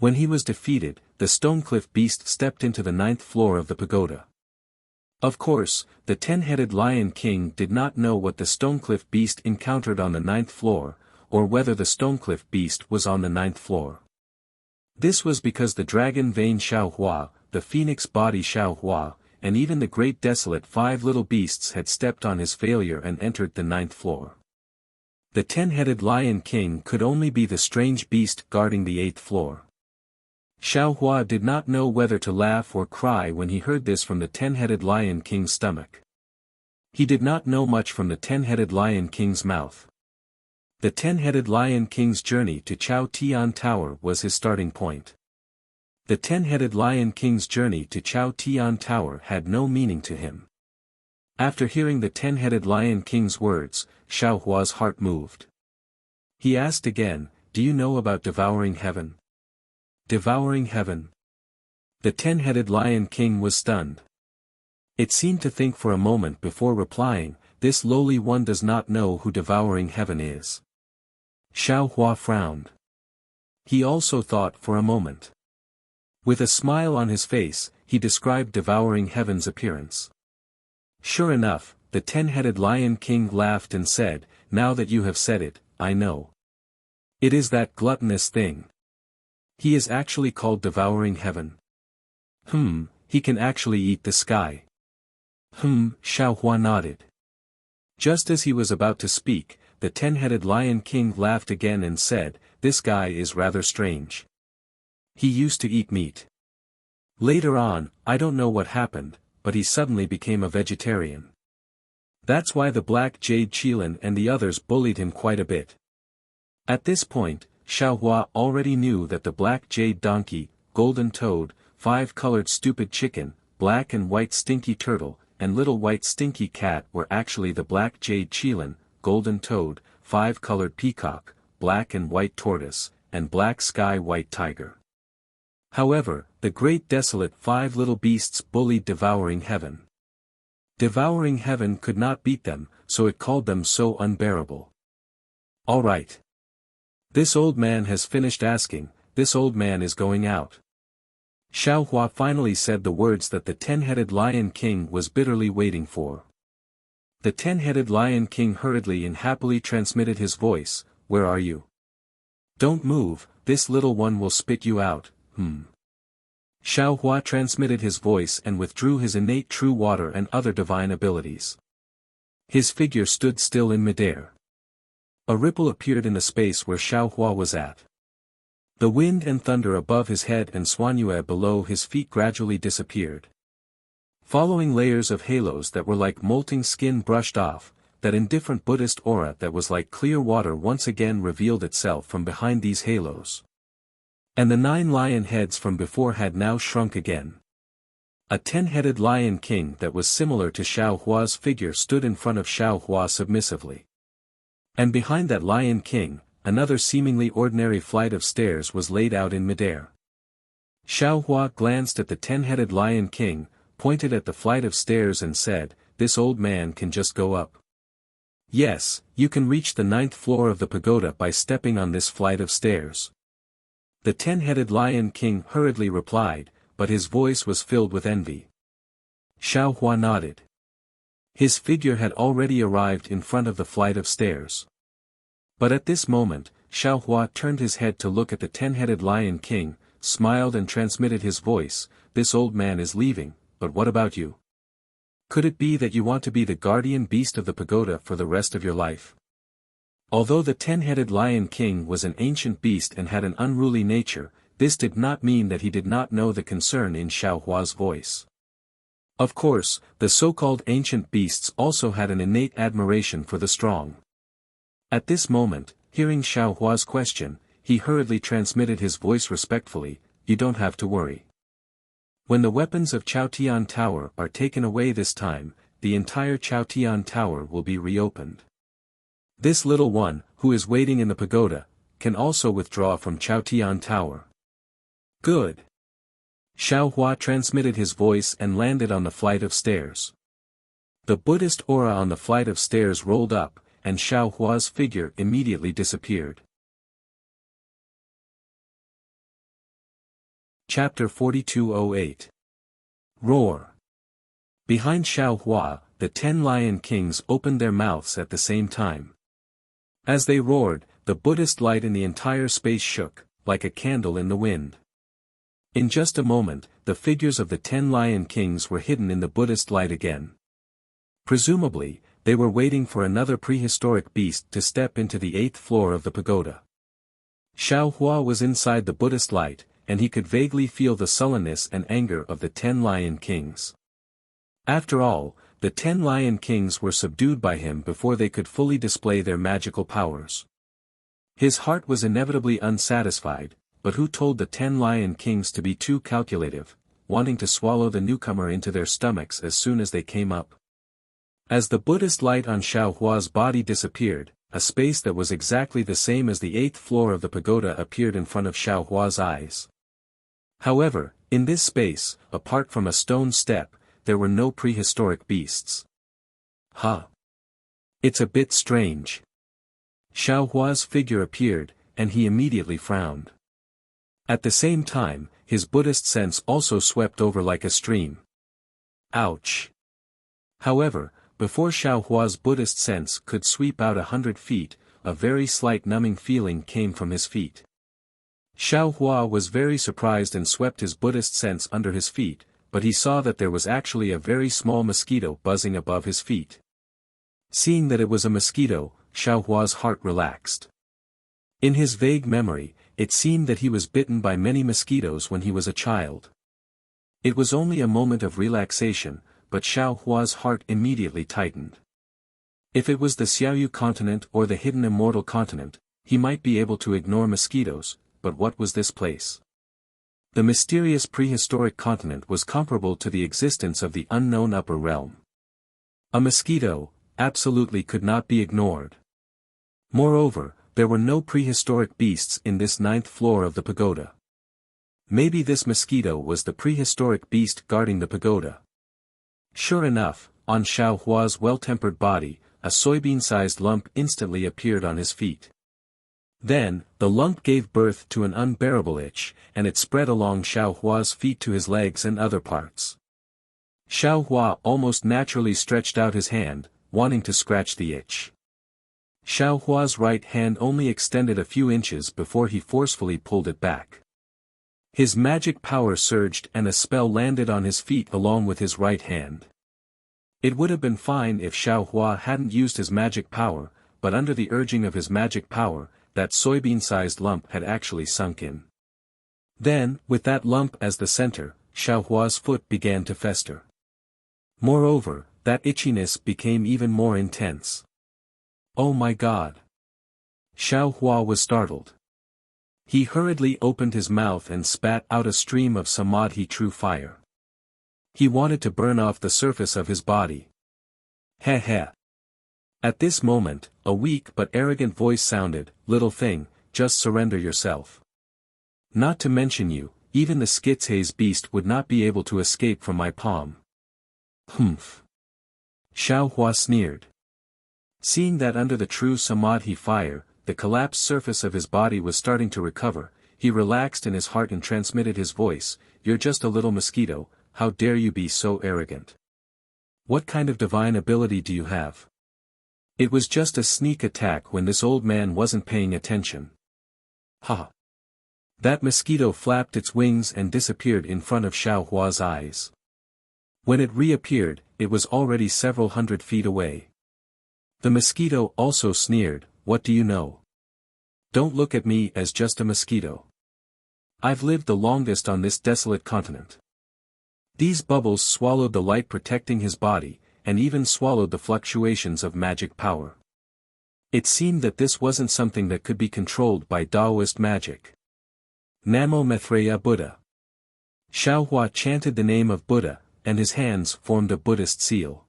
When he was defeated, the stonecliff beast stepped into the 9th floor of the pagoda. Of course, the 10-headed Lion King did not know what the stonecliff beast encountered on the 9th floor, or whether the stonecliff beast was on the 9th floor. This was because the dragon vein Xiaohua, the phoenix body Xiaohua, and even the great desolate 5 little beasts had stepped on his failure and entered the 9th floor. The 10-headed Lion King could only be the strange beast guarding the 8th floor. Xiaohua did not know whether to laugh or cry when he heard this from the 10-headed Lion King's stomach. He did not know much from the 10-headed Lion King's mouth. The 10-headed Lion King's journey to Chao Tian Tower was his starting point. The 10-headed Lion King's journey to Chao Tian Tower had no meaning to him. After hearing the 10-headed Lion King's words, Xiaohua's heart moved. He asked again, "Do you know about Devouring Heaven?" Devouring Heaven? The 10-headed Lion King was stunned. It seemed to think for a moment before replying, "This lowly one does not know who Devouring Heaven is." Xiaohua frowned. He also thought for a moment. With a smile on his face, he described Devouring Heaven's appearance. Sure enough, the 10-headed Lion King laughed and said, "Now that you have said it, I know. It is that gluttonous thing. He is actually called Devouring Heaven. He can actually eat the sky." Xiaohua nodded. Just as he was about to speak, the 10-headed Lion King laughed again and said, "This guy is rather strange. He used to eat meat. Later on, I don't know what happened, but he suddenly became a vegetarian. That's why the Black Jade Qilin and the others bullied him quite a bit." At this point, Xiaohua already knew that the Black Jade Donkey, Golden Toad, 5-colored Stupid Chicken, Black and White Stinky Turtle, and Little White Stinky Cat were actually the Black Jade Qilin, Golden Toad, 5-colored Peacock, Black and White Tortoise, and Black Sky White Tiger. However, the great desolate 5 little beasts bullied devouring heaven. Devouring heaven could not beat them, so it called them so unbearable. All right. This old man has finished asking, this old man is going out. Xiaohua finally said the words that the 10-headed Lion King was bitterly waiting for. The 10-headed Lion King hurriedly and happily transmitted his voice, "Where are you? Don't move, this little one will spit you out, Xiaohua transmitted his voice and withdrew his innate true water and other divine abilities. His figure stood still in midair. A ripple appeared in the space where Xiaohua was at. The wind and thunder above his head and Xuanyue below his feet gradually disappeared. Following layers of halos that were like molting skin brushed off, that indifferent Buddhist aura that was like clear water once again revealed itself from behind these halos. And the 9 lion heads from before had now shrunk again. A 10-headed Lion King that was similar to Xiaohua's figure stood in front of Xiaohua submissively. And behind that Lion King, another seemingly ordinary flight of stairs was laid out in midair. Xiaohua glanced at the 10-headed Lion King, pointed at the flight of stairs and said, "This old man can just go up. Yes, you can reach the 9th floor of the pagoda by stepping on this flight of stairs." The 10-headed Lion King hurriedly replied, but his voice was filled with envy. Xiaohua nodded. His figure had already arrived in front of the flight of stairs. But at this moment, Xiaohua turned his head to look at the 10-headed Lion King, smiled and transmitted his voice, "This old man is leaving, but what about you? Could it be that you want to be the guardian beast of the pagoda for the rest of your life?" Although the 10-headed Lion King was an ancient beast and had an unruly nature, this did not mean that he did not know the concern in Xiaohua's voice. Of course, the so-called ancient beasts also had an innate admiration for the strong. At this moment, hearing Xiaohua's question, he hurriedly transmitted his voice respectfully, "You don't have to worry. When the weapons of Chaotian Tower are taken away this time, the entire Chaotian Tower will be reopened. This little one, who is waiting in the pagoda, can also withdraw from Chaotian Tower." Good. Xiaohua transmitted his voice and landed on the flight of stairs. The Buddhist aura on the flight of stairs rolled up, and Xiaohua's figure immediately disappeared. Chapter 4208. Roar. Behind Xiaohua, the 10 Lion Kings opened their mouths at the same time. As they roared, the Buddhist light in the entire space shook, like a candle in the wind. In just a moment, the figures of the 10 Lion Kings were hidden in the Buddhist light again. Presumably, they were waiting for another prehistoric beast to step into the 8th floor of the pagoda. Xiaohua was inside the Buddhist light, and he could vaguely feel the sullenness and anger of the 10 Lion Kings. After all, the 10 Lion Kings were subdued by him before they could fully display their magical powers. His heart was inevitably unsatisfied, but who told the 10 Lion Kings to be too calculative, wanting to swallow the newcomer into their stomachs as soon as they came up? As the Buddhist light on Xiaohua's body disappeared, a space that was exactly the same as the 8th floor of the pagoda appeared in front of Xiaohua's eyes. However, in this space, apart from a stone step, there were no prehistoric beasts. Huh. It's a bit strange. Xiaohua's figure appeared, and he immediately frowned. At the same time, his Buddhist sense also swept over like a stream. Ouch. However, before Xiaohua's Buddhist sense could sweep out 100 feet, a very slight numbing feeling came from his feet. Xiaohua was very surprised and swept his Buddhist sense under his feet, but he saw that there was actually a very small mosquito buzzing above his feet. Seeing that it was a mosquito, Xiaohua's heart relaxed. In his vague memory, it seemed that he was bitten by many mosquitoes when he was a child. It was only a moment of relaxation, but Xiaohua's heart immediately tightened. If it was the Xiaoyu continent or the hidden immortal continent, he might be able to ignore mosquitoes, but what was this place? The mysterious prehistoric continent was comparable to the existence of the unknown upper realm. A mosquito, absolutely could not be ignored. Moreover, there were no prehistoric beasts in this 9th floor of the pagoda. Maybe this mosquito was the prehistoric beast guarding the pagoda. Sure enough, on Xiao Hua's well-tempered body, a soybean-sized lump instantly appeared on his feet. Then, the lump gave birth to an unbearable itch, and it spread along Xiao Hua's feet to his legs and other parts. Xiao Hua almost naturally stretched out his hand, wanting to scratch the itch. Xiao Hua's right hand only extended a few inches before he forcefully pulled it back. His magic power surged and a spell landed on his feet along with his right hand. It would have been fine if Xiao Hua hadn't used his magic power, but under the urging of his magic power, that soybean-sized lump had actually sunk in. Then, with that lump as the center, Xiao Hua's foot began to fester. Moreover, that itchiness became even more intense. Oh my God! Xiao Hua was startled. He hurriedly opened his mouth and spat out a stream of samadhi true fire. He wanted to burn off the surface of his body. Heh heh. At this moment, a weak but arrogant voice sounded, "Little thing, just surrender yourself. Not to mention you, even the Skitshaze beast would not be able to escape from my palm." Humph. Xiao Hua sneered. Seeing that under the true samadhi fire, the collapsed surface of his body was starting to recover, he relaxed in his heart and transmitted his voice, "You're just a little mosquito, how dare you be so arrogant? What kind of divine ability do you have?" It was just a sneak attack when this old man wasn't paying attention. Ha! That mosquito flapped its wings and disappeared in front of Xiao Hua's eyes. When it reappeared, it was already several hundred feet away. The mosquito also sneered, "What do you know? Don't look at me as just a mosquito. I've lived the longest on this desolate continent." These bubbles swallowed the light protecting his body, and even swallowed the fluctuations of magic power. It seemed that this wasn't something that could be controlled by Taoist magic. Namo Maitreya Buddha. Xiao Hua chanted the name of Buddha, and his hands formed a Buddhist seal.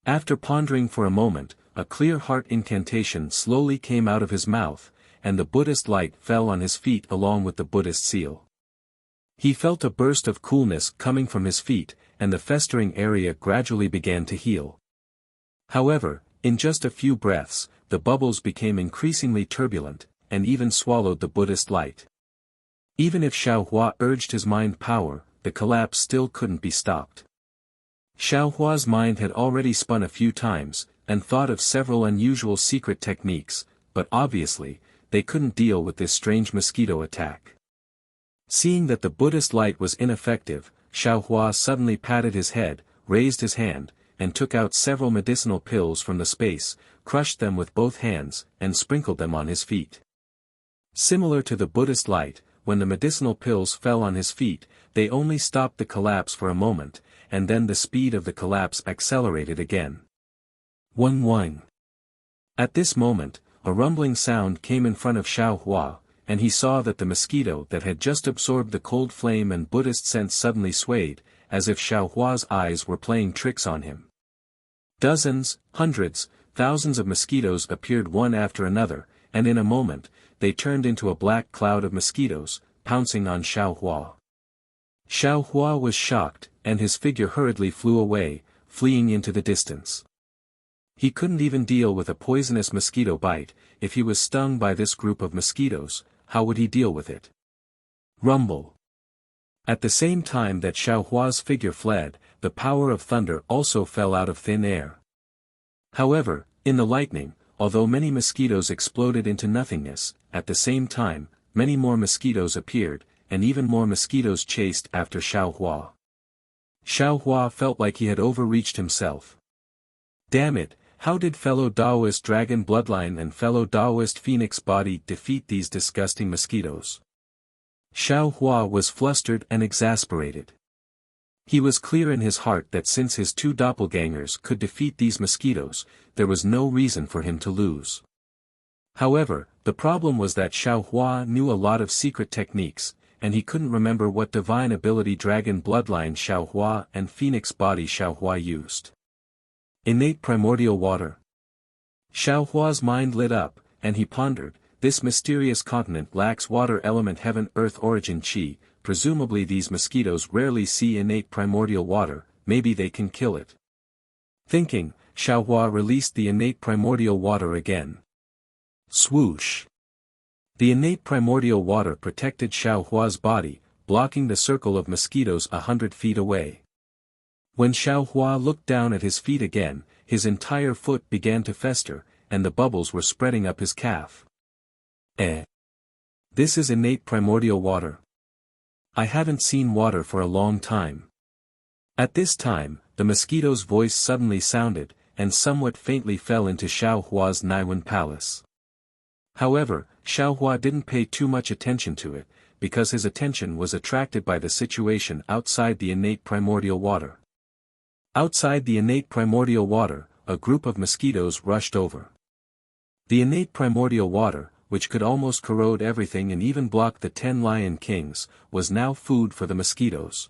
After pondering for a moment, a clear heart incantation slowly came out of his mouth, and the Buddhist light fell on his feet along with the Buddhist seal. He felt a burst of coolness coming from his feet, and the festering area gradually began to heal. However, in just a few breaths, the bubbles became increasingly turbulent, and even swallowed the Buddhist light. Even if Xiao Hua urged his mind power, the collapse still couldn't be stopped. Xiao Hua's mind had already spun a few times, and thought of several unusual secret techniques, but obviously, they couldn't deal with this strange mosquito attack. Seeing that the Buddhist light was ineffective, Xiao Hua suddenly patted his head, raised his hand, and took out several medicinal pills from the space, crushed them with both hands, and sprinkled them on his feet. Similar to the Buddhist light, when the medicinal pills fell on his feet, they only stopped the collapse for a moment, and then the speed of the collapse accelerated again. Wang wang. At this moment, a rumbling sound came in front of Xiao Hua, and he saw that the mosquito that had just absorbed the cold flame and Buddhist scent suddenly swayed, as if Xiao Hua's eyes were playing tricks on him. Dozens, hundreds, thousands of mosquitoes appeared one after another, and in a moment, they turned into a black cloud of mosquitoes, pouncing on Xiao Hua. Xiao Hua was shocked, and his figure hurriedly flew away, fleeing into the distance. He couldn't even deal with a poisonous mosquito bite. If he was stung by this group of mosquitoes, how would he deal with it? Rumble. At the same time that Xiao Hua's figure fled, the power of thunder also fell out of thin air. However, in the lightning, although many mosquitoes exploded into nothingness, at the same time, many more mosquitoes appeared, and even more mosquitoes chased after Xiao Hua. Xiao Hua felt like he had overreached himself. Damn it, how did fellow Taoist dragon bloodline and fellow Taoist phoenix body defeat these disgusting mosquitoes? Xiao Hua was flustered and exasperated. He was clear in his heart that since his two doppelgangers could defeat these mosquitoes, there was no reason for him to lose. However, the problem was that Xiao Hua knew a lot of secret techniques, and he couldn't remember what divine ability dragon bloodline Xiao Hua and phoenix body Xiao Hua used. Innate primordial water. Xiao Hua's mind lit up, and he pondered, this mysterious continent lacks water element heaven earth origin qi, presumably these mosquitoes rarely see innate primordial water, maybe they can kill it. Thinking, Xiaohua released the innate primordial water again. Swoosh! The innate primordial water protected Xiaohua's body, blocking the circle of mosquitoes 100 feet away. When Xiaohua looked down at his feet again, his entire foot began to fester, and the bubbles were spreading up his calf. This is innate primordial water. I haven't seen water for a long time. At this time, the mosquito's voice suddenly sounded, and somewhat faintly fell into Xiaohua's Naiwen palace. However, Xiaohua didn't pay too much attention to it, because his attention was attracted by the situation outside the innate primordial water. Outside the innate primordial water, a group of mosquitoes rushed over. The innate primordial water, which could almost corrode everything and even block the 10 lion kings, was now food for the mosquitoes.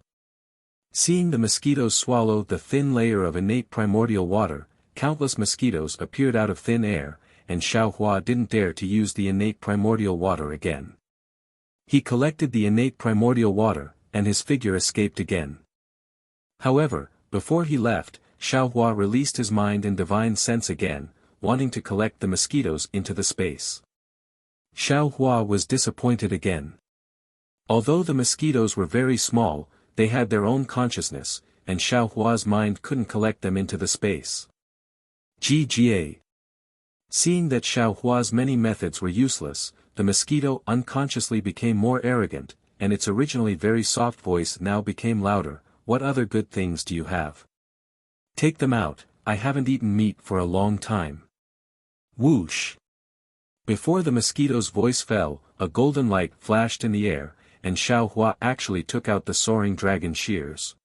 Seeing the mosquitoes swallow the thin layer of innate primordial water, countless mosquitoes appeared out of thin air, and Xiaohua didn't dare to use the innate primordial water again. He collected the innate primordial water, and his figure escaped again. However, before he left, Xiaohua released his mind and divine sense again, wanting to collect the mosquitoes into the space. Xiaohua was disappointed again. Although the mosquitoes were very small, they had their own consciousness, and Xiaohua's mind couldn't collect them into the space. GGA. Seeing that Xiaohua's many methods were useless, the mosquito unconsciously became more arrogant, and its originally very soft voice now became louder. What other good things do you have? Take them out, I haven't eaten meat for a long time. Whoosh! Before the mosquito's voice fell, a golden light flashed in the air, and Xiaohua actually took out the soaring dragon shears.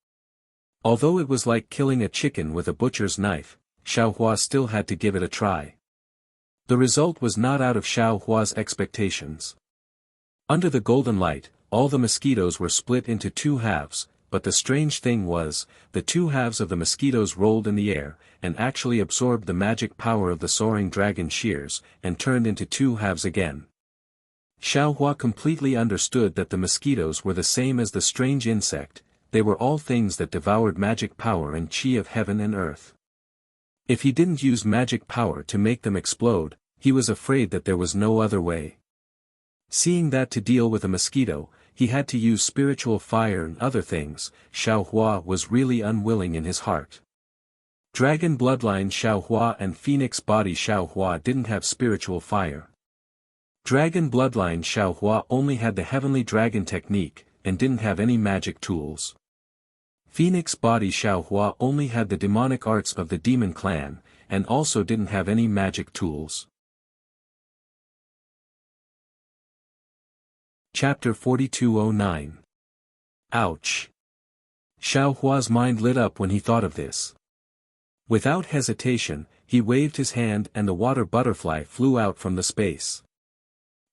Although it was like killing a chicken with a butcher's knife, Xiaohua still had to give it a try. The result was not out of Xiaohua's expectations. Under the golden light, all the mosquitoes were split into two halves, but the strange thing was, the two halves of the mosquitoes rolled in the air, and actually absorbed the magic power of the soaring dragon shears, and turned into two halves again. Xiaohua completely understood that the mosquitoes were the same as the strange insect, they were all things that devoured magic power and chi of heaven and earth. If he didn't use magic power to make them explode, he was afraid that there was no other way. Seeing that to deal with a mosquito, he had to use spiritual fire and other things, Xiaohua was really unwilling in his heart. Dragon bloodline Xiaohua and Phoenix body Xiaohua didn't have spiritual fire. Dragon bloodline Xiaohua only had the heavenly dragon technique, and didn't have any magic tools. Phoenix body Xiaohua only had the demonic arts of the demon clan, and also didn't have any magic tools. Chapter 4209. Ouch! Xiaohua's mind lit up when he thought of this. Without hesitation, he waved his hand and the water butterfly flew out from the space.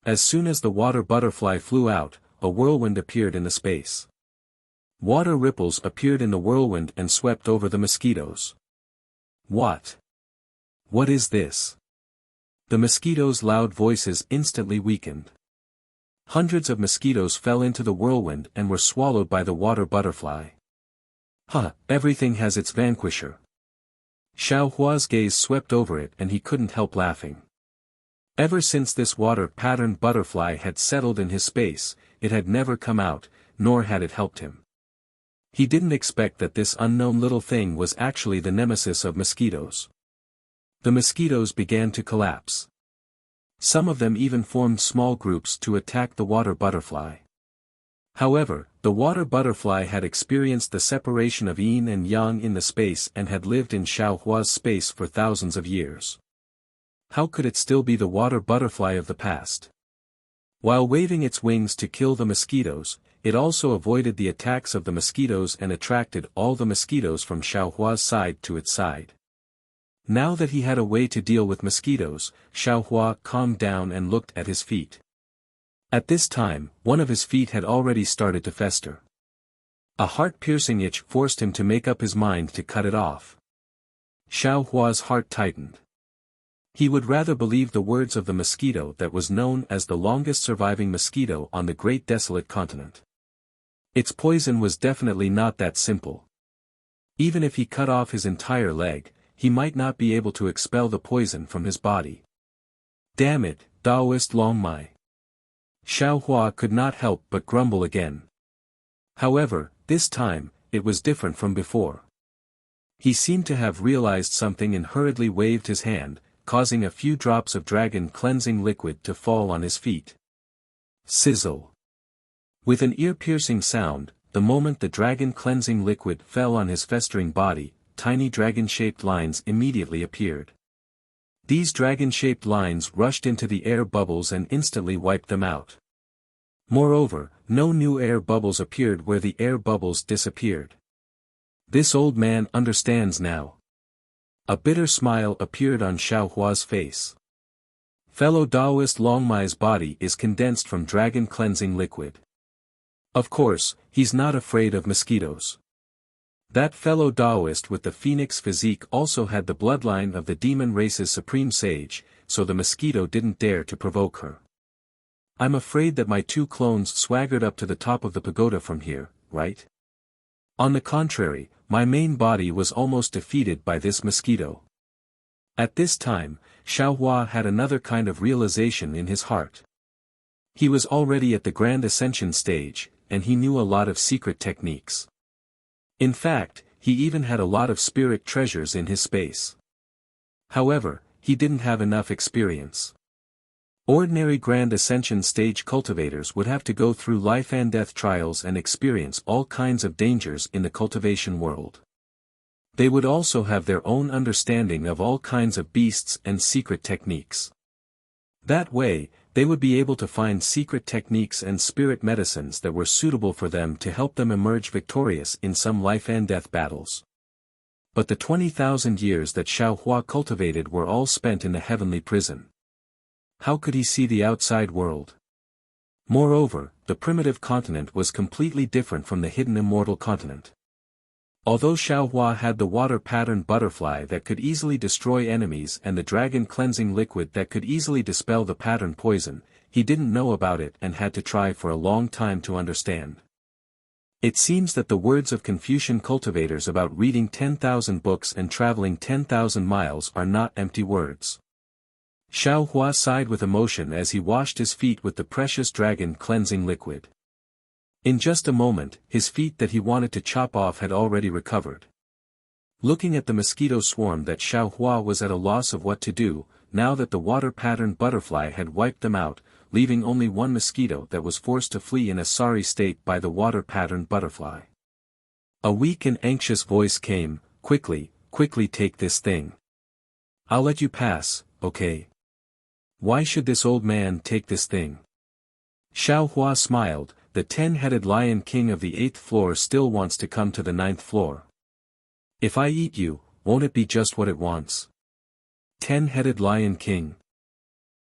As soon as the water butterfly flew out, a whirlwind appeared in the space. Water ripples appeared in the whirlwind and swept over the mosquitoes. What? What is this? The mosquitoes' loud voices instantly weakened. Hundreds of mosquitoes fell into the whirlwind and were swallowed by the water butterfly. Everything has its vanquisher. Xiaohua's gaze swept over it and he couldn't help laughing. Ever since this water-patterned butterfly had settled in his space, it had never come out, nor had it helped him. He didn't expect that this unknown little thing was actually the nemesis of mosquitoes. The mosquitoes began to collapse. Some of them even formed small groups to attack the water butterfly. However, the water butterfly had experienced the separation of yin and yang in the space and had lived in Xiaohua's space for thousands of years. How could it still be the water butterfly of the past? While waving its wings to kill the mosquitoes, it also avoided the attacks of the mosquitoes and attracted all the mosquitoes from Xiaohua's side to its side. Now that he had a way to deal with mosquitoes, Xiaohua calmed down and looked at his feet. At this time, one of his feet had already started to fester. A heart-piercing itch forced him to make up his mind to cut it off. Xiaohua's heart tightened. He would rather believe the words of the mosquito that was known as the longest surviving mosquito on the great desolate continent. Its poison was definitely not that simple. Even if he cut off his entire leg, he might not be able to expel the poison from his body. Damn it, Daoist Longmai. Xiao Hua could not help but grumble again. However, this time, it was different from before. He seemed to have realized something and hurriedly waved his hand, causing a few drops of dragon cleansing liquid to fall on his feet. Sizzle. With an ear-piercing sound, the moment the dragon cleansing liquid fell on his festering body, tiny dragon-shaped lines immediately appeared. These dragon-shaped lines rushed into the air bubbles and instantly wiped them out. Moreover, no new air bubbles appeared where the air bubbles disappeared. This old man understands now. A bitter smile appeared on Xiao Hua's face. Fellow Daoist Longmai's body is condensed from dragon cleansing liquid. Of course, he's not afraid of mosquitoes. That fellow Daoist with the phoenix physique also had the bloodline of the demon race's supreme sage, so the mosquito didn't dare to provoke her. I'm afraid that my two clones swaggered up to the top of the pagoda from here, right? On the contrary, my main body was almost defeated by this mosquito. At this time, Xiao Hua had another kind of realization in his heart. He was already at the Grand Ascension stage, and he knew a lot of secret techniques. In fact, he even had a lot of spirit treasures in his space. However, he didn't have enough experience. Ordinary Grand Ascension stage cultivators would have to go through life and death trials and experience all kinds of dangers in the cultivation world. They would also have their own understanding of all kinds of beasts and secret techniques. That way, they would be able to find secret techniques and spirit medicines that were suitable for them to help them emerge victorious in some life and death battles. But the 20,000 years that Xiao Hua cultivated were all spent in the heavenly prison. How could he see the outside world? Moreover, the primitive continent was completely different from the hidden immortal continent. Although Xiao Hua had the water-patterned butterfly that could easily destroy enemies and the dragon cleansing liquid that could easily dispel the pattern poison, he didn't know about it and had to try for a long time to understand. It seems that the words of Confucian cultivators about reading 10,000 books and traveling 10,000 miles are not empty words. Xiao Hua sighed with emotion as he washed his feet with the precious dragon cleansing liquid. In just a moment, his feet that he wanted to chop off had already recovered. Looking at the mosquito swarm that Xiao Hua was at a loss of what to do, now that the water-patterned butterfly had wiped them out, leaving only one mosquito that was forced to flee in a sorry state by the water-patterned butterfly. A weak and anxious voice came, quickly take this thing. I'll let you pass, okay? Why should this old man take this thing? Xiao Hua smiled, the 10-headed lion king of the 8th floor still wants to come to the 9th floor. If I eat you, won't it be just what it wants? 10-headed lion king.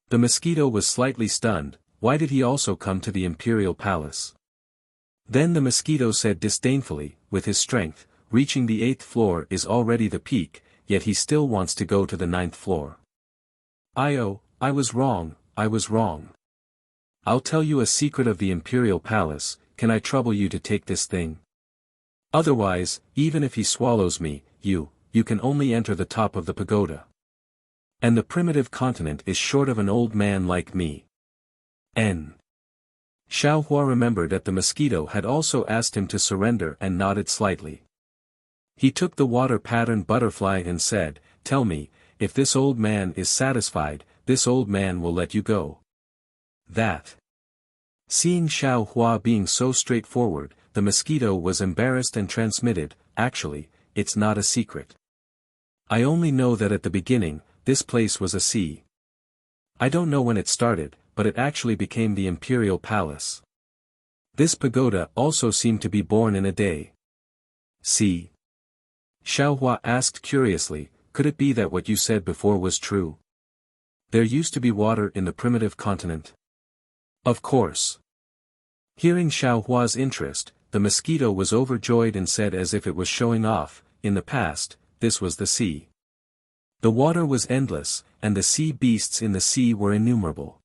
The mosquito was slightly stunned, why did he also come to the imperial palace? Then the mosquito said disdainfully, with his strength, reaching the 8th floor is already the peak, yet he still wants to go to the 9th floor. I was wrong. I'll tell you a secret of the imperial palace, can I trouble you to take this thing? Otherwise, even if he swallows me, you can only enter the top of the pagoda. And the primitive continent is short of an old man like me. Xiao Hua remembered that the mosquito had also asked him to surrender and nodded slightly. He took the water-patterned butterfly and said, tell me, if this old man is satisfied, this old man will let you go. That. Seeing Xiao Hua being so straightforward, the mosquito was embarrassed and transmitted, actually, it's not a secret. I only know that at the beginning, this place was a sea. I don't know when it started, but it actually became the imperial palace. This pagoda also seemed to be born in a day. See? Xiao Hua asked curiously, could it be that what you said before was true? There used to be water in the primitive continent. Of course. Hearing Xiao Hua's interest, the mosquito was overjoyed and said as if it was showing off, in the past, this was the sea. The water was endless, and the sea beasts in the sea were innumerable.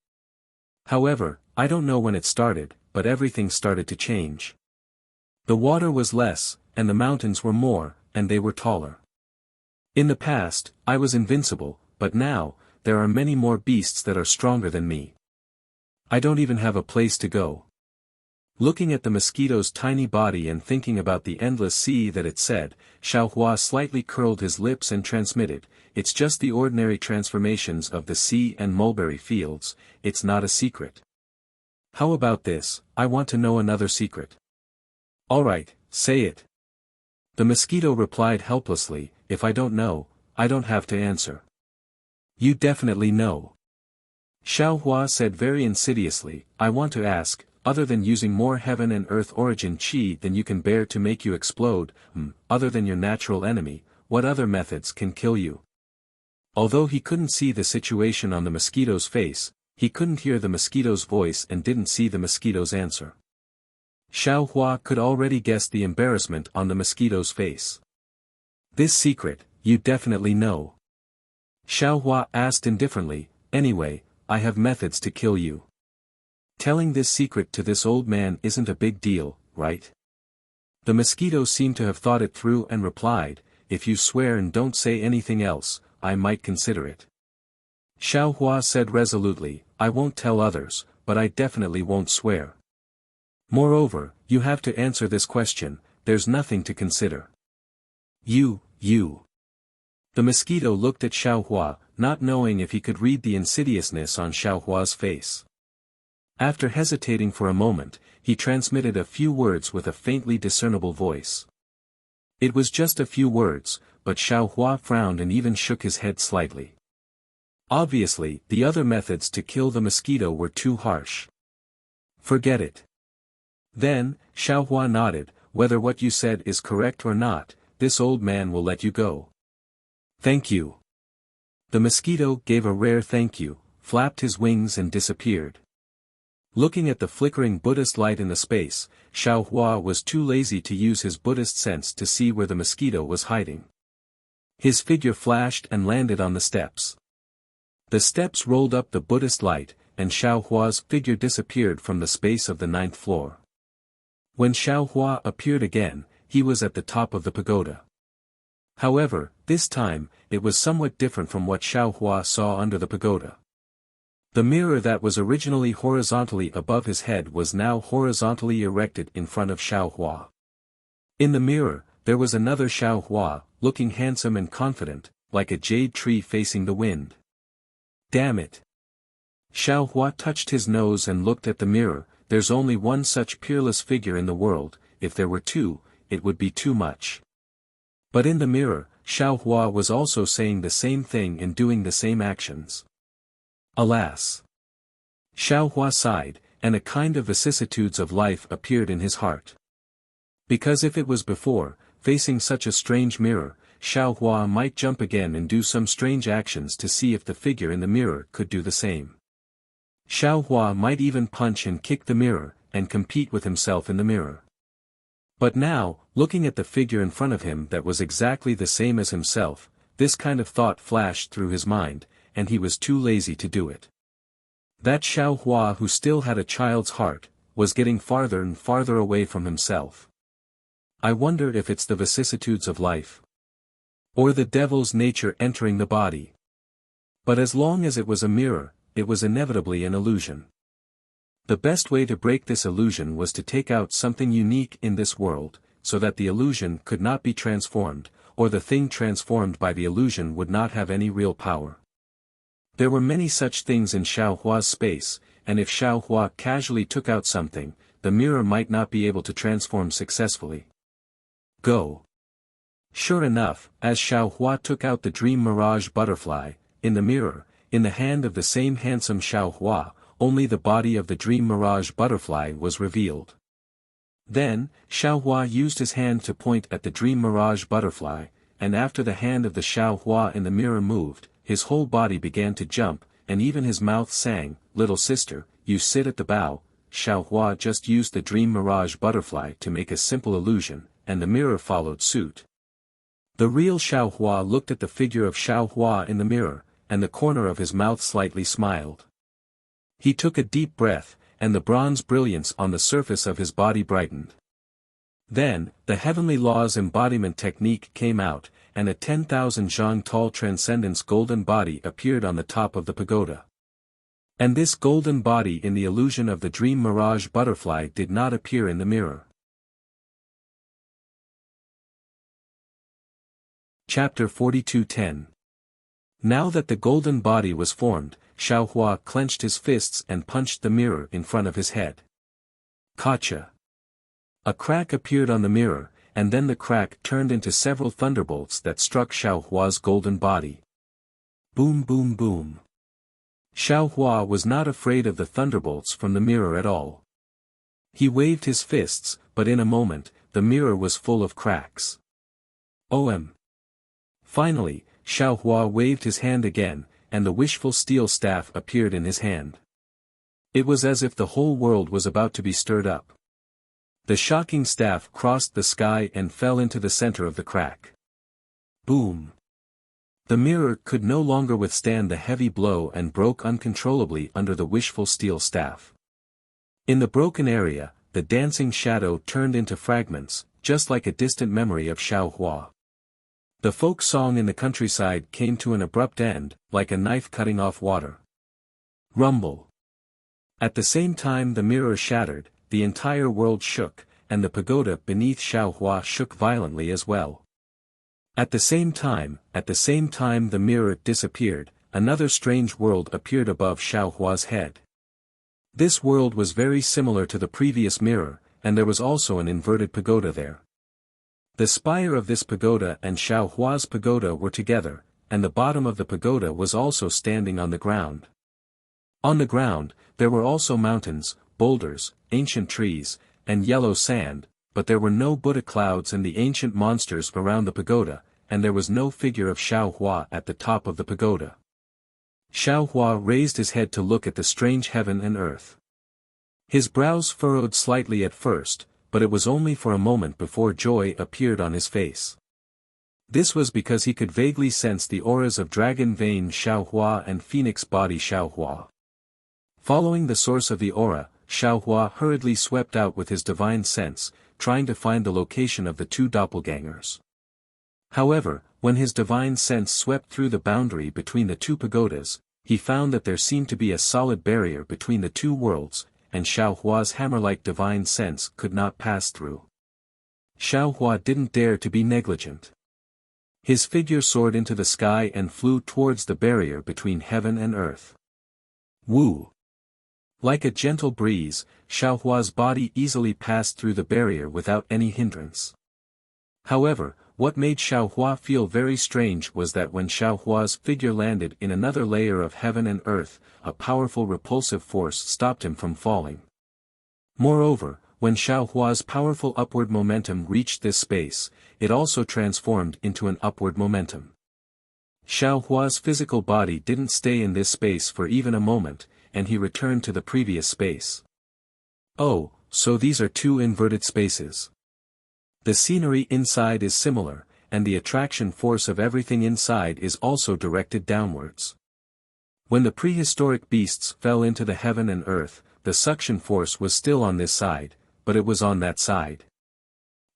However, I don't know when it started, but everything started to change. The water was less, and the mountains were more, and they were taller. In the past, I was invincible, but now, there are many more beasts that are stronger than me. I don't even have a place to go. Looking at the mosquito's tiny body and thinking about the endless sea that it said, Xiaohua slightly curled his lips and transmitted, "It's just the ordinary transformations of the sea and mulberry fields, it's not a secret." How about this? I want to know another secret. Alright, say it. The mosquito replied helplessly, "If I don't know, I don't have to answer." You definitely know. Xiaohua said very insidiously, "I want to ask, other than using more heaven and earth origin chi than you can bear to make you explode, other than your natural enemy, what other methods can kill you?" Although he couldn't see the situation on the mosquito's face, he couldn't hear the mosquito's voice and didn't see the mosquito's answer. Xiaohua could already guess the embarrassment on the mosquito's face. "This secret, you definitely know?" Xiaohua asked indifferently, "Anyway, I have methods to kill you. Telling this secret to this old man isn't a big deal, right?" The mosquito seemed to have thought it through and replied, "If you swear and don't say anything else, I might consider it." Xiaohua said resolutely, "I won't tell others, but I definitely won't swear. Moreover, you have to answer this question, there's nothing to consider." You. The mosquito looked at Xiaohua, not knowing if he could read the insidiousness on Xiaohua's face. After hesitating for a moment, he transmitted a few words with a faintly discernible voice. It was just a few words, but Xiaohua frowned and even shook his head slightly. Obviously, the other methods to kill the mosquito were too harsh. Forget it. Then, Xiaohua nodded, "Whether what you said is correct or not, this old man will let you go." "Thank you." The mosquito gave a rare thank you, flapped his wings and disappeared. Looking at the flickering Buddhist light in the space, Xiaohua was too lazy to use his Buddhist sense to see where the mosquito was hiding. His figure flashed and landed on the steps. The steps rolled up the Buddhist light, and Xiaohua's figure disappeared from the space of the 9th floor. When Xiaohua appeared again, he was at the top of the pagoda. However, this time, it was somewhat different from what Xiaohua saw under the pagoda. The mirror that was originally horizontally above his head was now horizontally erected in front of Xiaohua. In the mirror, there was another Xiaohua, looking handsome and confident, like a jade tree facing the wind. Damn it! Xiaohua touched his nose and looked at the mirror. There's only one such peerless figure in the world, if there were two, it would be too much. But in the mirror, Xiaohua was also saying the same thing and doing the same actions. Alas! Xiaohua sighed, and a kind of vicissitudes of life appeared in his heart. Because if it was before, facing such a strange mirror, Xiaohua might jump again and do some strange actions to see if the figure in the mirror could do the same. Xiaohua might even punch and kick the mirror, and compete with himself in the mirror. But now, looking at the figure in front of him that was exactly the same as himself, this kind of thought flashed through his mind, and he was too lazy to do it. That Xiaohua who still had a child's heart, was getting farther and farther away from himself. I wonder if it's the vicissitudes of life. Or the devil's nature entering the body. But as long as it was a mirror, it was inevitably an illusion. The best way to break this illusion was to take out something unique in this world, so that the illusion could not be transformed, or the thing transformed by the illusion would not have any real power. There were many such things in Xiaohua's space, and if Xiaohua casually took out something, the mirror might not be able to transform successfully. Go. Sure enough, as Xiaohua took out the dream mirage butterfly, in the mirror, in the hand of the same handsome Xiaohua, only the body of the dream mirage butterfly was revealed. Then, Xiaohua used his hand to point at the dream mirage butterfly, and after the hand of the Xiaohua in the mirror moved, his whole body began to jump, and even his mouth sang, "Little sister, you sit at the bow." Xiaohua just used the dream mirage butterfly to make a simple illusion, and the mirror followed suit. The real Xiaohua looked at the figure of Xiaohua in the mirror, and the corner of his mouth slightly smiled. He took a deep breath, and the bronze brilliance on the surface of his body brightened. Then, the heavenly law's embodiment technique came out, and a 10,000 zhang tall transcendence golden body appeared on the top of the pagoda. And this golden body in the illusion of the dream mirage butterfly did not appear in the mirror. Chapter 42:10. Now that the golden body was formed, Xiaohua clenched his fists and punched the mirror in front of his head. Gotcha! A crack appeared on the mirror, and then the crack turned into several thunderbolts that struck Xiaohua's golden body. Boom boom boom. Xiaohua was not afraid of the thunderbolts from the mirror at all. He waved his fists, but in a moment, the mirror was full of cracks. Finally, Xiaohua waved his hand again, and the wishful steel staff appeared in his hand. It was as if the whole world was about to be stirred up. The shocking staff crossed the sky and fell into the center of the crack. Boom! The mirror could no longer withstand the heavy blow and broke uncontrollably under the wishful steel staff. In the broken area, the dancing shadow turned into fragments, just like a distant memory of Xiaohua. The folk song in the countryside came to an abrupt end, like a knife cutting off water. Rumble. At the same time the mirror shattered, the entire world shook, and the pagoda beneath Xiaohua shook violently as well. At the same time the mirror disappeared, another strange world appeared above Xiaohua's head. This world was very similar to the previous mirror, and there was also an inverted pagoda there. The spire of this pagoda and Xiaohua's pagoda were together, and the bottom of the pagoda was also standing on the ground. On the ground, there were also mountains, boulders, ancient trees, and yellow sand, but there were no Buddha clouds and the ancient monsters around the pagoda, and there was no figure of Xiaohua at the top of the pagoda. Xiaohua raised his head to look at the strange heaven and earth. His brows furrowed slightly at first, but it was only for a moment before joy appeared on his face. This was because he could vaguely sense the auras of dragon vein Xiaohua and phoenix body Xiaohua. Following the source of the aura, Xiaohua hurriedly swept out with his divine sense, trying to find the location of the two doppelgangers. However, when his divine sense swept through the boundary between the two pagodas, he found that there seemed to be a solid barrier between the two worlds, and Xiaohua's hammer-like divine sense could not pass through. Xiaohua didn't dare to be negligent. His figure soared into the sky and flew towards the barrier between heaven and earth. Woo! Like a gentle breeze, Xiaohua's body easily passed through the barrier without any hindrance. However, what made Xiaohua feel very strange was that when Xiaohua's figure landed in another layer of heaven and earth, a powerful repulsive force stopped him from falling. Moreover, when Xiaohua's powerful upward momentum reached this space, it also transformed into an upward momentum. Xiaohua's physical body didn't stay in this space for even a moment, and he returned to the previous space. Oh, so these are two inverted spaces. The scenery inside is similar, and the attraction force of everything inside is also directed downwards. When the prehistoric beasts fell into the heaven and earth, the suction force was still on this side, but it was on that side.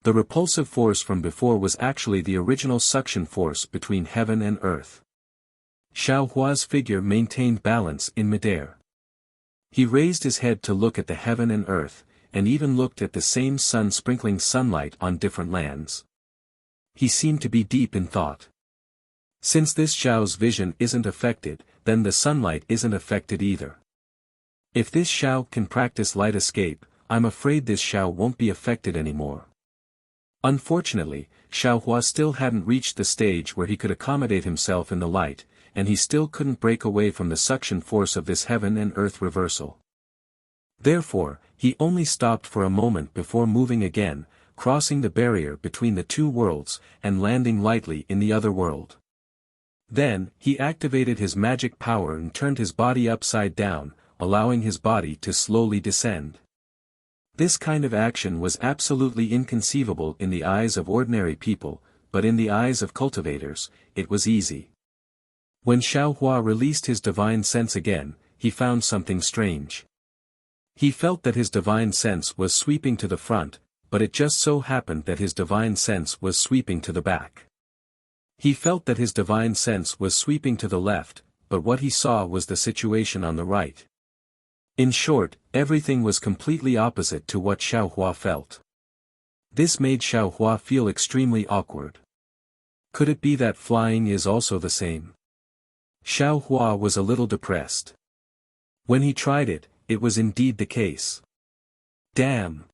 The repulsive force from before was actually the original suction force between heaven and earth. Xiaohua's figure maintained balance in midair. He raised his head to look at the heaven and earth, and even looked at the same sun sprinkling sunlight on different lands. He seemed to be deep in thought. Since this Xiao's vision isn't affected, then the sunlight isn't affected either. If this Xiao can practice light escape, I'm afraid this Xiao won't be affected anymore. Unfortunately, Xiaohua still hadn't reached the stage where he could accommodate himself in the light, and he still couldn't break away from the suction force of this heaven and earth reversal. Therefore, he only stopped for a moment before moving again, crossing the barrier between the two worlds, and landing lightly in the other world. Then, he activated his magic power and turned his body upside down, allowing his body to slowly descend. This kind of action was absolutely inconceivable in the eyes of ordinary people, but in the eyes of cultivators, it was easy. When Xiaohua released his divine sense again, he found something strange. He felt that his divine sense was sweeping to the front, but it just so happened that his divine sense was sweeping to the back. He felt that his divine sense was sweeping to the left, but what he saw was the situation on the right. In short, everything was completely opposite to what Xiaohua felt. This made Xiaohua feel extremely awkward. Could it be that flying is also the same? Xiaohua was a little depressed. When he tried it, it was indeed the case. Damn!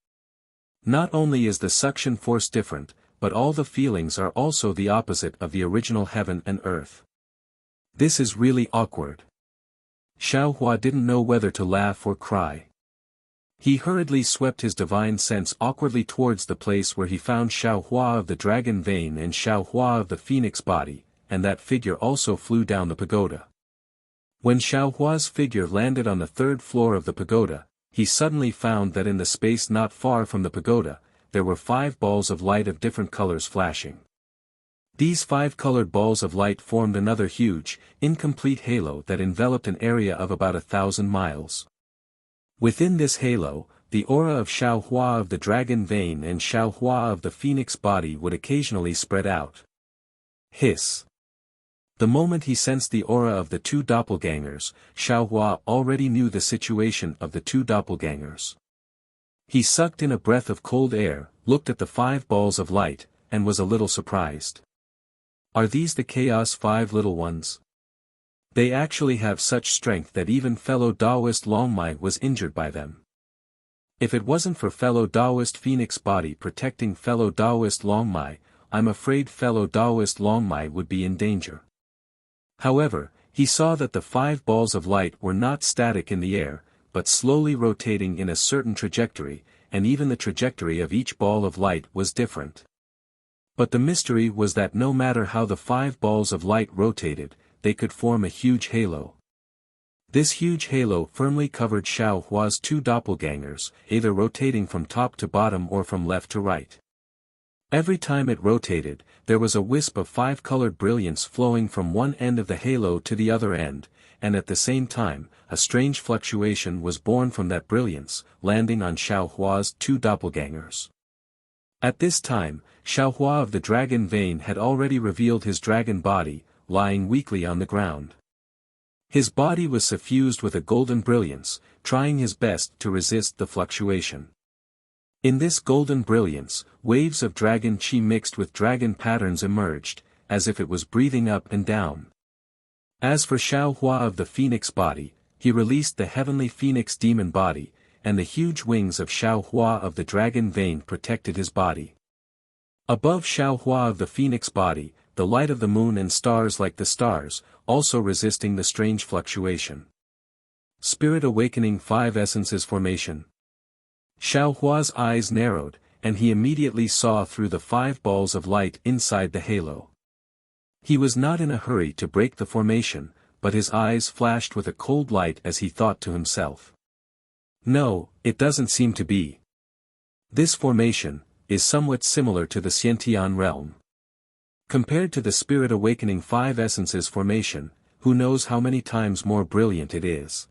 Not only is the suction force different, but all the feelings are also the opposite of the original heaven and earth. This is really awkward. Xiaohua didn't know whether to laugh or cry. He hurriedly swept his divine sense awkwardly towards the place where he found Xiaohua of the dragon vein and Xiaohua of the phoenix body, and that figure also flew down the pagoda. When Xiaohua's figure landed on the third floor of the pagoda, he suddenly found that in the space not far from the pagoda, there were 5 balls of light of different colors flashing. These 5 colored balls of light formed another huge, incomplete halo that enveloped an area of about 1,000 miles. Within this halo, the aura of Xiaohua of the dragon vein and Xiaohua of the phoenix body would occasionally spread out. Hiss! The moment he sensed the aura of the 2 doppelgangers, Xiaohua already knew the situation of the 2 doppelgangers. He sucked in a breath of cold air, looked at the 5 balls of light, and was a little surprised. Are these the Chaos 5 little ones? They actually have such strength that even fellow Taoist Longmai was injured by them. If it wasn't for fellow Taoist Phoenix body protecting fellow Taoist Longmai, I'm afraid fellow Taoist Longmai would be in danger. However, he saw that the 5 balls of light were not static in the air, but slowly rotating in a certain trajectory, and even the trajectory of each ball of light was different. But the mystery was that no matter how the 5 balls of light rotated, they could form a huge halo. This huge halo firmly covered Xiaohua's 2 doppelgangers, either rotating from top to bottom or from left to right. Every time it rotated, there was a wisp of 5-colored brilliance flowing from one end of the halo to the other end, and at the same time, a strange fluctuation was born from that brilliance, landing on Xiaohua's 2 doppelgangers. At this time, Xiaohua of the dragon vein had already revealed his dragon body, lying weakly on the ground. His body was suffused with a golden brilliance, trying his best to resist the fluctuation. In this golden brilliance, waves of dragon chi mixed with dragon patterns emerged, as if it was breathing up and down. As for Xiaohua of the phoenix body, he released the heavenly phoenix demon body, and the huge wings of Xiaohua of the dragon vein protected his body. Above Xiaohua of the phoenix body, the light of the moon and stars like the stars, also resisting the strange fluctuation. Spirit awakening 5 essences formation. Xiaohua's eyes narrowed, and he immediately saw through the 5 balls of light inside the halo. He was not in a hurry to break the formation, but his eyes flashed with a cold light as he thought to himself. No, it doesn't seem to be. This formation is somewhat similar to the Xiantian realm. Compared to the Spirit Awakening 5 Essences formation, who knows how many times more brilliant it is.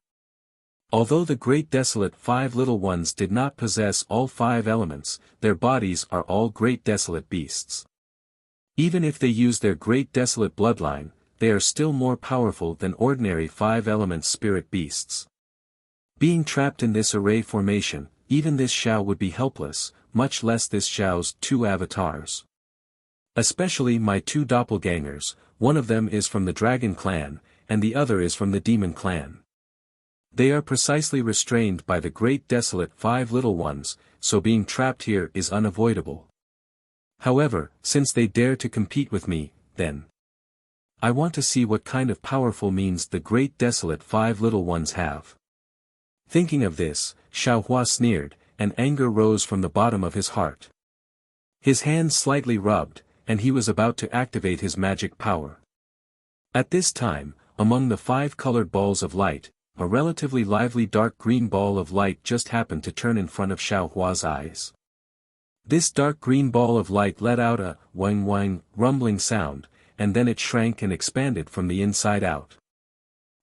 Although the Great Desolate 5 Little Ones did not possess all 5 elements, their bodies are all Great Desolate beasts. Even if they use their Great Desolate bloodline, they are still more powerful than ordinary 5-element spirit beasts. Being trapped in this array formation, even this Xiao would be helpless, much less this Xiao's 2 avatars. Especially my 2 doppelgangers, one of them is from the Dragon clan, and the other is from the Demon clan. They are precisely restrained by the Great Desolate 5 Little Ones, so being trapped here is unavoidable. However, since they dare to compete with me, then I want to see what kind of powerful means the Great Desolate 5 Little Ones have. Thinking of this, Xiaohua sneered, and anger rose from the bottom of his heart. His hands slightly rubbed, and he was about to activate his magic power. At this time, among the 5 colored balls of light, a relatively lively dark green ball of light just happened to turn in front of Xiaohua's eyes. This dark green ball of light let out a wang rumbling sound, and then it shrank and expanded from the inside out.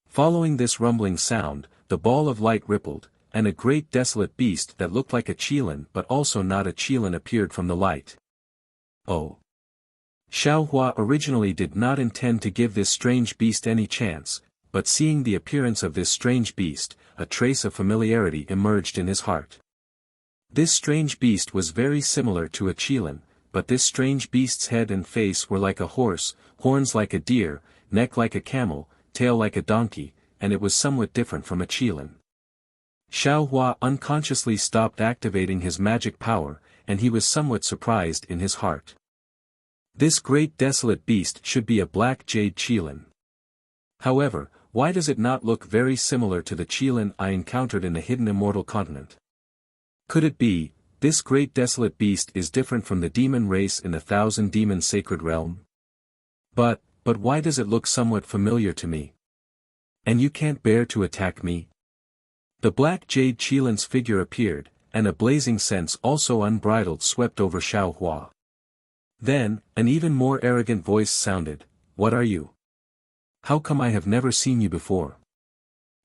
Following this rumbling sound, the ball of light rippled, and a great desolate beast that looked like a qilin but also not a qilin appeared from the light. Oh! Xiao Hua originally did not intend to give this strange beast any chance, but seeing the appearance of this strange beast, a trace of familiarity emerged in his heart. This strange beast was very similar to a qilin, but this strange beast's head and face were like a horse, horns like a deer, neck like a camel, tail like a donkey, and it was somewhat different from a qilin. Xiao Hua unconsciously stopped activating his magic power, and he was somewhat surprised in his heart. This great desolate beast should be a black jade qilin. However, why does it not look very similar to the qilin I encountered in the hidden immortal continent? Could it be, this great desolate beast is different from the demon race in the thousand demon sacred realm? But why does it look somewhat familiar to me? And you can't bear to attack me? The black jade qilin's figure appeared, and a blazing sense also unbridled swept over Xiao Hua. Then, an even more arrogant voice sounded, "What are you? How come I have never seen you before?"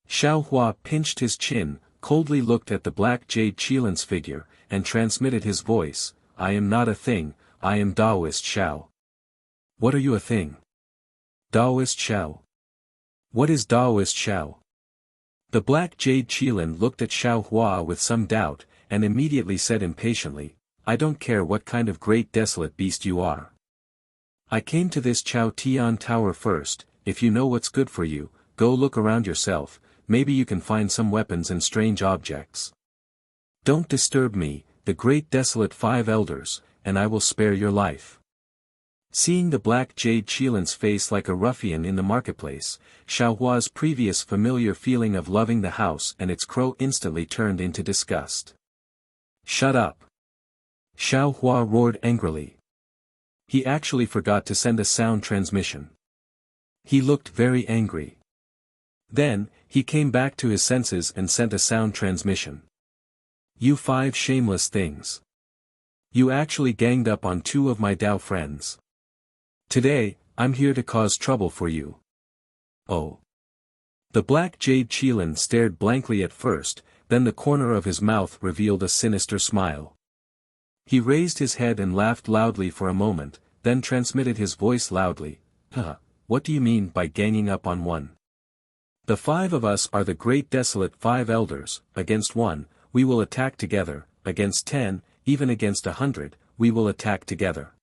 Xiao Hua pinched his chin, coldly looked at the black jade qilin's figure, and transmitted his voice, "I am not a thing, I am Taoist Xiao." "What are you a thing?" "Taoist Xiao." "What is Taoist Xiao?" The black jade qilin looked at Xiao Hua with some doubt, and immediately said impatiently, "I don't care what kind of great desolate beast you are. I came to this Chao Tian Tower first. If you know what's good for you, go look around yourself, maybe you can find some weapons and strange objects. Don't disturb me, the great desolate five elders, and I will spare your life." Seeing the black jade qilin's face like a ruffian in the marketplace, Xiao Hua's previous familiar feeling of loving the house and its crow instantly turned into disgust. "Shut up!" Xiao Hua roared angrily. He actually forgot to send a sound transmission. He looked very angry. Then, he came back to his senses and sent a sound transmission. "You five shameless things. You actually ganged up on two of my Dao friends. Today, I'm here to cause trouble for you." Oh! The black jade qilin stared blankly at first, then the corner of his mouth revealed a sinister smile. He raised his head and laughed loudly for a moment, then transmitted his voice loudly, "Huh, what do you mean by ganging up on one? The five of us are the great desolate five elders. Against one, we will attack together, against 10, even against 100, we will attack together.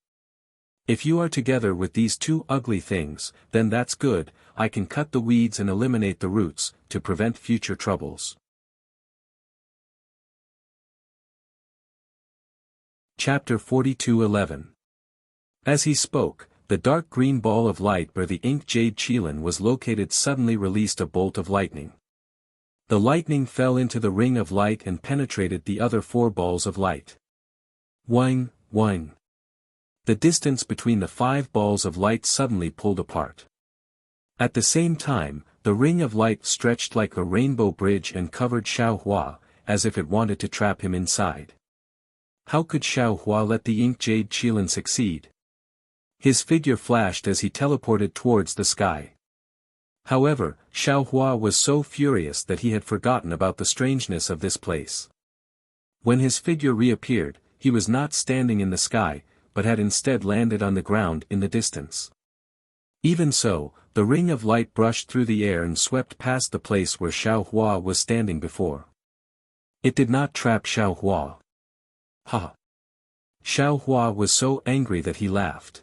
If you are together with these two ugly things, then that's good, I can cut the weeds and eliminate the roots, to prevent future troubles." Chapter 42:11. As he spoke, the dark green ball of light where the ink jade qilin was located suddenly released a bolt of lightning. The lightning fell into the ring of light and penetrated the other four balls of light. Whing, whing. The distance between the five balls of light suddenly pulled apart. At the same time, the ring of light stretched like a rainbow bridge and covered Xiao Hua, as if it wanted to trap him inside. How could Xiao Hua let the ink jade qilin succeed? His figure flashed as he teleported towards the sky. However, Xiao Hua was so furious that he had forgotten about the strangeness of this place. When his figure reappeared, he was not standing in the sky, but had instead landed on the ground in the distance. Even so, the ring of light brushed through the air and swept past the place where Xiao Hua was standing before. It did not trap Xiao Hua. Ha! Xiao Hua was so angry that he laughed.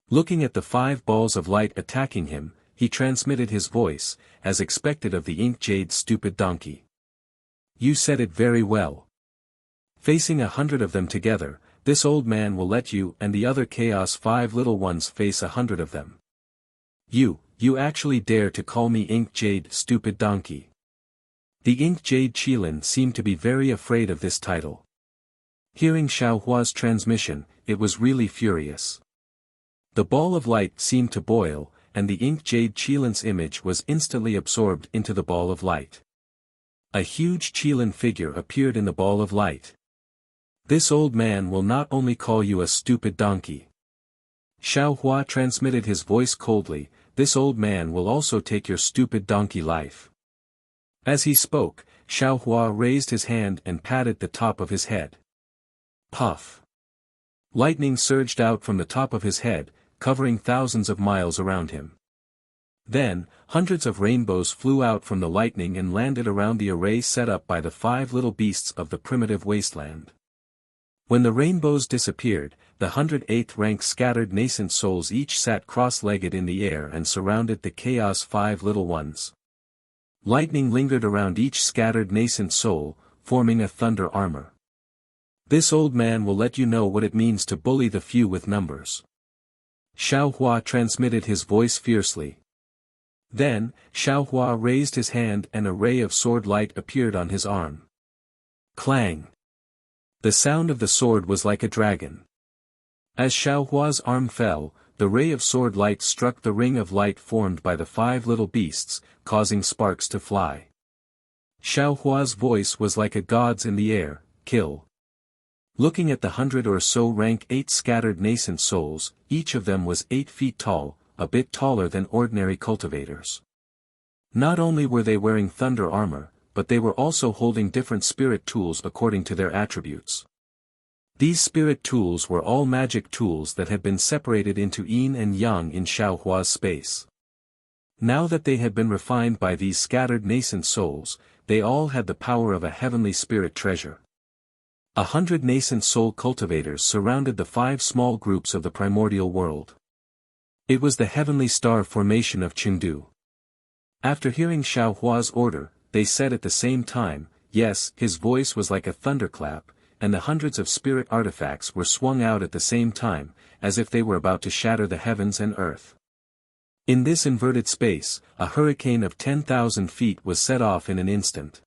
Looking at the five balls of light attacking him, he transmitted his voice, as expected of the ink jade stupid donkey. "You said it very well. Facing 100 of them together, this old man will let you and the other chaos five little ones face 100 of them. You actually dare to call me ink jade stupid donkey." The ink jade qilin seemed to be very afraid of this title. Hearing Xiao Hua's transmission, it was really furious. The ball of light seemed to boil, and the ink jade qilin's image was instantly absorbed into the ball of light. A huge qilin figure appeared in the ball of light. "This old man will not only call you a stupid donkey." Xiao Hua transmitted his voice coldly, "This old man will also take your stupid donkey life." As he spoke, Xiaohua raised his hand and patted the top of his head. Puff! Lightning surged out from the top of his head, covering thousands of miles around him. Then, hundreds of rainbows flew out from the lightning and landed around the array set up by the 5 little beasts of the primitive wasteland. When the rainbows disappeared, the 108th rank scattered nascent souls each sat cross-legged in the air and surrounded the chaos 5 little ones. Lightning lingered around each scattered nascent soul, forming a thunder armor. This old man will let you know what it means to bully the few with numbers. Xiaohua transmitted his voice fiercely. Then, Xiaohua raised his hand and a ray of sword light appeared on his arm. Clang! The sound of the sword was like a dragon. As Xiaohua's arm fell, the ray of sword light struck the ring of light formed by the 5 little beasts, causing sparks to fly. Xiaohua's voice was like a god's in the air, kill. Looking at the 100 or so rank 8 scattered nascent souls, each of them was 8 feet tall, a bit taller than ordinary cultivators. Not only were they wearing thunder armor, but they were also holding different spirit tools according to their attributes. These spirit tools were all magic tools that had been separated into yin and yang in Xiaohua's space. Now that they had been refined by these scattered nascent souls, they all had the power of a heavenly spirit treasure. 100 nascent soul cultivators surrounded the 5 small groups of the primordial world. It was the heavenly star formation of Chengdu. After hearing Xiaohua's order, they said at the same time, yes. His voice was like a thunderclap, and the hundreds of spirit artifacts were swung out at the same time, as if they were about to shatter the heavens and earth. In this inverted space, a hurricane of 10,000 feet was set off in an instant.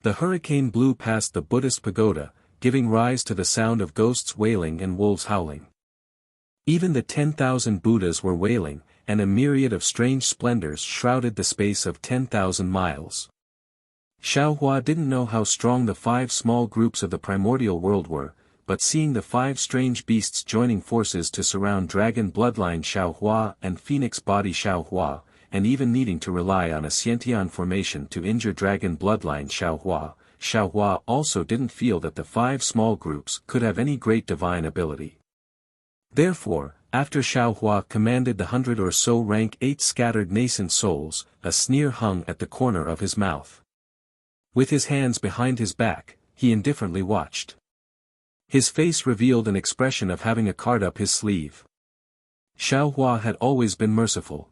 The hurricane blew past the Buddhist pagoda, giving rise to the sound of ghosts wailing and wolves howling. Even the 10,000 Buddhas were wailing, and a myriad of strange splendors shrouded the space of 10,000 miles. Xiaohua didn't know how strong the 5 small groups of the primordial world were, but seeing the 5 strange beasts joining forces to surround dragon bloodline Xiaohua and phoenix body Xiaohua, and even needing to rely on a Xiantian formation to injure dragon bloodline Xiaohua, Xiaohua also didn't feel that the 5 small groups could have any great divine ability. Therefore, after Xiaohua commanded the 100 or so rank 8 scattered nascent souls, a sneer hung at the corner of his mouth. With his hands behind his back, he indifferently watched. His face revealed an expression of having a card up his sleeve. Xiaohua had always been merciful.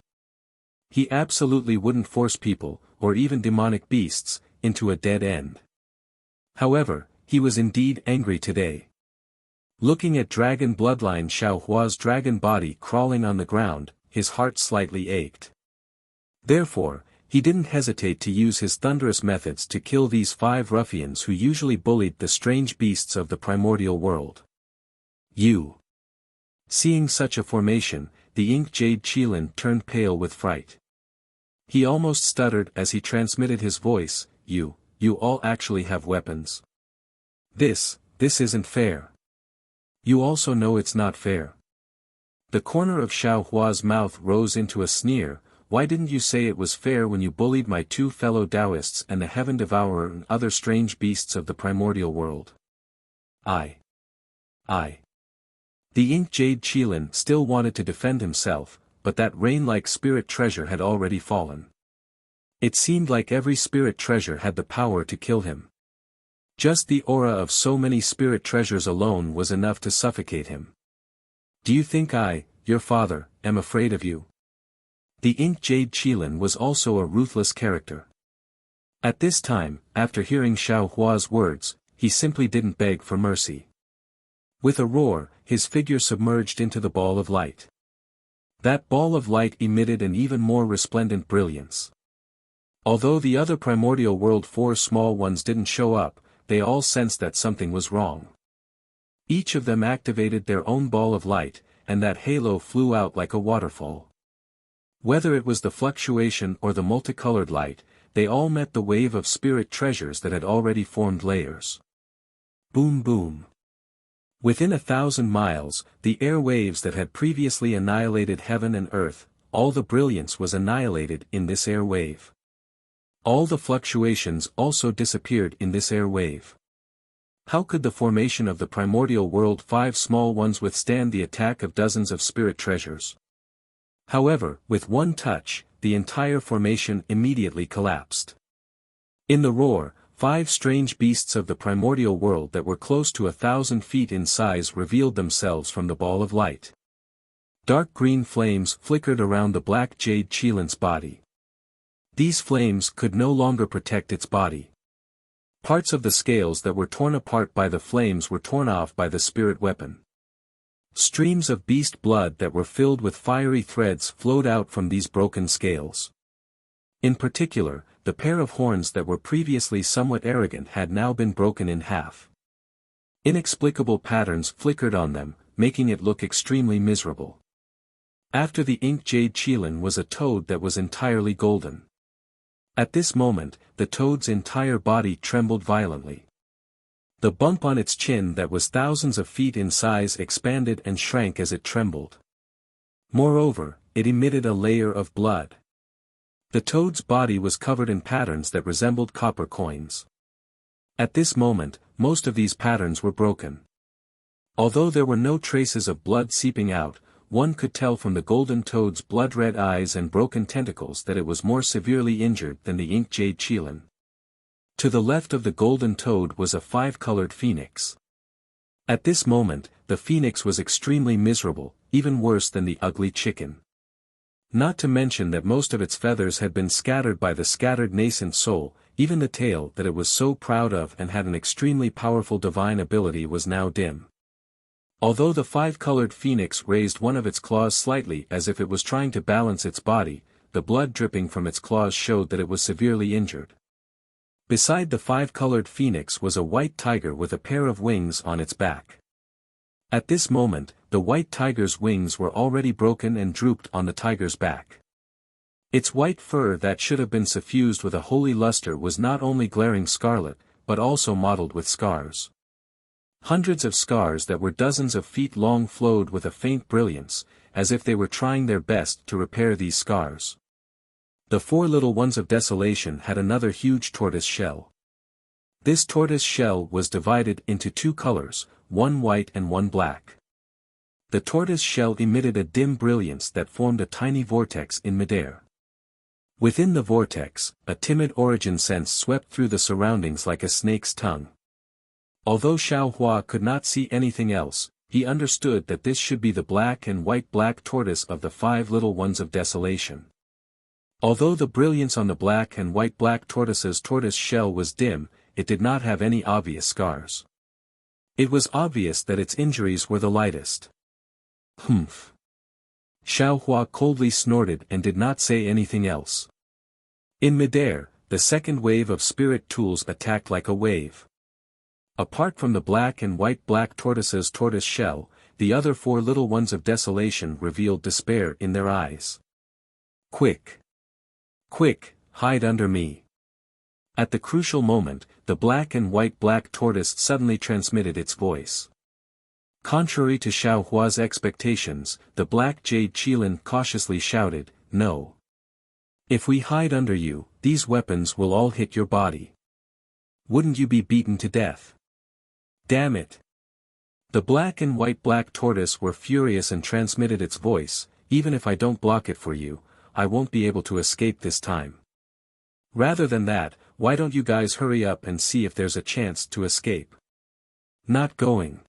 He absolutely wouldn't force people, or even demonic beasts, into a dead end. However, he was indeed angry today. Looking at dragon bloodline Xiaohua's dragon body crawling on the ground, his heart slightly ached. Therefore, he didn't hesitate to use his thunderous methods to kill these 5 ruffians who usually bullied the strange beasts of the primordial world. You. Seeing such a formation, the ink jade Qilin turned pale with fright. He almost stuttered as he transmitted his voice, you all actually have weapons. This isn't fair. You also know it's not fair. The corner of Xiaohua's mouth rose into a sneer. Why didn't you say it was fair when you bullied my 2 fellow Taoists and the Heaven Devourer and other strange beasts of the primordial world? I. The ink jade Qilin still wanted to defend himself, but that rain-like spirit treasure had already fallen. It seemed like every spirit treasure had the power to kill him. Just the aura of so many spirit treasures alone was enough to suffocate him. Do you think I, your father, am afraid of you? The ink jade Qilin was also a ruthless character. At this time, after hearing Xiaohua's words, he simply didn't beg for mercy. With a roar, his figure submerged into the ball of light. That ball of light emitted an even more resplendent brilliance. Although the other primordial world 4 small ones didn't show up, they all sensed that something was wrong. Each of them activated their own ball of light, and that halo flew out like a waterfall. Whether it was the fluctuation or the multicolored light, they all met the wave of spirit treasures that had already formed layers. Boom boom. Within 1,000 miles, the air waves that had previously annihilated heaven and earth, all the brilliance was annihilated in this air wave. All the fluctuations also disappeared in this air wave. How could the formation of the primordial world 5 small ones withstand the attack of dozens of spirit treasures? However, with one touch, the entire formation immediately collapsed. In the roar, 5 strange beasts of the primordial world that were close to 1,000 feet in size revealed themselves from the ball of light. Dark green flames flickered around the black jade Chilin's body. These flames could no longer protect its body. Parts of the scales that were torn apart by the flames were torn off by the spirit weapon. Streams of beast blood that were filled with fiery threads flowed out from these broken scales. In particular, the pair of horns that were previously somewhat arrogant had now been broken in half. Inexplicable patterns flickered on them, making it look extremely miserable. After the ink jade Chilin was a toad that was entirely golden. At this moment, the toad's entire body trembled violently. The bump on its chin that was thousands of feet in size expanded and shrank as it trembled. Moreover, it emitted a layer of blood. The toad's body was covered in patterns that resembled copper coins. At this moment, most of these patterns were broken. Although there were no traces of blood seeping out, one could tell from the golden toad's blood-red eyes and broken tentacles that it was more severely injured than the ink jade Chilin. To the left of the golden toad was a 5-colored phoenix. At this moment, the phoenix was extremely miserable, even worse than the ugly chicken. Not to mention that most of its feathers had been scattered by the scattered nascent soul, even the tail that it was so proud of and had an extremely powerful divine ability was now dim. Although the 5-colored phoenix raised one of its claws slightly as if it was trying to balance its body, the blood dripping from its claws showed that it was severely injured. Beside the 5-colored phoenix was a white tiger with a pair of wings on its back. At this moment, the white tiger's wings were already broken and drooped on the tiger's back. Its white fur that should have been suffused with a holy luster was not only glaring scarlet, but also mottled with scars. Hundreds of scars that were dozens of feet long flowed with a faint brilliance, as if they were trying their best to repair these scars. The 4 little ones of desolation had another huge tortoise shell. This tortoise shell was divided into 2 colors, one white and one black. The tortoise shell emitted a dim brilliance that formed a tiny vortex in midair. Within the vortex, a timid origin sense swept through the surroundings like a snake's tongue. Although Xiaohua could not see anything else, he understood that this should be the black and white black tortoise of the 5 little ones of desolation. Although the brilliance on the black and white black tortoise's tortoise shell was dim, it did not have any obvious scars. It was obvious that its injuries were the lightest. Humph. Xiaohua coldly snorted and did not say anything else. In midair, the second wave of spirit tools attacked like a wave. Apart from the black and white black tortoise's tortoise shell, the other 4 little ones of desolation revealed despair in their eyes. Quick! Quick, hide under me! At the crucial moment, the black and white black tortoise suddenly transmitted its voice. Contrary to Xiaohua's expectations, the black jade Chilin cautiously shouted, "No. If we hide under you, these weapons will all hit your body. Wouldn't you be beaten to death? Damn it!" The black and white black tortoise were furious and transmitted its voice, "Even if I don't block it for you, I won't be able to escape this time. Rather than that, why don't you guys hurry up and see if there's a chance to escape?" "Not going."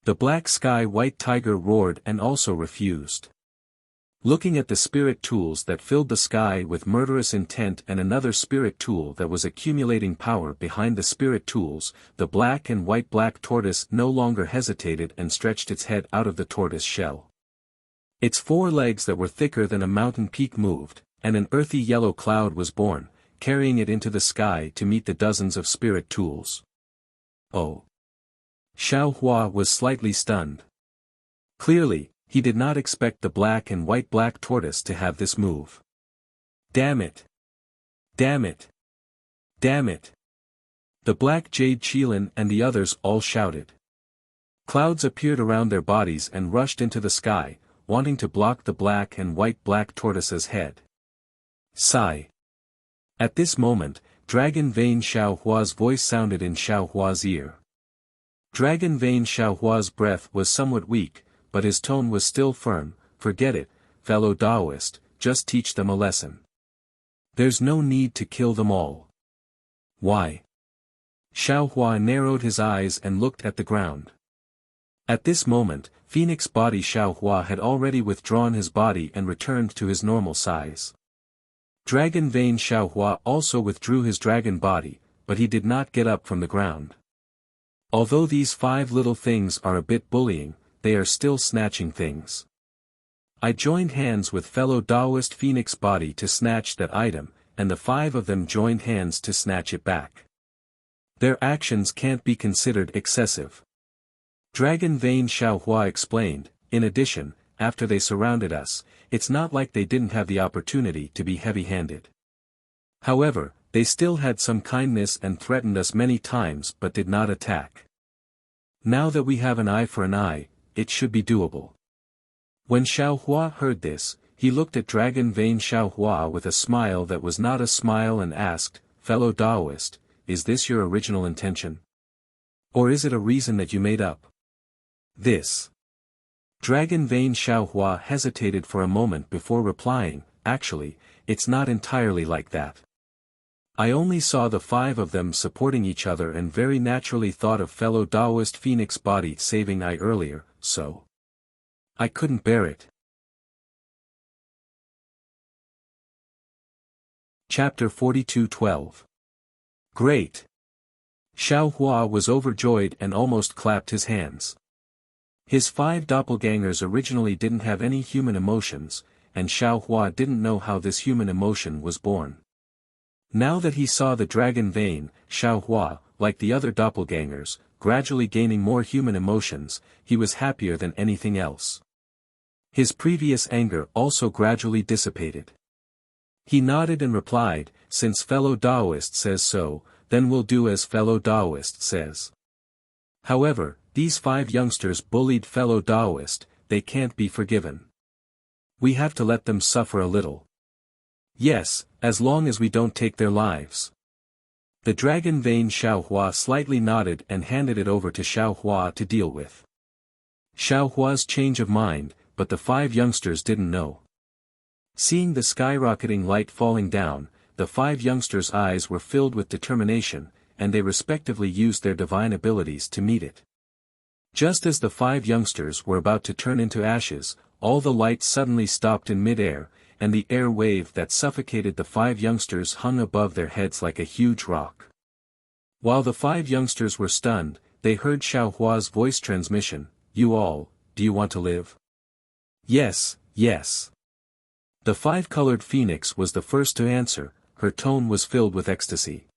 The black sky white tiger roared and also refused. Looking at the spirit tools that filled the sky with murderous intent and another spirit tool that was accumulating power behind the spirit tools, the black and white black tortoise no longer hesitated and stretched its head out of the tortoise shell. Its 4 legs that were thicker than a mountain peak moved, and an earthy yellow cloud was born, carrying it into the sky to meet the dozens of spirit tools. Oh! Xiaohua was slightly stunned. Clearly, he did not expect the black and white black tortoise to have this move. Damn it! Damn it! Damn it! The black jade Chilin and the others all shouted. Clouds appeared around their bodies and rushed into the sky, wanting to block the black and white black tortoise's head. Sigh. At this moment, Dragon Vein Xiaohua's voice sounded in Xiaohua's ear. Dragon Vein Xiaohua's breath was somewhat weak, but his tone was still firm. Forget it, fellow Taoist, just teach them a lesson. There's no need to kill them all. Why? Xiaohua narrowed his eyes and looked at the ground. At this moment, Phoenix Body Xiaohua had already withdrawn his body and returned to his normal size. Dragon Vein Xiaohua also withdrew his dragon body, but he did not get up from the ground. Although these 5 little things are a bit bullying, they are still snatching things. I joined hands with fellow Taoist Phoenix Body to snatch that item, and the 5 of them joined hands to snatch it back. Their actions can't be considered excessive. Dragon Vein Xiaohua explained. In addition, after they surrounded us, it's not like they didn't have the opportunity to be heavy-handed. However, they still had some kindness and threatened us many times but did not attack. Now that we have an eye for an eye, it should be doable. When Xiaohua heard this, he looked at Dragon Vein Xiaohua with a smile that was not a smile and asked, fellow Taoist, is this your original intention? Or is it a reason that you made up? This. Dragon Vein Xiaohua hesitated for a moment before replying, actually, it's not entirely like that. I only saw the 5 of them supporting each other and very naturally thought of fellow Taoist Phoenix Body saving I earlier, so. I couldn't bear it. Chapter 42:12. Great! Xiaohua was overjoyed and almost clapped his hands. His 5 doppelgangers originally didn't have any human emotions, and Xiaohua didn't know how this human emotion was born. Now that he saw the dragon vein, Xiaohua, like the other doppelgangers, gradually gaining more human emotions, he was happier than anything else. His previous anger also gradually dissipated. He nodded and replied, since fellow Taoist says so, then we'll do as fellow Taoist says. However, these 5 youngsters bullied fellow Taoist, they can't be forgiven. We have to let them suffer a little. Yes, as long as we don't take their lives. The dragon vein Xiaohua slightly nodded and handed it over to Xiaohua to deal with. Xiaohua's change of mind, but the 5 youngsters didn't know. Seeing the skyrocketing light falling down, the 5 youngsters' eyes were filled with determination, and they respectively used their divine abilities to meet it. Just as the 5 youngsters were about to turn into ashes, all the light suddenly stopped in mid-air, and the air wave that suffocated the 5 youngsters hung above their heads like a huge rock. While the 5 youngsters were stunned, they heard Xiaohua's voice transmission, "You all, do you want to live?" "Yes, yes." The 5-colored phoenix was the first to answer, her tone was filled with ecstasy.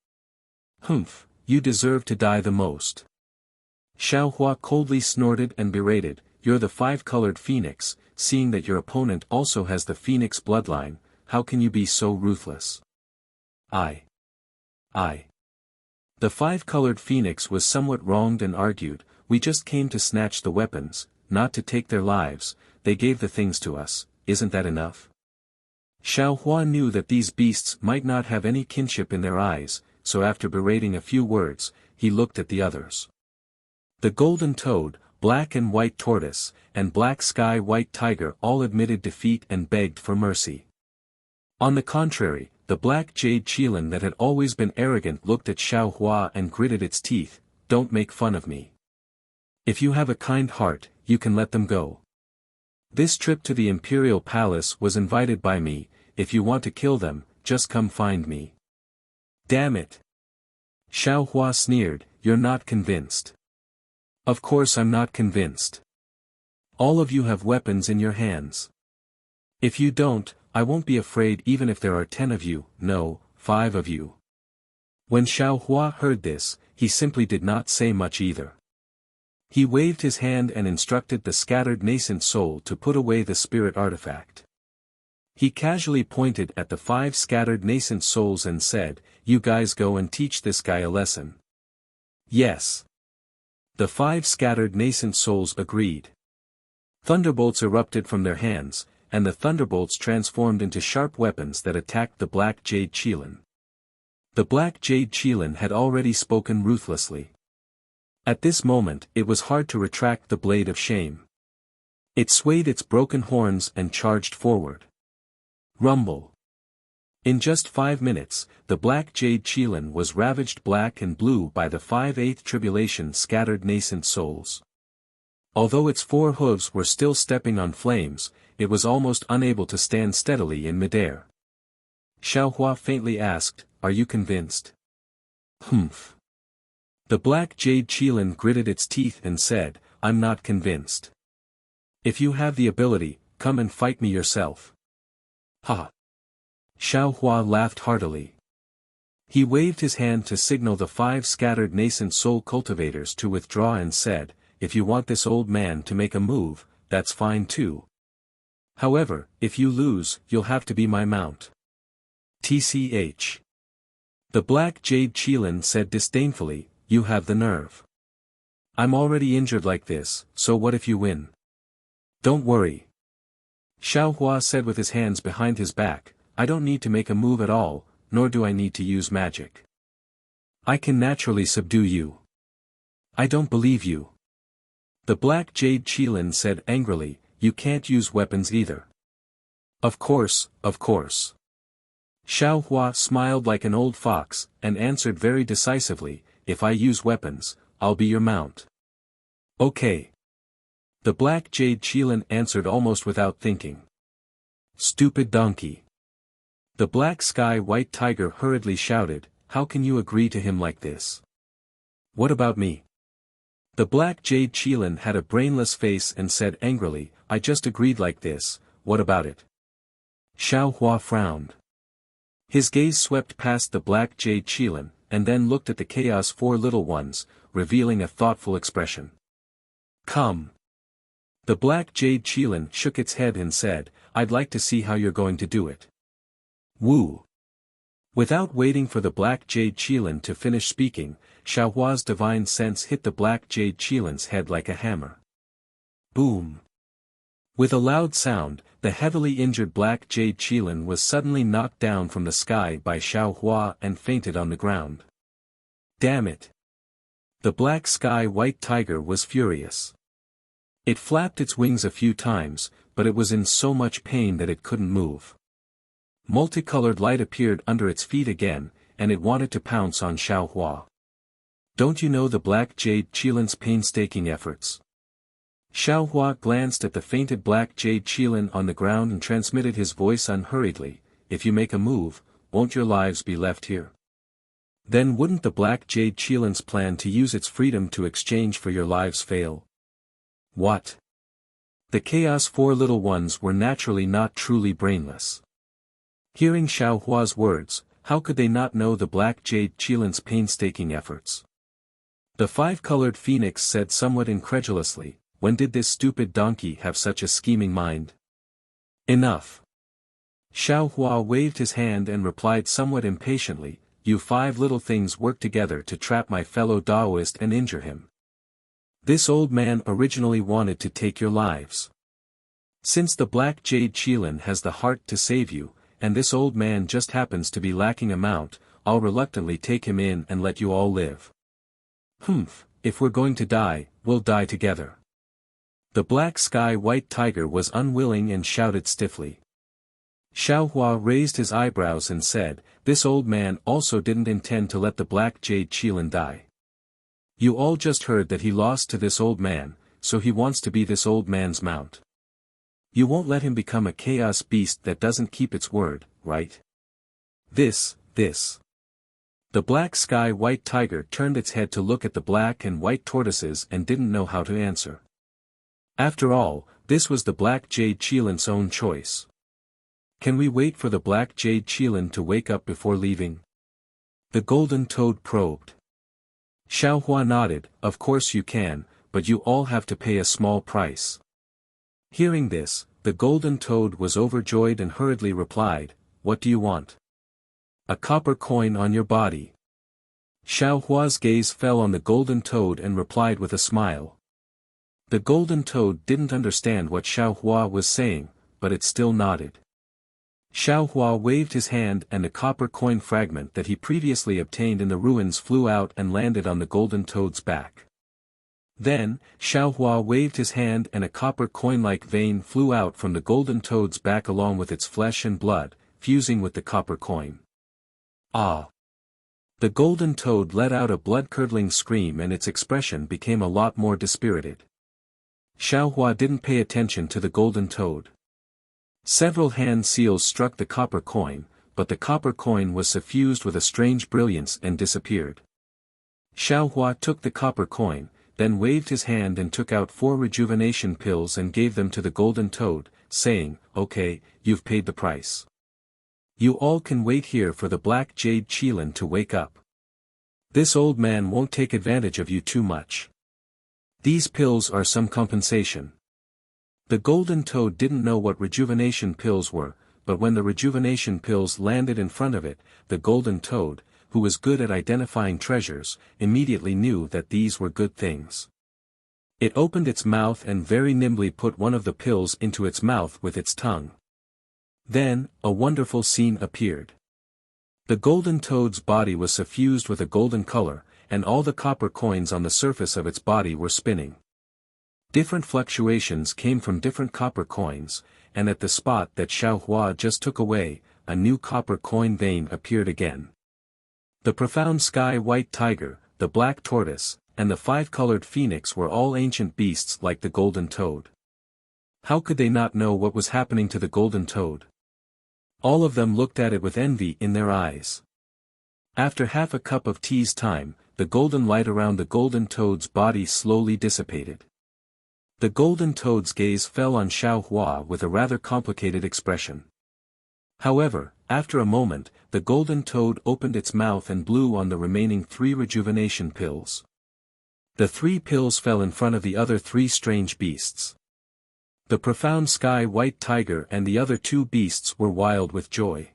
"Humph, you deserve to die the most." Xiaohua coldly snorted and berated, "You're the 5-colored phoenix, seeing that your opponent also has the phoenix bloodline, how can you be so ruthless?" I. The 5-colored phoenix was somewhat wronged and argued, "We just came to snatch the weapons, not to take their lives, they gave the things to us, isn't that enough?" Xiaohua knew that these beasts might not have any kinship in their eyes, so after berating a few words, he looked at the others. The golden toad, black and white tortoise, and black sky white tiger all admitted defeat and begged for mercy. On the contrary, the black jade qilin that had always been arrogant looked at Xiaohua and gritted its teeth, "Don't make fun of me. If you have a kind heart, you can let them go. This trip to the imperial palace was invited by me, if you want to kill them, just come find me." "Damn it!" Xiaohua sneered, "You're not convinced." "Of course I'm not convinced. All of you have weapons in your hands. If you don't, I won't be afraid even if there are 10 of you, no, 5 of you." When Xiaohua heard this, he simply did not say much either. He waved his hand and instructed the scattered nascent soul to put away the spirit artifact. He casually pointed at the 5 scattered nascent souls and said, "You guys go and teach this guy a lesson." "Yes." The 5 scattered nascent souls agreed. Thunderbolts erupted from their hands, and the thunderbolts transformed into sharp weapons that attacked the black jade qilin. The black jade Qilin had already spoken ruthlessly. At this moment it was hard to retract the blade of shame. It swayed its broken horns and charged forward. Rumble. In just 5 minutes, the black jade Qilin was ravaged black and blue by the 5/8 tribulation scattered nascent souls. Although its 4 hooves were still stepping on flames, it was almost unable to stand steadily in midair. Xiaohua faintly asked, "Are you convinced?" "Humph." The black jade Qilin gritted its teeth and said, "I'm not convinced. If you have the ability, come and fight me yourself." "Ha!" Xiaohua laughed heartily. He waved his hand to signal the 5 scattered nascent soul cultivators to withdraw and said, "If you want this old man to make a move, that's fine too. However, if you lose, you'll have to be my mount." "Tch." The black jade Qilin said disdainfully, "You have the nerve. I'm already injured like this, so what if you win?" "Don't worry." Xiaohua said with his hands behind his back, "I don't need to make a move at all, nor do I need to use magic. I can naturally subdue you." "I don't believe you." The black jade Qilin said angrily, "You can't use weapons either." Of course. Xiaohua smiled like an old fox, and answered very decisively, "If I use weapons, I'll be your mount." "Okay." The black jade Qilin answered almost without thinking. "Stupid donkey." The black sky white tiger hurriedly shouted, "How can you agree to him like this? What about me?" The black jade Qilin had a brainless face and said angrily, "I just agreed like this, what about it?" Xiaohua frowned. His gaze swept past the black jade Qilin, and then looked at the chaos 4 little ones, revealing a thoughtful expression. "Come." The black jade Qilin shook its head and said, "I'd like to see how you're going to do it." Woo! Without waiting for the black jade Qilin to finish speaking, Xiaohua's divine sense hit the black jade Qilin's head like a hammer. Boom! With a loud sound, the heavily injured black jade Qilin was suddenly knocked down from the sky by Xiaohua and fainted on the ground. Damn it! The black sky white tiger was furious. It flapped its wings a few times, but it was in so much pain that it couldn't move. Multicolored light appeared under its feet again, and it wanted to pounce on Xiaohua. "Don't you know the black jade Qilin's painstaking efforts?" Xiaohua glanced at the fainted black jade Qilin on the ground and transmitted his voice unhurriedly, "If you make a move, won't your lives be left here? Then wouldn't the black jade Qilin's plan to use its freedom to exchange for your lives fail?" "What?" The Chaos 4 little ones were naturally not truly brainless. Hearing Xiaohua's words, how could they not know the black jade Qilin's painstaking efforts? The 5-colored phoenix said somewhat incredulously, "When did this stupid donkey have such a scheming mind?" "Enough." Xiaohua waved his hand and replied somewhat impatiently, "You 5 little things work together to trap my fellow Taoist and injure him. This old man originally wanted to take your lives. Since the black jade Qilin has the heart to save you, and this old man just happens to be lacking a mount, I'll reluctantly take him in and let you all live. Humph, if we're going to die, we'll die together." The black sky white tiger was unwilling and shouted stiffly. Xiaohua raised his eyebrows and said, "This old man also didn't intend to let the black jade Qilin die. You all just heard that he lost to this old man, so he wants to be this old man's mount. You won't let him become a chaos beast that doesn't keep its word, right? This. The black sky white tiger turned its head to look at the black and white tortoises and didn't know how to answer. After all, this was the black jade Qilin's own choice. "Can we wait for the black jade Qilin to wake up before leaving?" The golden toad probed. Xiaohua nodded, "Of course you can, but you all have to pay a small price." Hearing this, the golden toad was overjoyed and hurriedly replied, "What do you want?" "A copper coin on your body." Xiaohua's gaze fell on the golden toad and replied with a smile. The golden toad didn't understand what Xiaohua was saying, but it still nodded. Xiao Hua waved his hand and a copper coin fragment that he previously obtained in the ruins flew out and landed on the golden toad's back. Then, Xiao Hua waved his hand and a copper coin-like vein flew out from the golden toad's back along with its flesh and blood, fusing with the copper coin. Ah! The golden toad let out a blood-curdling scream and its expression became a lot more dispirited. Xiao Hua didn't pay attention to the golden toad. Several hand seals struck the copper coin, but the copper coin was suffused with a strange brilliance and disappeared. Xiao Hua took the copper coin, then waved his hand and took out 4 rejuvenation pills and gave them to the golden toad, saying, "Okay, you've paid the price. You all can wait here for the black jade Qilin to wake up. This old man won't take advantage of you too much. These pills are some compensation." The golden toad didn't know what rejuvenation pills were, but when the rejuvenation pills landed in front of it, the golden toad, who was good at identifying treasures, immediately knew that these were good things. It opened its mouth and very nimbly put one of the pills into its mouth with its tongue. Then, a wonderful scene appeared. The golden toad's body was suffused with a golden color, and all the copper coins on the surface of its body were spinning. Different fluctuations came from different copper coins, and at the spot that Xiao Hua just took away, a new copper coin vein appeared again. The profound sky-white tiger, the black tortoise, and the 5-colored phoenix were all ancient beasts like the golden toad. How could they not know what was happening to the golden toad? All of them looked at it with envy in their eyes. After half a cup of tea's time, the golden light around the golden toad's body slowly dissipated. The golden toad's gaze fell on Xiao Hua with a rather complicated expression. However, after a moment, the golden toad opened its mouth and blew on the remaining 3 rejuvenation pills. The 3 pills fell in front of the other 3 strange beasts. The profound sky-white tiger and the other 2 beasts were wild with joy.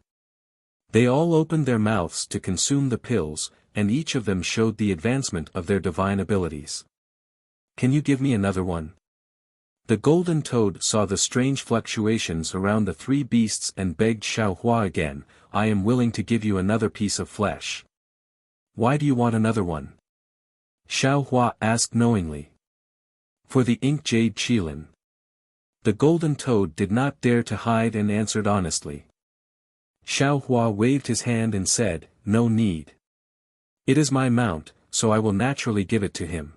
They all opened their mouths to consume the pills, and each of them showed the advancement of their divine abilities. "Can you give me another one?" The golden toad saw the strange fluctuations around the 3 beasts and begged Xiao Hua again, "I am willing to give you another piece of flesh." "Why do you want another one?" Xiao Hua asked knowingly. "For the ink jade Qilin." The golden toad did not dare to hide and answered honestly. Xiao Hua waved his hand and said, "No need. It is my mount, so I will naturally give it to him.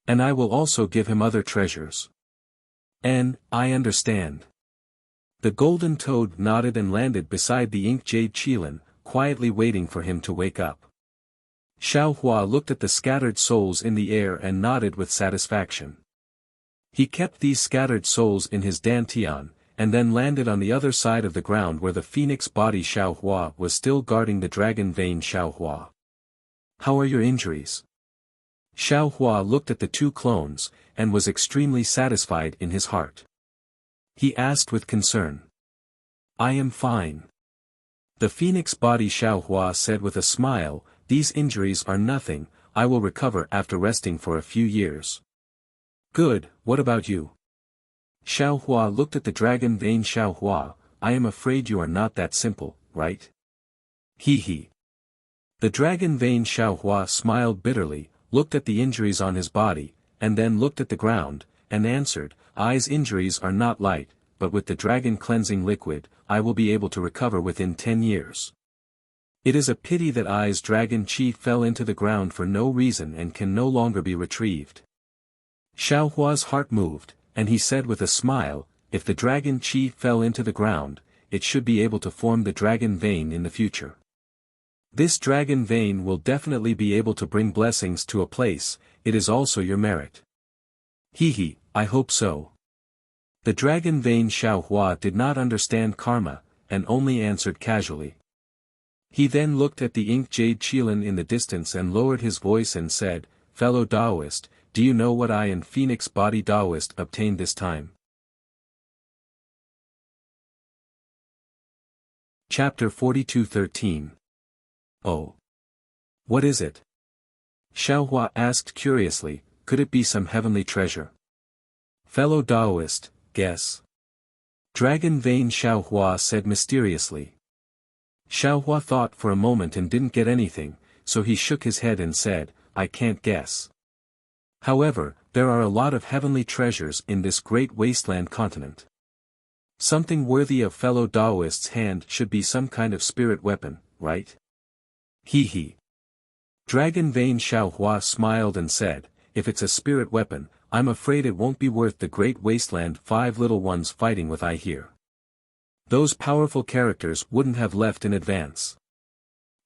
And I will also give him other treasures." I understand." The golden toad nodded and landed beside the ink jade Qilin, quietly waiting for him to wake up. Xiao Hua looked at the scattered souls in the air and nodded with satisfaction. He kept these scattered souls in his dantian, and then landed on the other side of the ground where the phoenix body Xiao Hua was still guarding the dragon vein Xiao Hua. "How are your injuries?" Xiao Hua looked at the 2 clones, and was extremely satisfied in his heart. He asked with concern. "I am fine." The phoenix body Xiao Hua said with a smile, "These injuries are nothing, I will recover after resting for a few years." "Good, what about you?" Xiao Hua looked at the dragon vein Xiao Hua, "I am afraid you are not that simple, right?" He. The dragon vein Xiao Hua smiled bitterly, looked at the injuries on his body, and then looked at the ground, and answered, "I's injuries are not light, but with the dragon cleansing liquid, I will be able to recover within 10 years. It is a pity that I's dragon chi fell into the ground for no reason and can no longer be retrieved." Xiao Hua's heart moved, and he said with a smile, "If the dragon chi fell into the ground, it should be able to form the dragon vein in the future. This dragon vein will definitely be able to bring blessings to a place, it is also your merit." I hope so." The dragon vein Xiao Hua did not understand karma, and only answered casually. He then looked at the ink jade Qilin in the distance and lowered his voice and said, "Fellow Taoist, do you know what I and Phoenix Body Taoist obtained this time?" Chapter 42:13. "Oh. What is it?" Xiao Hua asked curiously, "Could it be some heavenly treasure?" "Fellow Taoist, guess." Dragon Vein Xiaohua said mysteriously. Xiaohua thought for a moment and didn't get anything, so he shook his head and said, I can't guess. However, there are a lot of heavenly treasures in this great wasteland continent. Something worthy of fellow Daoist's hand should be some kind of spirit weapon, right? Hee hee. Dragon Vein Xiaohua smiled and said, if it's a spirit weapon, I'm afraid it won't be worth the great wasteland 5 little ones fighting with I hear. Those powerful characters wouldn't have left in advance.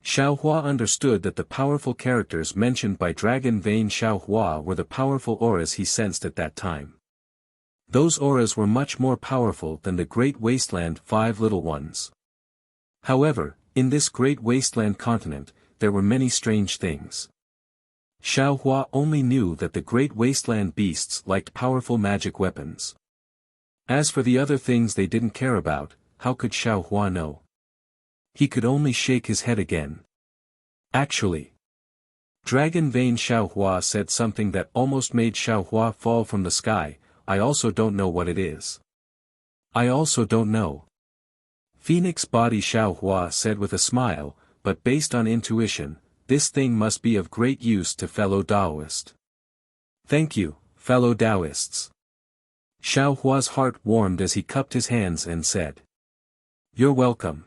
Xiaohua understood that the powerful characters mentioned by Dragon Vein Xiaohua were the powerful auras he sensed at that time. Those auras were much more powerful than the great wasteland 5 little ones. However, in this great wasteland continent, there were many strange things. Xiaohua only knew that the great wasteland beasts liked powerful magic weapons. As for the other things they didn't care about, how could Xiaohua know? He could only shake his head again. Actually, Dragon Vein Xiaohua said something that almost made Xiaohua fall from the sky. I also don't know what it is. I also don't know. Phoenix Body Xiaohua said with a smile, but based on intuition, this thing must be of great use to fellow Daoist. Thank you, fellow Daoists. Xiaohua's heart warmed as he cupped his hands and said. You're welcome.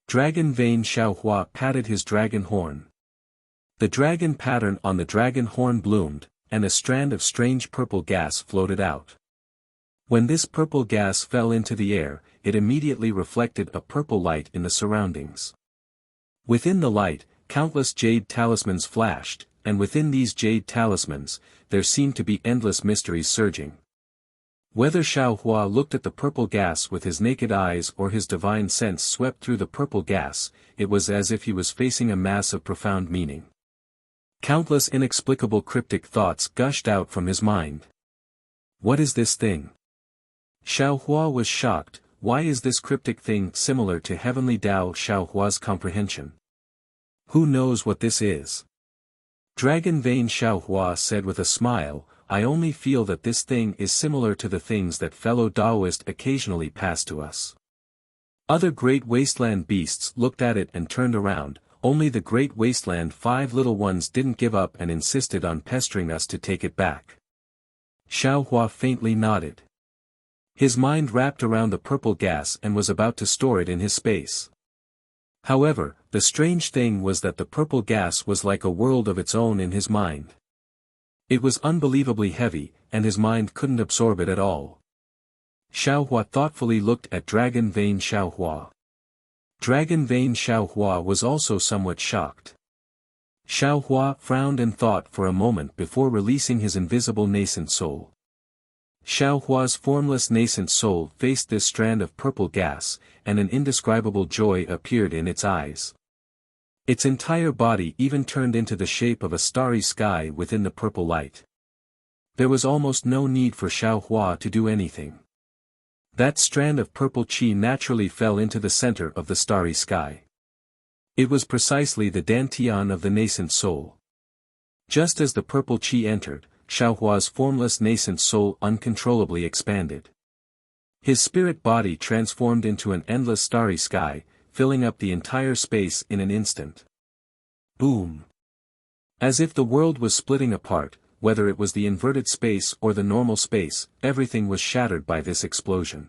Dragon Vein Xiaohua patted his dragon horn. The dragon pattern on the dragon horn bloomed, and a strand of strange purple gas floated out. When this purple gas fell into the air, it immediately reflected a purple light in the surroundings. Within the light, countless jade talismans flashed, and within these jade talismans, there seemed to be endless mysteries surging. Whether Xiaohua looked at the purple gas with his naked eyes or his divine sense swept through the purple gas, it was as if he was facing a mass of profound meaning. Countless inexplicable cryptic thoughts gushed out from his mind. What is this thing? Xiaohua was shocked. Why is this cryptic thing similar to heavenly Tao? Xiaohua's comprehension. Who knows what this is? Dragon Vein Xiaohua said with a smile, I only feel that this thing is similar to the things that fellow Daoist occasionally pass to us. Other great wasteland beasts looked at it and turned around, only the great wasteland 5 little ones didn't give up and insisted on pestering us to take it back. Xiaohua faintly nodded. His mind wrapped around the purple gas and was about to store it in his space. However, the strange thing was that the purple gas was like a world of its own in his mind. It was unbelievably heavy, and his mind couldn't absorb it at all. Xiaohua thoughtfully looked at Dragon Vein Xiaohua. Dragon Vein Xiaohua was also somewhat shocked. Xiaohua frowned and thought for a moment before releasing his invisible nascent soul. Xiaohua's formless nascent soul faced this strand of purple gas, and an indescribable joy appeared in its eyes. Its entire body even turned into the shape of a starry sky within the purple light. There was almost no need for Xiaohua to do anything. That strand of purple qi naturally fell into the center of the starry sky. It was precisely the dantian of the nascent soul. Just as the purple qi entered, Xiaohua's formless nascent soul uncontrollably expanded. His spirit body transformed into an endless starry sky, filling up the entire space in an instant. Boom! As if the world was splitting apart, whether it was the inverted space or the normal space, everything was shattered by this explosion.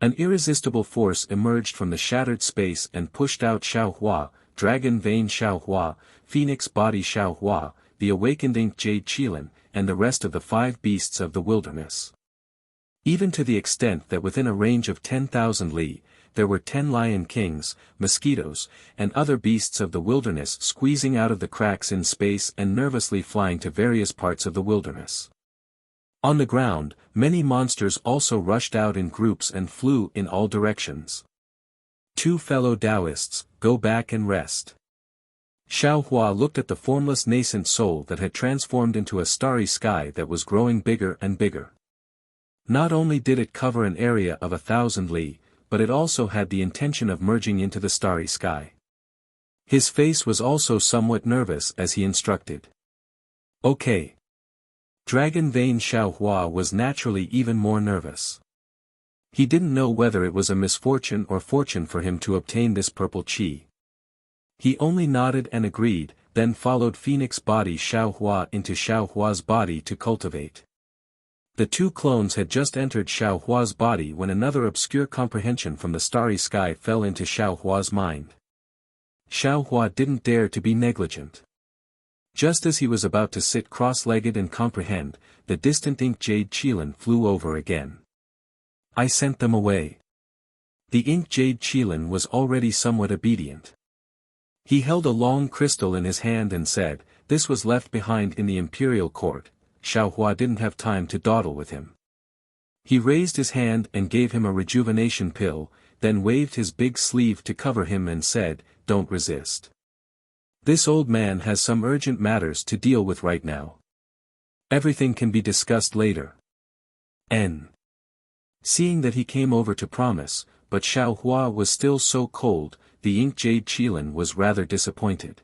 An irresistible force emerged from the shattered space and pushed out Xiaohua, Dragon Vein Xiaohua, Phoenix Body Xiaohua, the awakened Ink Jade Qilin, and the rest of the 5 beasts of the wilderness. Even to the extent that within a range of 10,000 li, there were 10 lion kings, mosquitoes, and other beasts of the wilderness squeezing out of the cracks in space and nervously flying to various parts of the wilderness. On the ground, many monsters also rushed out in groups and flew in all directions. 2 fellow Taoists, go back and rest. Xiaohua looked at the formless nascent soul that had transformed into a starry sky that was growing bigger and bigger. Not only did it cover an area of 1,000 li, but it also had the intention of merging into the starry sky. His face was also somewhat nervous as he instructed. Okay. Dragon Vein Xiaohua was naturally even more nervous. He didn't know whether it was a misfortune or fortune for him to obtain this purple qi. He only nodded and agreed, then followed Phoenix body Xiaohua into Xiaohua's body to cultivate. The two clones had just entered Xiaohua's body when another obscure comprehension from the starry sky fell into Xiaohua's mind. Xiaohua didn't dare to be negligent. Just as he was about to sit cross-legged and comprehend, the distant ink jade qilin flew over again. I sent them away. The ink jade qilin was already somewhat obedient. He held a long crystal in his hand and said, "This was left behind in the imperial court." Xiaohua didn't have time to dawdle with him. He raised his hand and gave him a rejuvenation pill, then waved his big sleeve to cover him and said, "Don't resist. This old man has some urgent matters to deal with right now. Everything can be discussed later." Seeing that he came over to promise, but Xiaohua was still so cold, the ink jade qilin was rather disappointed.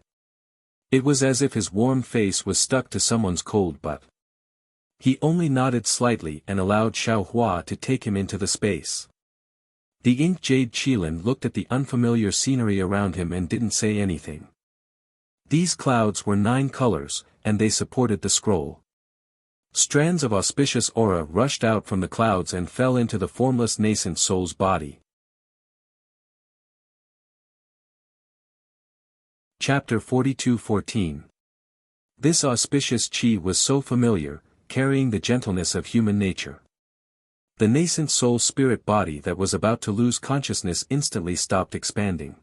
It was as if his warm face was stuck to someone's cold butt. He only nodded slightly and allowed Xiaohua to take him into the space. The ink jade qilin looked at the unfamiliar scenery around him and didn't say anything. These clouds were 9 colors, and they supported the scroll. Strands of auspicious aura rushed out from the clouds and fell into the formless nascent soul's body. Chapter 42:14. This auspicious qi was so familiar, carrying the gentleness of human nature. The nascent soul spirit body that was about to lose consciousness instantly stopped expanding.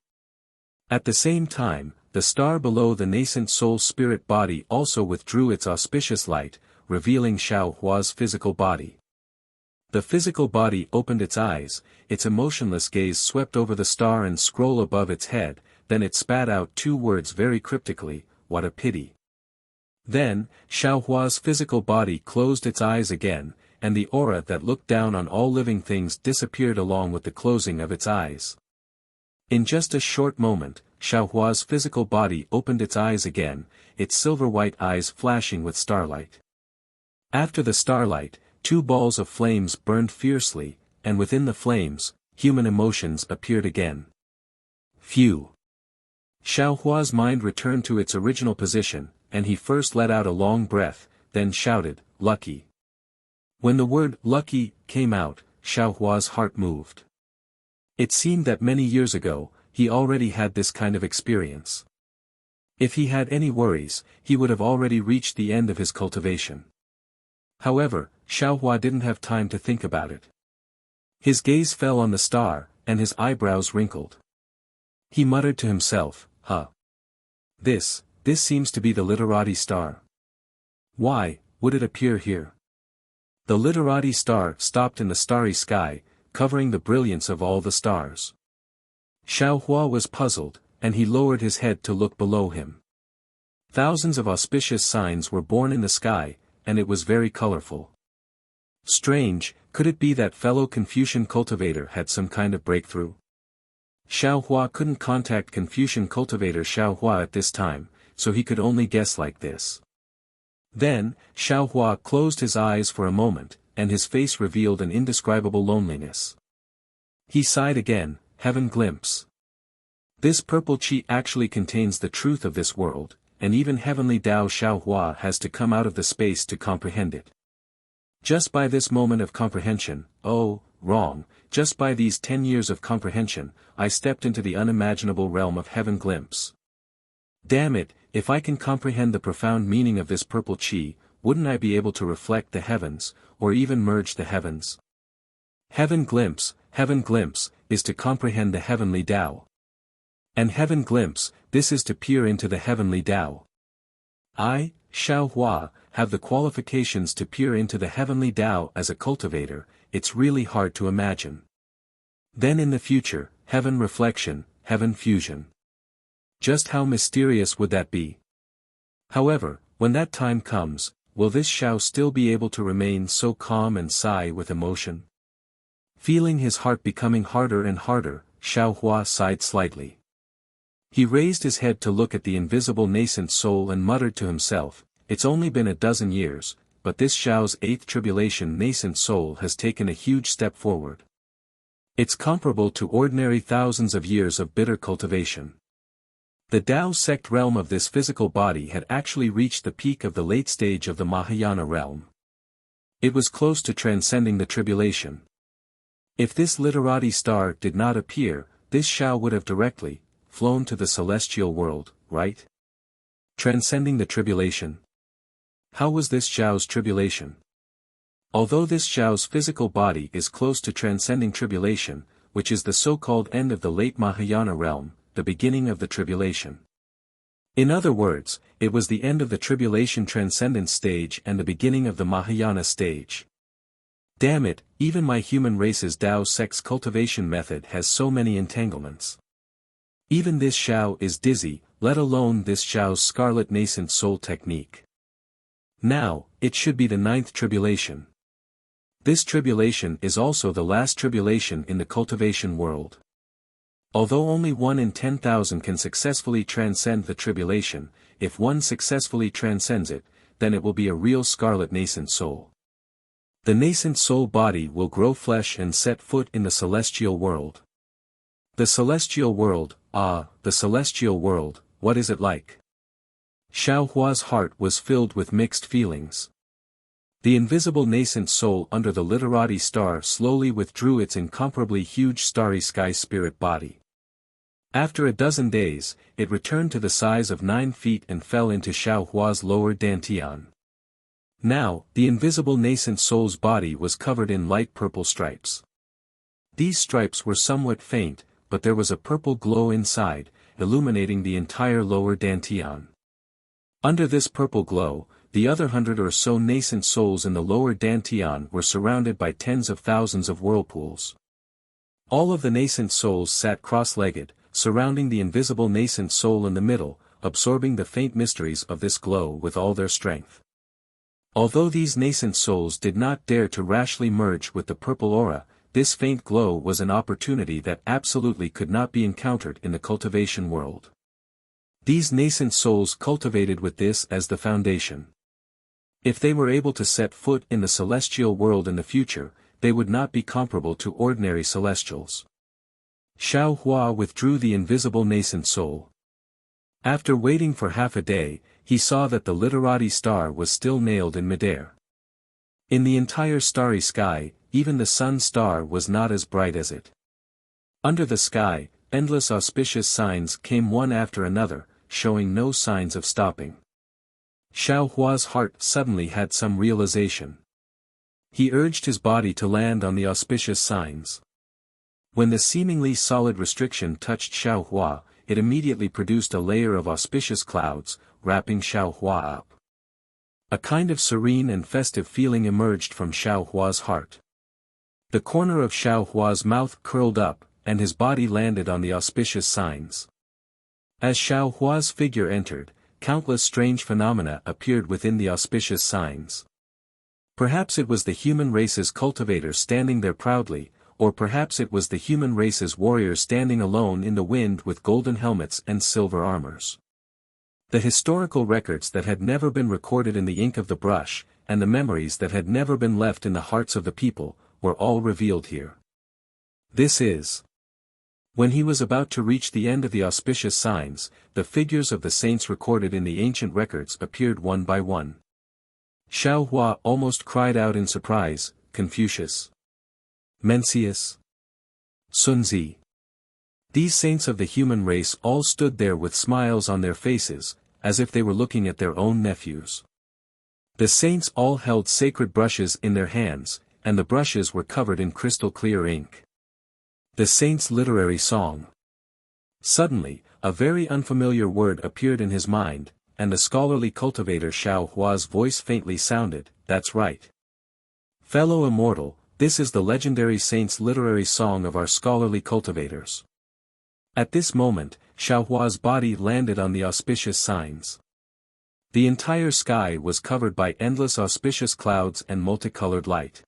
At the same time, the star below the nascent soul spirit body also withdrew its auspicious light, revealing Xiaohua's physical body. The physical body opened its eyes, its emotionless gaze swept over the star and scroll above its head, then it spat out 2 words very cryptically, "What a pity." Then, Xiaohua's physical body closed its eyes again, and the aura that looked down on all living things disappeared along with the closing of its eyes. In just a short moment, Xiaohua's physical body opened its eyes again, its silver-white eyes flashing with starlight. After the starlight, 2 balls of flames burned fiercely, and within the flames, human emotions appeared again. Phew! Xiaohua's mind returned to its original position, and he first let out a long breath, then shouted, "Lucky." When the word "lucky" came out, Xiaohua's heart moved. It seemed that many years ago, he already had this kind of experience. If he had any worries, he would have already reached the end of his cultivation. However, Xiaohua didn't have time to think about it. His gaze fell on the star, and his eyebrows wrinkled. He muttered to himself, "Huh. This seems to be the literati star. Why would it appear here?" The literati star stopped in the starry sky, covering the brilliance of all the stars. Xiaohua was puzzled, and he lowered his head to look below him. Thousands of auspicious signs were born in the sky, and it was very colorful. Strange, could it be that fellow Confucian cultivator had some kind of breakthrough? Xiaohua couldn't contact Confucian cultivator Xiaohua at this time, so he could only guess like this. Then, Xiaohua closed his eyes for a moment, and his face revealed an indescribable loneliness. He sighed again, "Heaven glimpse. This purple qi actually contains the truth of this world, and even heavenly Tao." Xiaohua has to come out of the space to comprehend it. Just by this moment of comprehension, just by these 10 years of comprehension, I stepped into the unimaginable realm of heaven glimpse. Damn it, if I can comprehend the profound meaning of this purple qi, wouldn't I be able to reflect the heavens, or even merge the heavens? Heaven glimpse, is to comprehend the heavenly Tao. And heaven glimpse, this is to peer into the heavenly Tao. I, Xiaohua, have the qualifications to peer into the heavenly Tao as a cultivator. It's really hard to imagine. Then in the future, heaven reflection, heaven fusion. Just how mysterious would that be? However, when that time comes, will this Xiao still be able to remain so calm and sigh with emotion? Feeling his heart becoming harder and harder, Xiaohua sighed slightly. He raised his head to look at the invisible nascent soul and muttered to himself, "It's only been a dozen years, but this Xiao's 8th tribulation nascent soul has taken a huge step forward. It's comparable to ordinary thousands of years of bitter cultivation. The Tao sect realm of this physical body had actually reached the peak of the late stage of the Mahayana realm. It was close to transcending the tribulation. If this literati star did not appear, this Shao would have directly flown to the celestial world, right? Transcending the tribulation. How was this Zhao's tribulation? Although this Zhao's physical body is close to transcending tribulation, which is the so-called end of the late Mahayana realm, the beginning of the tribulation. In other words, it was the end of the tribulation transcendence stage and the beginning of the Mahayana stage. Damn it, even my human race's Tao sect's cultivation method has so many entanglements. Even this Shao is dizzy, let alone this Zhao's scarlet nascent soul technique. Now, it should be the 9th tribulation. This tribulation is also the last tribulation in the cultivation world. Although only 1 in 10,000 can successfully transcend the tribulation, if one successfully transcends it, then it will be a real scarlet nascent soul. The nascent soul body will grow flesh and set foot in the celestial world. The celestial world, the celestial world, what is it like? Xiao Hua's heart was filled with mixed feelings. The invisible nascent soul under the literati star slowly withdrew its incomparably huge starry sky spirit body. After a dozen days, it returned to the size of 9 feet and fell into Xiao Hua's lower dantian. Now, the invisible nascent soul's body was covered in light purple stripes. These stripes were somewhat faint, but there was a purple glow inside, illuminating the entire lower dantian. Under this purple glow, the other 100 or so nascent souls in the lower dantian were surrounded by tens of thousands of whirlpools. All of the nascent souls sat cross-legged, surrounding the invisible nascent soul in the middle, absorbing the faint mysteries of this glow with all their strength. Although these nascent souls did not dare to rashly merge with the purple aura, this faint glow was an opportunity that absolutely could not be encountered in the cultivation world. These nascent souls cultivated with this as the foundation. If they were able to set foot in the celestial world in the future, they would not be comparable to ordinary celestials. Xiao Hua withdrew the invisible nascent soul. After waiting for half a day, he saw that the literati star was still nailed in midair. In the entire starry sky, even the sun star was not as bright as it. Under the sky, endless auspicious signs came one after another, showing no signs of stopping. Xiao Hua's heart suddenly had some realization. He urged his body to land on the auspicious signs. When the seemingly solid restriction touched Xiao Hua, it immediately produced a layer of auspicious clouds, wrapping Xiao Hua up. A kind of serene and festive feeling emerged from Xiao Hua's heart. The corner of Xiao Hua's mouth curled up, and his body landed on the auspicious signs. As Xiao Hua's figure entered, countless strange phenomena appeared within the auspicious signs. Perhaps it was the human race's cultivator standing there proudly, or perhaps it was the human race's warrior standing alone in the wind with golden helmets and silver armors. The historical records that had never been recorded in the ink of the brush, and the memories that had never been left in the hearts of the people, were all revealed here. This is. When he was about to reach the end of the auspicious signs, the figures of the saints recorded in the ancient records appeared one by one. Xiao Hua almost cried out in surprise, Confucius, Mencius, Sunzi. These saints of the human race all stood there with smiles on their faces, as if they were looking at their own nephews. The saints all held sacred brushes in their hands, and the brushes were covered in crystal clear ink. The saints' literary song. Suddenly, a very unfamiliar word appeared in his mind, and the scholarly cultivator Xiao Hua's voice faintly sounded, that's right. Fellow immortal, this is the legendary saints' literary song of our scholarly cultivators. At this moment, Xiao Hua's body landed on the auspicious signs. The entire sky was covered by endless auspicious clouds and multicolored light.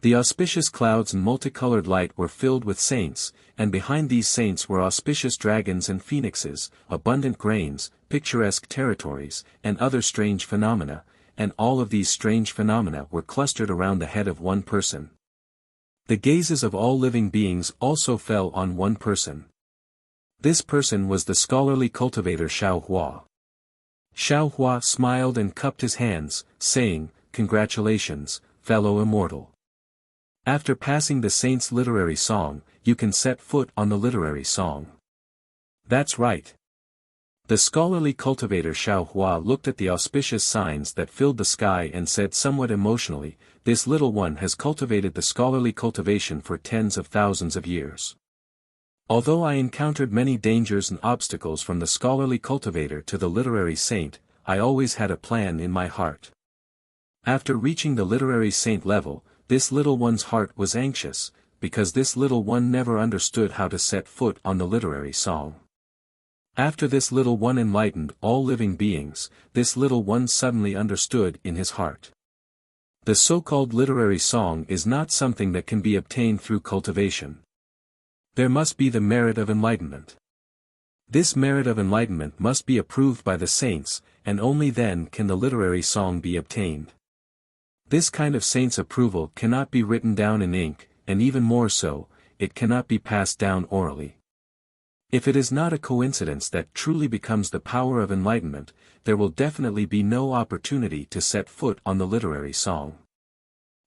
The auspicious clouds and multicolored light were filled with saints, and behind these saints were auspicious dragons and phoenixes, abundant grains, picturesque territories, and other strange phenomena, and all of these strange phenomena were clustered around the head of one person. The gazes of all living beings also fell on one person. This person was the scholarly cultivator Xiao Hua. Xiao Hua smiled and cupped his hands, saying, "Congratulations, fellow immortal. After passing the saint's literary song, you can set foot on the literary song." "That's right." The scholarly cultivator Xiao Hua looked at the auspicious signs that filled the sky and said somewhat emotionally, "This little one has cultivated the scholarly cultivation for tens of thousands of years. Although I encountered many dangers and obstacles from the scholarly cultivator to the literary saint, I always had a plan in my heart. After reaching the literary saint level, this little one's heart was anxious, because this little one never understood how to set foot on the literary song. After this little one enlightened all living beings, this little one suddenly understood in his heart. The so-called literary song is not something that can be obtained through cultivation. There must be the merit of enlightenment. This merit of enlightenment must be approved by the saints, and only then can the literary song be obtained. This kind of saint's approval cannot be written down in ink, and even more so, it cannot be passed down orally. If it is not a coincidence that truly becomes the power of enlightenment, there will definitely be no opportunity to set foot on the literary song.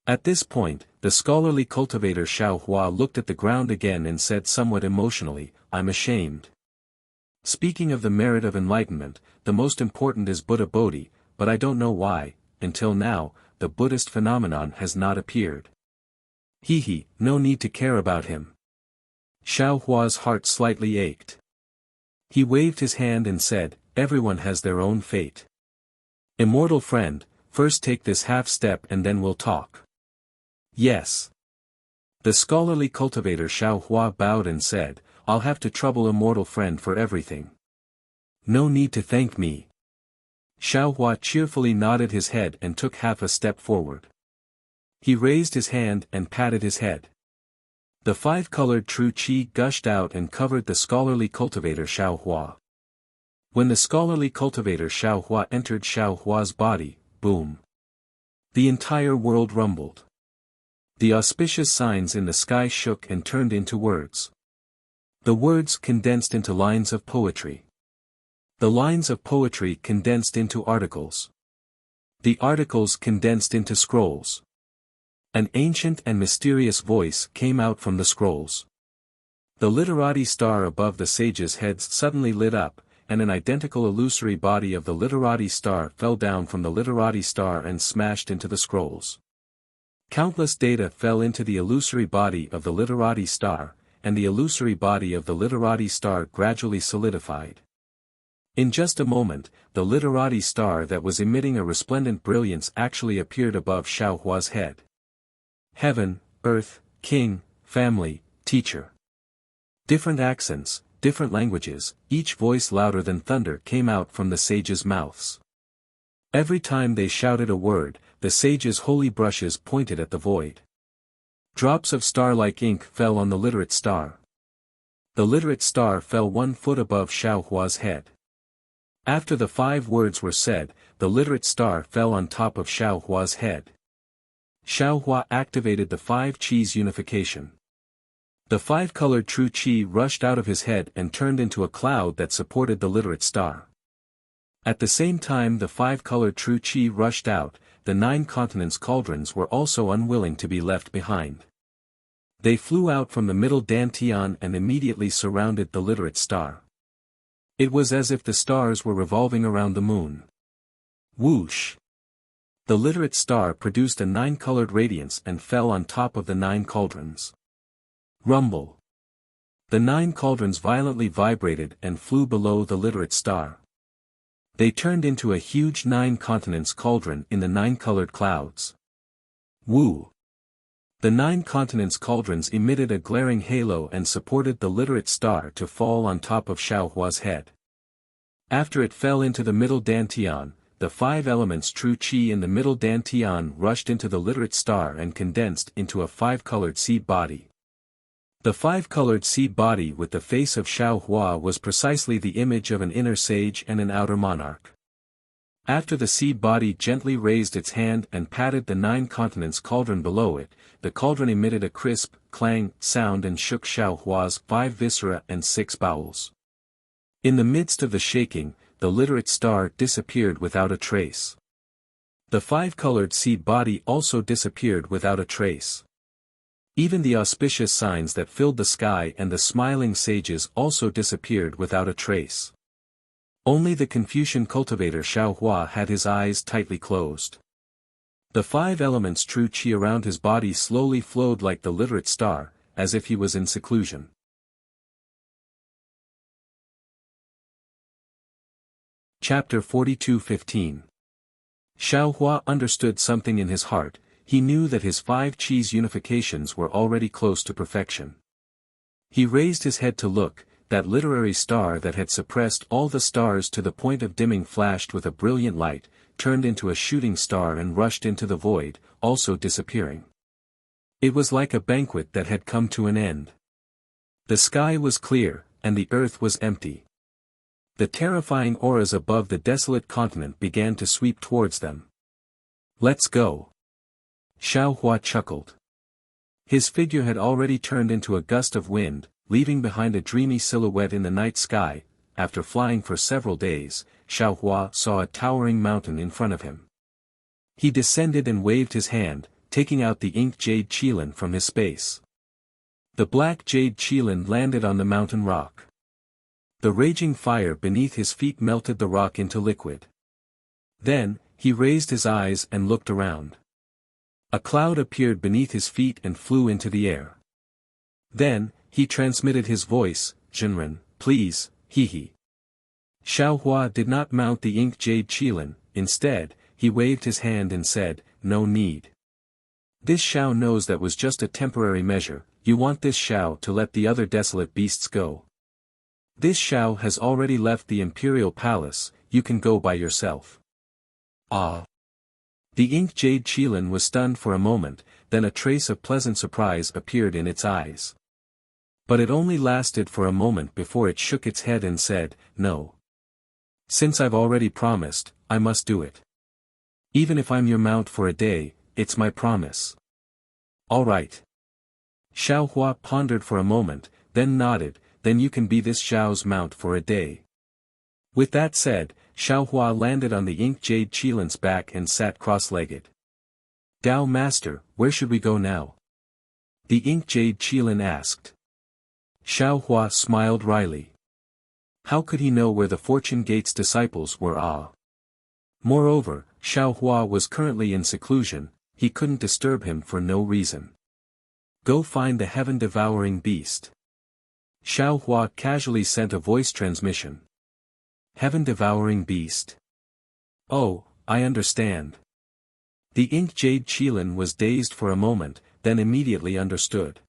At this point, the scholarly cultivator Xiao Hua looked at the ground again and said somewhat emotionally, "I'm ashamed. Speaking of the merit of enlightenment, the most important is Buddha Bodhi, but I don't know why, until now, the Buddhist phenomenon has not appeared. No need to care about him." Xiao Hua's heart slightly ached. He waved his hand and said, "Everyone has their own fate. Immortal friend, first take this half step and then we'll talk." "Yes." The scholarly cultivator Xiao Hua bowed and said, "I'll have to trouble immortal friend for everything. No need to thank me." Xiao Hua cheerfully nodded his head and took half a step forward. He raised his hand and patted his head. The five-colored true qi gushed out and covered the scholarly cultivator Xiao Hua. When the scholarly cultivator Xiao Hua entered Xiao Hua's body, boom! The entire world rumbled. The auspicious signs in the sky shook and turned into words. The words condensed into lines of poetry. The lines of poetry condensed into articles. The articles condensed into scrolls. An ancient and mysterious voice came out from the scrolls. The literati star above the sages' heads suddenly lit up, and an identical illusory body of the literati star fell down from the literati star and smashed into the scrolls. Countless data fell into the illusory body of the literati star, and the illusory body of the literati star gradually solidified. In just a moment, the literati star that was emitting a resplendent brilliance actually appeared above Xiao Hua's head. Heaven, earth, king, family, teacher. Different accents, different languages, each voice louder than thunder came out from the sages' mouths. Every time they shouted a word, the sages' holy brushes pointed at the void. Drops of star-like ink fell on the literate star. The literate star fell 1 foot above Xiao Hua's head. After the 5 words were said, the literate star fell on top of Xiao Hua's head. Xiao Hua activated the 5 Qis unification. The 5-colored true Qi rushed out of his head and turned into a cloud that supported the literate star. At the same time the 5-colored true Qi rushed out, the 9 continents cauldrons were also unwilling to be left behind. They flew out from the middle dantian and immediately surrounded the literate star. It was as if the stars were revolving around the moon. Whoosh! The literate star produced a 9-colored radiance and fell on top of the 9 cauldrons. Rumble! The 9 cauldrons violently vibrated and flew below the literate star. They turned into a huge 9 continents cauldron in the 9-colored clouds. Woo! The 9 continents cauldrons emitted a glaring halo and supported the literate star to fall on top of Xiao Hua's head. After it fell into the middle dantian, the 5 elements true qi in the middle dantian rushed into the literate star and condensed into a 5-colored seed body. The 5-colored seed body with the face of Xiao Hua was precisely the image of an inner sage and an outer monarch. After the seed body gently raised its hand and patted the 9 continents cauldron below it, the cauldron emitted a crisp, clang sound and shook Xiao Hua's 5 viscera and 6 bowels. In the midst of the shaking, the literate star disappeared without a trace. The 5-colored seed body also disappeared without a trace. Even the auspicious signs that filled the sky and the smiling sages also disappeared without a trace. Only the Confucian cultivator Xiao Hua had his eyes tightly closed. The 5 elements true qi around his body slowly flowed like the literate star, as if he was in seclusion. Chapter 42:15. Xiao Hua understood something in his heart. He knew that his 5 qis unifications were already close to perfection. He raised his head to look. That literary star that had suppressed all the stars to the point of dimming flashed with a brilliant light, turned into a shooting star and rushed into the void, also disappearing. It was like a banquet that had come to an end. The sky was clear, and the earth was empty. The terrifying auras above the desolate continent began to sweep towards them. "Let's go." Xiao Hua chuckled. His figure had already turned into a gust of wind, leaving behind a dreamy silhouette in the night sky. After flying for several days, Xiao Hua saw a towering mountain in front of him. He descended and waved his hand, taking out the ink jade qilin from his space. The black jade qilin landed on the mountain rock. The raging fire beneath his feet melted the rock into liquid. Then, he raised his eyes and looked around. A cloud appeared beneath his feet and flew into the air. Then, he transmitted his voice, "Jinren, please, he." Xiao Hua did not mount the ink jade qilin, instead, he waved his hand and said, "No need. This Xiao knows that was just a temporary measure. You want this Xiao to let the other desolate beasts go. This Xiao has already left the imperial palace, you can go by yourself." "Ah." The ink jade qilin was stunned for a moment, then a trace of pleasant surprise appeared in its eyes. But it only lasted for a moment before it shook its head and said, "No. Since I've already promised, I must do it. Even if I'm your mount for a day, it's my promise." "All right." Xiao Hua pondered for a moment, then nodded, "Then you can be this Xiao's mount for a day." With that said, Xiao Hua landed on the ink jade qilin's back and sat cross-legged. "Dao Master, where should we go now?" the ink jade qilin asked. Xiao Hua smiled wryly. How could he know where the Fortune Gate's disciples were? Moreover, Xiao Hua was currently in seclusion, he couldn't disturb him for no reason. "Go find the heaven-devouring beast." Xiao Hua casually sent a voice transmission. "Heaven-devouring beast? Oh, I understand." The ink jade qilin was dazed for a moment, then immediately understood.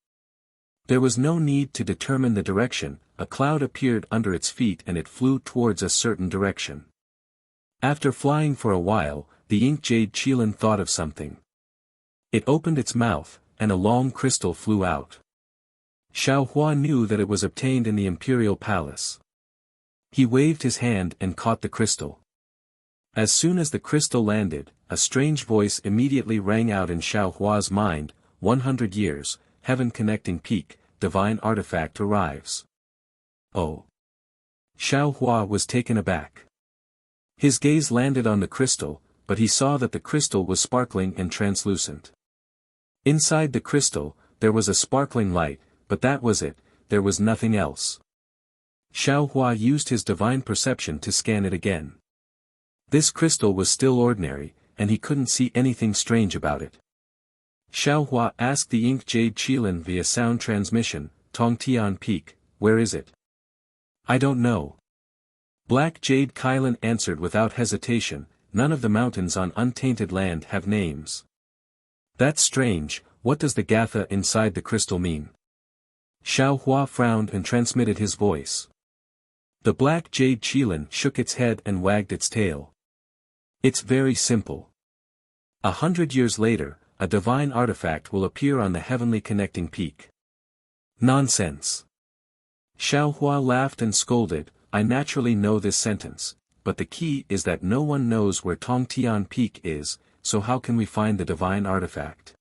There was no need to determine the direction, a cloud appeared under its feet and it flew towards a certain direction. After flying for a while, the ink jade qilin thought of something. It opened its mouth, and a long crystal flew out. Xiao Hua knew that it was obtained in the imperial palace. He waved his hand and caught the crystal. As soon as the crystal landed, a strange voice immediately rang out in Xiao Hua's mind, 100 years, heaven-connecting peak, divine artifact arrives. Oh! Xiao Hua was taken aback. His gaze landed on the crystal, but he saw that the crystal was sparkling and translucent. Inside the crystal, there was a sparkling light, but that was it, there was nothing else. Xiao Hua used his divine perception to scan it again. This crystal was still ordinary, and he couldn't see anything strange about it. Xiao Hua asked the ink jade qilin via sound transmission, "Tongtian Peak, where is it?" "I don't know." Black jade qilin answered without hesitation, "None of the mountains on untainted land have names." "That's strange, what does the gatha inside the crystal mean?" Xiao Hua frowned and transmitted his voice. The black jade qilin shook its head and wagged its tail. "It's very simple. 100 years later, a divine artifact will appear on the heavenly connecting peak." "Nonsense." Xiao Hua laughed and scolded, "I naturally know this sentence. but the key is that no one knows where Tongtian Peak is, so how can we find the divine artifact?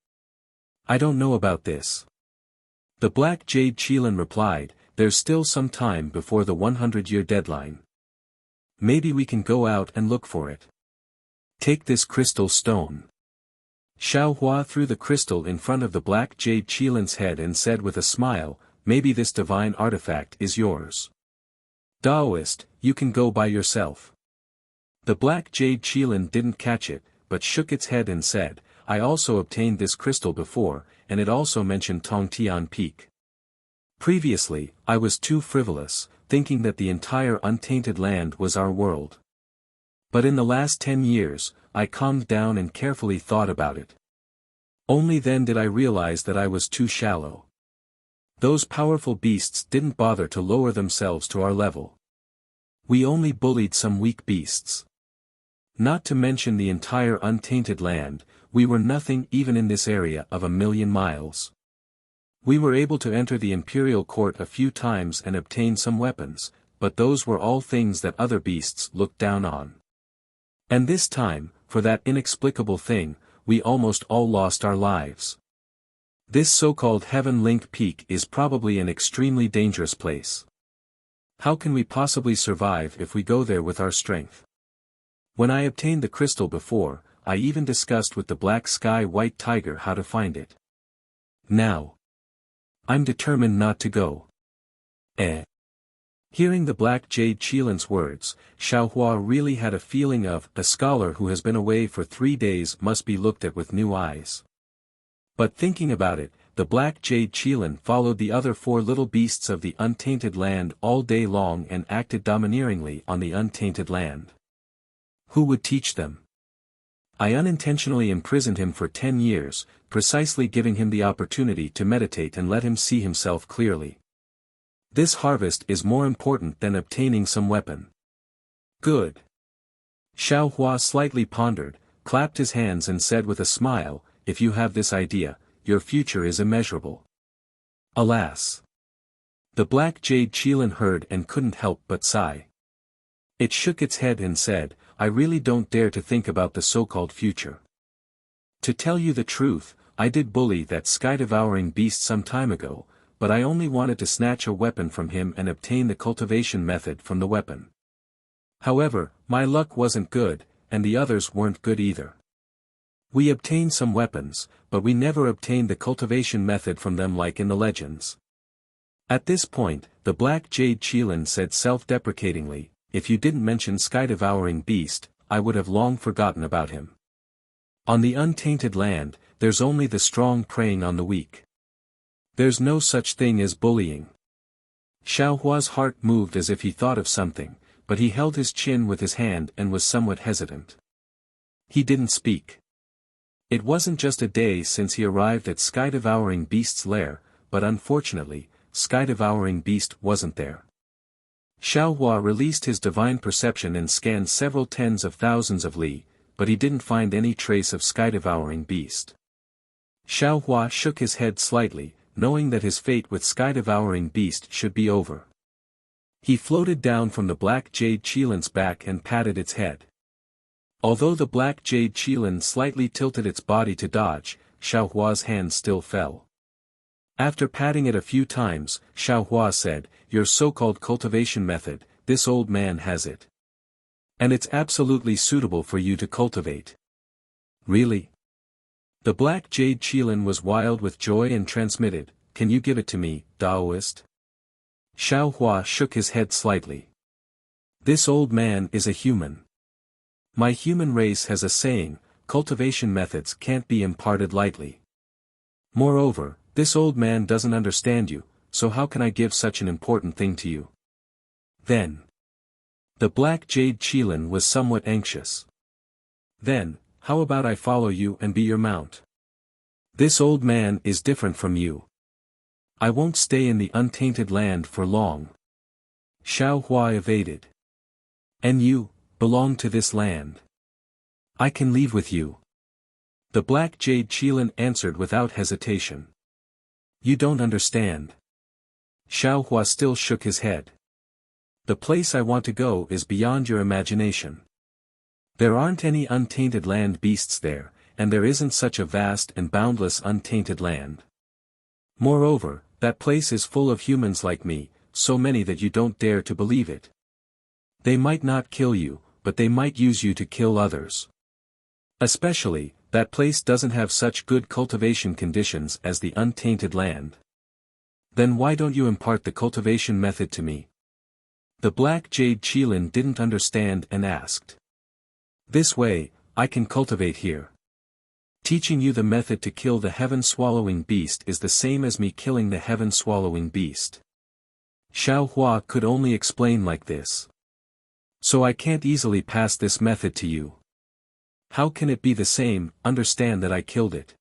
I don't know about this. The Black Jade Qilin replied, there's still some time before the 100-year deadline. Maybe we can go out and look for it. Take this crystal stone. Xiao Hua threw the crystal in front of the Black Jade Qilin's head and said with a smile, maybe this divine artifact is yours. Daoist, you can go by yourself. The Black Jade Qilin didn't catch it, but shook its head and said, I also obtained this crystal before, and it also mentioned Tongtian Peak. Previously, I was too frivolous, thinking that the entire untainted land was our world. But in the last 10 years, I calmed down and carefully thought about it. Only then did I realize that I was too shallow. Those powerful beasts didn't bother to lower themselves to our level. We only bullied some weak beasts. Not to mention the entire untainted land, we were nothing even in this area of 1,000,000 miles. We were able to enter the imperial court a few times and obtain some weapons, but those were all things that other beasts looked down on. And this time, for that inexplicable thing, we almost all lost our lives. This so-called Heaven Link Peak is probably an extremely dangerous place. How can we possibly survive if we go there with our strength? When I obtained the crystal before, I even discussed with the Black Sky White Tiger how to find it. Now, I'm determined not to go. Hearing the Black Jade Qilin's words, Xiaohua really had a feeling of, a scholar who has been away for 3 days must be looked at with new eyes. But thinking about it, the Black Jade Qilin followed the other 4 little beasts of the untainted land all day long and acted domineeringly on the untainted land. Who would teach them? I unintentionally imprisoned him for 10 years, precisely giving him the opportunity to meditate and let him see himself clearly. This harvest is more important than obtaining some weapon. Good. Xiao Hua slightly pondered, clapped his hands and said with a smile, if you have this idea, your future is immeasurable. Alas. The Black Jade Qilin heard and couldn't help but sigh. It shook its head and said, I really don't dare to think about the so-called future. To tell you the truth, I did bully that sky-devouring beast some time ago, but I only wanted to snatch a weapon from him and obtain the cultivation method from the weapon. However, my luck wasn't good, and the others weren't good either. We obtained some weapons, but we never obtained the cultivation method from them like in the legends. At this point, the Black Jade Qilin said self-deprecatingly, if you didn't mention sky-devouring beast, I would have long forgotten about him. On the untainted land, there's only the strong preying on the weak. There's no such thing as bullying. Xiao Hua's heart moved as if he thought of something, but he held his chin with his hand and was somewhat hesitant. He didn't speak. It wasn't just a day since he arrived at Sky-Devouring Beast's lair, but unfortunately, Sky-Devouring Beast wasn't there. Xiao Hua released his divine perception and scanned several tens of thousands of li, but he didn't find any trace of Sky-Devouring Beast. Xiao Hua shook his head slightly, knowing that his fate with Sky-Devouring Beast should be over. He floated down from the Black Jade Qilin's back and patted its head. Although the Black Jade Qilin slightly tilted its body to dodge, Xiao Hua's hand still fell. After patting it a few times, Xiao Hua said, your so-called cultivation method, this old man has it. And it's absolutely suitable for you to cultivate. Really? The Black Jade Qilin was wild with joy and transmitted, can you give it to me, Daoist? Xiao Hua shook his head slightly. This old man is a human. My human race has a saying, cultivation methods can't be imparted lightly. Moreover, this old man doesn't understand you, so how can I give such an important thing to you? Then. The Black Jade Qilin was somewhat anxious. Then, how about I follow you and be your mount? This old man is different from you. I won't stay in the untainted land for long. Xiao Hua evaded. And you, belong to this land. I can leave with you. The Black Jade Qilin answered without hesitation. You don't understand. Xiao Hua still shook his head. The place I want to go is beyond your imagination. There aren't any untainted land beasts there, and there isn't such a vast and boundless untainted land. Moreover, that place is full of humans like me, so many that you don't dare to believe it. They might not kill you, but they might use you to kill others. Especially, that place doesn't have such good cultivation conditions as the untainted land. Then why don't you impart the cultivation method to me? The black jade Qilin didn't understand and asked. This way, I can cultivate here. Teaching you the method to kill the heaven-swallowing beast is the same as me killing the heaven-swallowing beast. Xiao Hua could only explain like this. So I can't easily pass this method to you. How can it be the same? Understand that I killed it.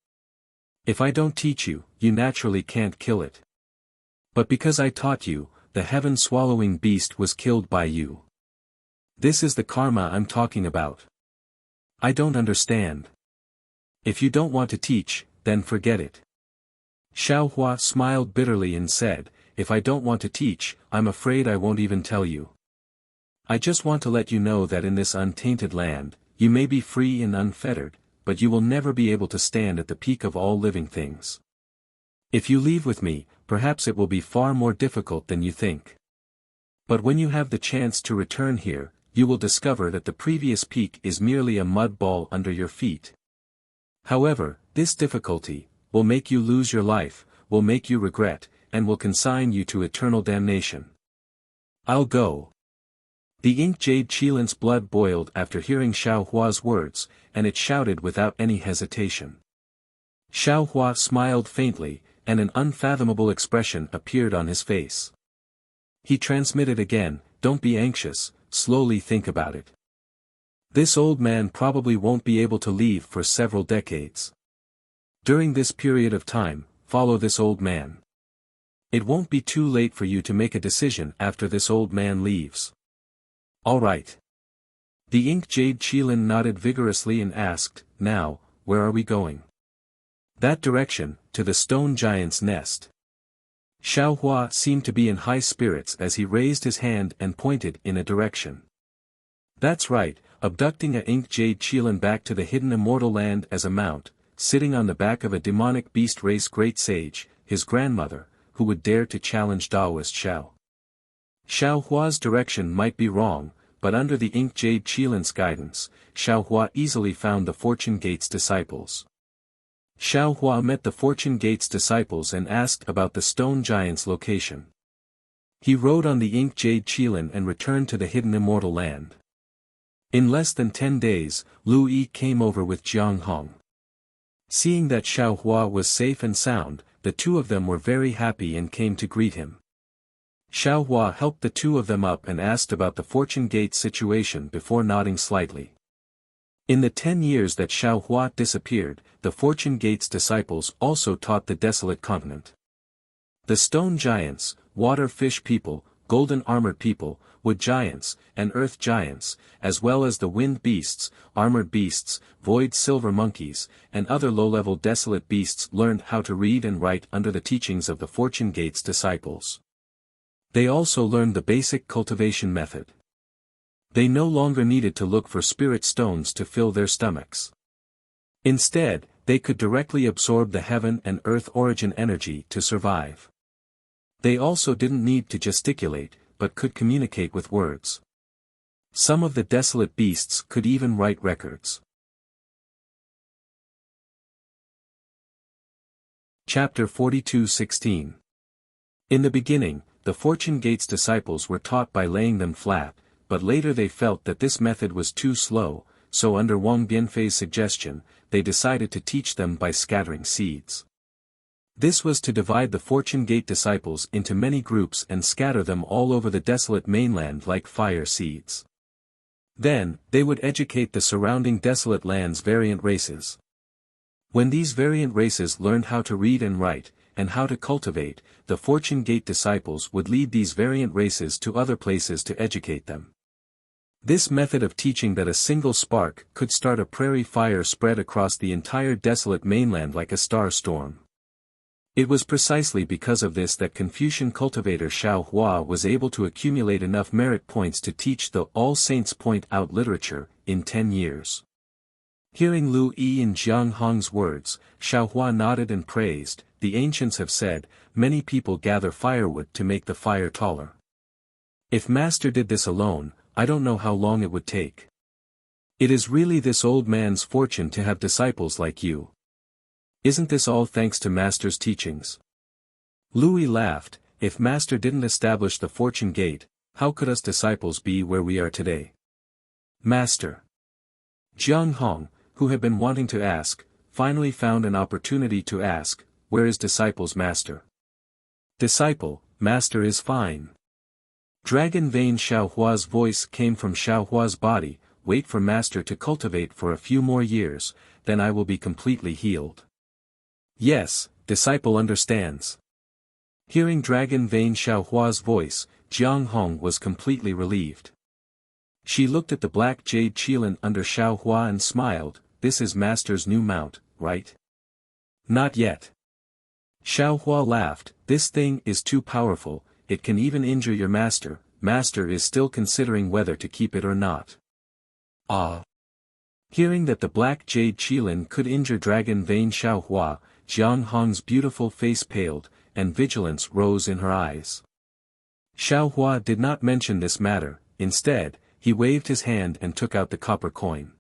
If I don't teach you, you naturally can't kill it. But because I taught you, the heaven-swallowing beast was killed by you. This is the karma I'm talking about. I don't understand. If you don't want to teach, then forget it. Xiao Hua smiled bitterly and said, if I don't want to teach, I'm afraid I won't even tell you. I just want to let you know that in this untainted land, you may be free and unfettered, but you will never be able to stand at the peak of all living things. If you leave with me, perhaps it will be far more difficult than you think. But when you have the chance to return here, you will discover that the previous peak is merely a mud ball under your feet. However, this difficulty will make you lose your life, will make you regret, and will consign you to eternal damnation. I'll go. The ink jade Qilin's blood boiled after hearing Xiao Hua's words, and it shouted without any hesitation. Xiao Hua smiled faintly, and an unfathomable expression appeared on his face. He transmitted again, don't be anxious, slowly think about it. This old man probably won't be able to leave for several decades. During this period of time, follow this old man. It won't be too late for you to make a decision after this old man leaves. All right. The ink jade Qilin nodded vigorously and asked, now, where are we going? That direction, to the stone giant's nest. Xiao Hua seemed to be in high spirits as he raised his hand and pointed in a direction. That's right, abducting a ink jade Qilin back to the hidden immortal land as a mount, sitting on the back of a demonic beast race great sage, his grandmother, who would dare to challenge Taoist Xiao. Xiao Hua's direction might be wrong, but under the ink jade Qilin's guidance, Xiao Hua easily found the Fortune Gate's disciples. Xiao Hua met the Fortune Gate's disciples and asked about the stone giant's location. He rode on the ink jade Qilin and returned to the hidden immortal land. In less than 10 days, Lu Yi came over with Jiang Hong. Seeing that Xiao Hua was safe and sound, the two of them were very happy and came to greet him. Xiao Hua helped the two of them up and asked about the Fortune Gate situation before nodding slightly. In the 10 years that Xiao Hua disappeared, the Fortune Gate's disciples also taught the desolate continent. The stone giants, water fish people, golden armored people, wood giants, and earth giants, as well as the wind beasts, armored beasts, void silver monkeys, and other low-level desolate beasts learned how to read and write under the teachings of the Fortune Gate's disciples. They also learned the basic cultivation method. They no longer needed to look for spirit stones to fill their stomachs. Instead, they could directly absorb the heaven and earth origin energy to survive. They also didn't need to gesticulate, but could communicate with words. Some of the desolate beasts could even write records. Chapter 42:16. In the beginning, the Fortune Gate's disciples were taught by laying them flat, but later they felt that this method was too slow, so under Wang Bianfei's suggestion, they decided to teach them by scattering seeds. This was to divide the Fortune Gate disciples into many groups and scatter them all over the desolate mainland like fire seeds. Then, they would educate the surrounding desolate land's variant races. When these variant races learned how to read and write, and how to cultivate, the Fortune Gate disciples would lead these variant races to other places to educate them. This method of teaching that a single spark could start a prairie fire spread across the entire desolate mainland like a star storm. It was precisely because of this that Confucian cultivator Xiao Hua was able to accumulate enough merit points to teach the All Saints Point Out literature, in 10 years. Hearing Lu Yi and Jiang Hong's words, Xiao Hua nodded and praised. The ancients have said, many people gather firewood to make the fire taller. If Master did this alone, I don't know how long it would take. It is really this old man's fortune to have disciples like you. Isn't this all thanks to Master's teachings? Louis laughed. If Master didn't establish the fortune gate, how could us disciples be where we are today? Master. Jiang Hong, who had been wanting to ask, finally found an opportunity to ask, where is disciple's master? Disciple, Master is fine. Dragon vein Xiao Hua's voice came from Xiao Hua's body. Wait for Master to cultivate for a few more years, then I will be completely healed. Yes, disciple understands. Hearing Dragon vein Xiao Hua's voice, Jiang Hong was completely relieved. She looked at the black jade qilin under Xiao Hua and smiled. This is Master's new mount, right? Not yet. Xiao Hua laughed. This thing is too powerful, it can even injure your master. Master is still considering whether to keep it or not. Ah. Hearing that the black jade qilin could injure Dragon vein Xiao Hua, Jiang Hong's beautiful face paled, and vigilance rose in her eyes. Xiao Hua did not mention this matter. Instead, he waved his hand and took out the copper coin.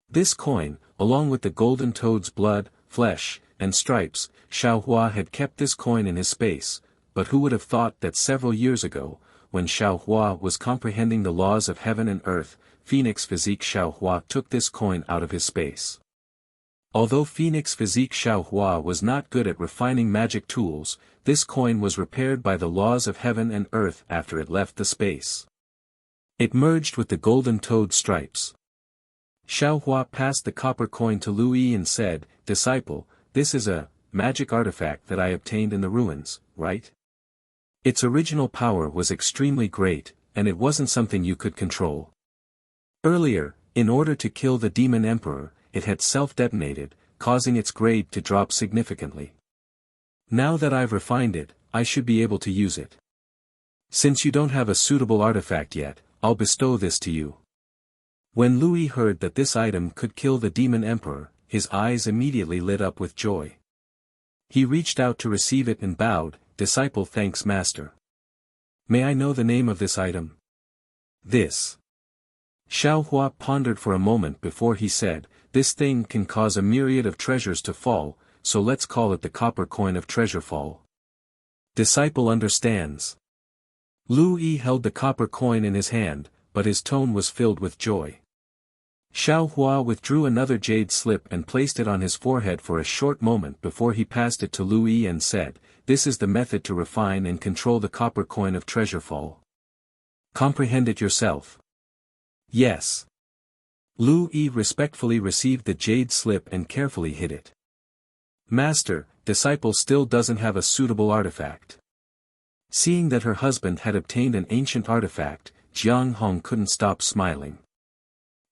This coin, along with the golden toad's blood, flesh, and stripes, Xiao Hua had kept this coin in his space, but who would have thought that several years ago, when Xiao Hua was comprehending the laws of heaven and earth, Phoenix Physique Xiao Hua took this coin out of his space. Although Phoenix Physique Xiao Hua was not good at refining magic tools, this coin was repaired by the laws of heaven and earth after it left the space. It merged with the golden toad stripes. Xiao Hua passed the copper coin to Lu Yi and said, Disciple, this is a magic artifact that I obtained in the ruins, right? Its original power was extremely great, and it wasn't something you could control. Earlier, in order to kill the demon emperor, it had self-detonated, causing its grade to drop significantly. Now that I've refined it, I should be able to use it. Since you don't have a suitable artifact yet, I'll bestow this to you. When Louis heard that this item could kill the demon emperor, his eyes immediately lit up with joy. He reached out to receive it and bowed. Disciple thanks Master. May I know the name of this item? This. Xiao Hua pondered for a moment before he said, this thing can cause a myriad of treasures to fall, so let's call it the copper coin of treasure fall. Disciple understands. Lu Yi held the copper coin in his hand, but his tone was filled with joy. Xiao Hua withdrew another jade slip and placed it on his forehead for a short moment before he passed it to Lu Yi and said, this is the method to refine and control the copper coin of treasure fall. Comprehend it yourself. Yes. Lu Yi respectfully received the jade slip and carefully hid it. Master, disciple still doesn't have a suitable artifact. Seeing that her husband had obtained an ancient artifact, Jiang Hong couldn't stop smiling.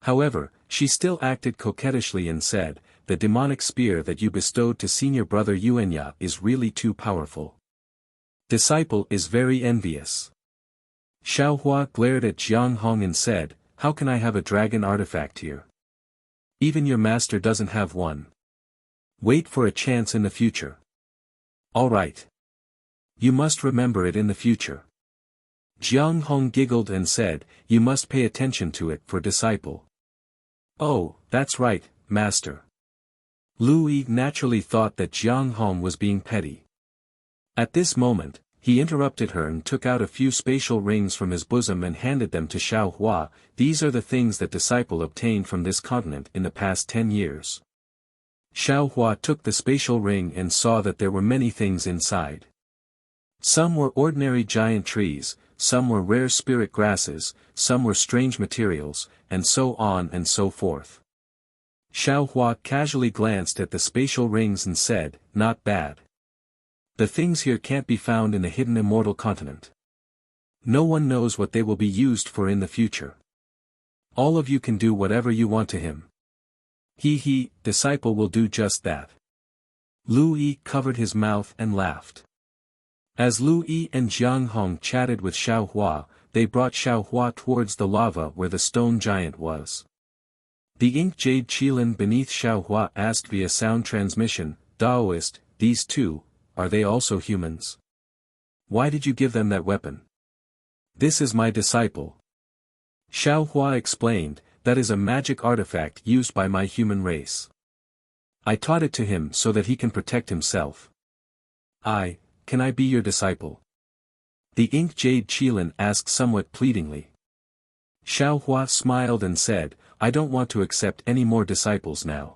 However, she still acted coquettishly and said, the demonic spear that you bestowed to senior brother Yuanya is really too powerful. Disciple is very envious. Xiao Hua glared at Jiang Hong and said, how can I have a dragon artifact here? Even your master doesn't have one. Wait for a chance in the future. All right. You must remember it in the future. Jiang Hong giggled and said, you must pay attention to it for disciple. Oh, that's right, master. Lu Yi naturally thought that Jiang Hong was being petty. At this moment, he interrupted her and took out a few spatial rings from his bosom and handed them to Xiao Hua. These are the things that disciple obtained from this continent in the past 10 years. Xiao Hua took the spatial ring and saw that there were many things inside. Some were ordinary giant trees, some were rare spirit grasses, some were strange materials, and so on and so forth. Xiao Hua casually glanced at the spatial rings and said, not bad. The things here can't be found in the hidden immortal continent. No one knows what they will be used for in the future. All of you can do whatever you want to him. He, disciple will do just that. Lu Yi covered his mouth and laughed. As Lu Yi and Jiang Hong chatted with Xiao Hua, they brought Xiao Hua towards the lava where the stone giant was. The ink jade Qilin beneath Xiao Hua asked via sound transmission, Daoist, these two, are they also humans? Why did you give them that weapon? This is my disciple. Xiao Hua explained, that is a magic artifact used by my human race. I taught it to him so that he can protect himself. Can I be your disciple? The ink jade Qilin asked somewhat pleadingly. Xiao Hua smiled and said, I don't want to accept any more disciples now.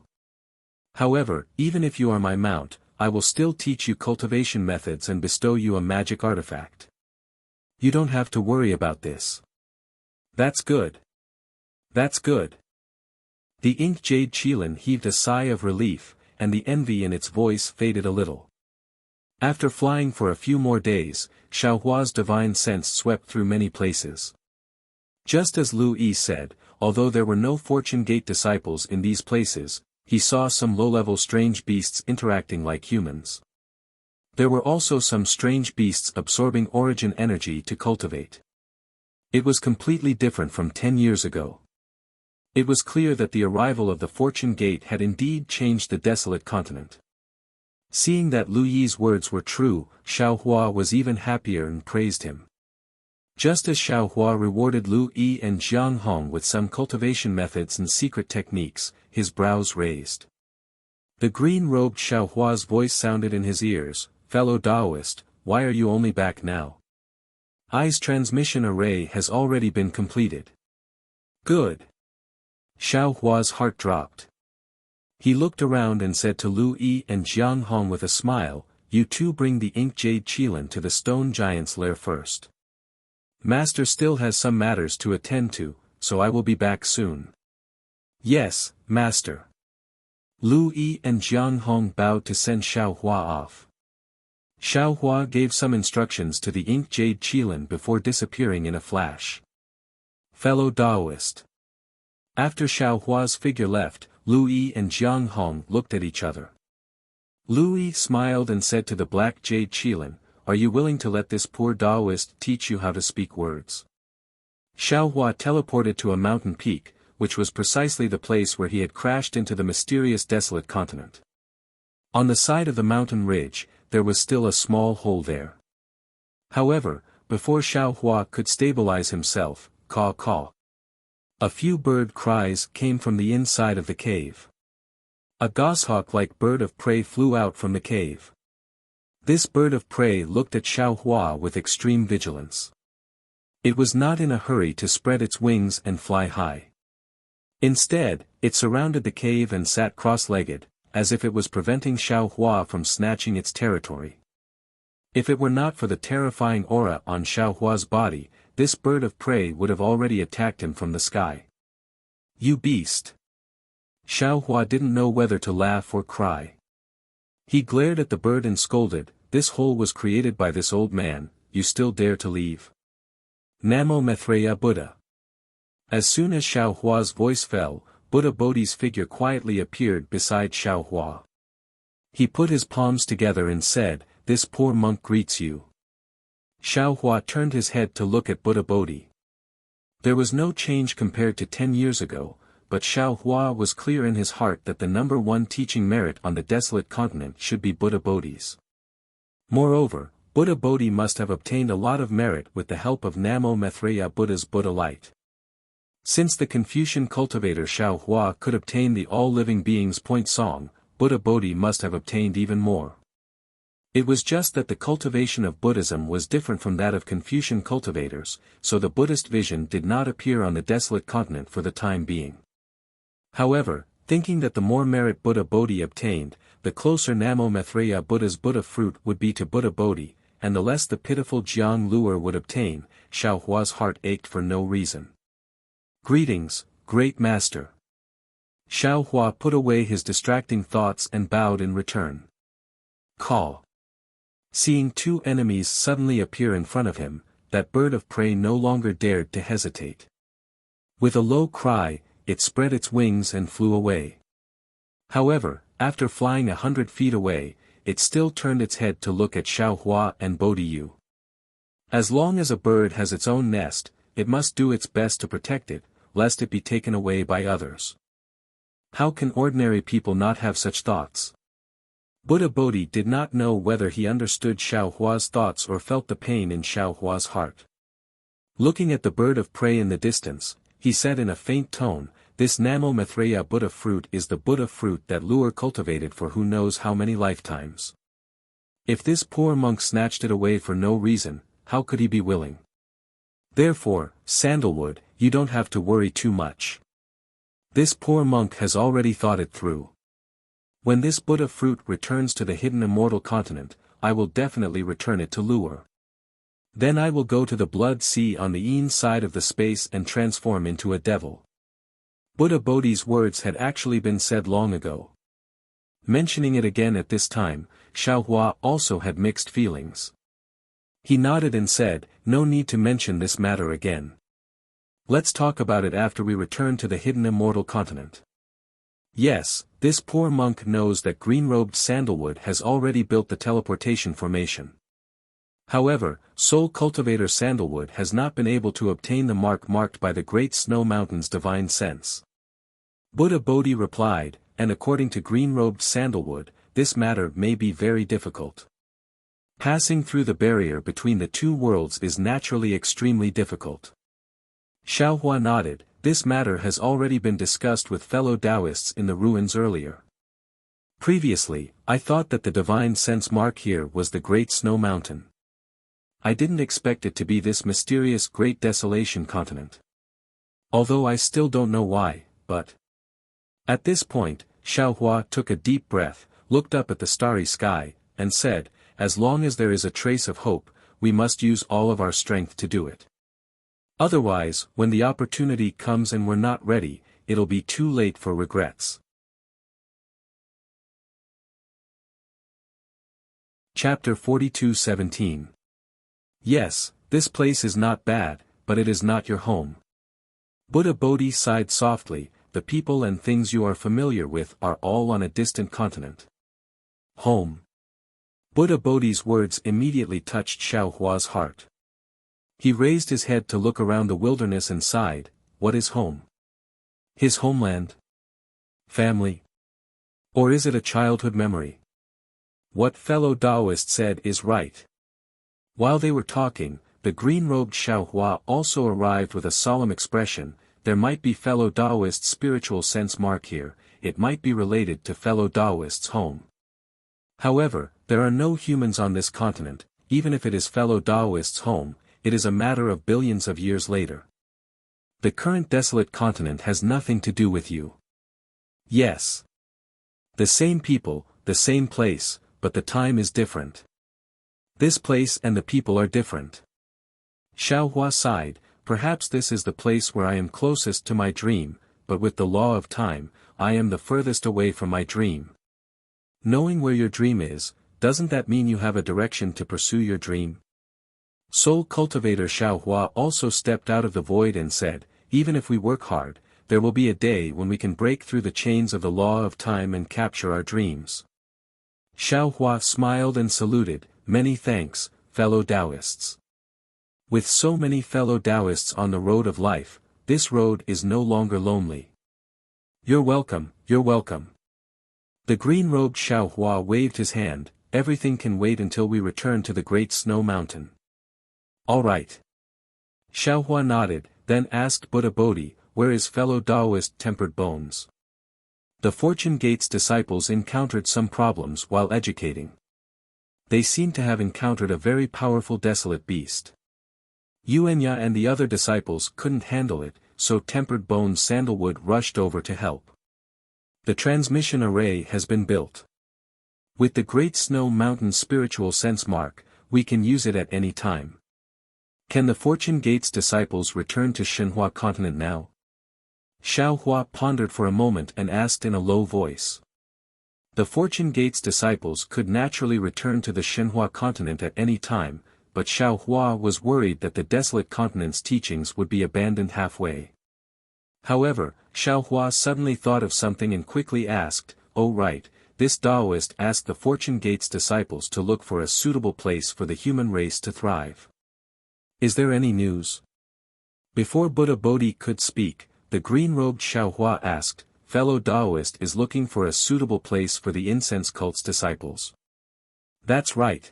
However, even if you are my mount, I will still teach you cultivation methods and bestow you a magic artifact. You don't have to worry about this. That's good. That's good. The ink jade Qilin heaved a sigh of relief, and the envy in its voice faded a little. After flying for a few more days, Xiao Hua's divine sense swept through many places. Just as Lu Yi said, although there were no Fortune Gate disciples in these places, he saw some low-level strange beasts interacting like humans. There were also some strange beasts absorbing origin energy to cultivate. It was completely different from 10 years ago. It was clear that the arrival of the Fortune Gate had indeed changed the desolate continent. Seeing that Lu Yi's words were true, Xiao Hua was even happier and praised him. Just as Xiao Hua rewarded Lu Yi and Jiang Hong with some cultivation methods and secret techniques, his brows raised. The green-robed Xiao Hua's voice sounded in his ears, fellow Daoist, why are you only back now? I's transmission array has already been completed. Good. Xiao Hua's heart dropped. He looked around and said to Lu Yi and Jiang Hong with a smile, you two bring the ink jade Qilin to the stone giant's lair first. Master still has some matters to attend to, so I will be back soon. Yes, Master. Lu Yi and Jiang Hong bowed to send Xiao Hua off. Xiao Hua gave some instructions to the ink jade Qilin before disappearing in a flash. Fellow Daoist. After Xiao Hua's figure left, Lu Yi and Jiang Hong looked at each other. Lu Yi smiled and said to the black jade Qilin, are you willing to let this poor Daoist teach you how to speak words? Xiao Hua teleported to a mountain peak, which was precisely the place where he had crashed into the mysterious desolate continent. On the side of the mountain ridge, there was still a small hole there. However, before Xiao Hua could stabilize himself, caw-caw. A few bird cries came from the inside of the cave. A goshawk-like bird of prey flew out from the cave. This bird of prey looked at Xiao Hua with extreme vigilance. It was not in a hurry to spread its wings and fly high. Instead, it surrounded the cave and sat cross-legged, as if it was preventing Xiao Hua from snatching its territory. If it were not for the terrifying aura on Xiao Hua's body, this bird of prey would have already attacked him from the sky. You beast! Xiao Hua didn't know whether to laugh or cry. He glared at the bird and scolded, this hole was created by this old man, you still dare to leave? Namo Maitreya Buddha. As soon as Xiao Hua's voice fell, Buddha Bodhi's figure quietly appeared beside Xiao Hua. He put his palms together and said, this poor monk greets you. Xiao Hua turned his head to look at Buddha Bodhi. There was no change compared to 10 years ago, but Xiao Hua was clear in his heart that the number one teaching merit on the desolate continent should be Buddha Bodhi's. Moreover, Buddha Bodhi must have obtained a lot of merit with the help of Namo Maitreya Buddha's Buddha light. Since the Confucian cultivator Xiao Hua could obtain the all-living beings point song, Buddha Bodhi must have obtained even more. It was just that the cultivation of Buddhism was different from that of Confucian cultivators, so the Buddhist vision did not appear on the desolate continent for the time being. However, thinking that the more merit Buddha Bodhi obtained, the closer Namo Maitreya Buddha's Buddha fruit would be to Buddha Bodhi, and the less the pitiful Jiang Lure would obtain, Xiao Hua's heart ached for no reason. Greetings, great master. Xiao Hua put away his distracting thoughts and bowed in return. Call. Seeing two enemies suddenly appear in front of him, that bird of prey no longer dared to hesitate. With a low cry, it spread its wings and flew away. However, after flying 100 feet away, it still turned its head to look at Xiaohua and Bodiyu. As long as a bird has its own nest, it must do its best to protect it, lest it be taken away by others. How can ordinary people not have such thoughts? Buddha Bodhi did not know whether he understood Xiaohua's thoughts or felt the pain in Xiaohua's heart. Looking at the bird of prey in the distance, he said in a faint tone, "This Namo Maitreya Buddha fruit is the Buddha fruit that Luer cultivated for who knows how many lifetimes. If this poor monk snatched it away for no reason, how could he be willing? Therefore, Sandalwood, you don't have to worry too much. This poor monk has already thought it through. When this Buddha fruit returns to the hidden immortal continent, I will definitely return it to Luer. Then I will go to the blood sea on the Yin side of the space and transform into a devil." Buddha Bodhi's words had actually been said long ago. Mentioning it again at this time, Xiaohua also had mixed feelings. He nodded and said, "No need to mention this matter again. Let's talk about it after we return to the hidden immortal continent. Yes, this poor monk knows that green-robed Sandalwood has already built the teleportation formation. However, Soul Cultivator Sandalwood has not been able to obtain the mark marked by the Great Snow Mountain's divine sense." Buddha Bodhi replied, "And according to green-robed Sandalwood, this matter may be very difficult. Passing through the barrier between the two worlds is naturally extremely difficult." Xiaohua nodded. "This matter has already been discussed with fellow Taoists in the ruins earlier. Previously, I thought that the divine sense mark here was the Great Snow Mountain. I didn't expect it to be this mysterious Great Desolation continent. Although I still don't know why, but..." At this point, Xiaohua took a deep breath, looked up at the starry sky, and said, "As long as there is a trace of hope, we must use all of our strength to do it. Otherwise, when the opportunity comes and we're not ready, it'll be too late for regrets." Chapter 42:17. Yes, this place is not bad, but it is not your home. Buddha Bodhi sighed softly. "The people and things you are familiar with are all on a distant continent." Home. Buddha Bodhi's words immediately touched Xiaohua's heart. He raised his head to look around the wilderness and sighed, "What is home? His homeland? Family? Or is it a childhood memory?" What fellow Taoist said is right. While they were talking, the green-robed Xiaohua also arrived with a solemn expression. There might be fellow Taoist's spiritual sense mark here, it might be related to fellow Taoist's home. However, there are no humans on this continent, even if it is fellow Taoist's home, it is a matter of billions of years later. The current desolate continent has nothing to do with you. Yes. The same people, the same place, but the time is different. This place and the people are different. Xiaohua sighed. Perhaps this is the place where I am closest to my dream, but with the law of time, I am the furthest away from my dream. Knowing where your dream is, doesn't that mean you have a direction to pursue your dream? Soul Cultivator Xiaohua also stepped out of the void and said, "Even if we work hard, there will be a day when we can break through the chains of the law of time and capture our dreams." Xiaohua smiled and saluted, "Many thanks, fellow Taoists. With so many fellow Taoists on the road of life, this road is no longer lonely." "You're welcome, you're welcome." The green-robed Xiaohua waved his hand, "Everything can wait until we return to the Great Snow Mountain." "All right." Xiaohua nodded, then asked Buddha Bodhi, "Where is fellow Taoist Tempered Bones?" The Fortune Gate's disciples encountered some problems while educating. They seemed to have encountered a very powerful desolate beast. Yuenya and the other disciples couldn't handle it, so Tempered Bones Sandalwood rushed over to help. The transmission array has been built. With the Great Snow Mountain spiritual sense mark, we can use it at any time. Can the Fortune Gate's disciples return to Shenhua continent now? Xiaohua pondered for a moment and asked in a low voice. The Fortune Gate's disciples could naturally return to the Shenhua continent at any time, but Xiaohua was worried that the desolate continent's teachings would be abandoned halfway. However, Xiaohua suddenly thought of something and quickly asked, "Oh right, this Taoist asked the Fortune Gate's disciples to look for a suitable place for the human race to thrive. Is there any news? Before Buddha Bodhi could speak, the green-robed Xiaohua asked, fellow Taoist is looking for a suitable place for the incense cult's disciples. That's right.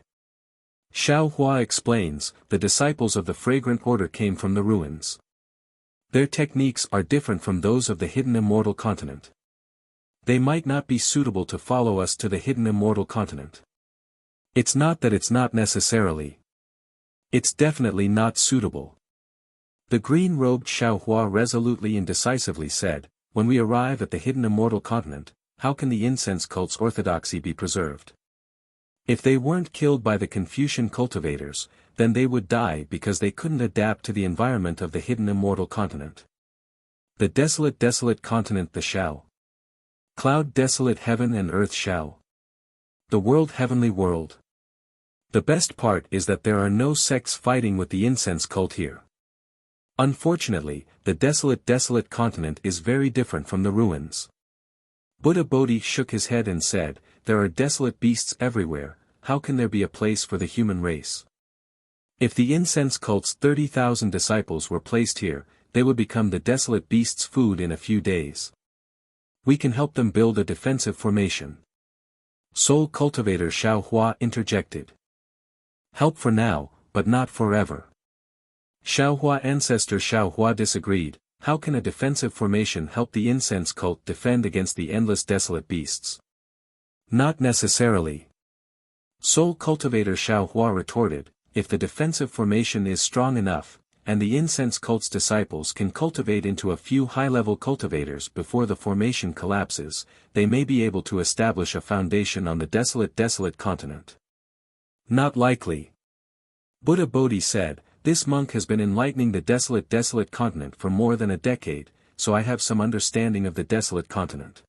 Xiaohua explains, the disciples of the fragrant order came from the ruins. Their techniques are different from those of the hidden immortal continent. They might not be suitable to follow us to the hidden immortal continent. It's not that it's not necessarily. It's definitely not suitable. The green-robed Xiaohua resolutely and decisively said, when we arrive at the hidden immortal continent, how can the incense cult's orthodoxy be preserved? If they weren't killed by the Confucian cultivators, then they would die because they couldn't adapt to the environment of the hidden immortal continent. The desolate continent, the Shao. Cloud desolate heaven and earth Shao. The world heavenly world. The best part is that there are no sects fighting with the incense cult here. Unfortunately, the desolate continent is very different from the ruins. Buddha Bodhi shook his head and said, there are desolate beasts everywhere, how can there be a place for the human race? If the incense cult's 30,000 disciples were placed here, they would become the desolate beasts' food in a few days. We can help them build a defensive formation. Soul cultivator Xiaohua interjected. Help for now, but not forever. Xiaohua ancestor Xiaohua disagreed, how can a defensive formation help the incense cult defend against the endless desolate beasts? Not necessarily. Soul cultivator Xiaohua retorted, if the defensive formation is strong enough, and the incense cult's disciples can cultivate into a few high-level cultivators before the formation collapses, they may be able to establish a foundation on the desolate continent. Not likely. Buddha Bodhi said, this monk has been enlightening the desolate continent for more than a decade, so I have some understanding of the desolate continent.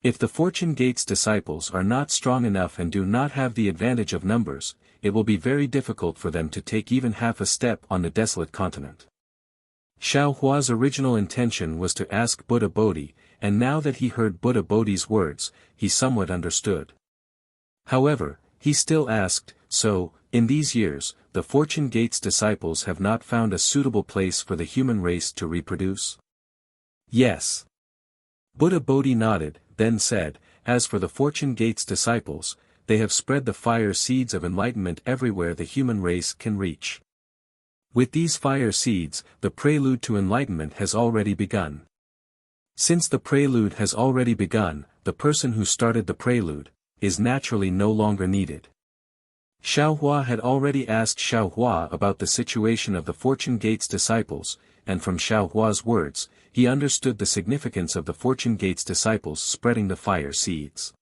If the Fortune Gate's disciples are not strong enough and do not have the advantage of numbers, it will be very difficult for them to take even half a step on the desolate continent. Xiaohua's original intention was to ask Buddha Bodhi, and now that he heard Buddha Bodhi's words, he somewhat understood. However, he still asked, so, in these years, the Fortune Gate's disciples have not found a suitable place for the human race to reproduce? Yes. Buddha Bodhi nodded, then said, as for the Fortune Gate's disciples, they have spread the fire seeds of enlightenment everywhere the human race can reach. With these fire seeds, the prelude to enlightenment has already begun. Since the prelude has already begun, the person who started the prelude is naturally no longer needed. Xiaohua had already asked Xiaohua about the situation of the Fortune Gate's disciples, and from Xiaohua's words, he understood the significance of the Fortune Gate's disciples spreading the fire seeds.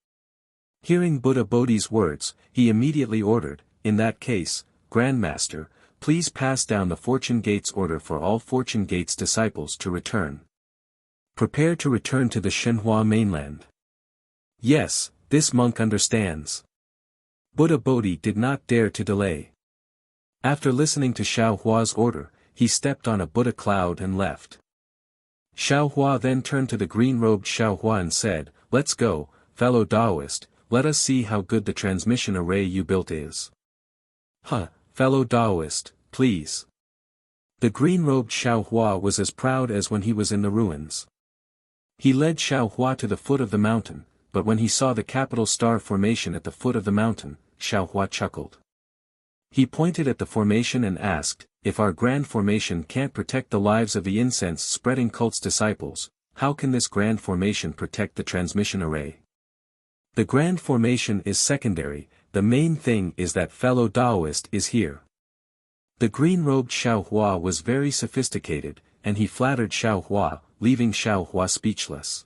Hearing Buddha Bodhi's words, he immediately ordered, in that case, Grandmaster, please pass down the Fortune Gate's order for all Fortune Gate's disciples to return. Prepare to return to the Shenhua mainland. Yes, this monk understands. Buddha Bodhi did not dare to delay. After listening to Xiaohua's order, he stepped on a Buddha cloud and left. Xiaohua then turned to the green-robed Xiaohua and said, let's go, fellow Taoist, let us see how good the transmission array you built is. Fellow Taoist, please. The green-robed Xiaohua was as proud as when he was in the ruins. He led Xiaohua to the foot of the mountain, but when he saw the capital star formation at the foot of the mountain, Xiaohua chuckled. He pointed at the formation and asked, if our grand formation can't protect the lives of the incense-spreading cult's disciples, how can this grand formation protect the transmission array? The grand formation is secondary, the main thing is that fellow Taoist is here. The green-robed Xiaohua was very sophisticated, and he flattered Xiaohua, leaving Xiaohua speechless.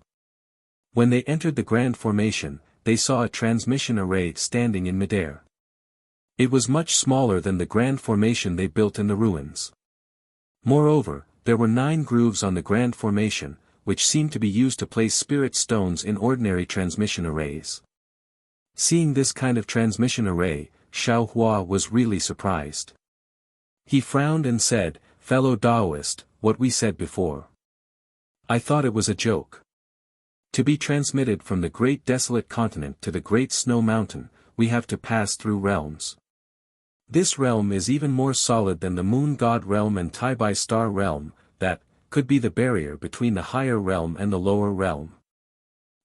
When they entered the grand formation, they saw a transmission array standing in midair. It was much smaller than the grand formation they built in the ruins. Moreover, there were 9 grooves on the grand formation, which seemed to be used to place spirit stones in ordinary transmission arrays. Seeing this kind of transmission array, Xiaohua was really surprised. He frowned and said, fellow Taoist, what we said before. I thought it was a joke. To be transmitted from the great desolate continent to the great snow mountain, we have to pass through realms. This realm is even more solid than the moon god realm and Taibai star realm, that could be the barrier between the higher realm and the lower realm.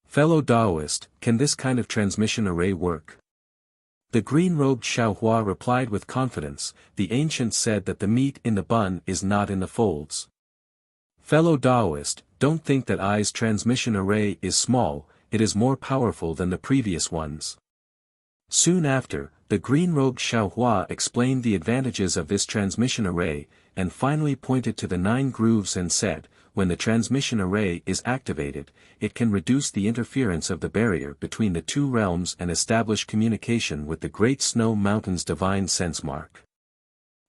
Fellow Taoist, can this kind of transmission array work? The green-robed Xiaohua replied with confidence, the ancient said that the meat in the bun is not in the folds. Fellow Taoist, don't think that I's transmission array is small, it is more powerful than the previous ones. Soon after, the green-robed Xiaohua explained the advantages of this transmission array, and finally pointed to the 9 grooves and said, when the transmission array is activated, it can reduce the interference of the barrier between the two realms and establish communication with the Great Snow Mountain's divine sense mark.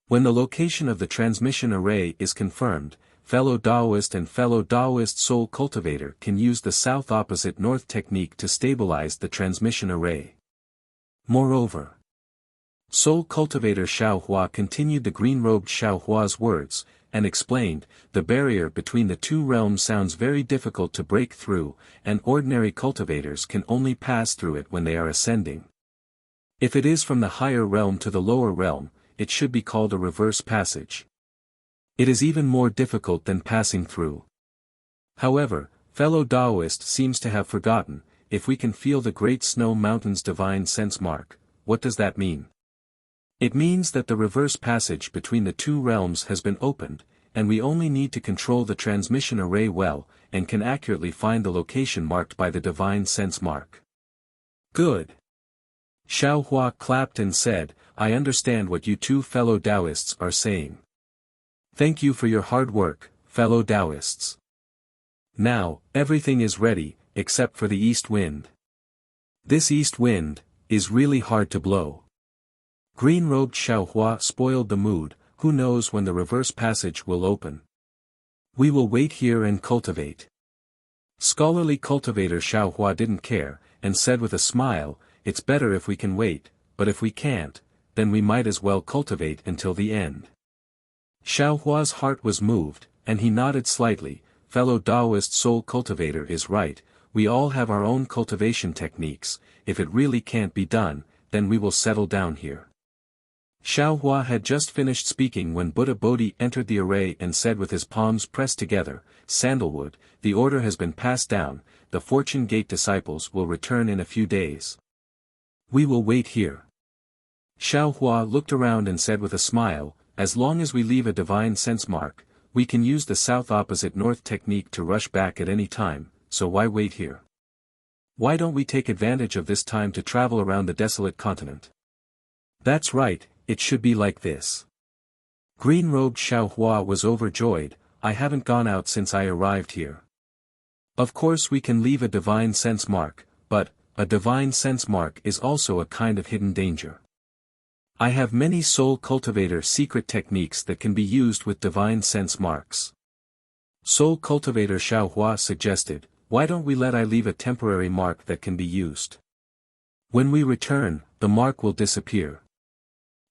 When the location of the transmission array is confirmed, fellow Taoist and fellow Taoist soul cultivator can use the south opposite north technique to stabilize the transmission array. Moreover, soul cultivator Xiaohua continued the green-robed Xiaohua's words, and explained, the barrier between the two realms sounds very difficult to break through, and ordinary cultivators can only pass through it when they are ascending. If it is from the higher realm to the lower realm, it should be called a reverse passage. It is even more difficult than passing through. However, fellow Taoist seems to have forgotten, if we can feel the Great Snow Mountain's divine sense mark, what does that mean? It means that the reverse passage between the two realms has been opened, and we only need to control the transmission array well, and can accurately find the location marked by the divine sense mark. Good. Xiaohua clapped and said, I understand what you two fellow Taoists are saying. Thank you for your hard work, fellow Taoists. Now, everything is ready, except for the east wind. This east wind is really hard to blow. Green-robed Xiaohua spoiled the mood, who knows when the reverse passage will open. We will wait here and cultivate. Scholarly cultivator Xiaohua didn't care, and said with a smile, it's better if we can wait, but if we can't, then we might as well cultivate until the end. Xiaohua's heart was moved, and he nodded slightly, fellow Taoist soul cultivator is right, we all have our own cultivation techniques, if it really can't be done, then we will settle down here. Xiaohua had just finished speaking when Buddha Bodhi entered the array and said with his palms pressed together, Sandalwood, the order has been passed down, the Fortune Gate disciples will return in a few days. We will wait here. Xiaohua looked around and said with a smile, as long as we leave a divine sense mark, we can use the south opposite north technique to rush back at any time, so why wait here? Why don't we take advantage of this time to travel around the desolate continent? That's right, it should be like this. Green-robed Xiaohua was overjoyed, I haven't gone out since I arrived here. Of course we can leave a divine sense mark, but, a divine sense mark is also a kind of hidden danger. I have many soul cultivator secret techniques that can be used with divine sense marks. Soul cultivator Xiaohua suggested, why don't we let I leave a temporary mark that can be used? When we return, the mark will disappear.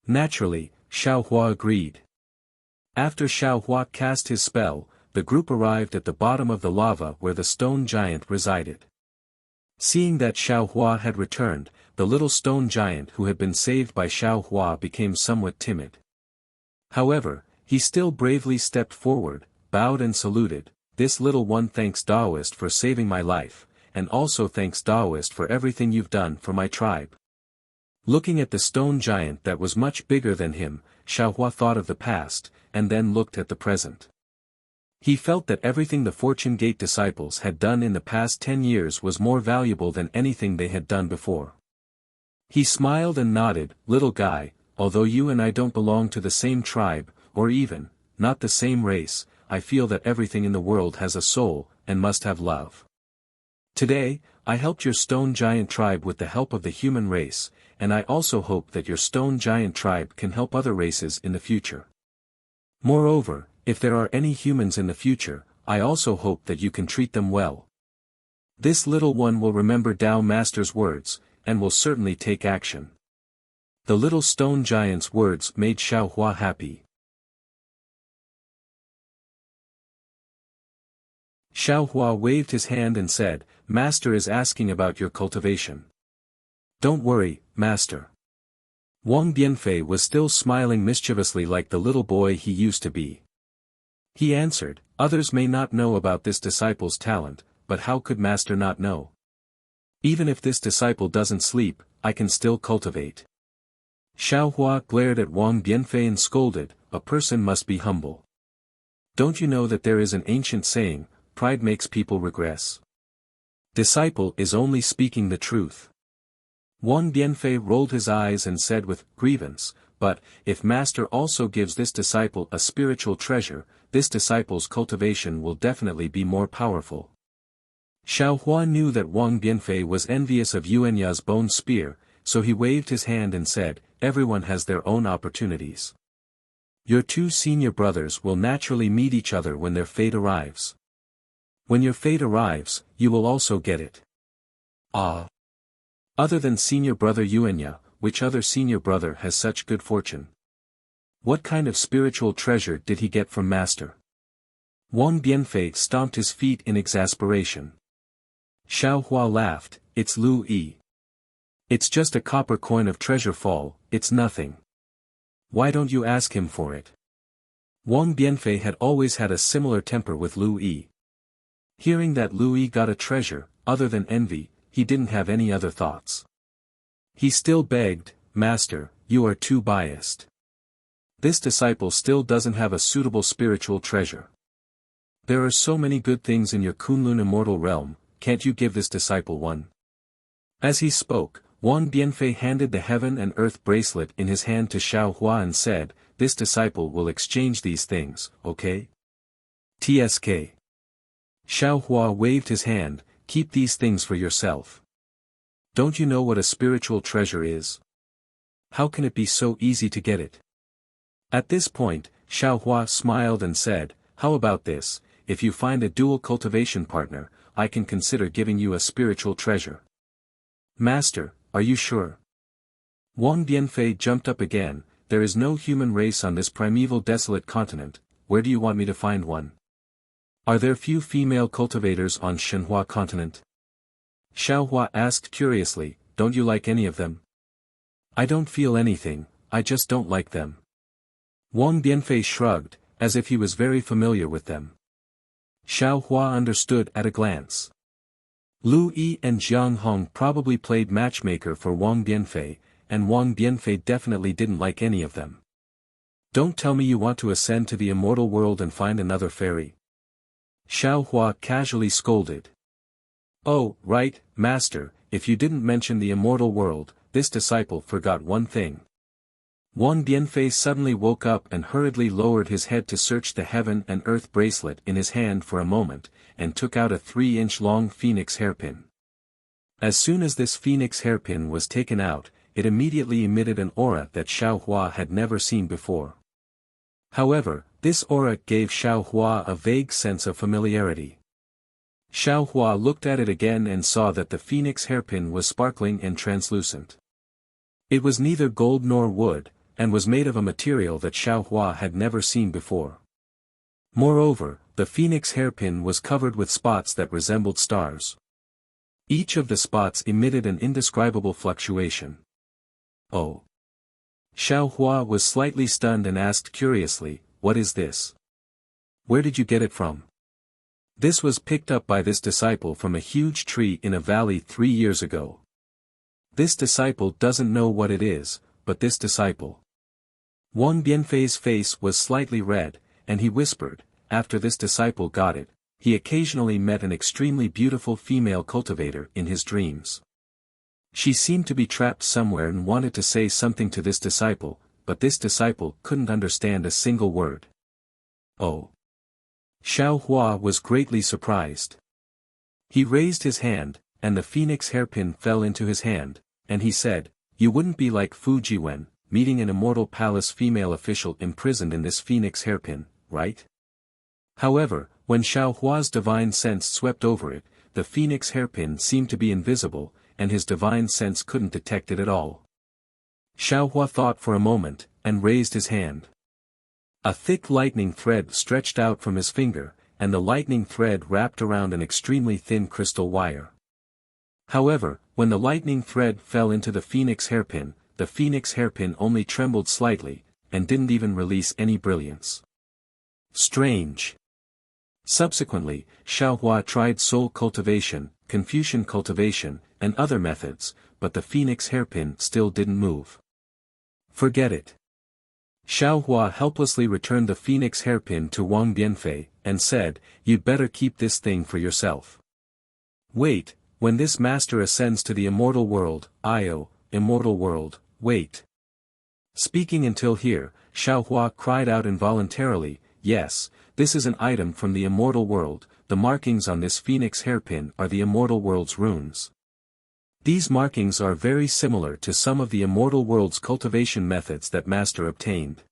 Naturally, Xiaohua agreed. After Xiaohua cast his spell, the group arrived at the bottom of the lava where the stone giant resided. Seeing that Xiaohua had returned, the little stone giant who had been saved by Xiaohua became somewhat timid. However, he still bravely stepped forward, bowed and saluted, this little one thanks Taoist for saving my life, and also thanks Taoist for everything you've done for my tribe. Looking at the stone giant that was much bigger than him, Xiaohua thought of the past, and then looked at the present. He felt that everything the Fortune Gate disciples had done in the past 10 years was more valuable than anything they had done before. He smiled and nodded, little guy, although you and I don't belong to the same tribe, or even, not the same race, I feel that everything in the world has a soul, and must have love. Today, I helped your stone giant tribe with the help of the human race, and I also hope that your stone giant tribe can help other races in the future. Moreover, if there are any humans in the future, I also hope that you can treat them well. This little one will remember Tao Master's words, and will certainly take action. The little stone giant's words made Xiaohua happy. Xiaohua waved his hand and said, Master is asking about your cultivation. Don't worry, Master. Wang Bianfei was still smiling mischievously like the little boy he used to be. He answered, others may not know about this disciple's talent, but how could Master not know? Even if this disciple doesn't sleep, I can still cultivate. Xiaohua glared at Wang Bianfei and scolded, a person must be humble. Don't you know that there is an ancient saying, pride makes people regress? Disciple is only speaking the truth. Wang Bianfei rolled his eyes and said with grievance, but, if Master also gives this disciple a spiritual treasure, this disciple's cultivation will definitely be more powerful. Xiaohua knew that Wang Bianfei was envious of Yuanya's bone spear, so he waved his hand and said, everyone has their own opportunities. Your two senior brothers will naturally meet each other when their fate arrives. When your fate arrives, you will also get it. Ah! Other than senior brother Yuanya, which other senior brother has such good fortune? What kind of spiritual treasure did he get from Master? Wang Bianfei stomped his feet in exasperation. Xiaohua laughed, it's Lu Yi. It's just a copper coin of treasure fall, it's nothing. Why don't you ask him for it? Wang Bianfei had always had a similar temper with Lu Yi. Hearing that Lu Yi got a treasure, other than envy, he didn't have any other thoughts. He still begged, Master, you are too biased. This disciple still doesn't have a suitable spiritual treasure. There are so many good things in your Kunlun immortal realm, can't you give this disciple one? As he spoke, Wang Bianfei handed the heaven and earth bracelet in his hand to Xiaohua and said, this disciple will exchange these things, okay? TSK. Xiaohua waved his hand, keep these things for yourself. Don't you know what a spiritual treasure is? How can it be so easy to get it? At this point, Xiaohua smiled and said, how about this, if you find a dual cultivation partner, I can consider giving you a spiritual treasure. Master, are you sure? Wang Bianfei jumped up again, there is no human race on this primeval desolate continent, where do you want me to find one? Are there few female cultivators on Shenhua continent? Xiaohua asked curiously, don't you like any of them? I don't feel anything, I just don't like them. Wang Bianfei shrugged, as if he was very familiar with them. Xiaohua understood at a glance. Lu Yi and Jiang Hong probably played matchmaker for Wang Bianfei, and Wang Bianfei definitely didn't like any of them. Don't tell me you want to ascend to the immortal world and find another fairy. Xiaohua casually scolded. Oh, right, Master, if you didn't mention the immortal world, this disciple forgot one thing. Wang Bianfei suddenly woke up and hurriedly lowered his head to search the heaven and earth bracelet in his hand for a moment, and took out a 3-inch long phoenix hairpin. As soon as this phoenix hairpin was taken out, it immediately emitted an aura that Xiaohua had never seen before. However, this aura gave Xiaohua a vague sense of familiarity. Xiaohua looked at it again and saw that the phoenix hairpin was sparkling and translucent. It was neither gold nor wood, and was made of a material that Xiaohua had never seen before. Moreover, the phoenix hairpin was covered with spots that resembled stars. Each of the spots emitted an indescribable fluctuation. Oh! Xiaohua was slightly stunned and asked curiously, what is this? Where did you get it from? This was picked up by this disciple from a huge tree in a valley 3 years ago. This disciple doesn't know what it is, but this disciple. Wang Bianfei's face was slightly red, and he whispered, after this disciple got it, he occasionally met an extremely beautiful female cultivator in his dreams. She seemed to be trapped somewhere and wanted to say something to this disciple, but this disciple couldn't understand a single word. Oh! Xiaohua was greatly surprised. He raised his hand, and the phoenix hairpin fell into his hand, and he said, you wouldn't be like Fu Jiwen, meeting an immortal palace female official imprisoned in this phoenix hairpin, right? However, when Xiaohua's divine sense swept over it, the phoenix hairpin seemed to be invisible, and his divine sense couldn't detect it at all. Xiaohua thought for a moment, and raised his hand. A thick lightning thread stretched out from his finger, and the lightning thread wrapped around an extremely thin crystal wire. However, when the lightning thread fell into the phoenix hairpin only trembled slightly, and didn't even release any brilliance. Strange. Subsequently, Xiaohua tried soul cultivation, Confucian cultivation, and other methods, but the phoenix hairpin still didn't move. Forget it. Xiaohua helplessly returned the phoenix hairpin to Wang Bianfei, and said, "You'd better keep this thing for yourself. Wait, when this master ascends to the immortal world, immortal world, wait." Speaking until here, Xiaohua cried out involuntarily, "Yes, this is an item from the immortal world, the markings on this phoenix hairpin are the immortal world's runes. These markings are very similar to some of the immortal world's cultivation methods that master obtained."